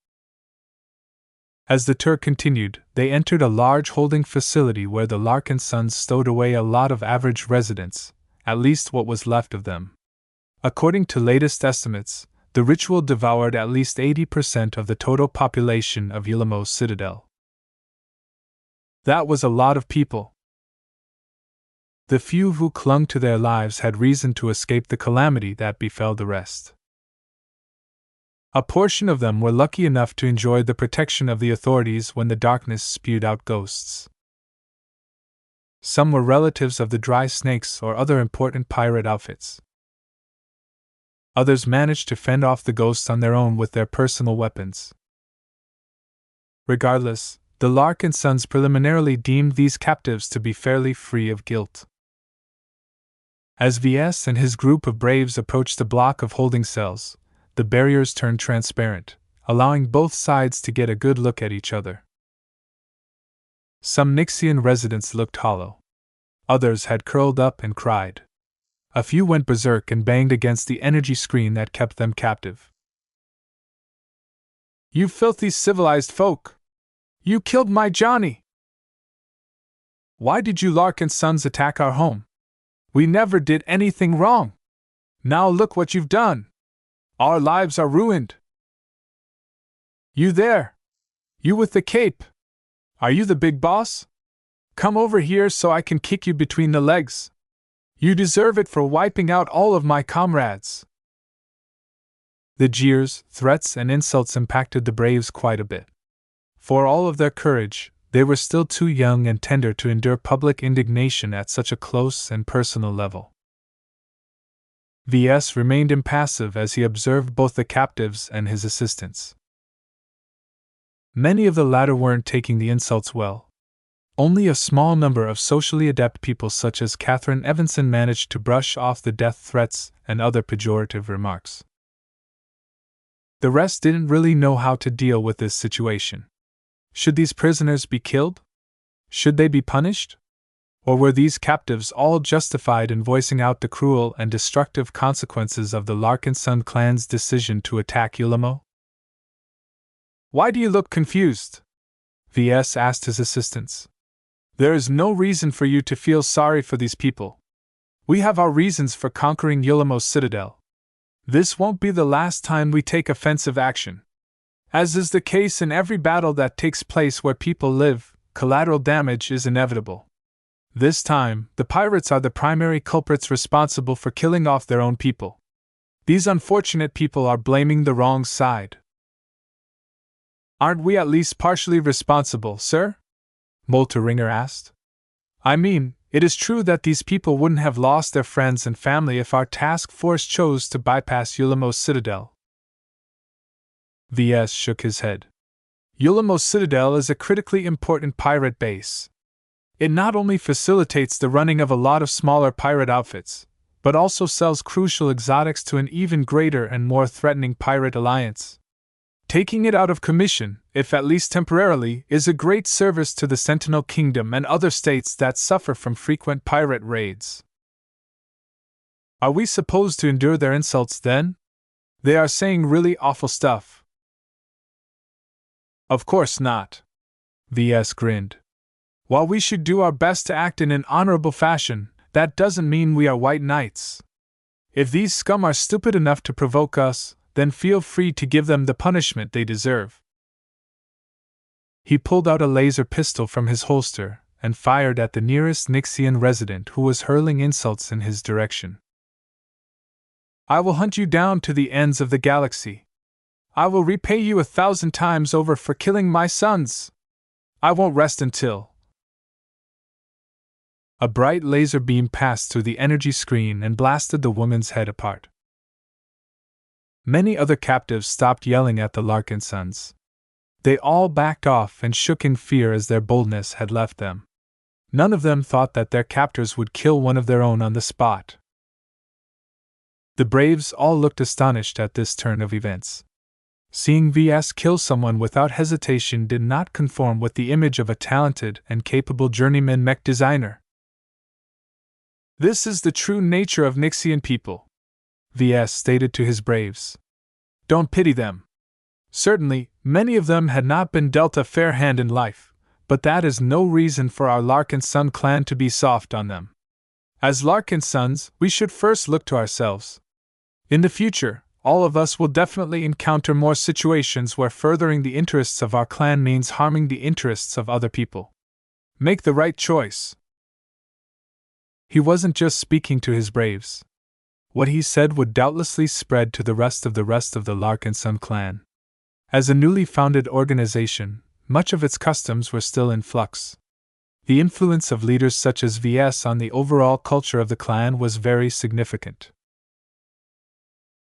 As the tour continued, they entered a large holding facility where the Larkinsons stowed away a lot of average residents, at least what was left of them. According to latest estimates, the ritual devoured at least 80% of the total population of Yulamo's citadel. That was a lot of people. The few who clung to their lives had reason to escape the calamity that befell the rest. A portion of them were lucky enough to enjoy the protection of the authorities when the darkness spewed out ghosts. Some were relatives of the Dry Snakes or other important pirate outfits. Others managed to fend off the ghosts on their own with their personal weapons. Regardless, the Larkinsons preliminarily deemed these captives to be fairly free of guilt. As Ves and his group of braves approached the block of holding cells, the barriers turned transparent, allowing both sides to get a good look at each other. Some Nixian residents looked hollow. Others had curled up and cried. A few went berserk and banged against the energy screen that kept them captive. "You filthy civilized folk! You killed my Johnny! Why did you Larkinsons attack our home? We never did anything wrong!" Now look what you've done! Our lives are ruined! You there! You with the cape! Are you the big boss? Come over here so I can kick you between the legs! You deserve it for wiping out all of my comrades! The jeers, threats, and insults impacted the braves quite a bit. For all of their courage, they were still too young and tender to endure public indignation at such a close and personal level. Ves remained impassive as he observed both the captives and his assistants. Many of the latter weren't taking the insults well. Only a small number of socially adept people such as Catherine Evanson managed to brush off the death threats and other pejorative remarks. The rest didn't really know how to deal with this situation. Should these prisoners be killed? Should they be punished? Or were these captives all justified in voicing out the cruel and destructive consequences of the Larkinson clan's decision to attack Ulamo? Why do you look confused? Ves asked his assistants. There is no reason for you to feel sorry for these people. We have our reasons for conquering Ulamo's citadel. This won't be the last time we take offensive action. As is the case in every battle that takes place where people live, collateral damage is inevitable. This time, the pirates are the primary culprits responsible for killing off their own people. These unfortunate people are blaming the wrong side. Aren't we at least partially responsible, sir? Molteringer asked. I mean, it is true that these people wouldn't have lost their friends and family if our task force chose to bypass Ulamo's citadel. Ves shook his head. Ulamo's citadel is a critically important pirate base. It not only facilitates the running of a lot of smaller pirate outfits, but also sells crucial exotics to an even greater and more threatening pirate alliance. Taking it out of commission, if at least temporarily, is a great service to the Sentinel Kingdom and other states that suffer from frequent pirate raids. Are we supposed to endure their insults then? They are saying really awful stuff. Of course not. Ves grinned. While we should do our best to act in an honorable fashion, that doesn't mean we are white knights. If these scum are stupid enough to provoke us, then feel free to give them the punishment they deserve. He pulled out a laser pistol from his holster and fired at the nearest Nixian resident who was hurling insults in his direction. I will hunt you down to the ends of the galaxy. I will repay you 1,000 times over for killing my sons. I won't rest until... A bright laser beam passed through the energy screen and blasted the woman's head apart. Many other captives stopped yelling at the Larkinsons. They all backed off and shook in fear as their boldness had left them. None of them thought that their captors would kill one of their own on the spot. The braves all looked astonished at this turn of events. Seeing Ves kill someone without hesitation did not conform with the image of a talented and capable journeyman mech designer. This is the true nature of Nixian people, Ves stated to his braves. Don't pity them. Certainly, many of them had not been dealt a fair hand in life, but that is no reason for our Larkinson clan to be soft on them. As Larkinsons, we should first look to ourselves. In the future, all of us will definitely encounter more situations where furthering the interests of our clan means harming the interests of other people. Make the right choice. He wasn't just speaking to his braves. What he said would doubtlessly spread to the rest of the Larkinson clan. As a newly founded organization, much of its customs were still in flux. The influence of leaders such as Ves on the overall culture of the clan was very significant.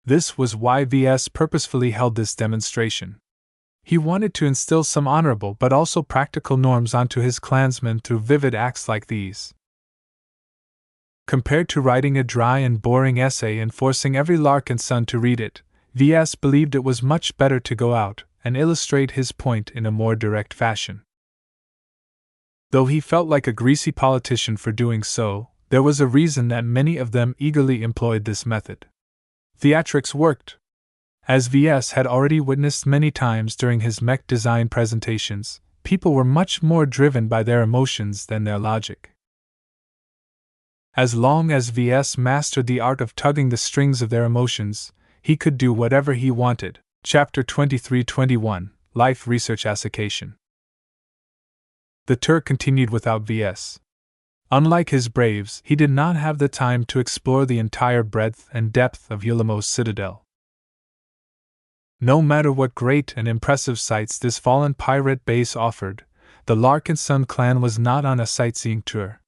This was why Ves purposefully held this demonstration. He wanted to instill some honorable but also practical norms onto his clansmen through vivid acts like these. Compared to writing a dry and boring essay and forcing every Larkinson to read it, Ves believed it was much better to go out and illustrate his point in a more direct fashion. Though he felt like a greasy politician for doing so, there was a reason that many of them eagerly employed this method. Theatrics worked. As Ves had already witnessed many times during his mech design presentations, people were much more driven by their emotions than their logic. As long as VS mastered the art of tugging the strings of their emotions, he could do whatever he wanted. Chapter 23-21, Life Research Association. The tour continued without VS. Unlike his braves, he did not have the time to explore the entire breadth and depth of Yulamo's citadel. No matter what great and impressive sights this fallen pirate base offered, the Larkinson clan was not on a sightseeing tour.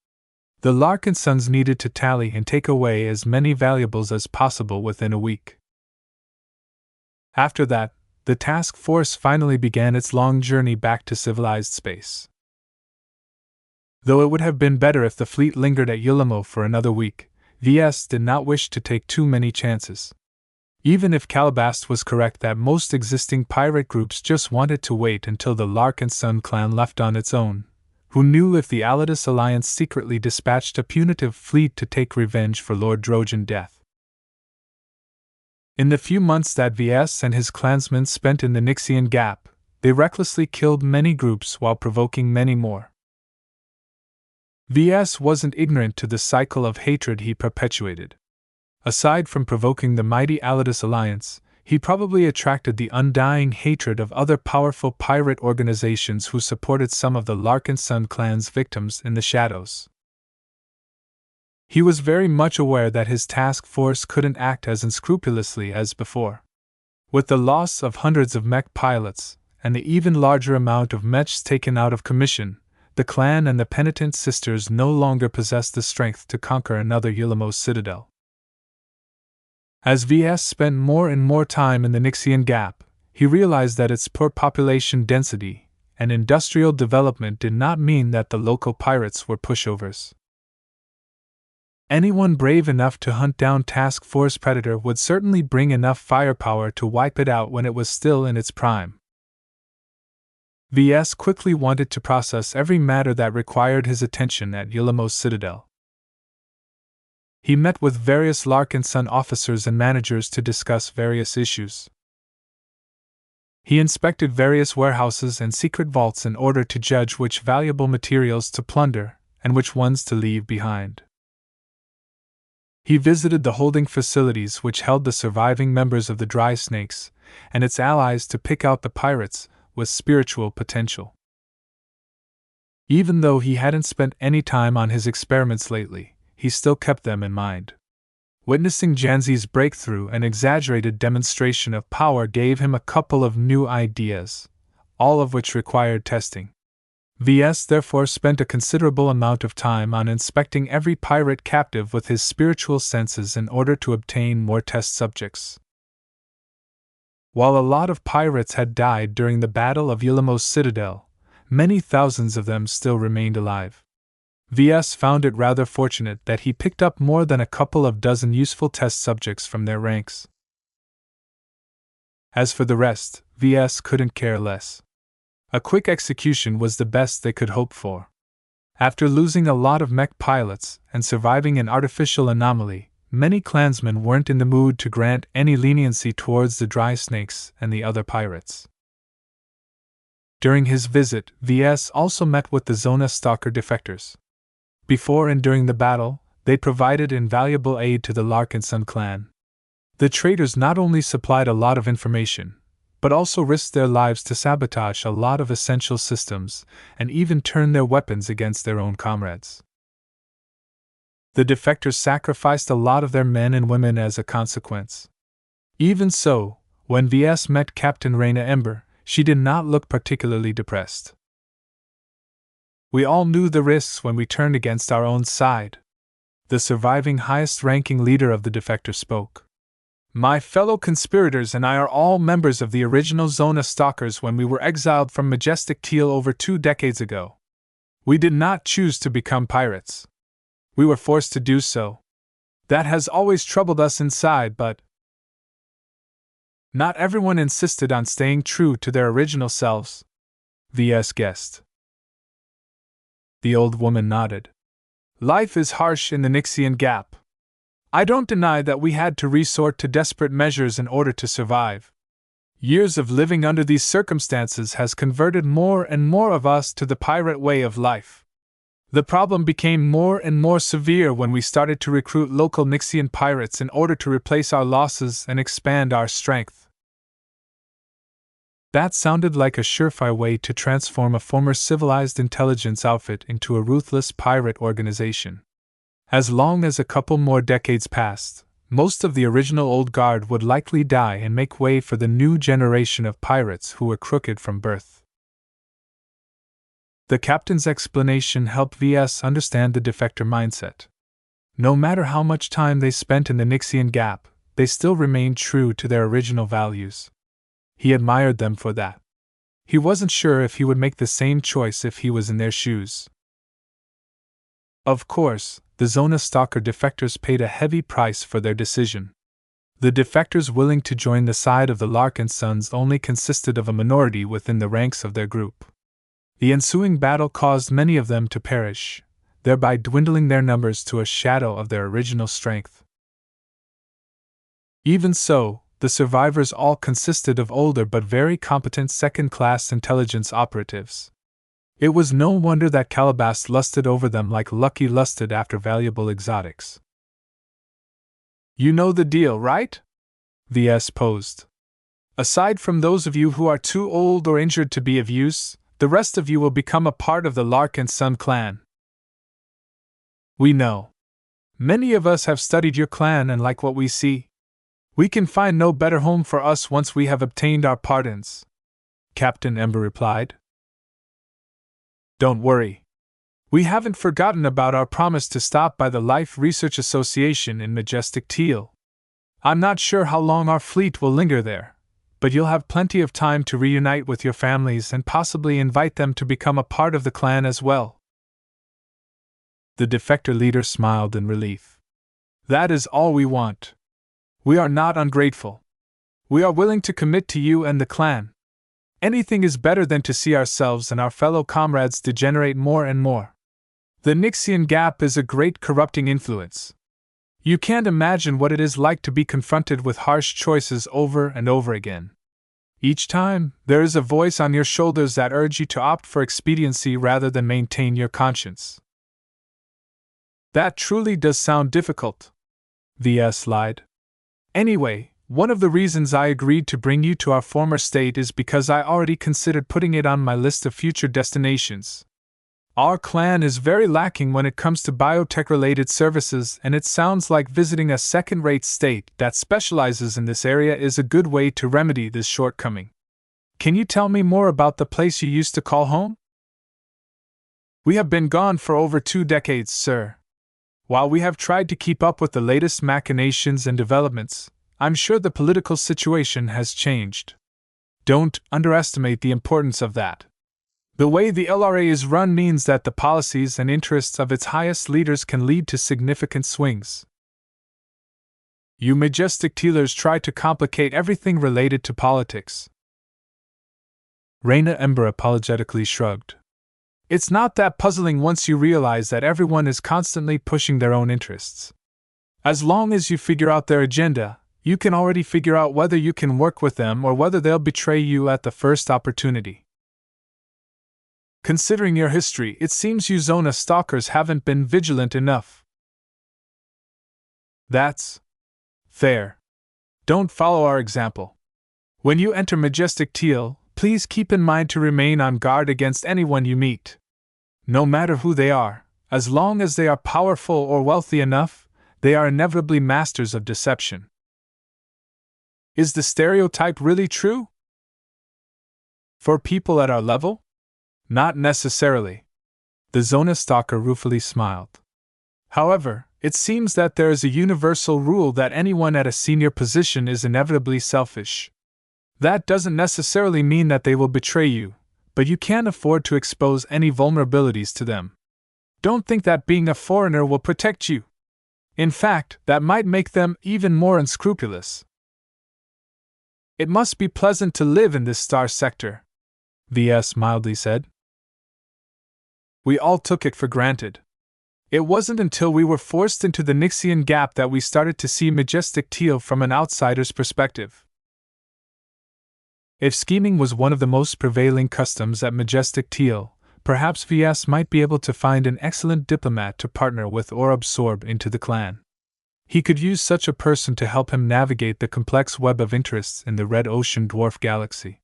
The Larkinsons needed to tally and take away as many valuables as possible within a week. After that, the task force finally began its long journey back to civilized space. Though it would have been better if the fleet lingered at Yulamo for another week, VS did not wish to take too many chances. Even if Calabast was correct that most existing pirate groups just wanted to wait until the Larkinson clan left on its own, who knew if the Alidus Alliance secretly dispatched a punitive fleet to take revenge for Lord Drojan death. In the few months that VS and his clansmen spent in the Nixian Gap, they recklessly killed many groups while provoking many more. VS wasn't ignorant to the cycle of hatred he perpetuated. Aside from provoking the mighty Alidus Alliance, he probably attracted the undying hatred of other powerful pirate organizations who supported some of the Larkinson clan's victims in the shadows. He was very much aware that his task force couldn't act as unscrupulously as before. With the loss of hundreds of mech pilots, and the even larger amount of mechs taken out of commission, the clan and the penitent sisters no longer possessed the strength to conquer another Yulamo citadel. As VS spent more and more time in the Nixian Gap, he realized that its poor population density and industrial development did not mean that the local pirates were pushovers. Anyone brave enough to hunt down Task Force Predator would certainly bring enough firepower to wipe it out when it was still in its prime. VS quickly wanted to process every matter that required his attention at Yulamo's citadel. He met with various Larkinson officers and managers to discuss various issues. He inspected various warehouses and secret vaults in order to judge which valuable materials to plunder and which ones to leave behind. He visited the holding facilities which held the surviving members of the Dry Snakes and its allies to pick out the pirates with spiritual potential. Even though he hadn't spent any time on his experiments lately, he still kept them in mind. Witnessing Janzi's breakthrough and exaggerated demonstration of power gave him a couple of new ideas, all of which required testing. VS therefore spent a considerable amount of time on inspecting every pirate captive with his spiritual senses in order to obtain more test subjects. While a lot of pirates had died during the Battle of Yulamo's citadel, many thousands of them still remained alive. VS found it rather fortunate that he picked up more than a couple of dozen useful test subjects from their ranks. As for the rest, VS couldn't care less. A quick execution was the best they could hope for. After losing a lot of mech pilots and surviving an artificial anomaly, many clansmen weren't in the mood to grant any leniency towards the Dry Snakes and the other pirates. During his visit, VS also met with the Zona Stalker defectors. Before and during the battle, they provided invaluable aid to the Larkinson clan. The traitors not only supplied a lot of information, but also risked their lives to sabotage a lot of essential systems, and even turn their weapons against their own comrades. The defectors sacrificed a lot of their men and women as a consequence. Even so, when VS met Captain Raina Ember, she did not look particularly depressed. We all knew the risks when we turned against our own side. The surviving highest-ranking leader of the defector spoke. My fellow conspirators and I are all members of the original Zona Stalkers when we were exiled from Majestic Teal over 2 decades ago. We did not choose to become pirates. We were forced to do so. That has always troubled us inside, but not everyone insisted on staying true to their original selves. VS guessed. The old woman nodded. Life is harsh in the Nixian Gap. I don't deny that we had to resort to desperate measures in order to survive. Years of living under these circumstances has converted more and more of us to the pirate way of life. The problem became more and more severe when we started to recruit local Nixian pirates in order to replace our losses and expand our strength. That sounded like a surefire way to transform a former civilized intelligence outfit into a ruthless pirate organization. As long as a couple more decades passed, most of the original old guard would likely die and make way for the new generation of pirates who were crooked from birth. The captain's explanation helped Ves understand the defector mindset. No matter how much time they spent in the Nixian Gap, they still remained true to their original values. He admired them for that. He wasn't sure if he would make the same choice if he was in their shoes. Of course, the Zona Stalker defectors paid a heavy price for their decision. The defectors willing to join the side of the Larkinsons only consisted of a minority within the ranks of their group. The ensuing battle caused many of them to perish, thereby dwindling their numbers to a shadow of their original strength. Even so, the survivors all consisted of older but very competent second-class intelligence operatives. It was no wonder that Calabas lusted over them like Lucky lusted after valuable exotics. You know the deal, right? Ves posed. Aside from those of you who are too old or injured to be of use, the rest of you will become a part of the Larkinson clan. We know. Many of us have studied your clan and like what we see. We can find no better home for us once we have obtained our pardons, Captain Ember replied. Don't worry. We haven't forgotten about our promise to stop by the Life Research Association in Majestic Teal. I'm not sure how long our fleet will linger there, but you'll have plenty of time to reunite with your families and possibly invite them to become a part of the clan as well. The defector leader smiled in relief. That is all we want. We are not ungrateful. We are willing to commit to you and the clan. Anything is better than to see ourselves and our fellow comrades degenerate more and more. The Nixian Gap is a great corrupting influence. You can't imagine what it is like to be confronted with harsh choices over and over again. Each time, there is a voice on your shoulders that urges you to opt for expediency rather than maintain your conscience. That truly does sound difficult, Ves lied. Anyway, one of the reasons I agreed to bring you to our former state is because I already considered putting it on my list of future destinations. Our clan is very lacking when it comes to biotech-related services, and it sounds like visiting a second-rate state that specializes in this area is a good way to remedy this shortcoming. Can you tell me more about the place you used to call home? We have been gone for over 2 decades, sir. While we have tried to keep up with the latest machinations and developments, I'm sure the political situation has changed. Don't underestimate the importance of that. The way the LRA is run means that the policies and interests of its highest leaders can lead to significant swings. You Majestic Tealers try to complicate everything related to politics. Reina Ember apologetically shrugged. It's not that puzzling once you realize that everyone is constantly pushing their own interests. As long as you figure out their agenda, you can already figure out whether you can work with them or whether they'll betray you at the first opportunity. Considering your history, it seems you Zona stalkers haven't been vigilant enough. That's fair. Don't follow our example. When you enter Majestic Teal, please keep in mind to remain on guard against anyone you meet. No matter who they are, as long as they are powerful or wealthy enough, they are inevitably masters of deception. Is the stereotype really true? For people at our level? Not necessarily. The Zona Stalker ruefully smiled. However, it seems that there is a universal rule that anyone at a senior position is inevitably selfish. That doesn't necessarily mean that they will betray you, but you can't afford to expose any vulnerabilities to them. Don't think that being a foreigner will protect you. In fact, that might make them even more unscrupulous. It must be pleasant to live in this star sector, Ves mildly said. We all took it for granted. It wasn't until we were forced into the Nixian Gap that we started to see Majestic Teal from an outsider's perspective. If scheming was one of the most prevailing customs at Majestic Teal, Perhaps VS might be able to find an excellent diplomat to partner with or absorb into the clan. He could use such a person to help him navigate the complex web of interests in the red ocean dwarf galaxy.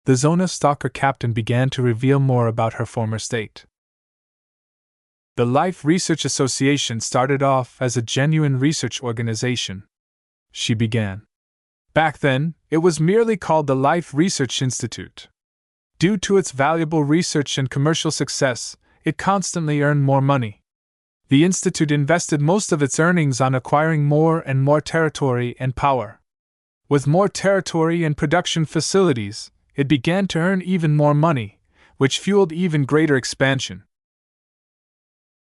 The Zona Stalker captain began to reveal more about her former state. The Life Research Association started off as a genuine research organization, she began. Back then, it was merely called the Life Research Institute. Due to its valuable research and commercial success, it constantly earned more money. The Institute invested most of its earnings on acquiring more and more territory and power. With more territory and production facilities, it began to earn even more money, which fueled even greater expansion.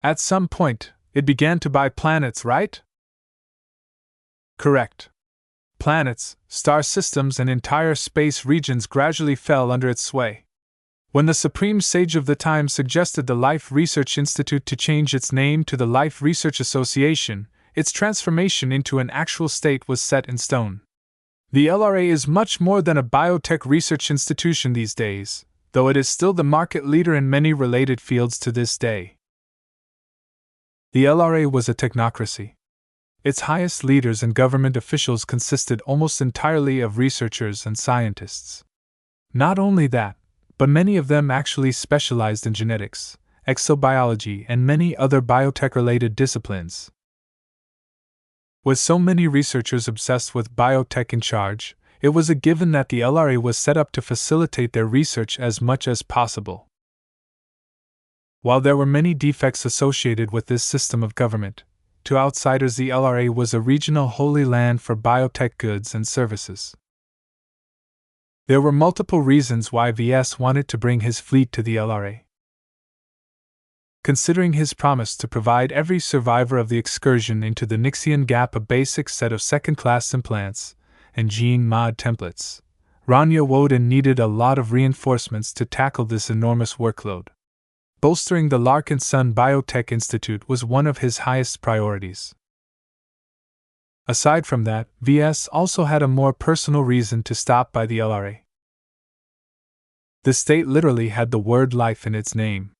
At some point, it began to buy planets, right? Correct. Planets, star systems, and entire space regions gradually fell under its sway. When the Supreme Sage of the time suggested the Life Research Institute to change its name to the Life Research Association, its transformation into an actual state was set in stone. The LRA is much more than a biotech research institution these days, though it is still the market leader in many related fields to this day. The LRA was a technocracy. Its highest leaders and government officials consisted almost entirely of researchers and scientists. Not only that, but many of them actually specialized in genetics, exobiology, and many other biotech-related disciplines. With so many researchers obsessed with biotech in charge, it was a given that the LRA was set up to facilitate their research as much as possible. While there were many defects associated with this system of government, to outsiders the LRA was a regional holy land for biotech goods and services. There were multiple reasons why VS wanted to bring his fleet to the LRA. Considering his promise to provide every survivor of the excursion into the Nixian Gap a basic set of second-class implants and gene mod templates, Rania Woden needed a lot of reinforcements to tackle this enormous workload. Bolstering the Larkinson Biotech Institute was one of his highest priorities. Aside from that, VS also had a more personal reason to stop by the LRA. The state literally had the word life in its name.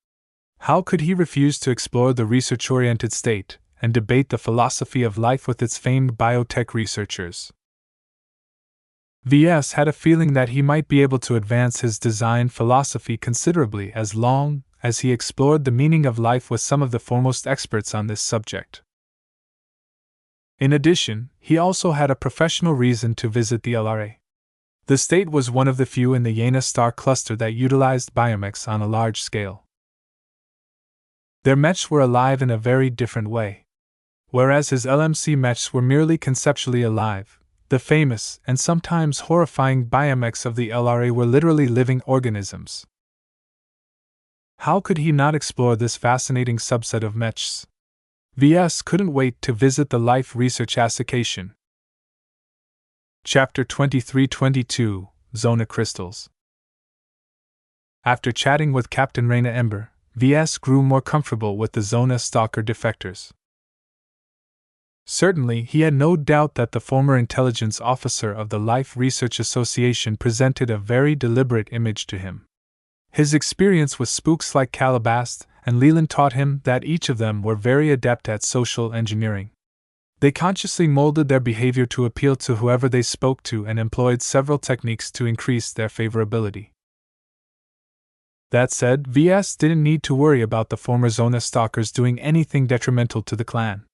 How could he refuse to explore the research-oriented state and debate the philosophy of life with its famed biotech researchers? VS had a feeling that he might be able to advance his design philosophy considerably as long as he explored the meaning of life with some of the foremost experts on this subject. In addition, he also had a professional reason to visit the LRA. The state was one of the few in the Yena star cluster that utilized biomechs on a large scale. Their mechs were alive in a very different way. Whereas his LMC mechs were merely conceptually alive, the famous and sometimes horrifying biomechs of the LRA were literally living organisms. How could he not explore this fascinating subset of mechs? VS couldn't wait to visit the Life Research Association. Chapter 23-22, Zona Crystals. After chatting with Captain Raina Ember, VS grew more comfortable with the Zona Stalker defectors. Certainly, he had no doubt that the former intelligence officer of the Life Research Association presented a very deliberate image to him. His experience with spooks like Calabast and Leland taught him that each of them were very adept at social engineering. They consciously molded their behavior to appeal to whoever they spoke to and employed several techniques to increase their favorability. That said, VS didn't need to worry about the former Zona stalkers doing anything detrimental to the clan.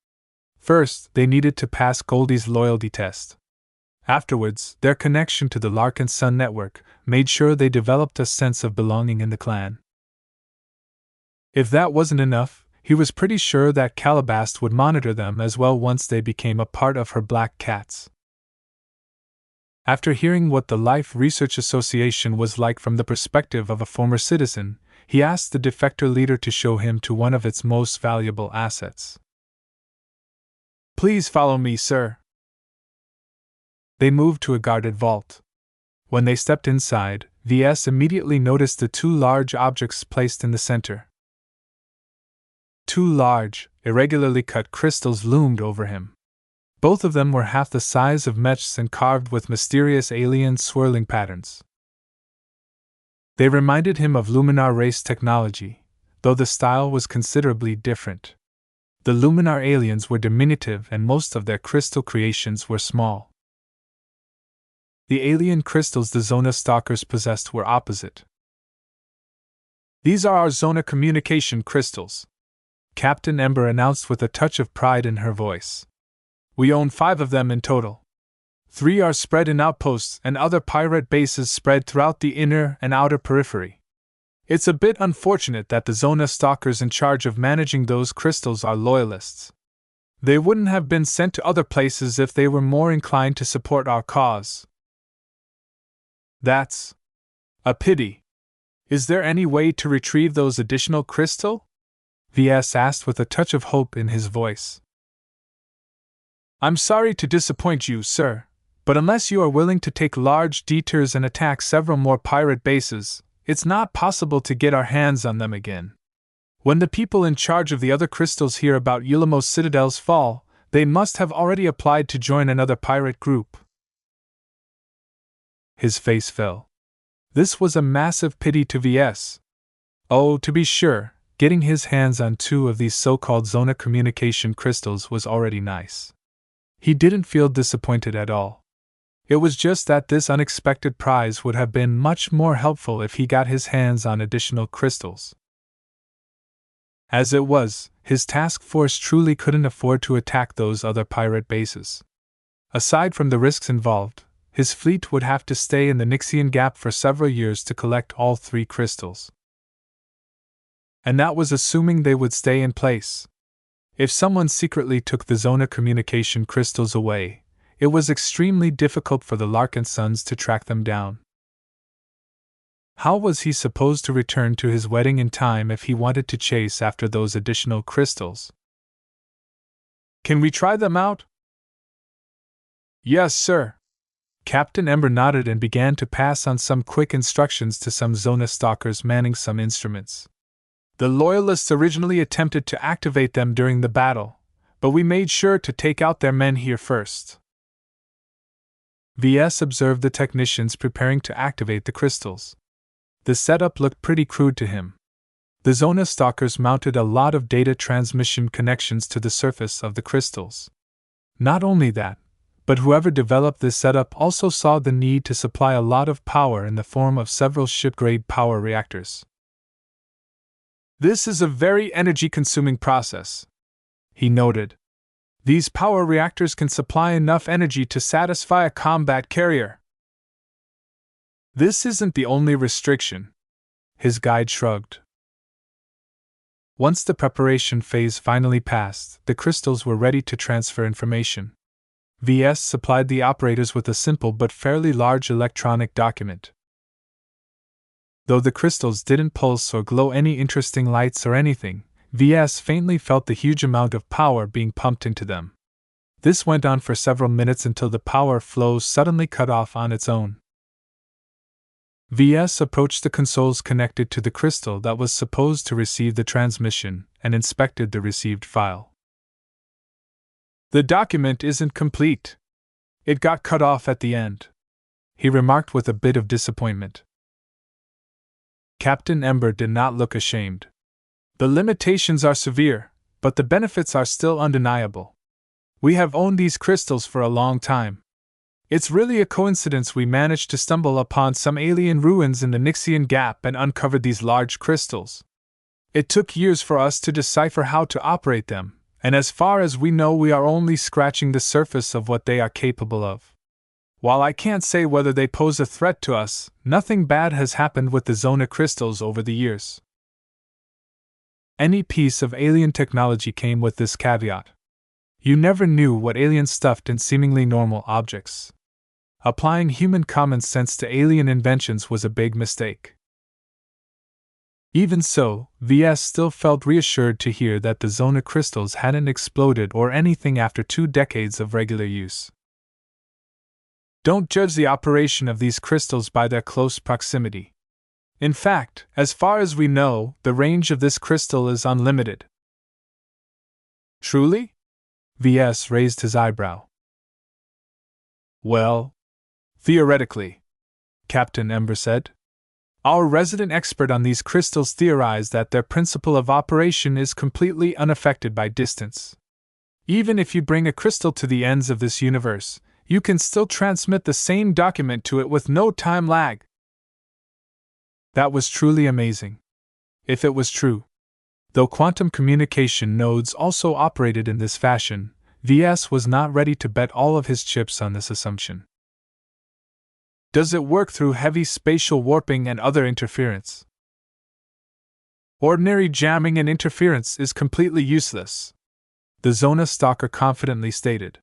First, they needed to pass Goldie's loyalty test. Afterwards, their connection to the Larkinson network made sure they developed a sense of belonging in the clan. If that wasn't enough, he was pretty sure that Calabast would monitor them as well once they became a part of her black cats. After hearing what the Life Research Association was like from the perspective of a former citizen, he asked the defector leader to show him to one of its most valuable assets. "Please follow me, sir." They moved to a guarded vault. When they stepped inside, VS immediately noticed the two large objects placed in the center. Two large, irregularly cut crystals loomed over him. Both of them were half the size of mechs and carved with mysterious alien swirling patterns. They reminded him of Luminar race technology, though the style was considerably different. The Luminar aliens were diminutive and most of their crystal creations were small. The alien crystals the Zona stalkers possessed were opposite. "These are our Zona communication crystals," Captain Ember announced with a touch of pride in her voice. "We own 5 of them in total. 3 are spread in outposts and other pirate bases spread throughout the inner and outer periphery. It's a bit unfortunate that the Zona stalkers in charge of managing those crystals are loyalists. They wouldn't have been sent to other places if they were more inclined to support our cause." "That's a pity. Is there any way to retrieve those additional crystal?" Ves asked with a touch of hope in his voice. "I'm sorry to disappoint you, sir, but unless you are willing to take large detours and attack several more pirate bases, it's not possible to get our hands on them again. When the people in charge of the other crystals hear about Ulamos Citadel's fall, they must have already applied to join another pirate group." His face fell. This was a massive pity to Ves. Oh, to be sure, getting his hands on 2 of these so-called Zona communication crystals was already nice. He didn't feel disappointed at all. It was just that this unexpected prize would have been much more helpful if he got his hands on additional crystals. As it was, his task force truly couldn't afford to attack those other pirate bases. Aside from the risks involved, his fleet would have to stay in the Nixian Gap for several years to collect all 3 crystals. And that was assuming they would stay in place. If someone secretly took the Zona communication crystals away, it was extremely difficult for the Larkinsons to track them down. How was he supposed to return to his wedding in time if he wanted to chase after those additional crystals? "Can we try them out?" "Yes, sir." Captain Ember nodded and began to pass on some quick instructions to some Zona stalkers manning some instruments. "The Loyalists originally attempted to activate them during the battle, but we made sure to take out their men here first." Ves observed the technicians preparing to activate the crystals. The setup looked pretty crude to him. The Zona stalkers mounted a lot of data transmission connections to the surface of the crystals. Not only that, but whoever developed this setup also saw the need to supply a lot of power in the form of several ship-grade power reactors. "This is a very energy-consuming process," he noted. "These power reactors can supply enough energy to satisfy a combat carrier." "This isn't the only restriction," his guide shrugged. Once the preparation phase finally passed, the crystals were ready to transfer information. Ves supplied the operators with a simple but fairly large electronic document. Though the crystals didn't pulse or glow any interesting lights or anything, Ves faintly felt the huge amount of power being pumped into them. This went on for several minutes until the power flow suddenly cut off on its own. Ves approached the consoles connected to the crystal that was supposed to receive the transmission and inspected the received file. "The document isn't complete. It got cut off at the end," he remarked with a bit of disappointment. Captain Ember did not look ashamed. "The limitations are severe, but the benefits are still undeniable. We have owned these crystals for a long time. It's really a coincidence we managed to stumble upon some alien ruins in the Nixian Gap and uncovered these large crystals. It took years for us to decipher how to operate them, and as far as we know we are only scratching the surface of what they are capable of. While I can't say whether they pose a threat to us, nothing bad has happened with the Zona crystals over the years." Any piece of alien technology came with this caveat. You never knew what aliens stuffed in seemingly normal objects. Applying human common sense to alien inventions was a big mistake. Even so, Ves still felt reassured to hear that the Zona crystals hadn't exploded or anything after 2 decades of regular use. "Don't judge the operation of these crystals by their close proximity. In fact, as far as we know, the range of this crystal is unlimited." "Truly?" Ves raised his eyebrow. "Well, theoretically," Captain Ember said. Our resident expert on these crystals theorized that their principle of operation is completely unaffected by distance. Even if you bring a crystal to the ends of this universe, you can still transmit the same document to it with no time lag. That was truly amazing. If it was true. Though quantum communication nodes also operated in this fashion, Ves was not ready to bet all of his chips on this assumption. Does it work through heavy spatial warping and other interference? Ordinary jamming and interference is completely useless, the Zona Stalker confidently stated.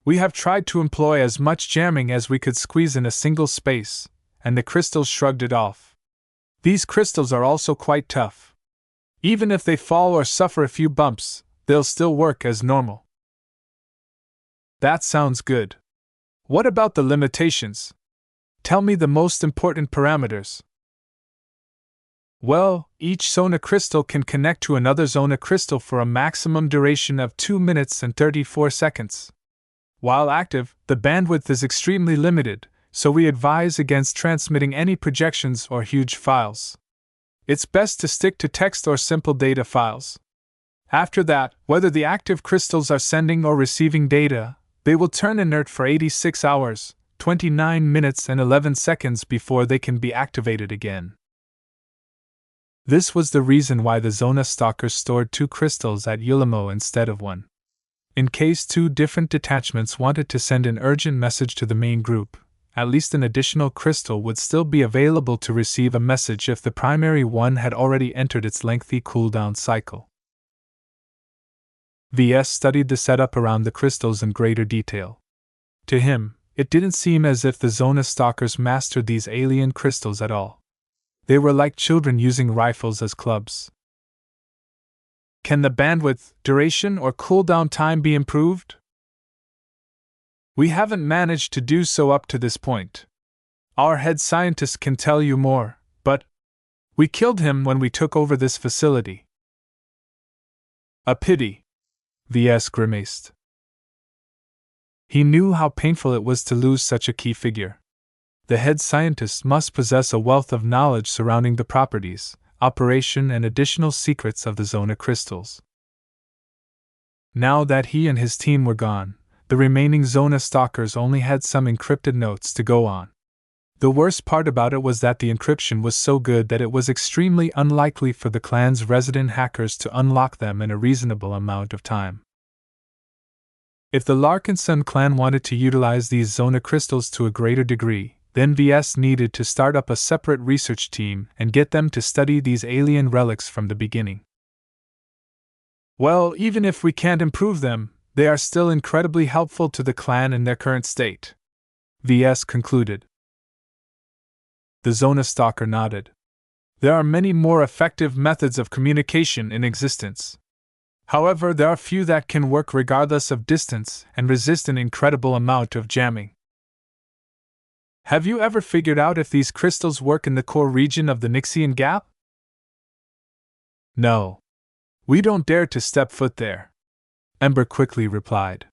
We have tried to employ as much jamming as we could squeeze in a single space, and the crystals shrugged it off. These crystals are also quite tough. Even if they fall or suffer a few bumps, they'll still work as normal. That sounds good. What about the limitations? Tell me the most important parameters. Well, each Zona crystal can connect to another Zona crystal for a maximum duration of 2 minutes and 34 seconds. While active, the bandwidth is extremely limited, so we advise against transmitting any projections or huge files. It's best to stick to text or simple data files. After that, whether the active crystals are sending or receiving data, they will turn inert for 86 hours, 29 minutes and 11 seconds before they can be activated again. This was the reason why the Zona Stalkers stored 2 crystals at Ulamo instead of 1. In case 2 different detachments wanted to send an urgent message to the main group, at least an additional crystal would still be available to receive a message if the primary one had already entered its lengthy cooldown cycle. Ves studied the setup around the crystals in greater detail. To him, it didn't seem as if the Zona Stalkers mastered these alien crystals at all. They were like children using rifles as clubs. Can the bandwidth, duration, or cooldown time be improved? We haven't managed to do so up to this point. Our head scientist can tell you more, but we killed him when we took over this facility. A pity, Ves grimaced. He knew how painful it was to lose such a key figure. The head scientist must possess a wealth of knowledge surrounding the properties, operation, and additional secrets of the Zona crystals. Now that he and his team were gone, the remaining Zona Stalkers only had some encrypted notes to go on. The worst part about it was that the encryption was so good that it was extremely unlikely for the clan's resident hackers to unlock them in a reasonable amount of time. If the Larkinson clan wanted to utilize these Zona crystals to a greater degree, then Ves needed to start up a separate research team and get them to study these alien relics from the beginning. Well, even if we can't improve them, they are still incredibly helpful to the clan in their current state, Ves concluded. The Zona Stalker nodded. There are many more effective methods of communication in existence. However, there are few that can work regardless of distance and resist an incredible amount of jamming. Have you ever figured out if these crystals work in the core region of the Nixian Gap? No. We don't dare to step foot there, Ember quickly replied.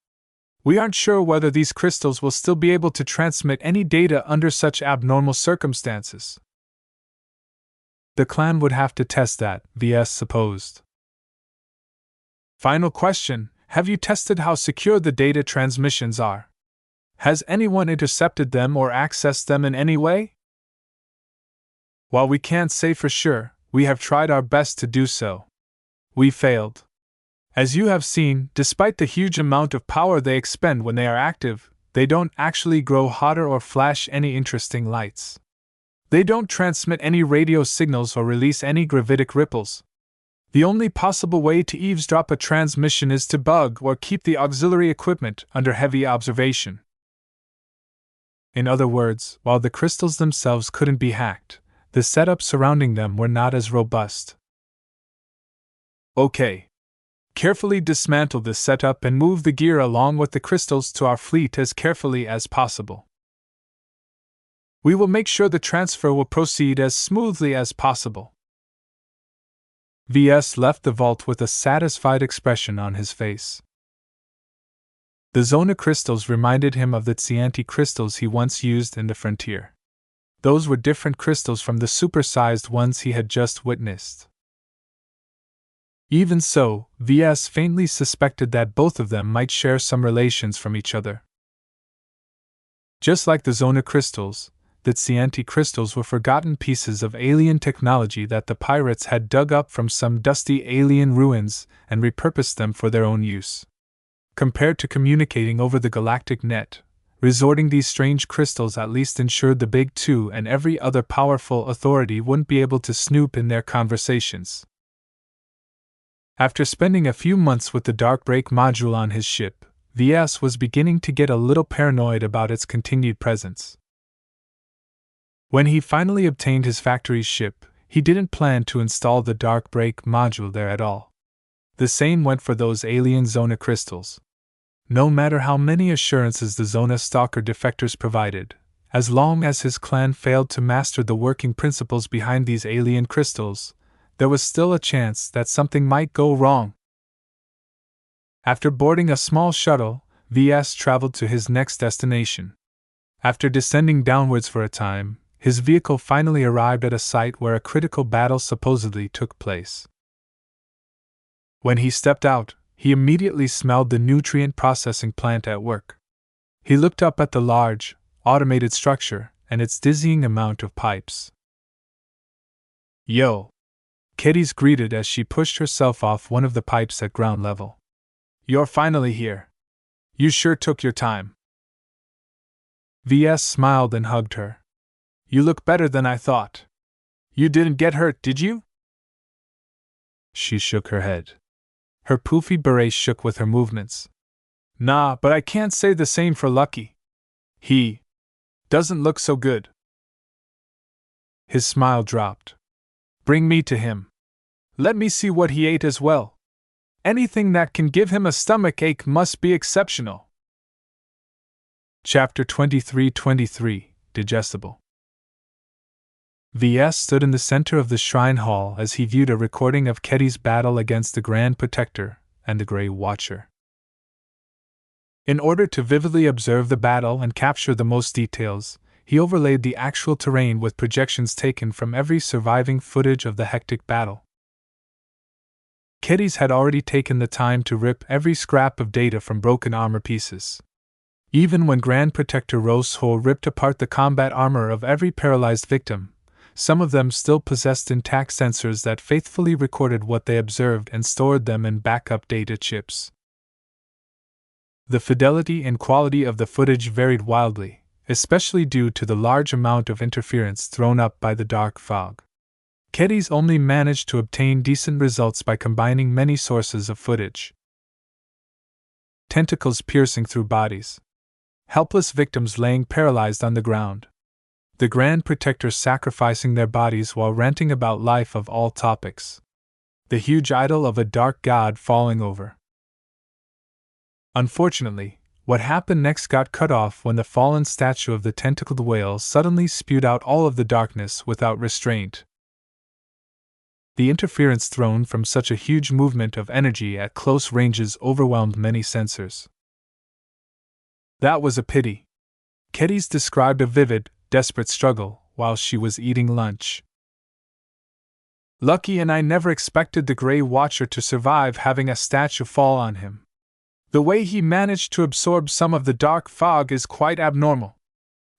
We aren't sure whether these crystals will still be able to transmit any data under such abnormal circumstances. The clan would have to test that, Ves supposed. Final question, have you tested how secure the data transmissions are? Has anyone intercepted them or accessed them in any way? While we can't say for sure, we have tried our best to do so. We failed. As you have seen, despite the huge amount of power they expend when they are active, they don't actually grow hotter or flash any interesting lights. They don't transmit any radio signals or release any gravitic ripples. The only possible way to eavesdrop a transmission is to bug or keep the auxiliary equipment under heavy observation. In other words, while the crystals themselves couldn't be hacked, the setups surrounding them were not as robust. Okay. Carefully dismantle this setup and move the gear along with the crystals to our fleet as carefully as possible. We will make sure the transfer will proceed as smoothly as possible. Ves left the vault with a satisfied expression on his face. The Zona crystals reminded him of the Tsianti crystals he once used in the frontier. Those were different crystals from the supersized ones he had just witnessed. Even so, Ves faintly suspected that both of them might share some relations from each other. Just like the Zona crystals, the Tsianti crystals were forgotten pieces of alien technology that the pirates had dug up from some dusty alien ruins and repurposed them for their own use. Compared to communicating over the galactic net, resorting these strange crystals at least ensured the Big Two and every other powerful authority wouldn't be able to snoop in their conversations. After spending a few months with the Darkbreak module on his ship, Ves was beginning to get a little paranoid about its continued presence. When he finally obtained his factory's ship, he didn't plan to install the Darkbreak module there at all. The same went for those alien Zona crystals. No matter how many assurances the Zona Stalker defectors provided, as long as his clan failed to master the working principles behind these alien crystals, there was still a chance that something might go wrong. After boarding a small shuttle, Ves traveled to his next destination. After descending downwards for a time, his vehicle finally arrived at a site where a critical battle supposedly took place. When he stepped out, he immediately smelled the nutrient processing plant at work. He looked up at the large, automated structure and its dizzying amount of pipes. "Yo!" Kitty's greeted as she pushed herself off one of the pipes at ground level. "You're finally here. You sure took your time." Ves smiled and hugged her. "You look better than I thought. You didn't get hurt, did you?" She shook her head. Her poofy beret shook with her movements. "Nah, but I can't say the same for Lucky. He doesn't look so good." His smile dropped. "Bring me to him. Let me see what he ate as well. Anything that can give him a stomach ache must be exceptional." Chapter 23:23 Digestible. Ves stood in the center of the shrine hall as he viewed a recording of Ketty's battle against the Grand Protector and the Grey Watcher. In order to vividly observe the battle and capture the most details, he overlaid the actual terrain with projections taken from every surviving footage of the hectic battle. Ketty's had already taken the time to rip every scrap of data from broken armor pieces. Even when Grand Protector Rose-Ho ripped apart the combat armor of every paralyzed victim, some of them still possessed intact sensors that faithfully recorded what they observed and stored them in backup data chips. The fidelity and quality of the footage varied wildly, especially due to the large amount of interference thrown up by the dark fog. Ketty's only managed to obtain decent results by combining many sources of footage. Tentacles piercing through bodies. Helpless victims laying paralyzed on the ground. The Grand Protectors sacrificing their bodies while ranting about life of all topics. The huge idol of a dark god falling over. Unfortunately, what happened next got cut off when the fallen statue of the tentacled whale suddenly spewed out all of the darkness without restraint. The interference thrown from such a huge movement of energy at close ranges overwhelmed many sensors. "That was a pity." Ketty's described a vivid, desperate struggle while she was eating lunch. "Lucky and I never expected the Grey Watcher to survive having a statue fall on him. The way he managed to absorb some of the dark fog is quite abnormal."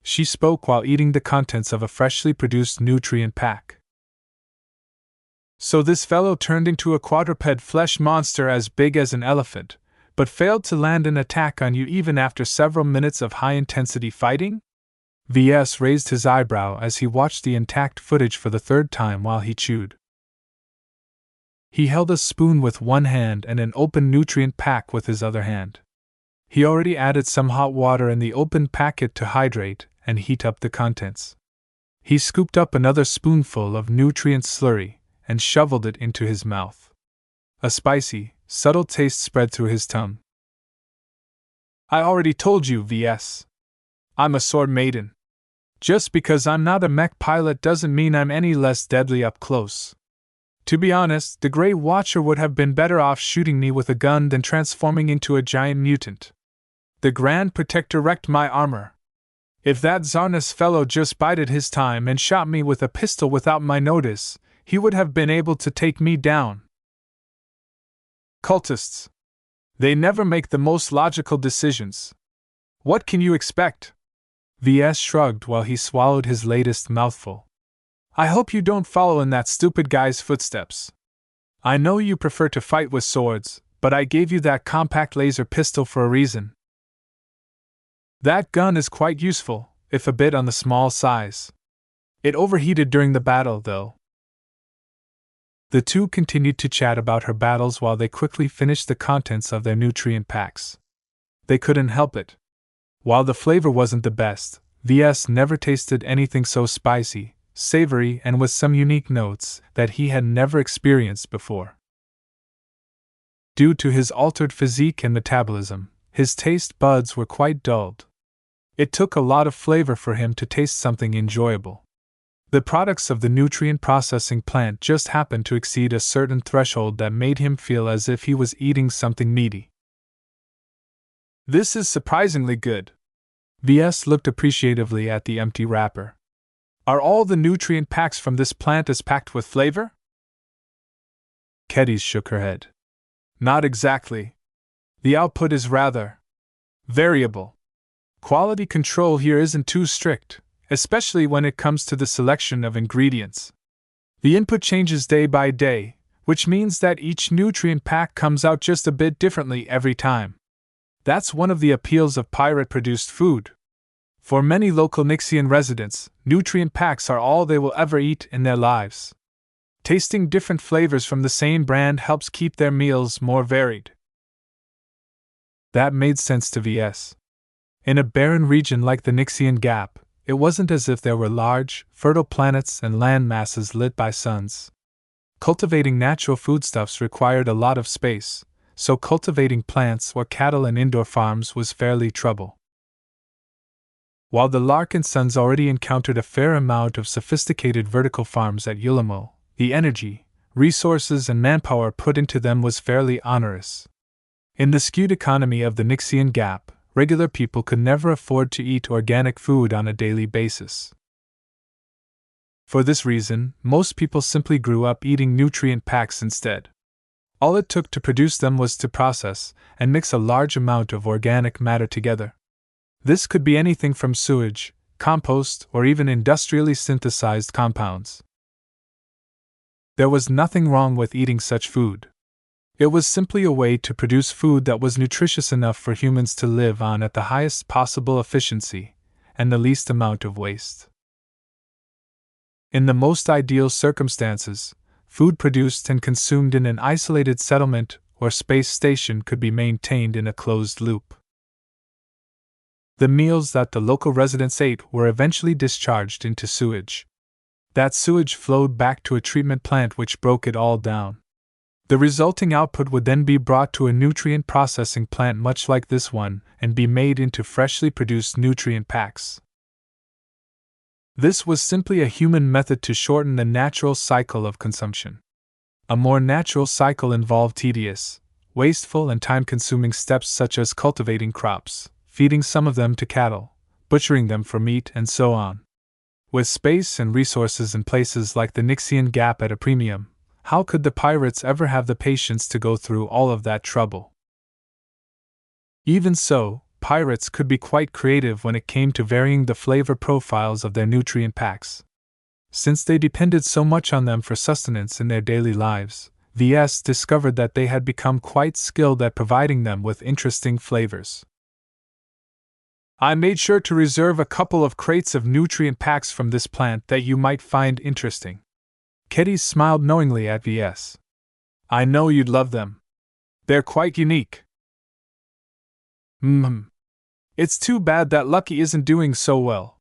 She spoke while eating the contents of a freshly produced nutrient pack. "So this fellow turned into a quadruped flesh monster as big as an elephant, but failed to land an attack on you even after several minutes of high-intensity fighting?" Ves raised his eyebrow as he watched the intact footage for the third time while he chewed. He held a spoon with one hand and an open nutrient pack with his other hand. He already added some hot water in the open packet to hydrate and heat up the contents. He scooped up another spoonful of nutrient slurry and shoveled it into his mouth. A spicy, subtle taste spread through his tongue. "I already told you, Ves. I'm a sword maiden. Just because I'm not a mech pilot doesn't mean I'm any less deadly up close. To be honest, the Grey Watcher would have been better off shooting me with a gun than transforming into a giant mutant. The Grand Protector wrecked my armor. If that Zarnus fellow just bided his time and shot me with a pistol without my notice, he would have been able to take me down. Cultists. They never make the most logical decisions. What can you expect? Ves shrugged while he swallowed his latest mouthful. I hope you don't follow in that stupid guy's footsteps. I know you prefer to fight with swords, but I gave you that compact laser pistol for a reason. That gun is quite useful, if a bit on the small size. It overheated during the battle, though. The two continued to chat about her battles while they quickly finished the contents of their nutrient packs. They couldn't help it. While the flavor wasn't the best, Ves never tasted anything so spicy, savory, and with some unique notes that he had never experienced before. Due to his altered physique and metabolism, his taste buds were quite dulled. It took a lot of flavor for him to taste something enjoyable. The products of the nutrient processing plant just happened to exceed a certain threshold that made him feel as if he was eating something meaty. This is surprisingly good. Ves looked appreciatively at the empty wrapper. Are all the nutrient packs from this plant as packed with flavor? Kedis shook her head. Not exactly. The output is rather variable. Quality control here isn't too strict, especially when it comes to the selection of ingredients. The input changes day by day, which means that each nutrient pack comes out just a bit differently every time. That's one of the appeals of pirate-produced food. For many local Nixian residents, nutrient packs are all they will ever eat in their lives. Tasting different flavors from the same brand helps keep their meals more varied. That made sense to Ves. In a barren region like the Nixian Gap, it wasn't as if there were large, fertile planets and land masses lit by suns. Cultivating natural foodstuffs required a lot of space, so cultivating plants or cattle in indoor farms was fairly trouble. While the Larkinsons already encountered a fair amount of sophisticated vertical farms at Ulamo, the energy, resources, and manpower put into them was fairly onerous. In the skewed economy of the Nixian Gap, regular people could never afford to eat organic food on a daily basis. For this reason, most people simply grew up eating nutrient packs instead. All it took to produce them was to process and mix a large amount of organic matter together. This could be anything from sewage, compost, or even industrially synthesized compounds. There was nothing wrong with eating such food. It was simply a way to produce food that was nutritious enough for humans to live on at the highest possible efficiency and the least amount of waste. In the most ideal circumstances, food produced and consumed in an isolated settlement or space station could be maintained in a closed loop. The meals that the local residents ate were eventually discharged into sewage. That sewage flowed back to a treatment plant which broke it all down. The resulting output would then be brought to a nutrient processing plant much like this one and be made into freshly produced nutrient packs. This was simply a human method to shorten the natural cycle of consumption. A more natural cycle involved tedious, wasteful, and time-consuming steps such as cultivating crops, feeding some of them to cattle, butchering them for meat, and so on. With space and resources in places like the Nixian Gap at a premium, how could the pirates ever have the patience to go through all of that trouble? Even so, pirates could be quite creative when it came to varying the flavor profiles of their nutrient packs. Since they depended so much on them for sustenance in their daily lives, Ves discovered that they had become quite skilled at providing them with interesting flavors. I made sure to reserve a couple of crates of nutrient packs from this plant that you might find interesting. Kedis smiled knowingly at Ves. I know you'd love them. They're quite unique. It's too bad that Lucky isn't doing so well.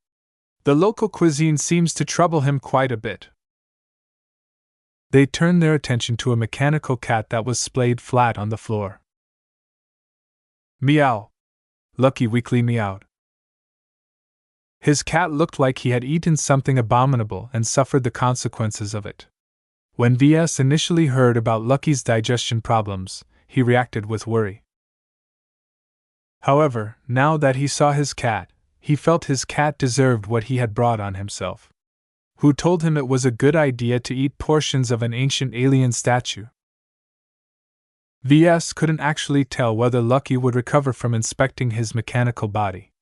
The local cuisine seems to trouble him quite a bit. They turned their attention to a mechanical cat that was splayed flat on the floor. Meow. Lucky weakly meowed. His cat looked like he had eaten something abominable and suffered the consequences of it. When Ves initially heard about Lucky's digestion problems, he reacted with worry. However, now that he saw his cat, he felt his cat deserved what he had brought on himself. Who told him it was a good idea to eat portions of an ancient alien statue? Ves couldn't actually tell whether Lucky would recover from inspecting his mechanical body.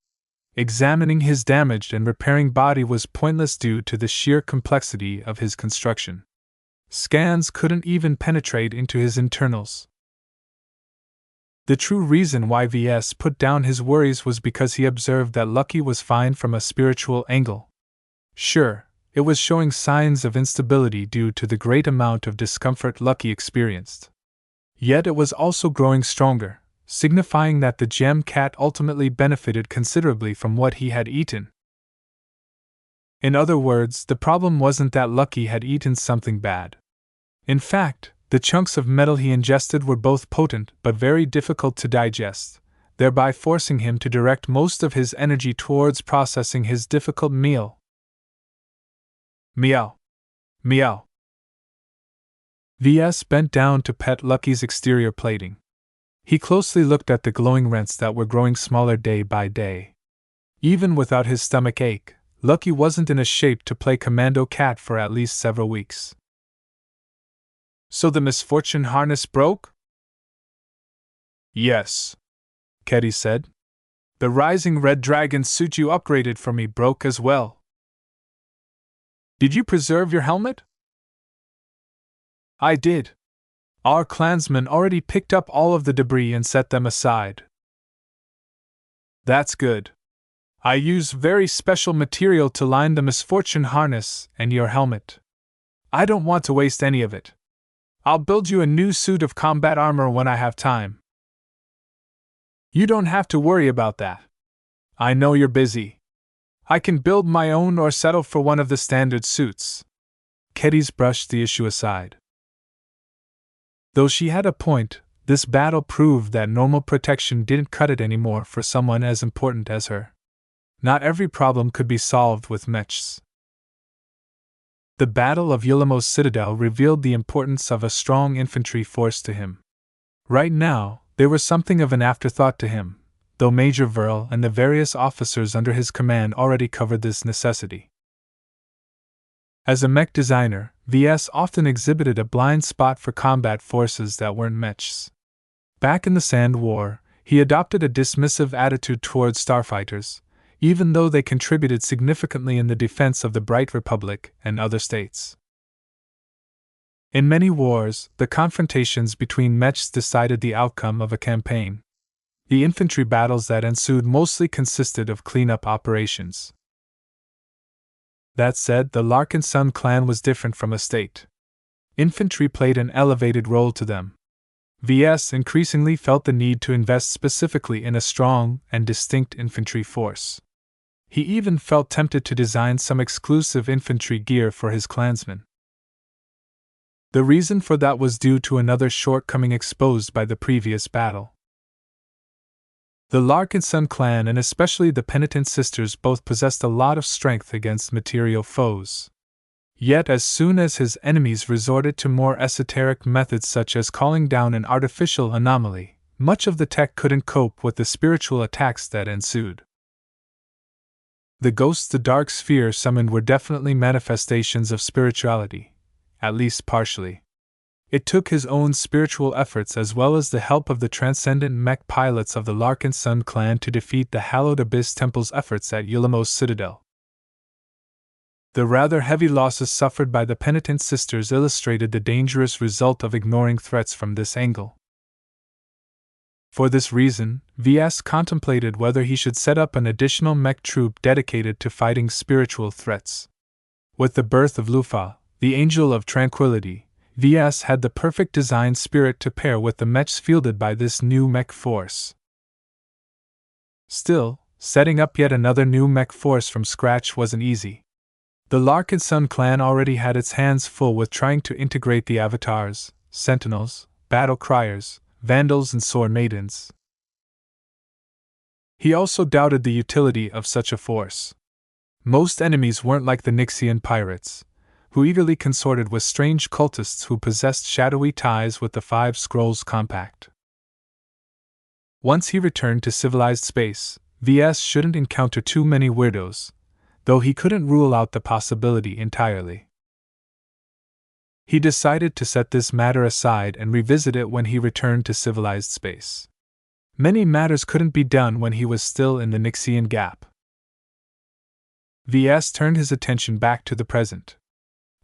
Examining his damaged and repairing body was pointless due to the sheer complexity of his construction. Scans couldn't even penetrate into his internals. The true reason why Ves put down his worries was because he observed that Lucky was fine from a spiritual angle. Sure, it was showing signs of instability due to the great amount of discomfort Lucky experienced. Yet it was also growing stronger, signifying that the gem cat ultimately benefited considerably from what he had eaten. In other words, the problem wasn't that Lucky had eaten something bad. In fact, the chunks of metal he ingested were both potent but very difficult to digest, thereby forcing him to direct most of his energy towards processing his difficult meal. Meow. Meow. Ves bent down to pet Lucky's exterior plating. He closely looked at the glowing rents that were growing smaller day by day. Even without his stomach ache, Lucky wasn't in a shape to play commando cat for at least several weeks. So the misfortune harness broke? Yes, Ketty said. The rising red dragon suit you upgraded for me broke as well. Did you preserve your helmet? I did. Our clansmen already picked up all of the debris and set them aside. That's good. I used very special material to line the misfortune harness and your helmet. I don't want to waste any of it. I'll build you a new suit of combat armor when I have time. You don't have to worry about that. I know you're busy. I can build my own or settle for one of the standard suits. Ketty's brushed the issue aside. Though she had a point, this battle proved that normal protection didn't cut it anymore for someone as important as her. Not every problem could be solved with mechs. The Battle of Yulamos Citadel revealed the importance of a strong infantry force to him. Right now, they were something of an afterthought to him, though Major Verl and the various officers under his command already covered this necessity. As a mech designer, Ves often exhibited a blind spot for combat forces that weren't mechs. Back in the Sand War, he adopted a dismissive attitude towards starfighters, even though they contributed significantly in the defense of the Bright Republic and other states. In many wars, the confrontations between mechs decided the outcome of a campaign. The infantry battles that ensued mostly consisted of cleanup operations. That said, the Larkinson clan was different from a state. Infantry played an elevated role to them. Ves increasingly felt the need to invest specifically in a strong and distinct infantry force. He even felt tempted to design some exclusive infantry gear for his clansmen. The reason for that was due to another shortcoming exposed by the previous battle. The Larkinson clan and especially the Penitent Sisters both possessed a lot of strength against material foes. Yet as soon as his enemies resorted to more esoteric methods such as calling down an artificial anomaly, much of the tech couldn't cope with the spiritual attacks that ensued. The ghosts the Dark Sphere summoned were definitely manifestations of spirituality, at least partially. It took his own spiritual efforts as well as the help of the transcendent mech pilots of the Larkinson clan to defeat the Hallowed Abyss Temple's efforts at Yulamos Citadel. The rather heavy losses suffered by the Penitent Sisters illustrated the dangerous result of ignoring threats from this angle. For this reason, Ves contemplated whether he should set up an additional mech troop dedicated to fighting spiritual threats. With the birth of Lufa, the Angel of Tranquility, Ves had the perfect design spirit to pair with the mechs fielded by this new mech force. Still, setting up yet another new mech force from scratch wasn't easy. The Larkinson clan already had its hands full with trying to integrate the avatars, sentinels, battle criers, vandals and sword maidens. He also doubted the utility of such a force. Most enemies weren't like the Nixian pirates, who eagerly consorted with strange cultists who possessed shadowy ties with the Five Scrolls Compact. Once he returned to civilized space, Ves shouldn't encounter too many weirdos, though he couldn't rule out the possibility entirely. He decided to set this matter aside and revisit it when he returned to civilized space. Many matters couldn't be done when he was still in the Nixian Gap. Ves turned his attention back to the present.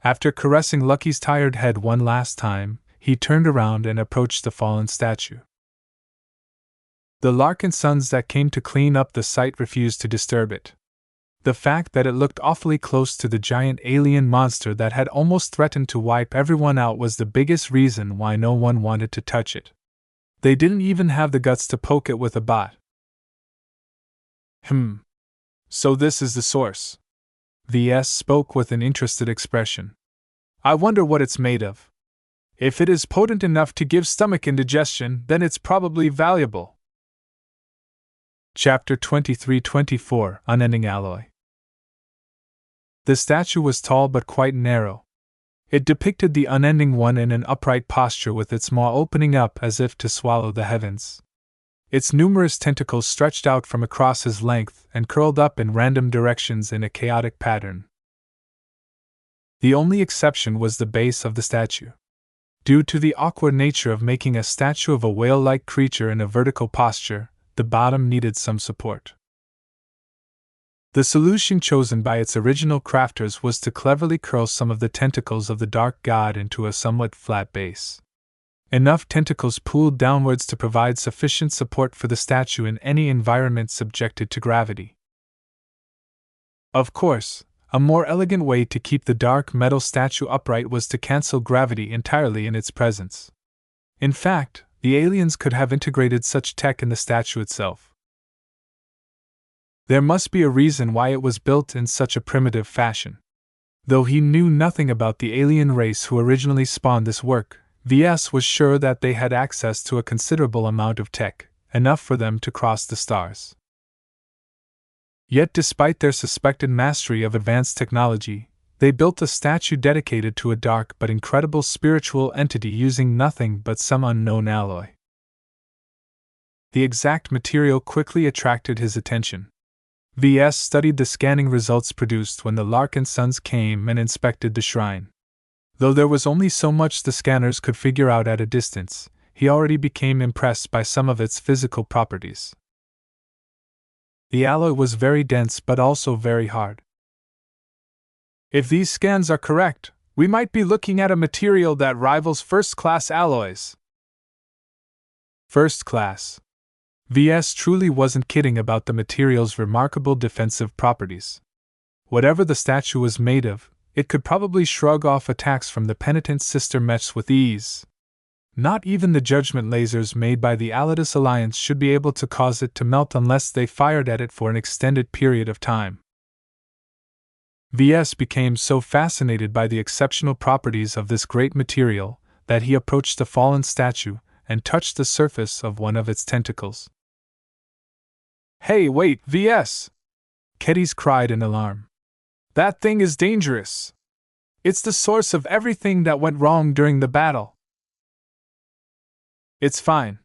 After caressing Lucky's tired head one last time, he turned around and approached the fallen statue. The Larkinsons that came to clean up the site refused to disturb it. The fact that it looked awfully close to the giant alien monster that had almost threatened to wipe everyone out was the biggest reason why no one wanted to touch it. They didn't even have the guts to poke it with a bat. So this is the source. Ves spoke with an interested expression. I wonder what it's made of. If it is potent enough to give stomach indigestion, then it's probably valuable. Chapter 23-24 Unending Alloy. The statue was tall but quite narrow. It depicted the Unending One in an upright posture with its maw opening up as if to swallow the heavens. Its numerous tentacles stretched out from across his length and curled up in random directions in a chaotic pattern. The only exception was the base of the statue. Due to the awkward nature of making a statue of a whale-like creature in a vertical posture, the bottom needed some support. The solution chosen by its original crafters was to cleverly curl some of the tentacles of the dark god into a somewhat flat base. Enough tentacles pooled downwards to provide sufficient support for the statue in any environment subjected to gravity. Of course, a more elegant way to keep the dark metal statue upright was to cancel gravity entirely in its presence. In fact, the aliens could have integrated such tech in the statue itself. There must be a reason why it was built in such a primitive fashion. Though he knew nothing about the alien race who originally spawned this work, Ves was sure that they had access to a considerable amount of tech, enough for them to cross the stars. Yet despite their suspected mastery of advanced technology, they built a statue dedicated to a dark but incredible spiritual entity using nothing but some unknown alloy. The exact material quickly attracted his attention. Ves studied the scanning results produced when the Larkinsons came and inspected the shrine. Though there was only so much the scanners could figure out at a distance, he already became impressed by some of its physical properties. The alloy was very dense but also very hard. If these scans are correct, we might be looking at a material that rivals first-class alloys. First class. Ves truly wasn't kidding about the material's remarkable defensive properties. Whatever the statue was made of, it could probably shrug off attacks from the penitent sister mechs with ease. Not even the judgment lasers made by the Alidus Alliance should be able to cause it to melt unless they fired at it for an extended period of time. Ves became so fascinated by the exceptional properties of this great material that he approached the fallen statue and touched the surface of one of its tentacles. Hey, wait, Ves! Kedis cried in alarm. That thing is dangerous. It's the source of everything that went wrong during the battle. It's fine.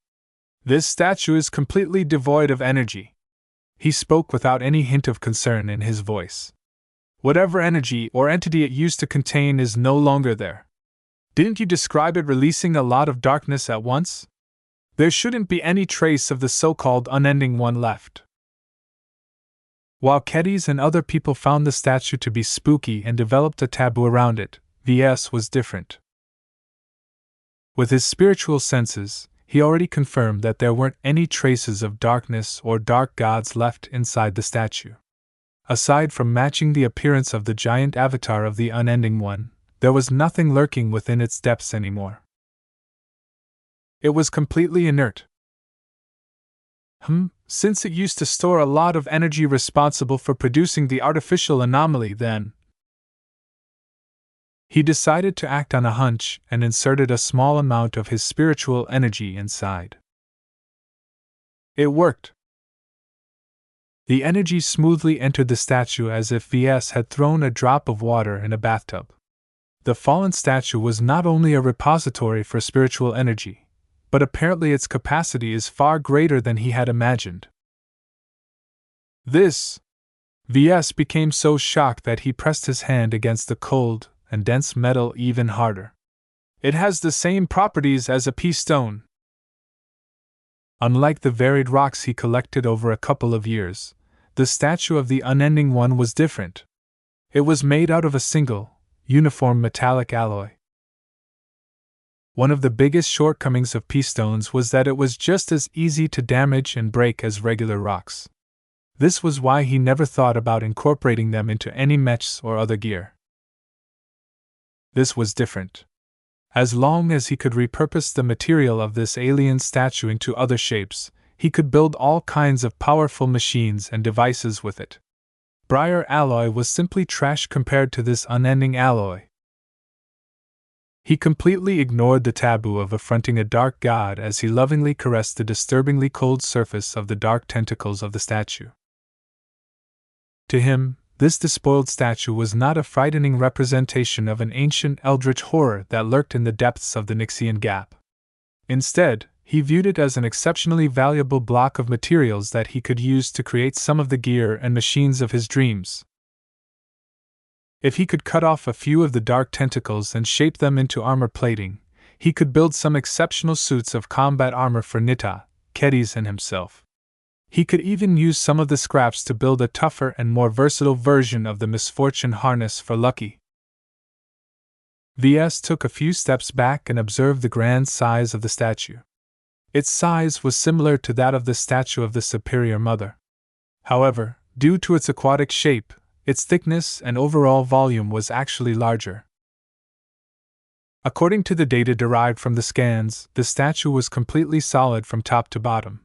This statue is completely devoid of energy. He spoke without any hint of concern in his voice. Whatever energy or entity it used to contain is no longer there. Didn't you describe it releasing a lot of darkness at once? There shouldn't be any trace of the so-called Unending One left. While Kedis and other people found the statue to be spooky and developed a taboo around it, Ves was different. With his spiritual senses, he already confirmed that there weren't any traces of darkness or dark gods left inside the statue. Aside from matching the appearance of the giant avatar of the Unending One, there was nothing lurking within its depths anymore. It was completely inert. Since it used to store a lot of energy responsible for producing the artificial anomaly, then he decided to act on a hunch and inserted a small amount of his spiritual energy inside. It worked. The energy smoothly entered the statue as if Ves had thrown a drop of water in a bathtub. The fallen statue was not only a repository for spiritual energy, but apparently its capacity is far greater than he had imagined. This! Ves became so shocked that he pressed his hand against the cold and dense metal even harder. It has the same properties as a pea stone. Unlike the varied rocks he collected over a couple of years, the statue of the Unending One was different. It was made out of a single, uniform metallic alloy. One of the biggest shortcomings of pea stones was that it was just as easy to damage and break as regular rocks. This was why he never thought about incorporating them into any mechs or other gear. This was different. As long as he could repurpose the material of this alien statue into other shapes, he could build all kinds of powerful machines and devices with it. Briar alloy was simply trash compared to this unending alloy. He completely ignored the taboo of affronting a dark god as he lovingly caressed the disturbingly cold surface of the dark tentacles of the statue. To him, this despoiled statue was not a frightening representation of an ancient eldritch horror that lurked in the depths of the Nyxian Gap. Instead, he viewed it as an exceptionally valuable block of materials that he could use to create some of the gear and machines of his dreams. If he could cut off a few of the dark tentacles and shape them into armor plating, he could build some exceptional suits of combat armor for Nita, Kedis, and himself. He could even use some of the scraps to build a tougher and more versatile version of the misfortune harness for Lucky. Ves took a few steps back and observed the grand size of the statue. Its size was similar to that of the statue of the Superior Mother. However, due to its aquatic shape, its thickness and overall volume was actually larger. According to the data derived from the scans, the statue was completely solid from top to bottom.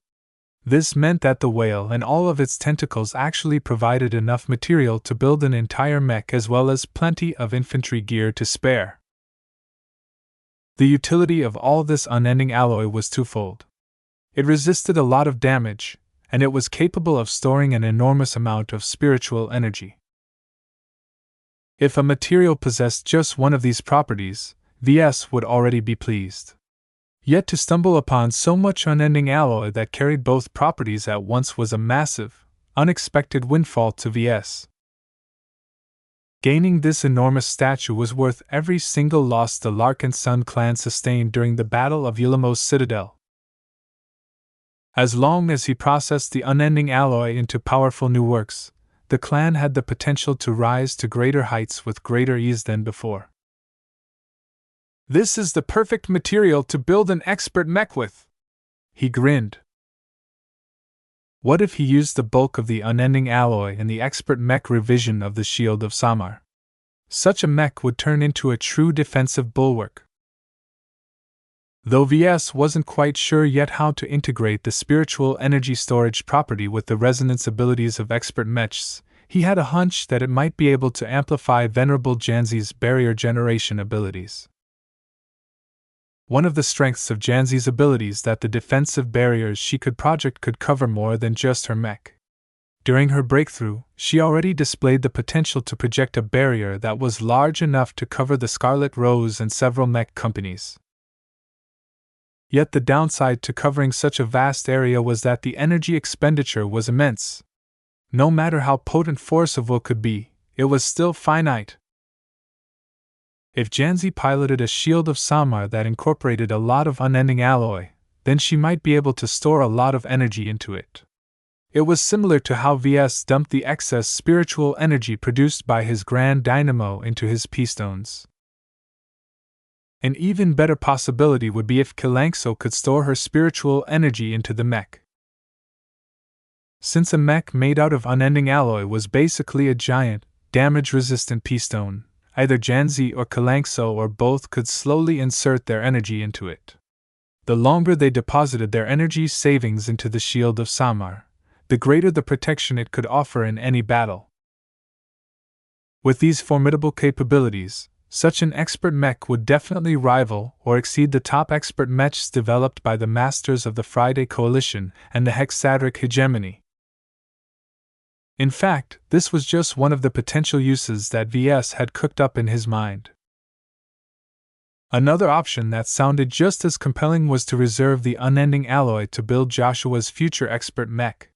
This meant that the whale and all of its tentacles actually provided enough material to build an entire mech as well as plenty of infantry gear to spare. The utility of all this unending alloy was twofold. It resisted a lot of damage, and it was capable of storing an enormous amount of spiritual energy. If a material possessed just one of these properties, Ves would already be pleased. Yet to stumble upon so much unending alloy that carried both properties at once was a massive, unexpected windfall to Ves. Gaining this enormous statue was worth every single loss the Larkinson clan sustained during the Battle of Yulimo's Citadel. As long as he processed the unending alloy into powerful new works, the clan had the potential to rise to greater heights with greater ease than before. "This is the perfect material to build an expert mech with," he grinned. What if he used the bulk of the unending alloy in the expert mech revision of the Shield of Samar? Such a mech would turn into a true defensive bulwark. Though Ves wasn't quite sure yet how to integrate the spiritual energy storage property with the resonance abilities of expert mechs, he had a hunch that it might be able to amplify Venerable Janzi's barrier generation abilities. One of the strengths of Janzi's abilities that the defensive barriers she could project could cover more than just her mech. During her breakthrough, she already displayed the potential to project a barrier that was large enough to cover the Scarlet Rose and several mech companies. Yet the downside to covering such a vast area was that the energy expenditure was immense. No matter how potent force of will could be, it was still finite. If Janzi piloted a Shield of Samar that incorporated a lot of unending alloy, then she might be able to store a lot of energy into it. It was similar to how Ves dumped the excess spiritual energy produced by his grand dynamo into his pea-stones. An even better possibility would be if Kilangso could store her spiritual energy into the mech. Since a mech made out of unending alloy was basically a giant, damage-resistant pea-stone, either Janzi or Kilangso or both could slowly insert their energy into it. The longer they deposited their energy savings into the Shield of Samar, the greater the protection it could offer in any battle. With these formidable capabilities, such an expert mech would definitely rival or exceed the top expert mechs developed by the Masters of the Friday Coalition and the Hexadric Hegemony. In fact, this was just one of the potential uses that Ves had cooked up in his mind. Another option that sounded just as compelling was to reserve the unending alloy to build Joshua's future expert mech.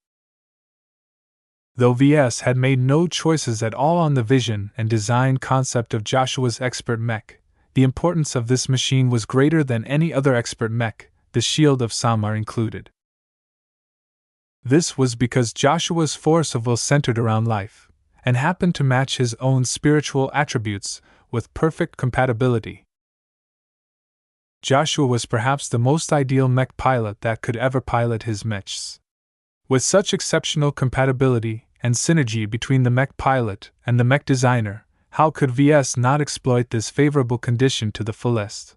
Though VS had made no choices at all on the vision and design concept of Joshua's expert mech, the importance of this machine was greater than any other expert mech, the Shield of Samar included. This was because Joshua's force of will centered around life, and happened to match his own spiritual attributes with perfect compatibility. Joshua was perhaps the most ideal mech pilot that could ever pilot his mechs. With such exceptional compatibility and synergy between the mech pilot and the mech designer, how could VS not exploit this favorable condition to the fullest?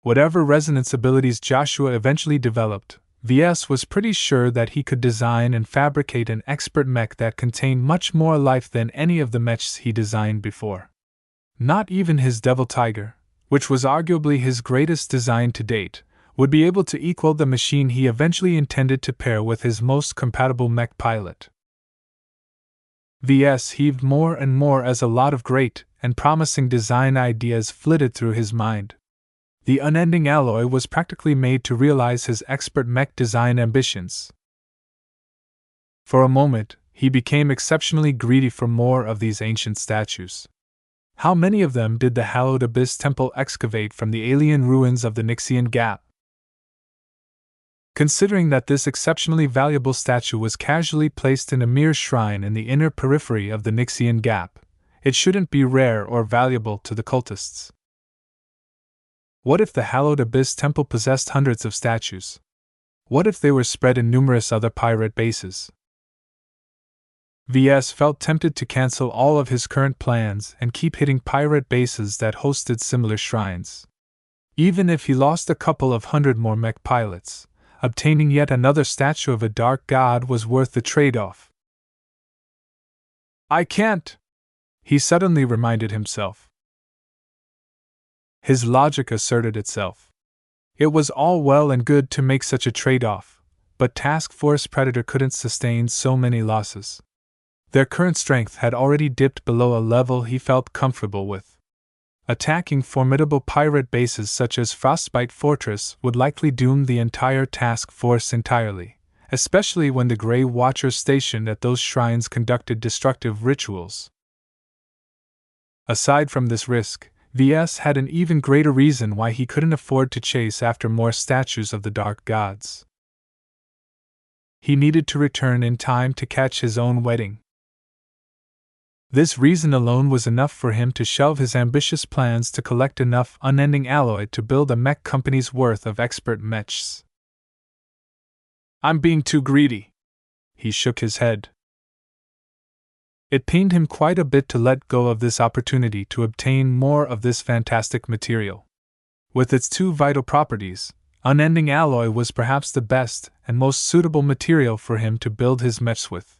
Whatever resonance abilities Joshua eventually developed, VS was pretty sure that he could design and fabricate an expert mech that contained much more life than any of the mechs he designed before. Not even his Devil Tiger, which was arguably his greatest design to date, would be able to equal the machine he eventually intended to pair with his most compatible mech pilot. VS heaved more and more as a lot of great and promising design ideas flitted through his mind. The unending alloy was practically made to realize his expert mech design ambitions. For a moment, he became exceptionally greedy for more of these ancient statues. How many of them did the hallowed Abyss Temple excavate from the alien ruins of the Nixian Gap? Considering that this exceptionally valuable statue was casually placed in a mere shrine in the inner periphery of the Nixian Gap, it shouldn't be rare or valuable to the cultists. What if the hallowed Abyss Temple possessed hundreds of statues? What if they were spread in numerous other pirate bases? VS felt tempted to cancel all of his current plans and keep hitting pirate bases that hosted similar shrines. Even if he lost a couple of hundred more mech pilots, obtaining yet another statue of a dark god was worth the trade-off. I can't, he suddenly reminded himself. His logic asserted itself. It was all well and good to make such a trade-off, but Task Force Predator couldn't sustain so many losses. Their current strength had already dipped below a level he felt comfortable with. Attacking formidable pirate bases such as Frostbite Fortress would likely doom the entire task force entirely, especially when the Grey Watchers stationed at those shrines conducted destructive rituals. Aside from this risk, VS had an even greater reason why he couldn't afford to chase after more statues of the Dark Gods. He needed to return in time to catch his own wedding. This reason alone was enough for him to shelve his ambitious plans to collect enough unending alloy to build a mech company's worth of expert mechs. I'm being too greedy. He shook his head. It pained him quite a bit to let go of this opportunity to obtain more of this fantastic material. With its two vital properties, unending alloy was perhaps the best and most suitable material for him to build his mechs with.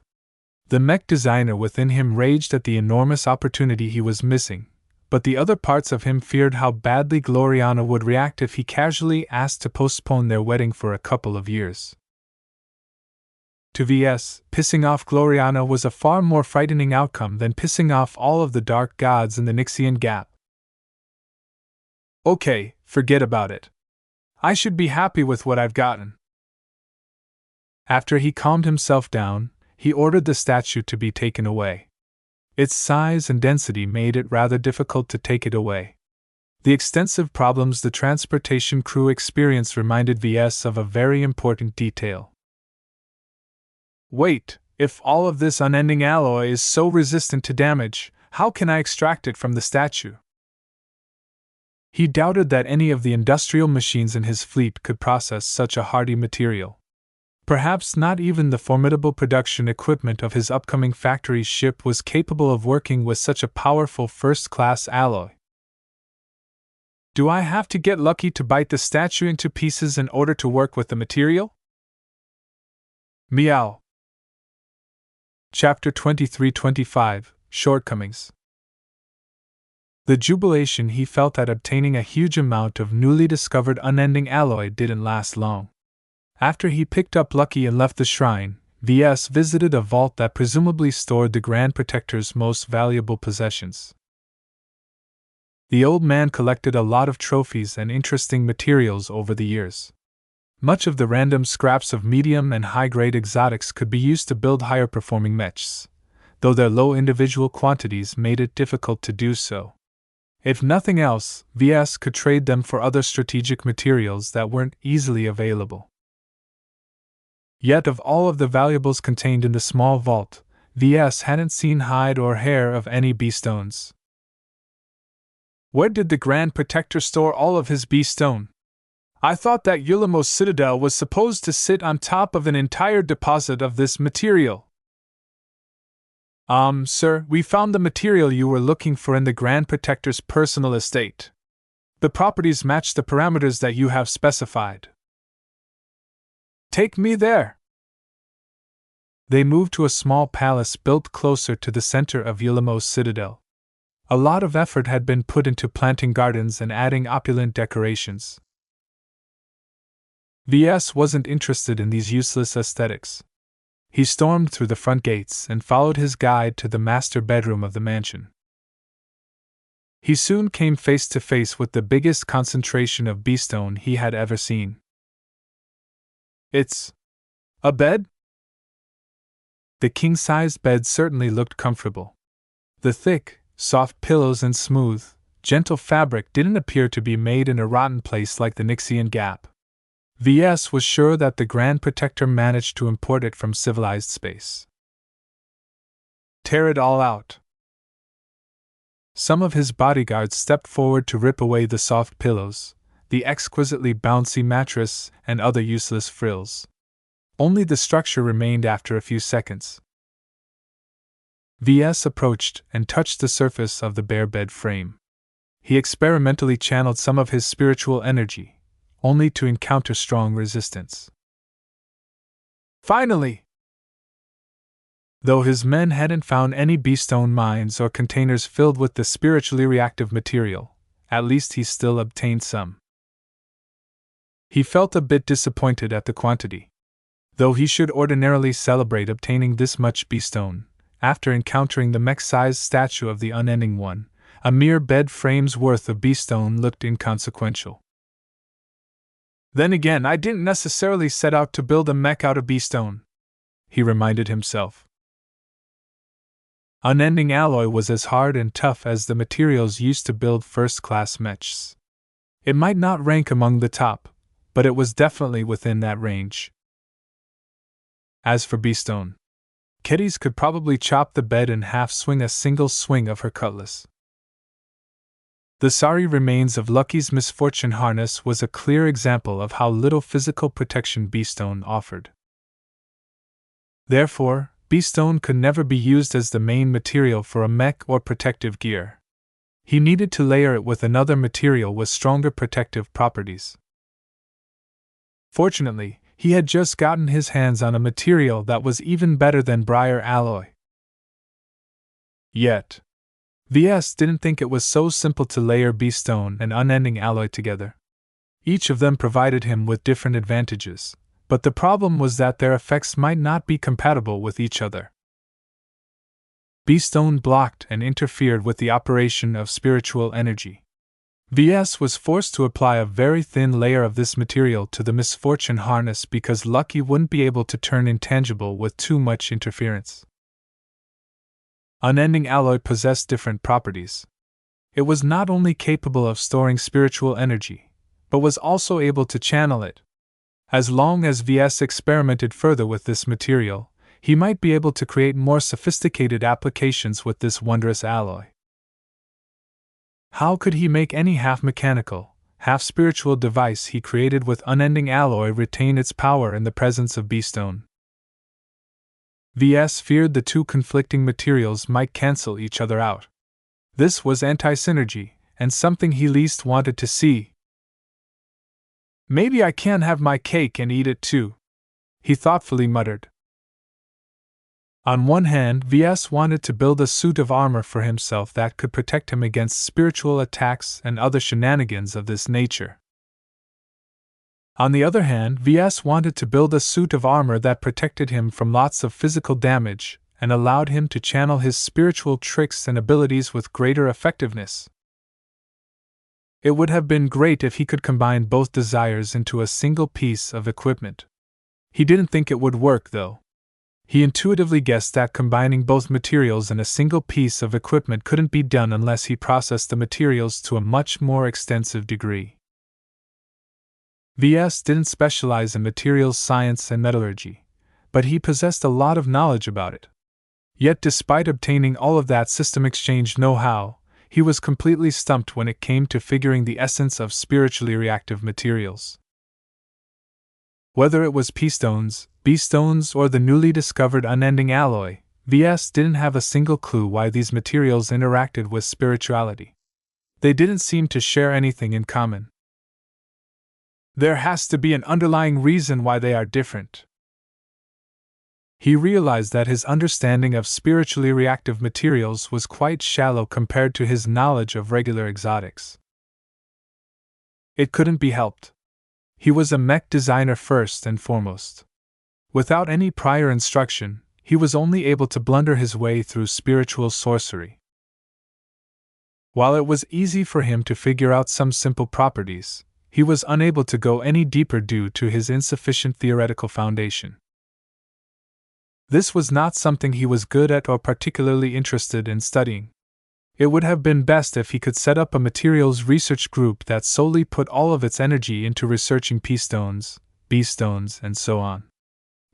The mech designer within him raged at the enormous opportunity he was missing, but the other parts of him feared how badly Gloriana would react if he casually asked to postpone their wedding for a couple of years. To VS, pissing off Gloriana was a far more frightening outcome than pissing off all of the dark gods in the Nixian Gap. Okay, forget about it. I should be happy with what I've gotten. After he calmed himself down, he ordered the statue to be taken away. Its size and density made it rather difficult to take it away. The extensive problems the transportation crew experienced reminded VS of a very important detail. Wait, if all of this unending alloy is so resistant to damage, how can I extract it from the statue? He doubted that any of the industrial machines in his fleet could process such a hardy material. Perhaps not even the formidable production equipment of his upcoming factory ship was capable of working with such a powerful first-class alloy. Do I have to get lucky to bite the statue into pieces in order to work with the material? Meow. Chapter 23-25, Shortcomings. The jubilation he felt at obtaining a huge amount of newly discovered unending alloy didn't last long. After he picked up Lucky and left the shrine, VS visited a vault that presumably stored the Grand Protector's most valuable possessions. The old man collected a lot of trophies and interesting materials over the years. Much of the random scraps of medium and high-grade exotics could be used to build higher-performing mechs, though their low individual quantities made it difficult to do so. If nothing else, Ves could trade them for other strategic materials that weren't easily available. Yet of all of the valuables contained in the small vault, Ves hadn't seen hide or hair of any B-stones. Where did the Grand Protector store all of his B-stone? I thought that Yulamos Citadel was supposed to sit on top of an entire deposit of this material. Sir, we found the material you were looking for in the Grand Protector's personal estate. The properties match the parameters that you have specified. Take me there. They moved to a small palace built closer to the center of Yulamos Citadel. A lot of effort had been put into planting gardens and adding opulent decorations. Ves wasn't interested in these useless aesthetics. He stormed through the front gates and followed his guide to the master bedroom of the mansion. He soon came face to face with the biggest concentration of B-stone he had ever seen. It's a bed? The king-sized bed certainly looked comfortable. The thick, soft pillows and smooth, gentle fabric didn't appear to be made in a rotten place like the Nixian Gap. Ves was sure that the Grand Protector managed to import it from civilized space. Tear it all out. Some of his bodyguards stepped forward to rip away the soft pillows, the exquisitely bouncy mattress, and other useless frills. Only the structure remained after a few seconds. Ves approached and touched the surface of the bare bed frame. He experimentally channeled some of his spiritual energy, only to encounter strong resistance. Finally! Though his men hadn't found any B-stone mines or containers filled with the spiritually reactive material, at least he still obtained some. He felt a bit disappointed at the quantity. Though he should ordinarily celebrate obtaining this much B-stone, after encountering the mech-sized statue of the Unending One, a mere bed frame's worth of B-stone looked inconsequential. Then again, I didn't necessarily set out to build a mech out of B-stone, he reminded himself. Unending alloy was as hard and tough as the materials used to build first-class mechs. It might not rank among the top, but it was definitely within that range. As for B-stone, Kitties could probably chop the bed in half, swing a single swing of her cutlass. The sorry remains of Lucky's misfortune harness was a clear example of how little physical protection B-stone offered. Therefore, B-stone could never be used as the main material for a mech or protective gear. He needed to layer it with another material with stronger protective properties. Fortunately, he had just gotten his hands on a material that was even better than briar alloy. Yet, Ves didn't think it was so simple to layer B-stone and unending alloy together. Each of them provided him with different advantages, but the problem was that their effects might not be compatible with each other. B-stone blocked and interfered with the operation of spiritual energy. Ves was forced to apply a very thin layer of this material to the misfortune harness because Lucky wouldn't be able to turn intangible with too much interference. Unending alloy possessed different properties. It was not only capable of storing spiritual energy, but was also able to channel it. As long as Ves experimented further with this material, he might be able to create more sophisticated applications with this wondrous alloy. How could he make any half-mechanical, half-spiritual device he created with unending alloy retain its power in the presence of B-stone? Ves feared the two conflicting materials might cancel each other out. This was anti-synergy, and something he least wanted to see. "Maybe I can't have my cake and eat it too," he thoughtfully muttered. On one hand, Ves wanted to build a suit of armor for himself that could protect him against spiritual attacks and other shenanigans of this nature. On the other hand, Ves wanted to build a suit of armor that protected him from lots of physical damage and allowed him to channel his spiritual tricks and abilities with greater effectiveness. It would have been great if he could combine both desires into a single piece of equipment. He didn't think it would work, though. He intuitively guessed that combining both materials in a single piece of equipment couldn't be done unless he processed the materials to a much more extensive degree. Ves didn't specialize in materials science and metallurgy, but he possessed a lot of knowledge about it. Yet despite obtaining all of that system exchange know-how, he was completely stumped when it came to figuring the essence of spiritually reactive materials. Whether it was P-stones, B-stones, or the newly discovered unending alloy, Ves didn't have a single clue why these materials interacted with spirituality. They didn't seem to share anything in common. There has to be an underlying reason why they are different. He realized that his understanding of spiritually reactive materials was quite shallow compared to his knowledge of regular exotics. It couldn't be helped. He was a mech designer first and foremost. Without any prior instruction, he was only able to blunder his way through spiritual sorcery. While it was easy for him to figure out some simple properties, he was unable to go any deeper due to his insufficient theoretical foundation. This was not something he was good at or particularly interested in studying. It would have been best if he could set up a materials research group that solely put all of its energy into researching P-stones, B-stones, and so on.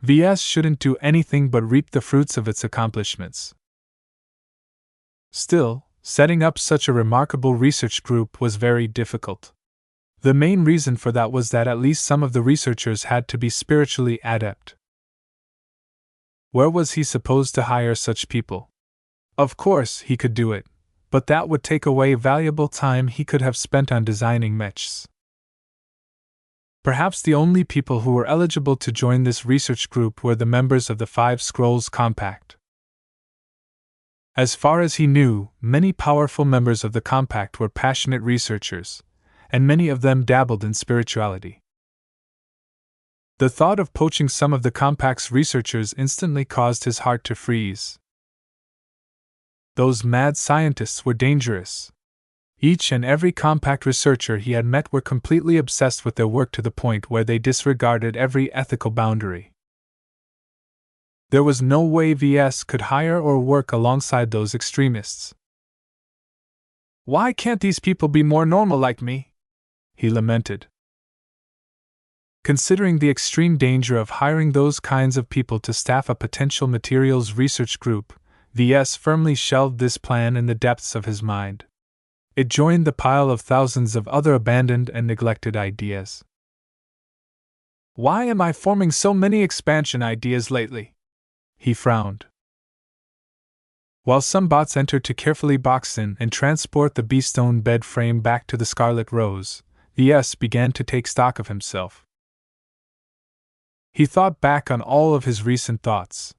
Ves shouldn't do anything but reap the fruits of its accomplishments. Still, setting up such a remarkable research group was very difficult. The main reason for that was that at least some of the researchers had to be spiritually adept. Where was he supposed to hire such people? Of course, he could do it, but that would take away valuable time he could have spent on designing mechs. Perhaps the only people who were eligible to join this research group were the members of the Five Scrolls Compact. As far as he knew, many powerful members of the Compact were passionate researchers, and many of them dabbled in spirituality. The thought of poaching some of the Compact's researchers instantly caused his heart to freeze. Those mad scientists were dangerous. Each and every Compact researcher he had met were completely obsessed with their work to the point where they disregarded every ethical boundary. There was no way Ves could hire or work alongside those extremists. "Why can't these people be more normal like me?" he lamented. Considering the extreme danger of hiring those kinds of people to staff a potential materials research group, Ves firmly shelved this plan in the depths of his mind. It joined the pile of thousands of other abandoned and neglected ideas. "Why am I forming so many expansion ideas lately?" he frowned. While some bots entered to carefully box in and transport the B-stone bed frame back to the Scarlet Rose, Ves began to take stock of himself. He thought back on all of his recent thoughts.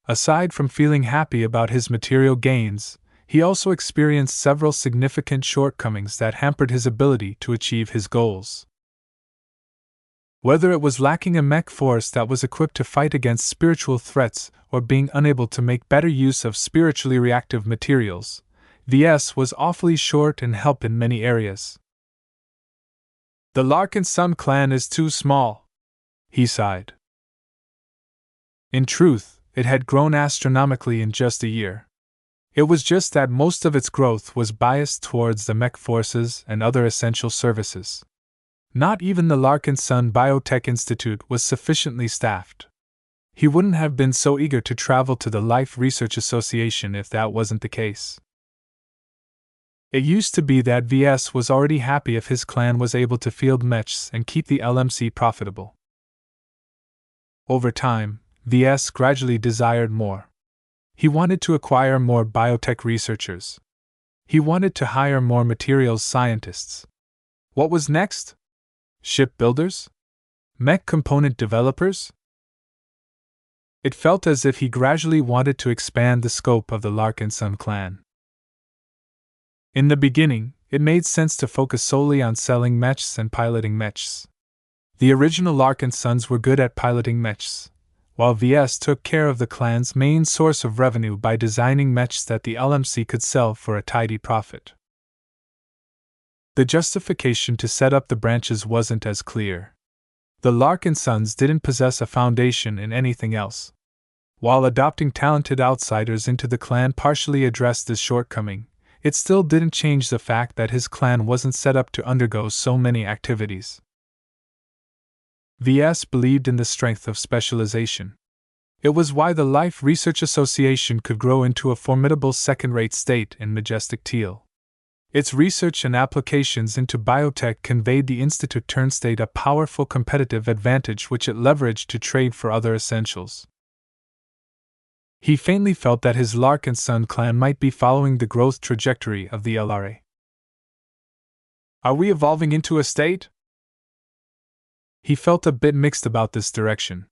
Aside from feeling happy about his material gains, he also experienced several significant shortcomings that hampered his ability to achieve his goals. Whether it was lacking a mech force that was equipped to fight against spiritual threats or being unable to make better use of spiritually reactive materials, Ves was awfully short in help in many areas. "The Larkinson clan is too small," he sighed. In truth, it had grown astronomically in just a year. It was just that most of its growth was biased towards the mech forces and other essential services. Not even the Larkinson Biotech Institute was sufficiently staffed. He wouldn't have been so eager to travel to the Life Research Association if that wasn't the case. It used to be that Ves was already happy if his clan was able to field mechs and keep the LMC profitable. Over time, Ves gradually desired more. He wanted to acquire more biotech researchers. He wanted to hire more materials scientists. What was next? Shipbuilders? Mech component developers? It felt as if he gradually wanted to expand the scope of the Larkinson clan. In the beginning, it made sense to focus solely on selling mechs and piloting mechs. The original Larkinsons were good at piloting mechs, while Ves took care of the clan's main source of revenue by designing mechs that the LMC could sell for a tidy profit. The justification to set up the branches wasn't as clear. The Larkinsons didn't possess a foundation in anything else. While adopting talented outsiders into the clan partially addressed this shortcoming, it still didn't change the fact that his clan wasn't set up to undergo so many activities. Ves believed in the strength of specialization. It was why the Life Research Association could grow into a formidable second-rate state in Majestic Teal. Its research and applications into biotech conveyed the institute-turned-state a powerful competitive advantage which it leveraged to trade for other essentials. He faintly felt that his Larkinson clan might be following the growth trajectory of the LRA. Are we evolving into a state? He felt a bit mixed about this direction.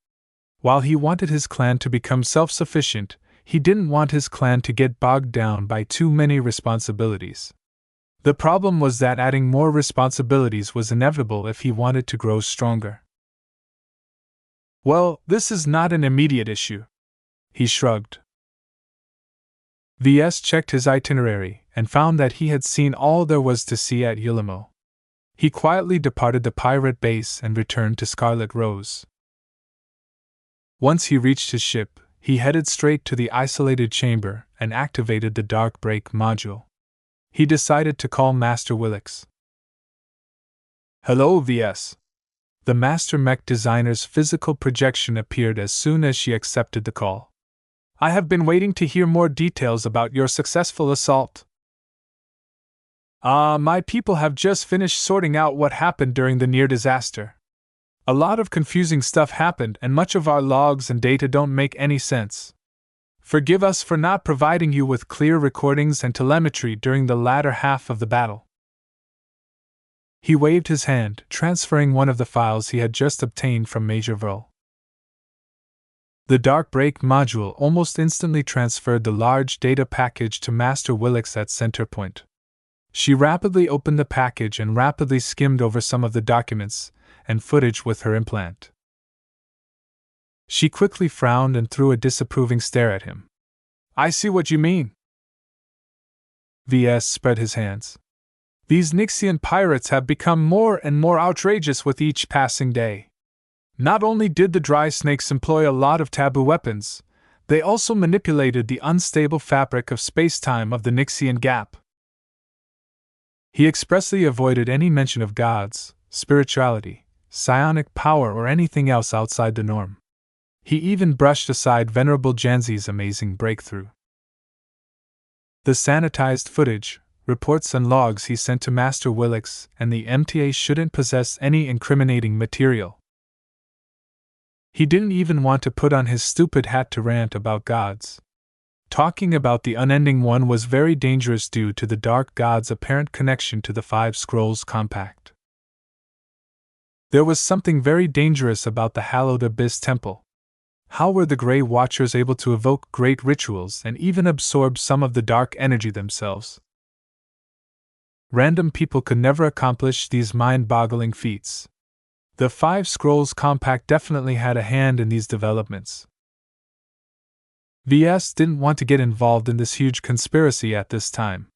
While he wanted his clan to become self-sufficient, he didn't want his clan to get bogged down by too many responsibilities. The problem was that adding more responsibilities was inevitable if he wanted to grow stronger. Well, this is not an immediate issue. He shrugged. Ves checked his itinerary and found that he had seen all there was to see at Yulimo. He quietly departed the pirate base and returned to Scarlet Rose. Once he reached his ship, he headed straight to the isolated chamber and activated the dark break module. He decided to call Master Willix. Hello, Ves. The Master Mech Designer's physical projection appeared as soon as she accepted the call. I have been waiting to hear more details about your successful assault. My people have just finished sorting out what happened during the near disaster. A lot of confusing stuff happened and much of our logs and data don't make any sense. Forgive us for not providing you with clear recordings and telemetry during the latter half of the battle. He waved his hand, transferring one of the files he had just obtained from Major Vril. The Dark Break module almost instantly transferred the large data package to Master Willix at center point. She rapidly opened the package and rapidly skimmed over some of the documents and footage with her implant. She quickly frowned and threw a disapproving stare at him. I see what you mean. Ves spread his hands. These Nixian pirates have become more and more outrageous with each passing day. Not only did the dry snakes employ a lot of taboo weapons, they also manipulated the unstable fabric of space-time of the Nixian Gap. He expressly avoided any mention of gods, spirituality, psionic power, or anything else outside the norm. He even brushed aside Venerable Janzi's amazing breakthrough. The sanitized footage, reports and logs he sent to Master Willix and the MTA shouldn't possess any incriminating material. He didn't even want to put on his stupid hat to rant about gods. Talking about the Unending One was very dangerous due to the Dark God's apparent connection to the Five Scrolls Compact. There was something very dangerous about the Hallowed Abyss Temple. How were the Grey Watchers able to evoke great rituals and even absorb some of the dark energy themselves? Random people could never accomplish these mind-boggling feats. The Five Scrolls Compact definitely had a hand in these developments. Ves didn't want to get involved in this huge conspiracy at this time.